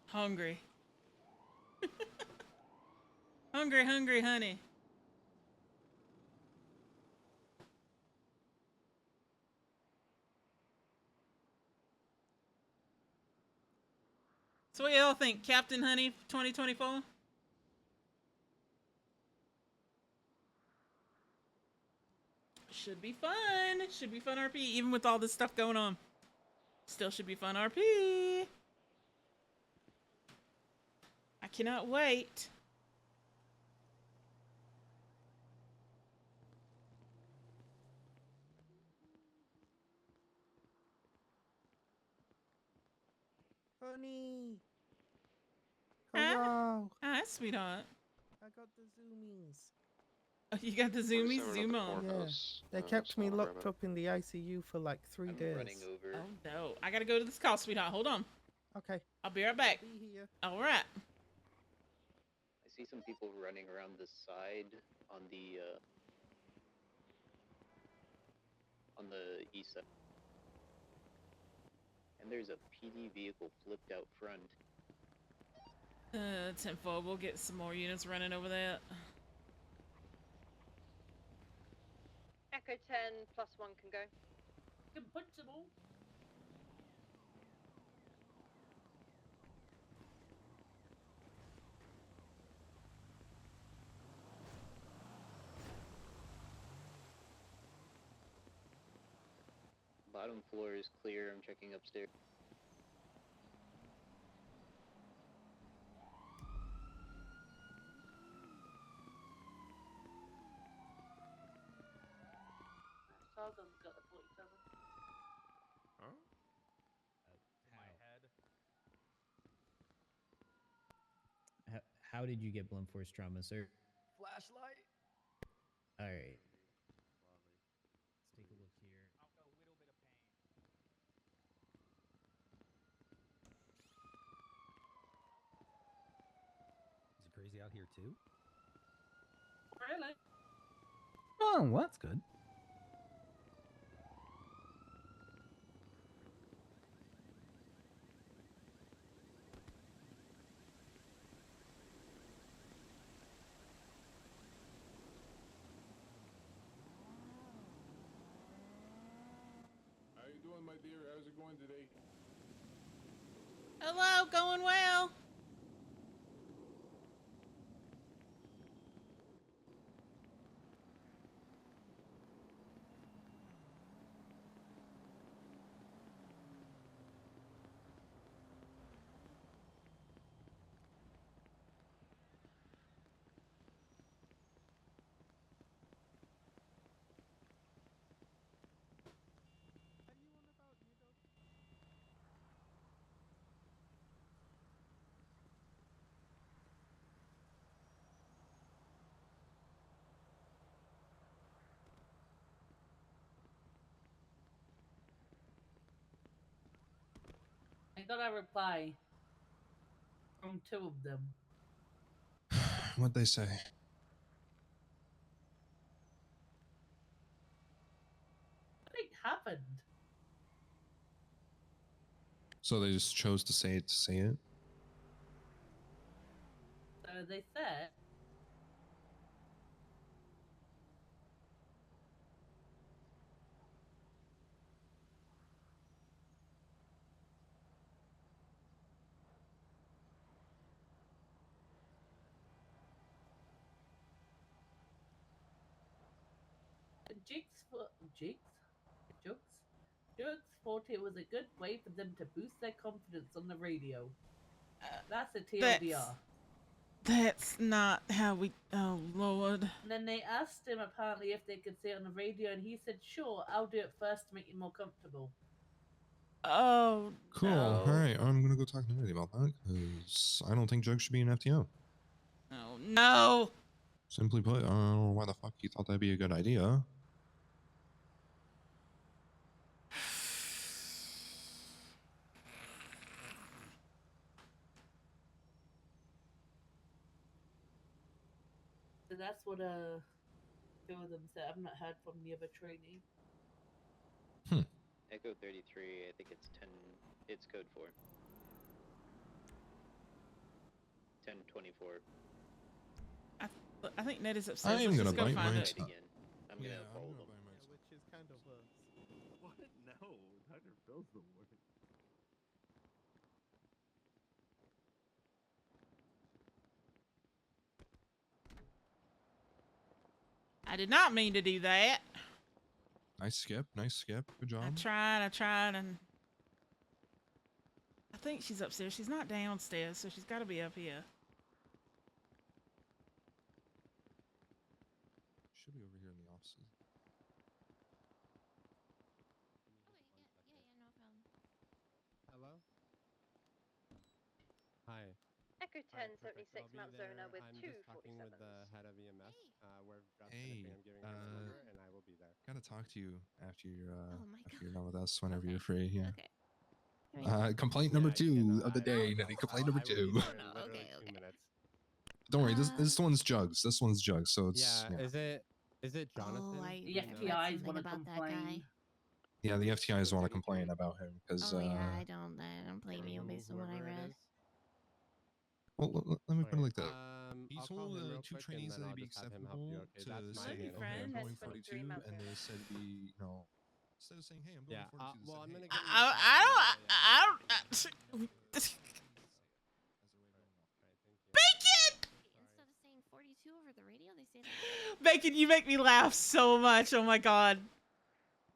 Hungry. hungry, honey. So what y'all think, Captain Honey 2024? Should be fun. Should be fun RP, even with all this stuff going on. Still should be fun RP. I cannot wait. Honey. Huh? Hello. Hi, sweetheart. I got the zoomies. Oh, you got the zoomies? Zoom on. Yeah. They kept me locked up in the ICU for like 3 days. Oh no. I gotta go to this call, sweetheart. Hold on. Okay. I'll be right back. Be here. Alright. I see some people running around the side on the east side. And there's a PD vehicle flipped out front. 10-4, we'll get some more units running over that. Echo 10 plus 1 can go. Can punch them all. Bottom floor is clear. I'm checking upstairs. Sargon's got a 47. how did you get blunt force trauma, sir? Flashlight. All right. Let's take a look here. Is it crazy out here too? Really? Oh, well, that's good. How you doing, my dear? How's it going today? Hello, going well. I got a reply from 2 of them. What'd they say? What happened? So they just chose to say it to say it? So they said. Jokes thought it was a good way for them to boost their confidence on the radio. That's a TLDR. That's not how we. Oh Lord. And then they asked him apparently if they could say it on the radio, and he said, "Sure, I'll do it first to make you more comfortable." Oh. Cool. No. All right, I'm gonna go talk to Nitty about that because I don't think Jug should be an FTO. Oh no. Simply put, I don't know why the fuck you thought that'd be a good idea. So that's what 2 of them said. I've not heard from the other trainee. Echo 33, I think it's 10, it's code 4. 1024. I think Ned is upstairs. I am Let's gonna just go bite find my it. Again. I'm gonna follow them. Which is kind of worse. What? No, Dr. Phil's the worst. I did not mean to do that. Nice skip. Nice skip. Good job. I tried, and I think she's upstairs. She's not downstairs, so she's got to be up here. Should be over here in the offices. Hello? Hi. Echo Alright, 1076 perfect. I'll be Mount there. Zona with I'm 2 just talking with the head of EMS. We're just finishing. I'm giving him the number, and I will be there. Gotta talk to you after you're Oh my after God. you're done with us. Whenever you're free. Yeah. Okay. Complaint number 2 of the day, Nitty. Complaint number 2. Okay. 2 minutes. Don't worry. This one's Jugs. This one's Jugs. So it's Yeah. Is it Jonathan? Oh, I The FTIs want to complain. Yeah, the FTIs want to complain about him because. Oh yeah, I don't blame you based on what I read. Well, let me put it like that. He I'll call told him real 2 quick, trainees and that then it'd be I'll just have him help you, acceptable okay? to That's my say, man. okay, I'm Friends. going 42, and they said it'd be, instead of saying, hey, I'm going 42, well, I'm gonna Bacon! Instead of saying 42 over the radio, they say that. Bacon, you make me laugh so much. Oh my God.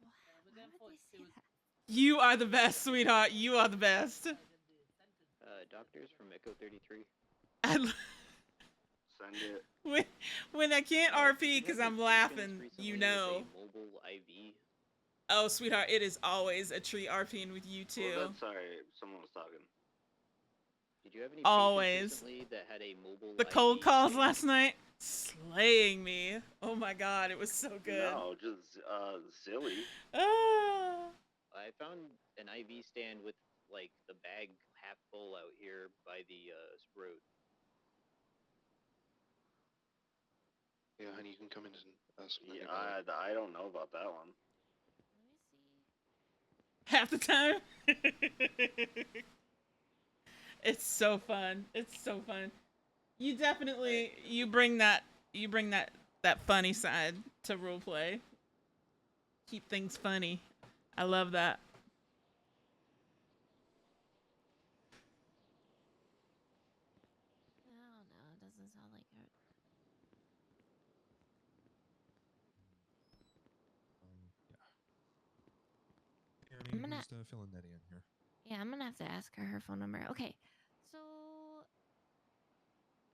Why would they say that? You are the best, sweetheart. You are the best. Doctors from Echo 33. Send it. When I can't RP because I'm laughing, you know. Mobile IV. Oh, sweetheart, it is always a treat RPing with you too. Well, that's sorry. Someone was talking. Did you have any Always. patients recently that had a mobile The cold calls stand? last night, slaying me. Oh my god, it was so good. No, just silly. Ah. I found an IV stand with like the bag half full out here by the road. Yeah, honey, you can come in and ask. Yeah, I don't know about that one. Half the time. It's so fun. It's so fun. You definitely you bring that funny side to roleplay. Keep things funny. I love that. I don't know. It doesn't sound like her. Yeah. I'm gonna- Just filling Nettie in here. Yeah, I'm gonna have to ask her her phone number. Okay, so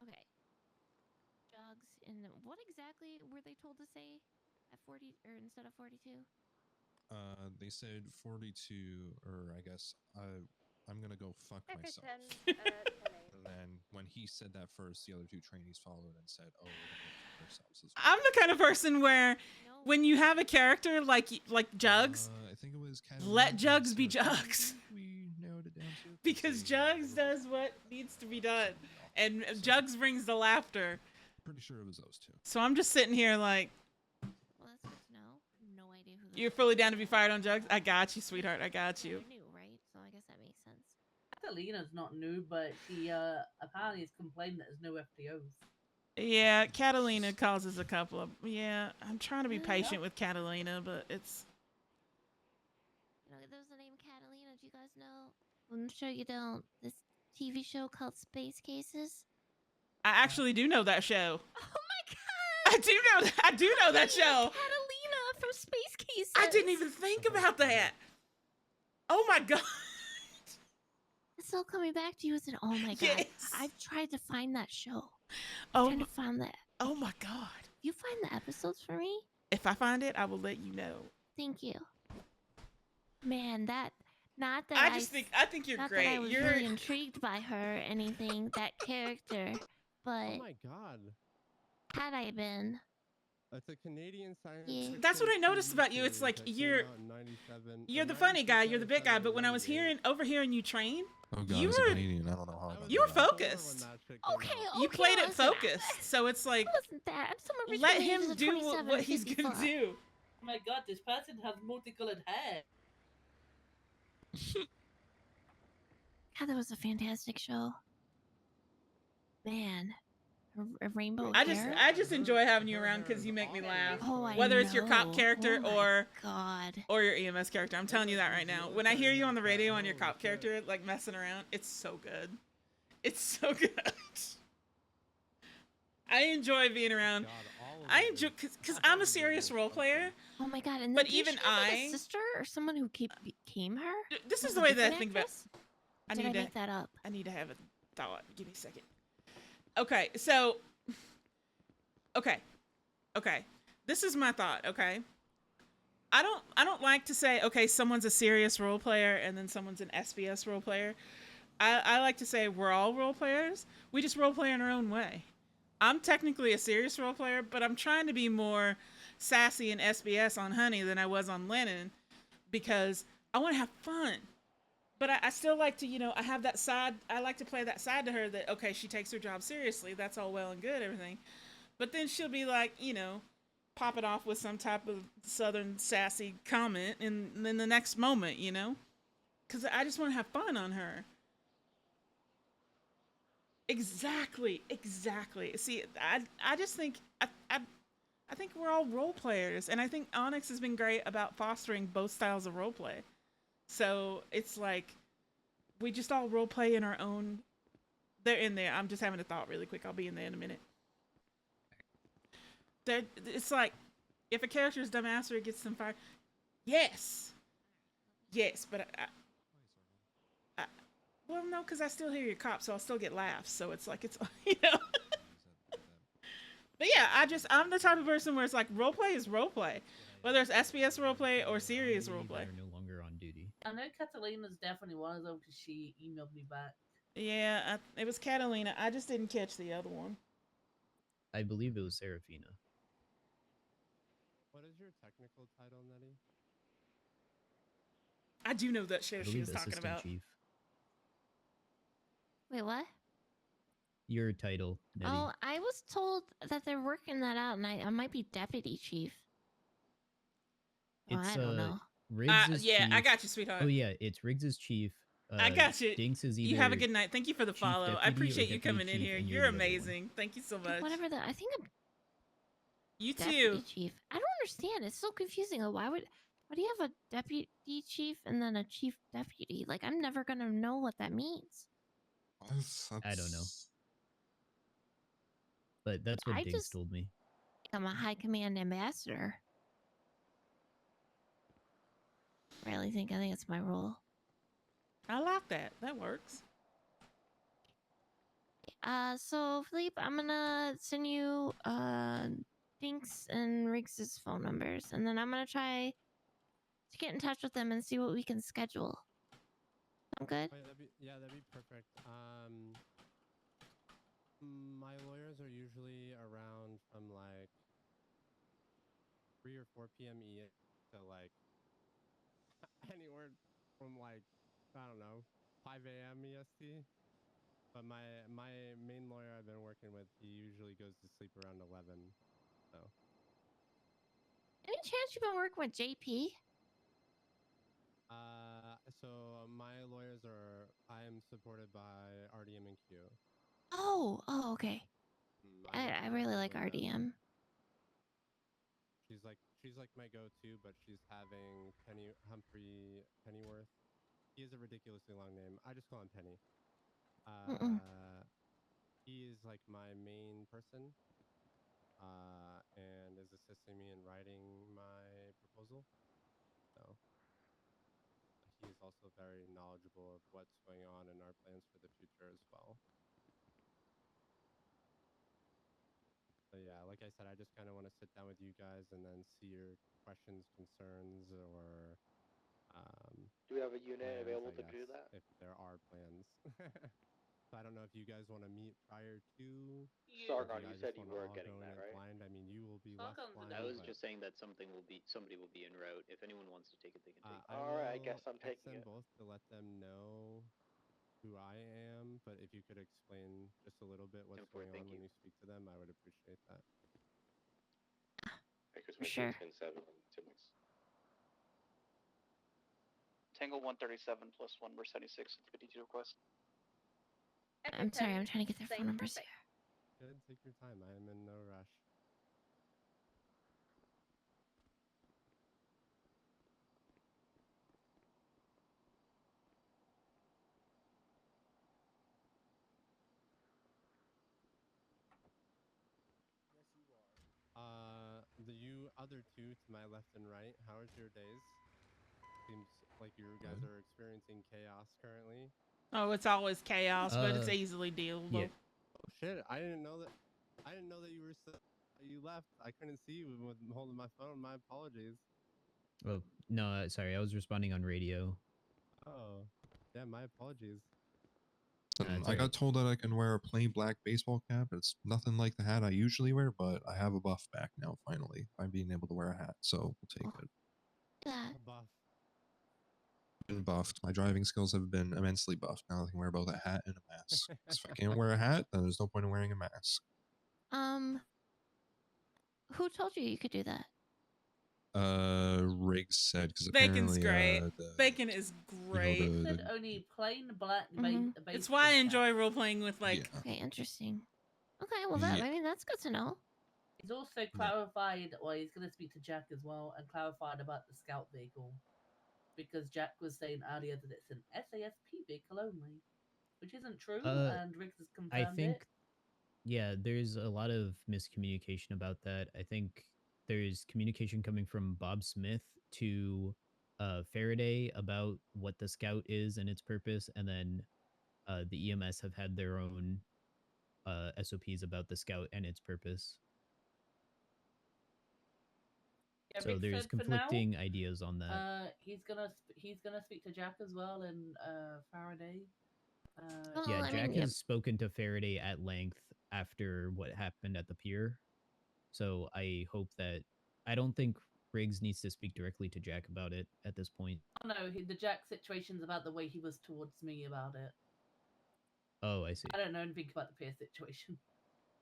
okay, jugs in what exactly were they told to say at 40 or instead of 42? They said 42, or I guess I'm gonna go fuck myself. 10, 10 And then when he said that first, the other two trainees followed and said, "Oh, we're gonna go fuck ourselves." As well. I'm the kind of person where when you have a character like Jugs, I think it was let Jugs be Jugs. We narrowed it down to Because Jugs does what needs to be done. And Jugs brings the laughter. Pretty sure it was those two. So I'm just sitting here like, Well, that's good to know. No idea who. you're fully down to be fired on Jugs? I got you, sweetheart. I got you. New, right? So I guess that makes sense. Catalina's not new, but she apparently has complained that there's no FTOs. Yeah, Catalina causes a couple of... Yeah, I'm trying to be patient with Catalina, but it's... You know, there's the name Catalina. Do you guys know? I'm sure you don't. This TV show called Space Cases. I actually do know that show. Oh my god! I do know that show. Catalina from Space Cases. I didn't even think about that. Oh my god. It's all coming back to you. It's an oh my god. Yes. I've tried to find that show. Oh I'm trying to find that. Oh my god. You find the episodes for me? If I find it, I will let you know. Thank you. Man, that not that I think you're not great. That I was You're really intrigued by her or anything, that character, but Oh my god. had I been, It's a Canadian science. Yeah. That's what I noticed about you. It's like you're the funny guy, you're the big guy, but when I was overhearing you train, Oh god, you it's a were Canadian. I don't know how. I you were focused. okay, You played it listen, focused, so it's like wasn't that? I'm somewhere between let the ages him of do 27 what and he's gonna 54. do. Oh my god, this person has multicolored hair. God, that was a fantastic show. Man, a rainbow. I hair? just enjoy having you around because you make me laugh. Oh, I Whether it's your know. cop character Oh my or God. or your EMS character, I'm telling you that right now. When I hear you on the radio on your cop character, like messing around, it's so good. It's so good. I enjoy being around. I enjoy because I'm a serious role player. Oh my god! And But then did even she have, like, I- a sister or someone who became her. This is Was the a way that I different think about. actress? Did I make that up? I need to have a thought. Give me a second. Okay, so. Okay. This is my thought. Okay. I don't like to say okay, someone's a serious role player and then someone's an SBS role player. I like to say we're all role players. We just role play in our own way. I'm technically a serious role player, but I'm trying to be more sassy in SBS on Honey than I was on Lennon because I want to have fun. But I still like to, I have that side. I like to play that side to her that, okay, she takes her job seriously. That's all well and good, everything. But then she'll be like, pop it off with some type of southern sassy comment. And then the next moment, because I just want to have fun on her. Exactly. See, I just think I think we're all role players, and I think Onyx has been great about fostering both styles of role play. So it's like we just all role play in our own. They're in there. I'm just having a thought really quick. I'll be in there in a minute. It's like if a character is dumbassery, gets them fired. Yes, but well, no, because I still hear your cop, so I'll still get laughs. So it's like it's But yeah, I'm the type of person where it's like roleplay is roleplay, whether it's SBS roleplay or serious roleplay. They're no longer on duty. I know Catalina's definitely one of them because she emailed me back. Yeah, it was Catalina. I just didn't catch the other one. I believe it was Serafina. What is your technical title, Nettie? I do know that show I she believe was talking Assistant about. Chief. Wait, what? Your title, Nettie. Oh, I was told that they're working that out, and I might be deputy chief. Oh, It's I don't know. Riggs is yeah, chief. I got you, sweetheart. Oh yeah, it's Riggs is chief. I got you. Dinks is either You have a good night. Thank you for the chief follow. I deputy or appreciate you deputy coming in chief, here. and You're the other one. amazing. Thank you so much. Whatever I think I'm You deputy too. chief. I don't understand. It's so confusing. Why do you have a deputy chief and then a chief deputy? Like, I'm never gonna know what that means. I don't know. But that's what Dinks told me. I'm a high command ambassador. I think it's my role. I like that. That works. So Philippe, I'm gonna send you Dinks and Riggs's phone numbers, and then I'm gonna try to get in touch with them and see what we can schedule. I'm good. Oh, yeah, that'd be perfect. My lawyers are usually around from like 3 or 4 p.m. EST to like anywhere from like, I don't know, 5 a.m. EST. But my main lawyer I've been working with, he usually goes to sleep around 11. So. Any chance you've been working with JP? So my lawyers are. I am supported by RDM and Q. Oh, okay. I really like RDM. She's like my go-to, but she's having Humphrey Pennyworth. He has a ridiculously long name. I just call him Penny. He is like my main person, and is assisting me in writing my proposal. So he is also very knowledgeable of what's going on in our plans for the future as well. So yeah, like I said, I just kind of want to sit down with you guys and then see your questions, concerns, or do we have a unit plans, available I to do guess, that? if there are plans. So I don't know if you guys want to meet prior to. Sargon, you said you were getting that, right? Blind. I mean, you will be left blind. I was just saying that somebody will be en route. If anyone wants to take it, they can take it. Alright, I guess I'm taking them it. both to let them know who I am, but if you could explain just a little bit what's going on when you speak to them, I would appreciate that. Sure. Tango 137 plus 1 verse 76 52 request. I'm sorry, I'm trying to get their phone numbers here. Good, take your time. I am in no rush. The other two to my left and right, how is your days? Seems like you guys are experiencing chaos currently. Oh, it's always chaos, but it's easily dealable. Yeah. Oh shit! I didn't know that you were you left. I couldn't see you with holding my phone. My apologies. Oh no, sorry, I was responding on radio. Oh, yeah, my apologies. I got told that I can wear a plain black baseball cap. It's nothing like the hat I usually wear, but I have a buff back now, finally. I'm being able to wear a hat, so we'll take it. A buff. Been buffed. My driving skills have been immensely buffed. Now I can wear both a hat and a mask. If I can't wear a hat, then there's no point in wearing a mask. Who told you could do that? Riggs said, because Bacon's apparently great. Bacon is great. You know, Said only plain black It's why I enjoy role playing with like. Okay, interesting. Okay, well I mean that's good to know. He's also clarified, well, he's going to speak to Jack as well, and clarified about the scout vehicle, because Jack was saying earlier that it's an SASP vehicle only, which isn't true, and Riggs has confirmed I think, it. yeah, there's a lot of miscommunication about that. I think there's communication coming from Bob Smith to Faraday about what the scout is and its purpose, and then the EMS have had their own SOPs about the scout and its purpose. Yeah, So Rick there's said for now, conflicting ideas on that. He's gonna speak to Jack as well and Faraday. Well, Yeah, I Jack mean, has spoken to Faraday at length after what happened at the pier. So I hope that I don't think Riggs needs to speak directly to Jack about it at this point. Oh, no, the Jack situation's about the way he was towards me about it. Oh, I see. I don't know anything about the peer situation.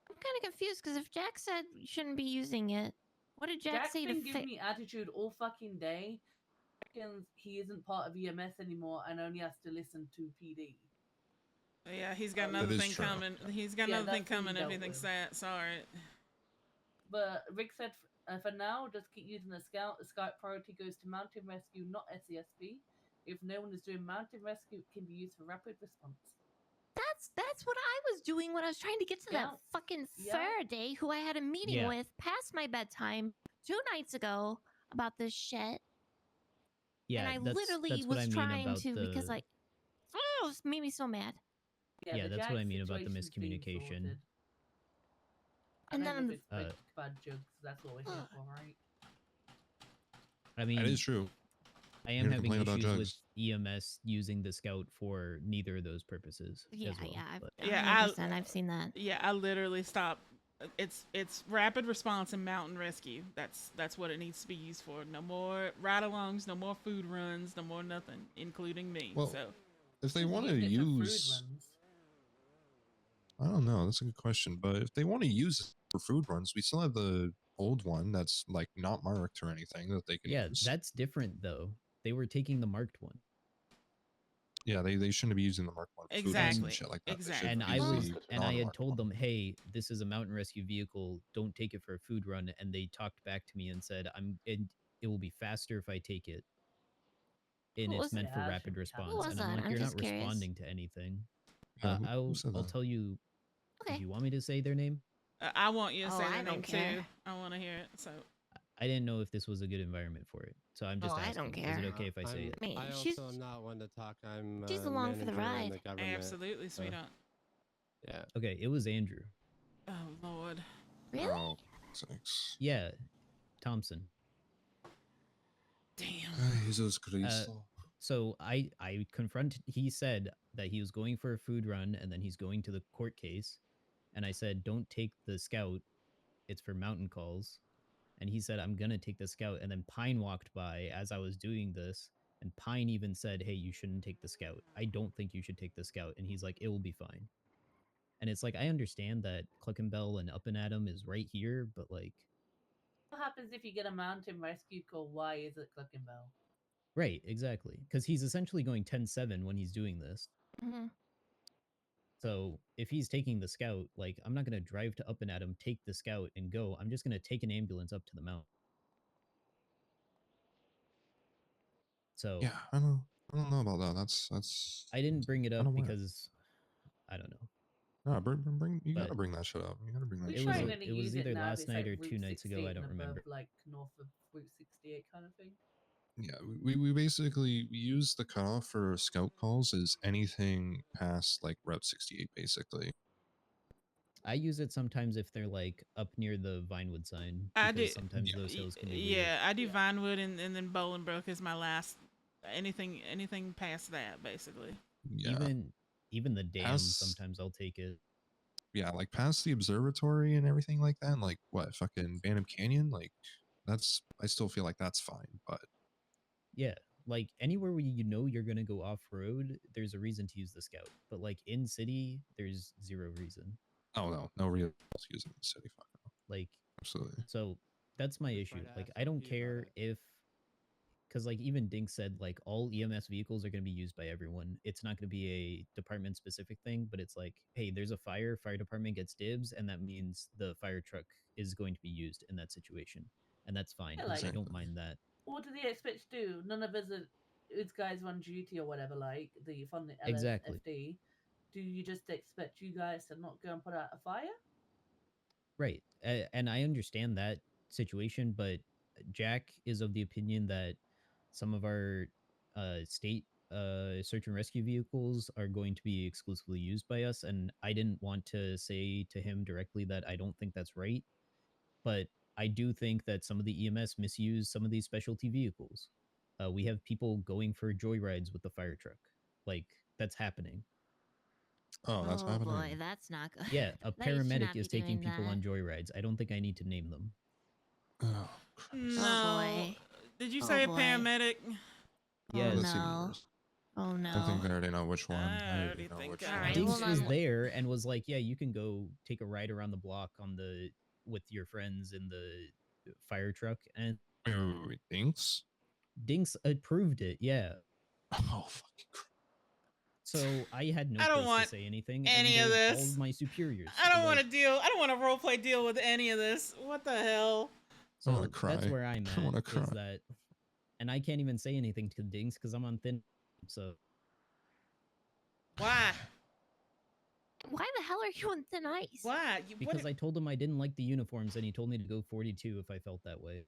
I'm kind of confused because if Jack said you shouldn't be using it, what did Jack Jack's say to been giving me attitude all fucking day. Reckons he isn't part of EMS anymore and only has to listen to PD. Yeah, he's got That another is thing true. coming. He's got Yeah, another thing that's been coming. dealt Everything's with. sad. Sorry. But Rick said for now, just keep using the scout. The scout priority goes to mountain rescue, not SESP. If no one is doing mountain rescue, it can be used for rapid response. That's what I was doing when I was trying to get to that fucking Faraday who I had a meeting with past my bedtime 2 nights ago about this shit. Yeah, and I that's literally what I was mean trying about to because the like, oh, it made me so mad. yeah, that's what I mean about the miscommunication. I And don't know then if it's like bad jokes. That's what we're here for, right? I mean, That is true. I Here am to having complain about issues with drugs. EMS using the scout for neither of those purposes. Yeah, as well, yeah, but- Yeah, 100%. I've seen that. Yeah, I literally stopped. It's rapid response and mountain rescue. That's what it needs to be used for. No more ride-alongs, no more food runs, no more nothing, including me. Well, so if they want to use, I don't know. That's a good question. But if they want to use it for food runs, we still have the old one that's like not marked or anything that they can Yeah, use. that's different though. They were taking the marked one. Yeah, they shouldn't be using the marked one for food runs and shit like that. They should And I use was, the and I had non-marked told them, hey, this is a mountain rescue vehicle. Don't take it for a food run. And they talked back to me and said, it will be faster if I take it. And What it's was meant it? for Yeah, rapid response. was And I'm that? like, I'm you're not just curious. responding to anything. Yeah, who said I'll that? tell you. Okay. Do you want me to say their name? I want you to Oh, say I their don't name care. too. I want to hear it. So I didn't know if this was a good environment for it. So I'm just Oh, I asking. don't care. Is it okay if I say it? I mean, I she's also am not one to talk. I'm she's along for the manager in ride. the government. absolutely, so, sweetheart. yeah. Okay, it was Andrew. Oh Lord. Really? Oh, thanks. Yeah, Thompson. Damn. Jesus Christ. So I confronted. He said that he was going for a food run and then he's going to the court case, and I said, "Don't take the scout. It's for mountain calls." And he said, "I'm gonna take the scout." And then Pine walked by as I was doing this, and Pine even said, "Hey, you shouldn't take the scout. I don't think you should take the scout." And he's like, "It will be fine." And it's like I understand that Cluckenbell and Up and Adam is right here, but like, What happens if you get a mountain rescue call? Why is it Cluckenbell? right, exactly, because he's essentially going 10-7 when he's doing this. Mm-hmm. So if he's taking the scout, like I'm not gonna drive to Up and Adam, take the scout, and go. I'm just gonna take an ambulance up to the mountain. So Yeah, I don't know about that. That's. I didn't bring it I up don't want it. because I don't know. No, bring. You gotta But bring that shit up. You gotta bring that. We're shit trying up. to It was use either it now. last It's night like or 2 Route nights ago. I 68 don't and remember. above, like north of Route 68 kind of thing. Yeah, we basically use the cutoff for scout calls as anything past like Route 68, basically. I use it sometimes if they're like up near the Vinewood sign, I because do. sometimes those hills can be weird. Yeah, I do Vinewood and then Bolingbrook is my last. Anything past that, basically. Yeah. Even the dam, sometimes I'll take it. Yeah, like past the observatory and everything like that. And like what, fucking Bantam Canyon? Like that's. I still feel like that's fine, but Yeah, like anywhere where you know you're gonna go off road, there's a reason to use the scout. But like in city, there's zero reason. oh no real using the city. Fuck no. Like absolutely. So that's my issue. Like I don't care if, because like even Dink said, like all EMS vehicles are going to be used by everyone. It's not going to be a department specific thing, but it's like, hey, there's a fire department gets dibs, and that means the fire truck is going to be used in that situation, and that's fine. Yeah, like- I don't mind that. What do they expect to do? None of us are it's guys on duty or whatever, like the from the LSFD. Exactly. Do you just expect you guys to not go and put out a fire? Right. And I understand that situation, but Jack is of the opinion that some of our state search and rescue vehicles are going to be exclusively used by us. And I didn't want to say to him directly that I don't think that's right. But I do think that some of the EMS misuse some of these specialty vehicles. We have people going for joyrides with the fire truck. Like, that's happening. Oh, that's Oh happening. boy, that's not good. Yeah, a That you should paramedic not is be taking doing people that. on joyrides. I don't think I need to name them. Oh, No. boy. Did you Oh, say a boy. paramedic? Yes. That's even no. worse. Oh no. I think I already know which one. I I already know think which I one. Alright, Dinks hold was on. there and was like, "Yeah, you can go take a ride around the block on the with your friends in the fire truck." And Wait, Dinks? Dinks approved it. Yeah. Oh, fucking crap. So I had no I don't place want to say anything. any and of they're this. all my superiors. I don't Like, want to deal. I don't want to roleplay deal with any of this. What the hell? so I want to cry. that's where I'm I want to at. cry. Is that, and I can't even say anything to Dinks because I'm on thin. So Why? Why the hell are you on thin ice? Why? because I told him I didn't like the uniforms, and he told me to go 42 if I felt that way.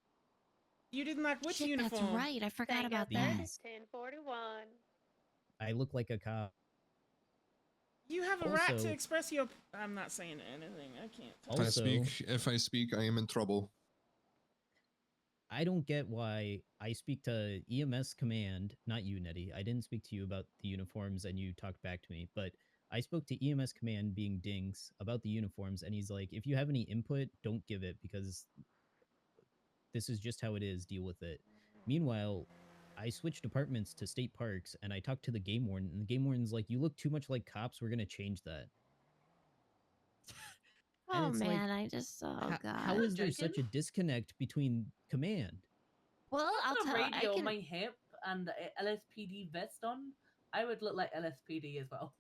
You didn't like which Shit, uniform? that's right. I forgot Tango about 30, that. 1041. I look like a cop. You have a right to Also- express your. I'm not saying anything. I can't. Also, If I speak, I am in trouble. I don't get why I speak to EMS command, not you, Nettie. I didn't speak to you about the uniforms and you talked back to me, but I spoke to EMS command being Dinks about the uniforms, and he's like, if you have any input, don't give it because this is just how it is, deal with it. Meanwhile, I switched departments to state parks and I talked to the game warden, and the game warden's like, you look too much like cops, we're gonna change that. And Oh it's like, man, I just god. how is there such a disconnect between command? Well, I'll I'll put a tell. radio I on can. my hip and a LSPD vest on. I would look like LSPD as well.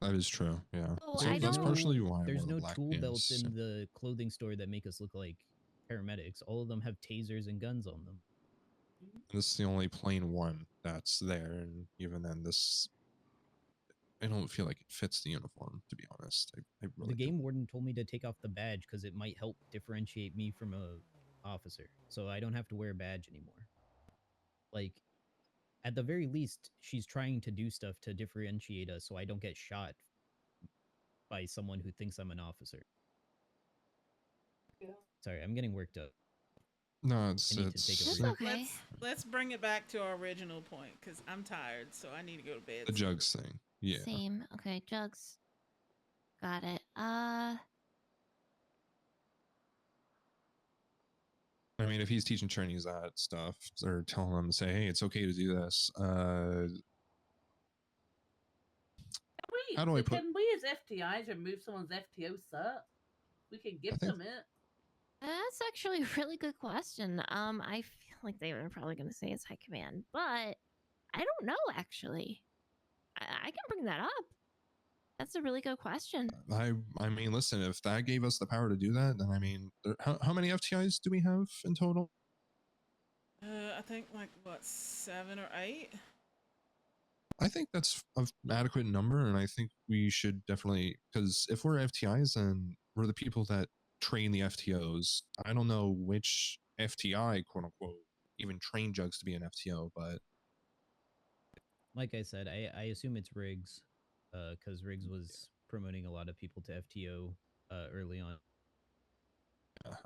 That is true. Yeah. Oh, So I that's don't- partially why I There's wore the no black tool belts pants. in the clothing store that make us look like paramedics. All of them have tasers and guns on them. This is the only plain one that's there, and even then, this I don't feel like it fits the uniform. To be honest, I really The game warden told me to take off the badge because it might help differentiate me from a officer, so I don't have to wear a badge anymore. Like, at the very least, she's trying to do stuff to differentiate us so I don't get shot by someone who thinks I'm an officer. Yeah. Sorry, I'm getting worked up. No, it's I need to take a That's break. okay. Let's bring it back to our original point because I'm tired, so I need to go to bed. the jugs thing. Yeah. Same. Okay, jugs. Got it. I mean, if he's teaching trainees that stuff, or telling them to say, "Hey, it's okay to do this," how do I put? Can we as FTIs remove someone's FTO cert? We can give them it. That's actually a really good question. I feel like they were probably going to say it's high command, but I don't know actually. I can bring that up. That's a really good question. I mean, listen, if that gave us the power to do that, then I mean, how many FTIs do we have in total? I think like what 7 or 8. I think that's an adequate number, and I think we should definitely, because if we're FTIs, then we're the people that train the FTOs. I don't know which FTI, quote unquote, even train jugs to be an FTO, but Like I said, I assume it's Riggs, because Riggs was promoting a lot of people to FTO early on.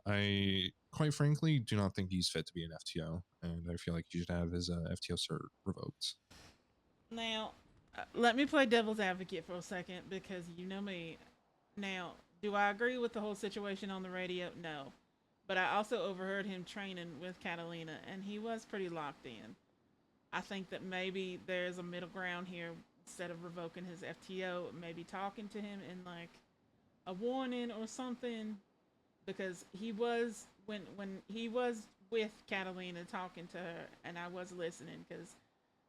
I, quite frankly, do not think he's fit to be an FTO, and I feel like he should have his FTO cert revoked. Now, let me play devil's advocate for a second because you know me. Now, do I agree with the whole situation on the radio? No. But I also overheard him training with Catalina, and he was pretty locked in. I think that maybe there's a middle ground here. Instead of revoking his FTO, maybe talking to him in like a warning or something, because he was when he was with Catalina talking to her, and I was listening because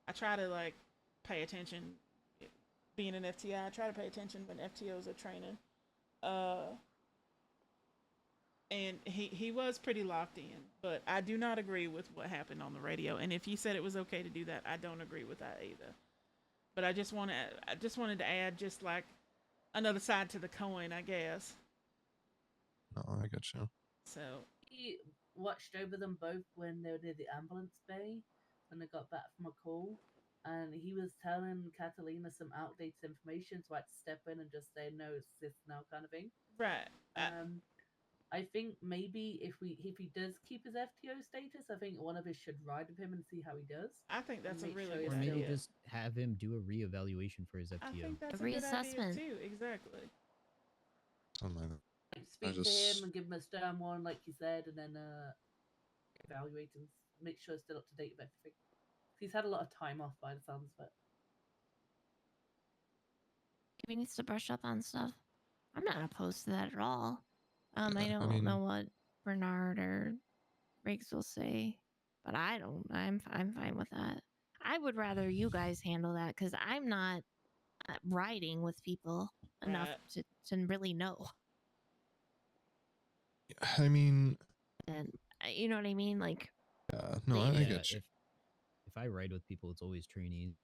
I try to like pay attention. Being an FTI, I try to pay attention when FTOs are training. And he was pretty locked in, but I do not agree with what happened on the radio. And if you said it was okay to do that, I don't agree with that either. But I just wanted to add just like another side to the coin, I guess. No, I got you. So He watched over them both when they were near the ambulance bay when they got back from a call, and he was telling Catalina some outdated information, so I had to step in and just say no, it's this now kind of thing. Right. I think maybe if he does keep his FTO status, I think one of us should ride with him and see how he does. I think that's a Make really sure good he's Or maybe idea. just have him do a reevaluation for his FTO. I think that's A a good idea reassessment. too. Exactly. Something like that. Like, speak to him and give him a stern one, like you said, and then evaluate and make sure he's still up to date with everything. He's had a lot of time off by the sounds of it. If he needs to brush up on stuff, I'm not opposed to that at all. I Yeah, don't know what Bernard or Riggs will say, but I don't. I'm fine with that. I would rather you guys handle that because I'm not riding with people enough to really know. I mean, And you know what I mean? Like, no, I get you. If I ride with people, it's always trainees.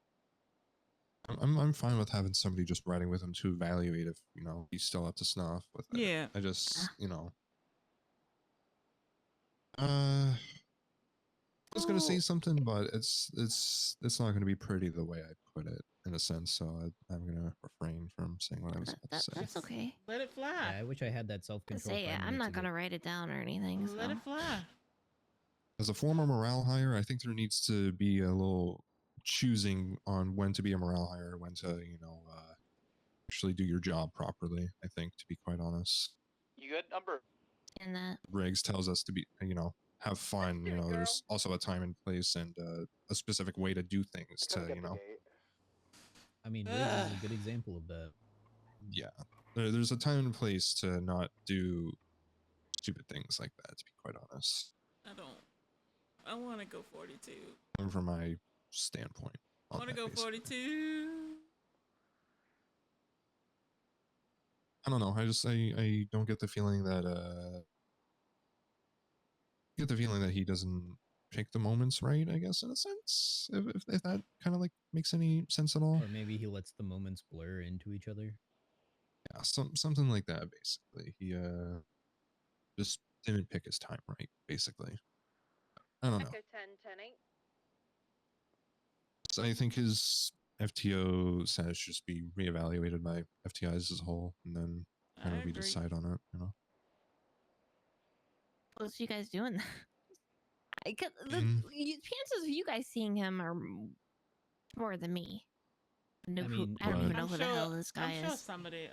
I'm fine with having somebody just riding with him to evaluate if he's still up to snuff with it. Yeah. I just I was gonna say something, but it's not gonna be pretty the way I put it in a sense. So I'm gonna refrain from saying what I was about to say. That's okay. Let it fly. Yeah, I wish I had that self-control. I'm not gonna write it down or anything. Let it fly. As a former morale hire, I think there needs to be a little choosing on when to be a morale hire, when to actually do your job properly. I think, to be quite honest. You good number? And that Riggs tells us to be, have fun. There's also a time and place and a specific way to do things. I mean, Riggs is a good example of that. Yeah, there's a time and place to not do stupid things like that. To be quite honest, I want to go 42. from my standpoint. I want to go 42. I don't know. I don't get the feeling that he doesn't pick the moments right, I guess, in a sense. If that kind of like makes any sense at all. Or maybe he lets the moments blur into each other. Yeah, something like that, basically. He just didn't pick his time right, basically. I don't know. Echo 10, 10, 8. So I think his FTO status should just be reevaluated by FTIs as a whole, and then kind of we decide on it, What's you guys doing? The chances of you guys seeing him are more than me. I don't even know who the hell this guy I'm sure is. somebody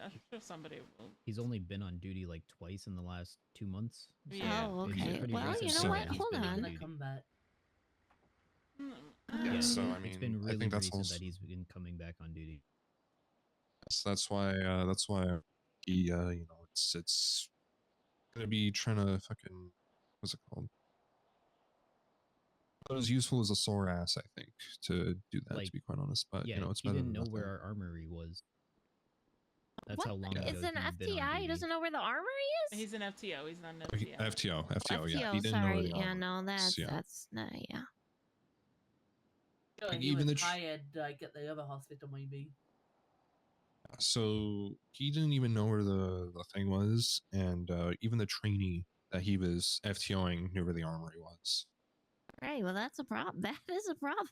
will. He's only been on duty like twice in the last 2 months. So Yeah. Oh, it's okay. pretty Well, recent you know that what? he's Hold been on. duty. Yeah, so I mean, it's been I really think that's recent also, that he's been coming back on duty. that's why he it's gonna be trying to fucking, what's it called? But as useful as a sore ass, I think, to do that, to be quite honest. But Yeah, it's he better didn't than know where nothing. our armory was. That's What? how long ago It's an he's been on FTI. He duty. doesn't know where the armory is. He's an FTO. He's not an FTI. FTO, yeah. He didn't know where sorry. the Yeah, armor no, was, that's no, yeah. Sure, Like, he even was the hired at the other hospital, maybe. So he didn't even know where the thing was, and even the trainee that he was FTOing knew where the armory was. Right. Well, that's a problem. That is a problem.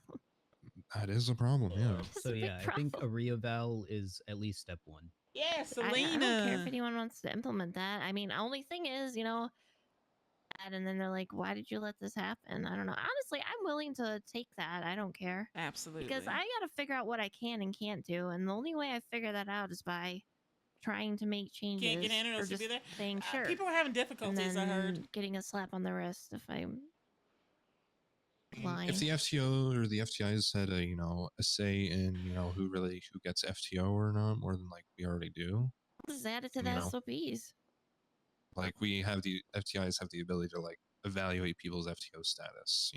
That is a problem, yeah. That's So a big yeah, I think a problem. reeval is at least step 1. Yeah, I don't care if Selena. anyone wants to implement that. I mean, only thing is, and then they're like, "Why did you let this happen?" I don't know. Honestly, I'm willing to take that. I don't care. Absolutely. Because I got to figure out what I can and can't do, and the only way I figure that out is by trying to make changes. Can't get in or or else you'll just be there. saying sure. People are having and difficulties, then I heard. getting a slap on the wrist if I'm lying. If the FTO or the FTIs had a say in who gets FTO or not, more than like we already do. Just add it to the SOPs. Like we have the FTIs have the ability to like evaluate people's FTO status.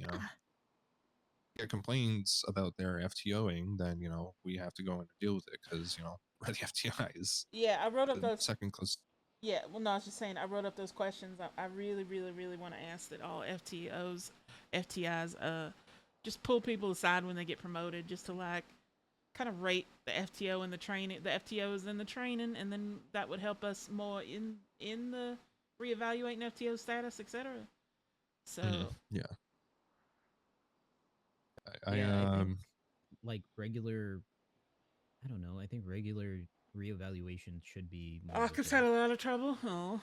Get complaints about their FTOing, then we have to go in and deal with it because we're the FTIs. Yeah, I wrote up those second class. Yeah, well, no, I was just saying, I wrote up those questions. I really, really, really want to ask that all FTIs, just pull people aside when they get promoted, just to like kind of rate the FTO and the training, the FTOs and the training, and then that would help us more in the reevaluating FTO status, etc. So yeah, I think like regular, I don't know. I think regular reevaluation should be more. Arca's had a lot of trouble. Oh.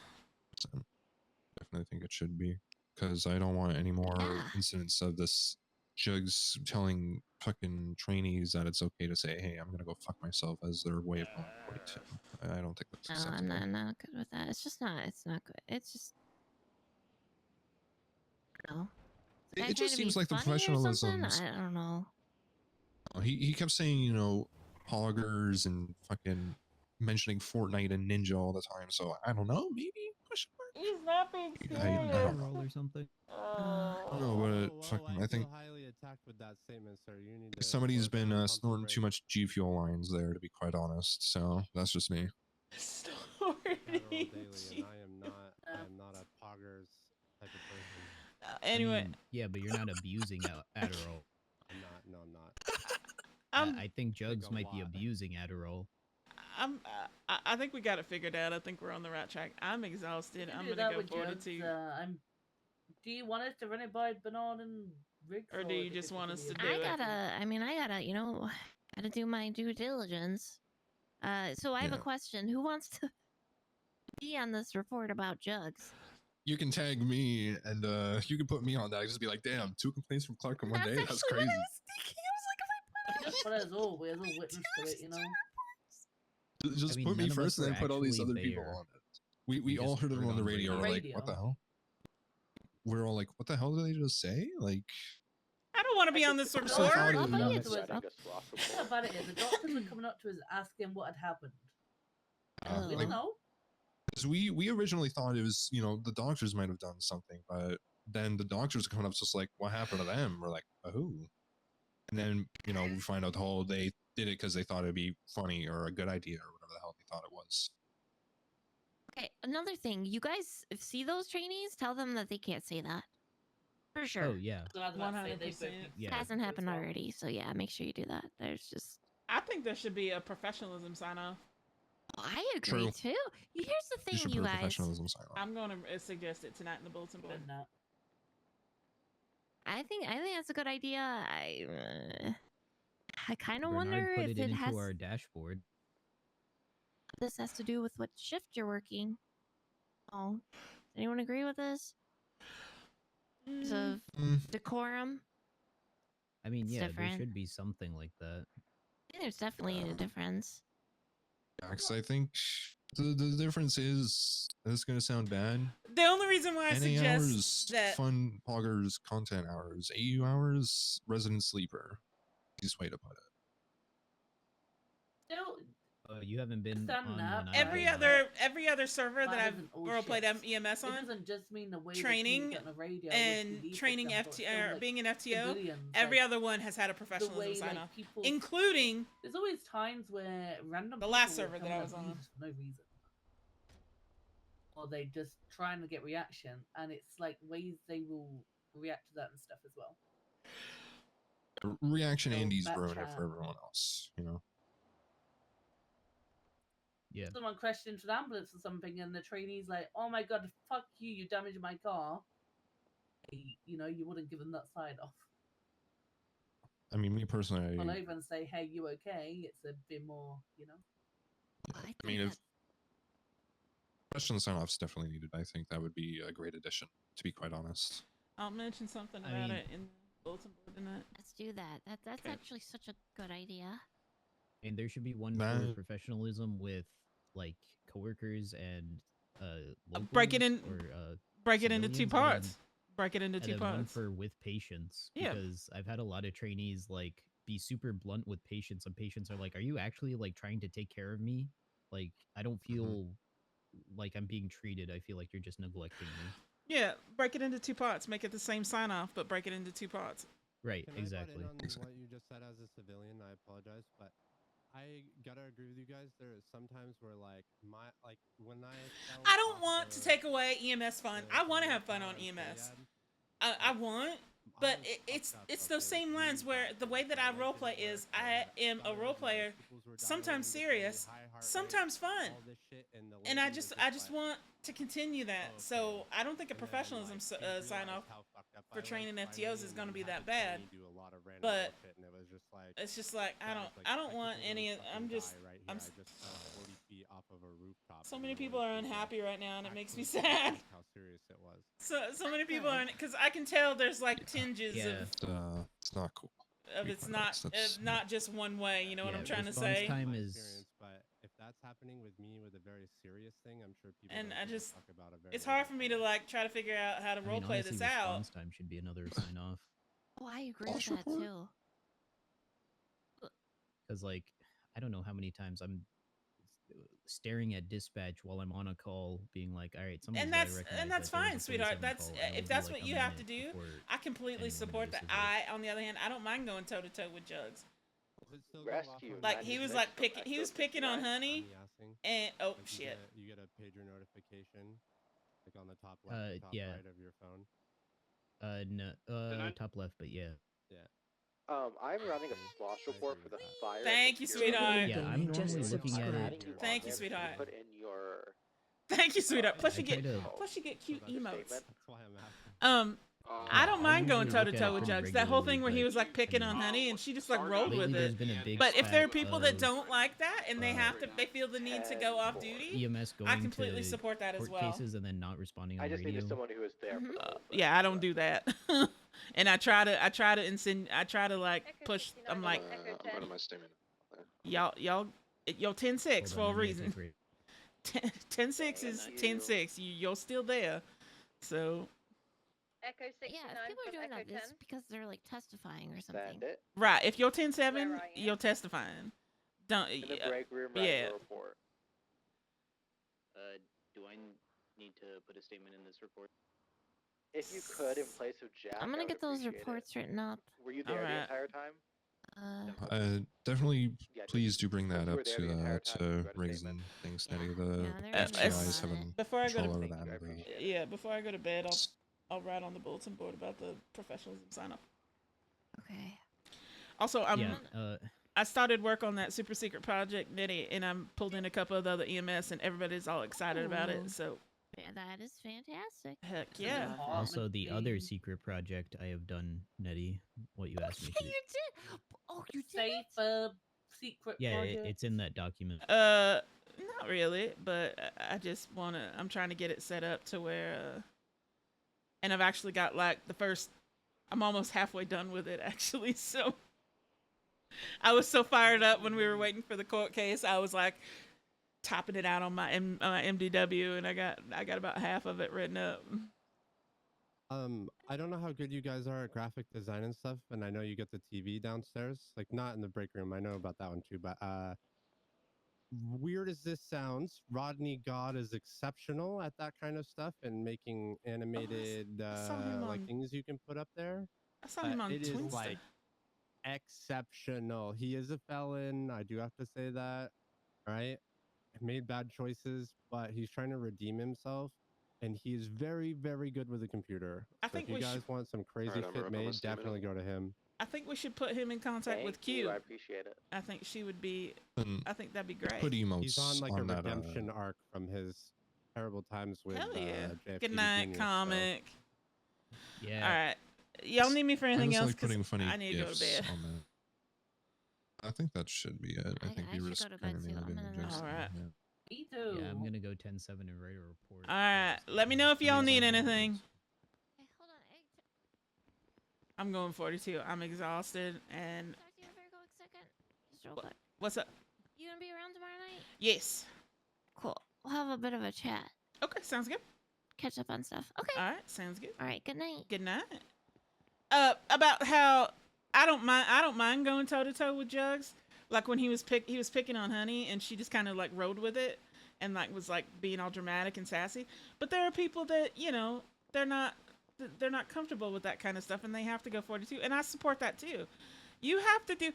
definitely think it should be, because I don't want any more Yeah. incidents of this jugs telling fucking trainees that it's okay to say, "Hey, I'm gonna go fuck myself" as their way of going 42. I don't think that's No, acceptable. I'm not good with that. It's just not. It's not good. It's just no. It just to be seems like the funny or something. professionalism's. I don't know. He kept saying, you know, poggers and fucking mentioning Fortnite and Ninja all the time. So I don't know, maybe. He's not being I don't know. Or something. No, but fucking, I think highly attacked with that statement, sir. You need to somebody's slow down, been pump your snorting too brakes. much G Fuel lines there, to be quite honest. So that's just me. Adderall daily, and I am not a poggers type of person. Anyway. I mean, yeah, but you're not abusing Adderall. I'm not. No, I'm not. I think Jugs might be abusing Adderall. I think we got it figured out. I think we're on the right track. I'm exhausted. I'm Do gonna that go with 42. Jugs. Do you want us to run it by Bernard and Riggs, Or do you just want us to do I it? gotta, you know, gotta do my due diligence. So I have a question. Who wants to be on this report about Jugs? You can tag me and you can put me on that. I just be like, damn, 2 complaints from Clark in one day. That's crazy. Just put us all, we're all witness to it, you know. Just I mean, put me none of us first and were then put all these actually other people there. on it. We all just heard it heard on the on radio. We're like, what the hell? We're all like, what the hell did they just say? Like, I don't want to be on this So I report. thought it I'll was- bet you the about it is the doctors were coming up to us asking what had happened. We like, don't know. 'cause we originally thought it was, you know, the doctors might have done something, but then the doctors are coming up just like, what happened to them? We're like, oh. And then, you know, we find out, oh, they did it because they thought it'd be funny or a good idea or whatever the hell they thought it was. Okay, another thing. You guys see those trainees? Tell them that they can't say that. For sure. Oh yeah. 100%. It hasn't happened already, so yeah, make sure you do that. There's just. I think there should be a professionalism sign off. I agree True. too. Here's the thing, should you put a guys. professionalism sign on. I'm gonna suggest it tonight in the bulletin board. I think that's a good idea. I kind of Bernard wonder put if it it into has. our dashboard. This has to do with what shift you're working. Oh, does anyone agree with this? Because of decorum. I mean, It's yeah, different. there should be something like that. I think there's definitely a difference. Yeah, 'cause I think the difference is, this is going to sound bad. The only reason why I NA suggest hours, that fun poggers, content hours, AU hours, resident sleeper. Easiest way to put it. Still, You haven't been Stand on up. an every island. other server that That I've isn't all role played shifts. EMS It on, doesn't just mean the way they training communicate on the radio with and police, for training example, FT it's still, or like, being an FTO, civilians, every like, other one has had a the professionalism way, sign like, off, people, including there's always times where random the last people will server come that I and was on. abuse us for no reason, or they just trying to get reaction, and it's like ways they will react to that and stuff as well. Reaction So, Andy's back ruin it chat. for everyone else, you know? Yeah. Someone crashed into an ambulance or something, and the trainee's like, "Oh my god, fuck you! You damaged my car." Hey, you know, you wouldn't give them that side off. I mean, me personally, Pull over and say, "Hey, you okay?" It's a bit more, you know. I mean, if professional sign off's definitely needed, I think that would be a great addition, to be quite honest. I'll mention something I about mean- it in the bulletin board tonight. Let's do that. That's actually such a good idea. And there should be one Nah. for professionalism with like coworkers and break it locals in- or break it into two civilians, and then- parts. Break it into and two then one parts. for with patients. Yeah. Because I've had a lot of trainees like be super blunt with patients, and patients are like, "Are you actually like trying to take care of me? Like, I don't feel like I'm being treated. I feel like you're just neglecting me." Yeah, break it into two parts. Make it the same sign off, but break it into two parts. Right, Can I butt exactly. in on what you just said as a civilian? I apologize, but I gotta agree with you guys. There is sometimes where like when I tell I don't want to officer take away EMS fun. I want to have fun on Tyler EMS. Sayed, I want, but was it's fucked up, it's okay, those same lines where the way that I role play is I am a role player, sometimes serious, sometimes fun, all this shit, and the and I lady was just like, want to continue that. So I don't think a professionalism sign off for training FTOs is going to be that bad. But it's just like I don't want any. I'm just 40 feet off of a roof rooftop. So and many no people one are could, unhappy right now, and it makes me actually sad. detect how serious it was. So many people are, because I can tell there's like tinges Yeah. It's not cool. of it's not not just one way. You know what I'm trying to response say? time My is experience, but if that's happening with me with a very serious thing, I'm sure people And don't I give a just, fuck about a very it's hard little for me to like try to figure out how to I role mean, play honestly, this out. response time should be another sign off. Oh, I agree with that too. Because, like, I don't know how many times I'm staring at dispatch while I'm on a call, being like, "All right, somebody's gotta recognize And that's that there was fine, a sweetheart. 47 That's call," and it'll if be that's like what a you have to minute do. before I completely anyone support that. notices it. On the other hand, I don't mind going toe to toe with Jugs. Rescue. Like he was like picking, he was picking on Honey, and oh Like, shit. You get a pager notification, like on the top left, top yeah. right of your phone. No, top left, but yeah. Yeah. I'm running a slosh report for the fire. Thank you, sweetheart. Yeah, I'm normally looking at it. Thank you, sweetheart. Put in your. Thank you, sweetheart. Plus you I try get, to- plus you get cute emotes. That's why I'm asking. I don't I mind going toe usually to look at toe it with pretty Jugs. That whole regularly, thing where he but, was like picking I mean, on Honey, and she just like rolled lately with there's it. been a big But if there are spat people that of, don't like that and they have to, they feel the need to go off duty. EMS going I completely to support that as court well. cases and then not responding on I just radio. needed someone who was there. For the whole thing. Yeah, I don't do that. And I try to like push. I'm like, I'm running my stamina. y'all, yo, 10-6 for a Hold on, I'm gonna reason. take 10-6 is 10-6. You're still there. So Echo 69 Yeah, if people are from doing Echo that, 10. it's because they're like testifying or something. Send it. right, if you're 10-7, Where are you? you're testifying. Don't. In the break room, writing Yeah. a report. Do I need to put a statement in this report? If you could, in place of Jack. I'm I gonna would get those appreciate reports written up. It. Were you there the Alright. entire time? Definitely, Yeah, please do bring that you were up there the entire time, you to read a Riggs statement. and things. Nettie, the they're gonna FTIs be having Before I go control to over that. yeah, before I go to bed, I'll write on the bulletin board about the professionalism sign up. Okay. Also, Yeah, I started work on that super secret project, Nettie, and I'm pulled in a couple of the other EMS, and everybody's all excited about Ooh. it. So Yeah, that is fantastic. heck yeah. also the other secret project I have done, Nettie, what you asked me to do. You did. Oh, you did. Safe secret Yeah, project. it's in that document. Not really, but I just I'm trying to get it set up to where, and I've actually got like I'm almost halfway done with it actually. So I was so fired up when we were waiting for the court case. I was like topping it out on my MDW, and I got about half of it written up. I don't know how good you guys are at graphic design and stuff, and I know you get the TV downstairs, like not in the break room. I know about that one too, but weird as this sounds, Rodney God is exceptional at that kind of stuff and making animated saw him like on- things you can put up there. I saw him on It is Twinsta. like exceptional. He is a felon. I do have to say that, right? Made bad choices, but he's trying to redeem himself, and he is very, very good with a computer. I So think if you we guys should- want some crazy Alright, I'm shit up on my made, stamina. definitely go to him. I think we should put him in contact with Thank Q. you, I appreciate it. I think she would be. And I think that'd be great. put emotes He's on like a that, redemption arc from his terrible times with Hell yeah. JFK Good night, Jr., so- comic. Yeah. All right. Y'all need me for anything I just else? like 'Cause putting funny I need to go to gifs bed. on that. I think that should be it. I think I we should go to kind bed of too. nailed I'm it. gonna- Jason, Alright. yeah. Me too. Yeah, I'm gonna go 10-7 and write a report. All right. Let me know if y'all need anything. Hey, hold on. Hey, I'm going 42. I'm exhausted. And talk to you for a quick second. Just real quick. what's up? You gonna be around tomorrow night? Yes. Cool. We'll have a bit of a chat. Okay, sounds good. Catch up on stuff. Okay. All right, sounds good. All right. Good night. Good night. About how I don't mind going toe to toe with Jugs. Like when he was picking on Honey, and she just kind of like rode with it, and like was like being all dramatic and sassy. But there are people that they're not comfortable with that kind of stuff, and they have to go 42, and I support that too. You have to do.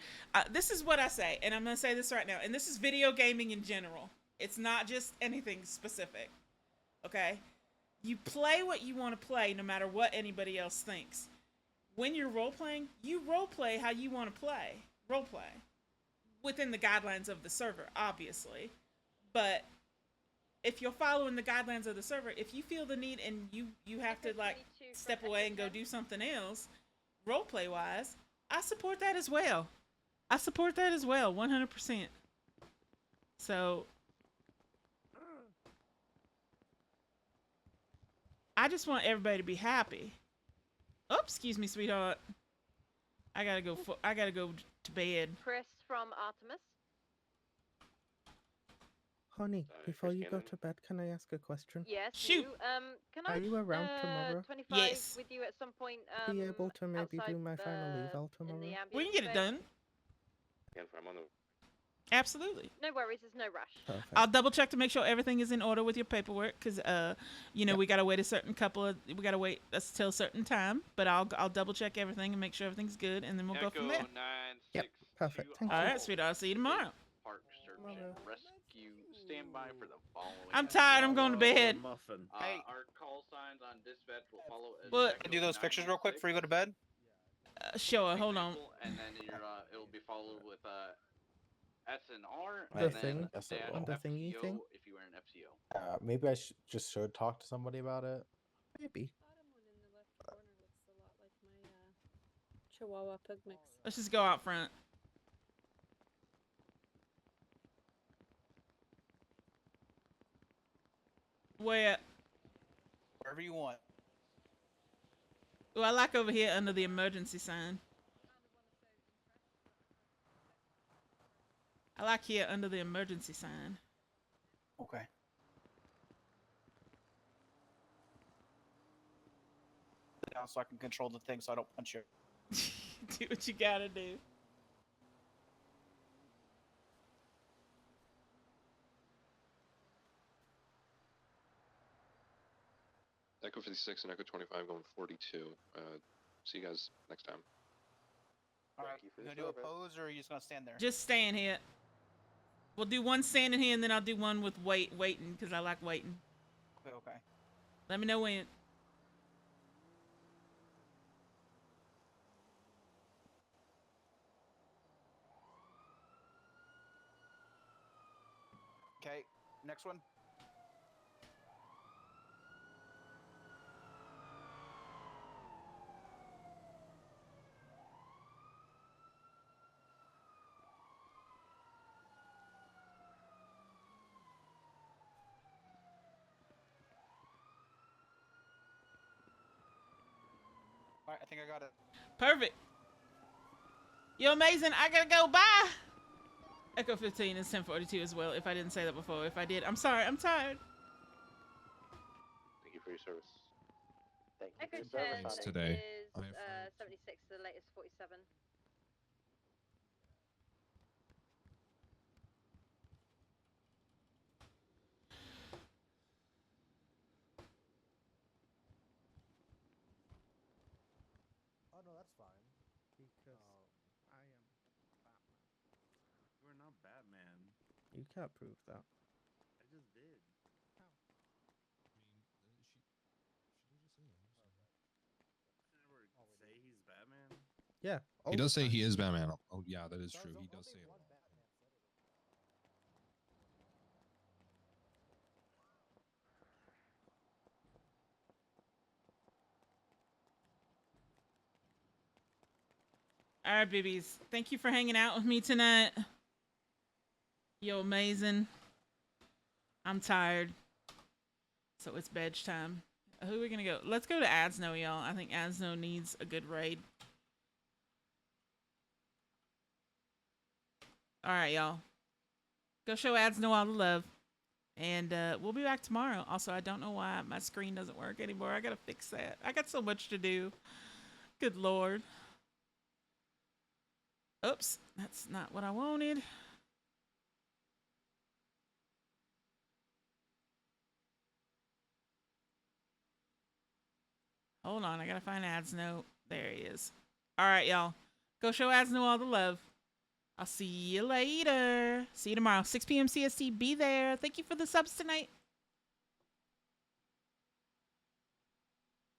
This is what I say, and I'm gonna say this right now, and this is video gaming in general. It's not just anything specific. Okay, you play what you want to play, no matter what anybody else thinks. When you're role playing, you role play how you want to play. Role play within the guidelines of the server, obviously. But if you're following the guidelines of the server, if you feel the need and you have to like step away and go do something else, role play wise, I support that as well. 100%. So I just want everybody to be happy. Oh, excuse me, sweetheart. I gotta go to bed. Chris from Artemis. Honey, before you go to bed, can I ask a question? Yes. Shoot. Can Are I you around tomorrow? 25 Yes. with you at some point? Be able to maybe outside, do my final eval in tomorrow? the We can ambulance get it bay? done. Yeah, I'm on the. Absolutely. No worries, there's no rush. Perfect. I'll double check to make sure everything is in order with your paperwork, because you know, we gotta wait we gotta wait till a certain time. But I'll double check everything and make sure everything's good, and then we'll go from there. Yep, perfect. Thank All you. right, sweetheart. I'll see you tomorrow. Park search and rescue. Stand by for the following. I'm tired. I'm going to bed. Hey, our call signs on dispatch will follow. But Can I do those pictures real quick before you go to bed? Sure. Hold on. And then your it will be followed with S and R. The and thing, then the dash thingy FTO thing. if you were an FTO. Maybe I just should talk to somebody about it. Maybe. Chihuahua pug mix. Let's just go out front. Where? Wherever you want. Oh, I like over here under the emergency sign. I like here under the emergency sign. Okay. Down so I can control the thing so I don't punch you. Do what you gotta do. Echo 56 and Echo 25 going 42. See you guys next time. Alright, you gonna do a pose or are you just gonna stand there? Just stand here. We'll do one standing here, and then I'll do one with waiting, because I like waiting. Okay. Let me know when. Okay, next one. Alright, I think I got it. Perfect. You're amazing. I gotta go. Bye. Echo 15 is 1042 as well. If I didn't say that before. If I did, I'm sorry. I'm tired. Thank you for your service. Thank Echo for your 10 service. Today. is 76, the latest 47. Oh no, that's fine. Because I am Batman. You are not Batman. You can't prove that. I just did. How? Doesn't ever say he's Batman? Yeah. He does say he is Batman. Oh yeah, that is true. He does say it. All right, babies. Thank you for hanging out with me tonight. You're amazing. I'm tired. So it's bedtime. Who are we going to go? Let's go to Adsno, y'all. I think Adsno needs a good raid. All right, y'all. Go show Adsno all the love. And we'll be back tomorrow. Also, I don't know why my screen doesn't work anymore. I got to fix that. I got so much to do. Good Lord. Oops, that's not what I wanted. Hold on, I gotta find Adsno. There he is. All right, y'all. Go show Adsno all the love. I'll see you later. See you tomorrow, 6 p.m. CST. Be there. Thank you for the subs tonight.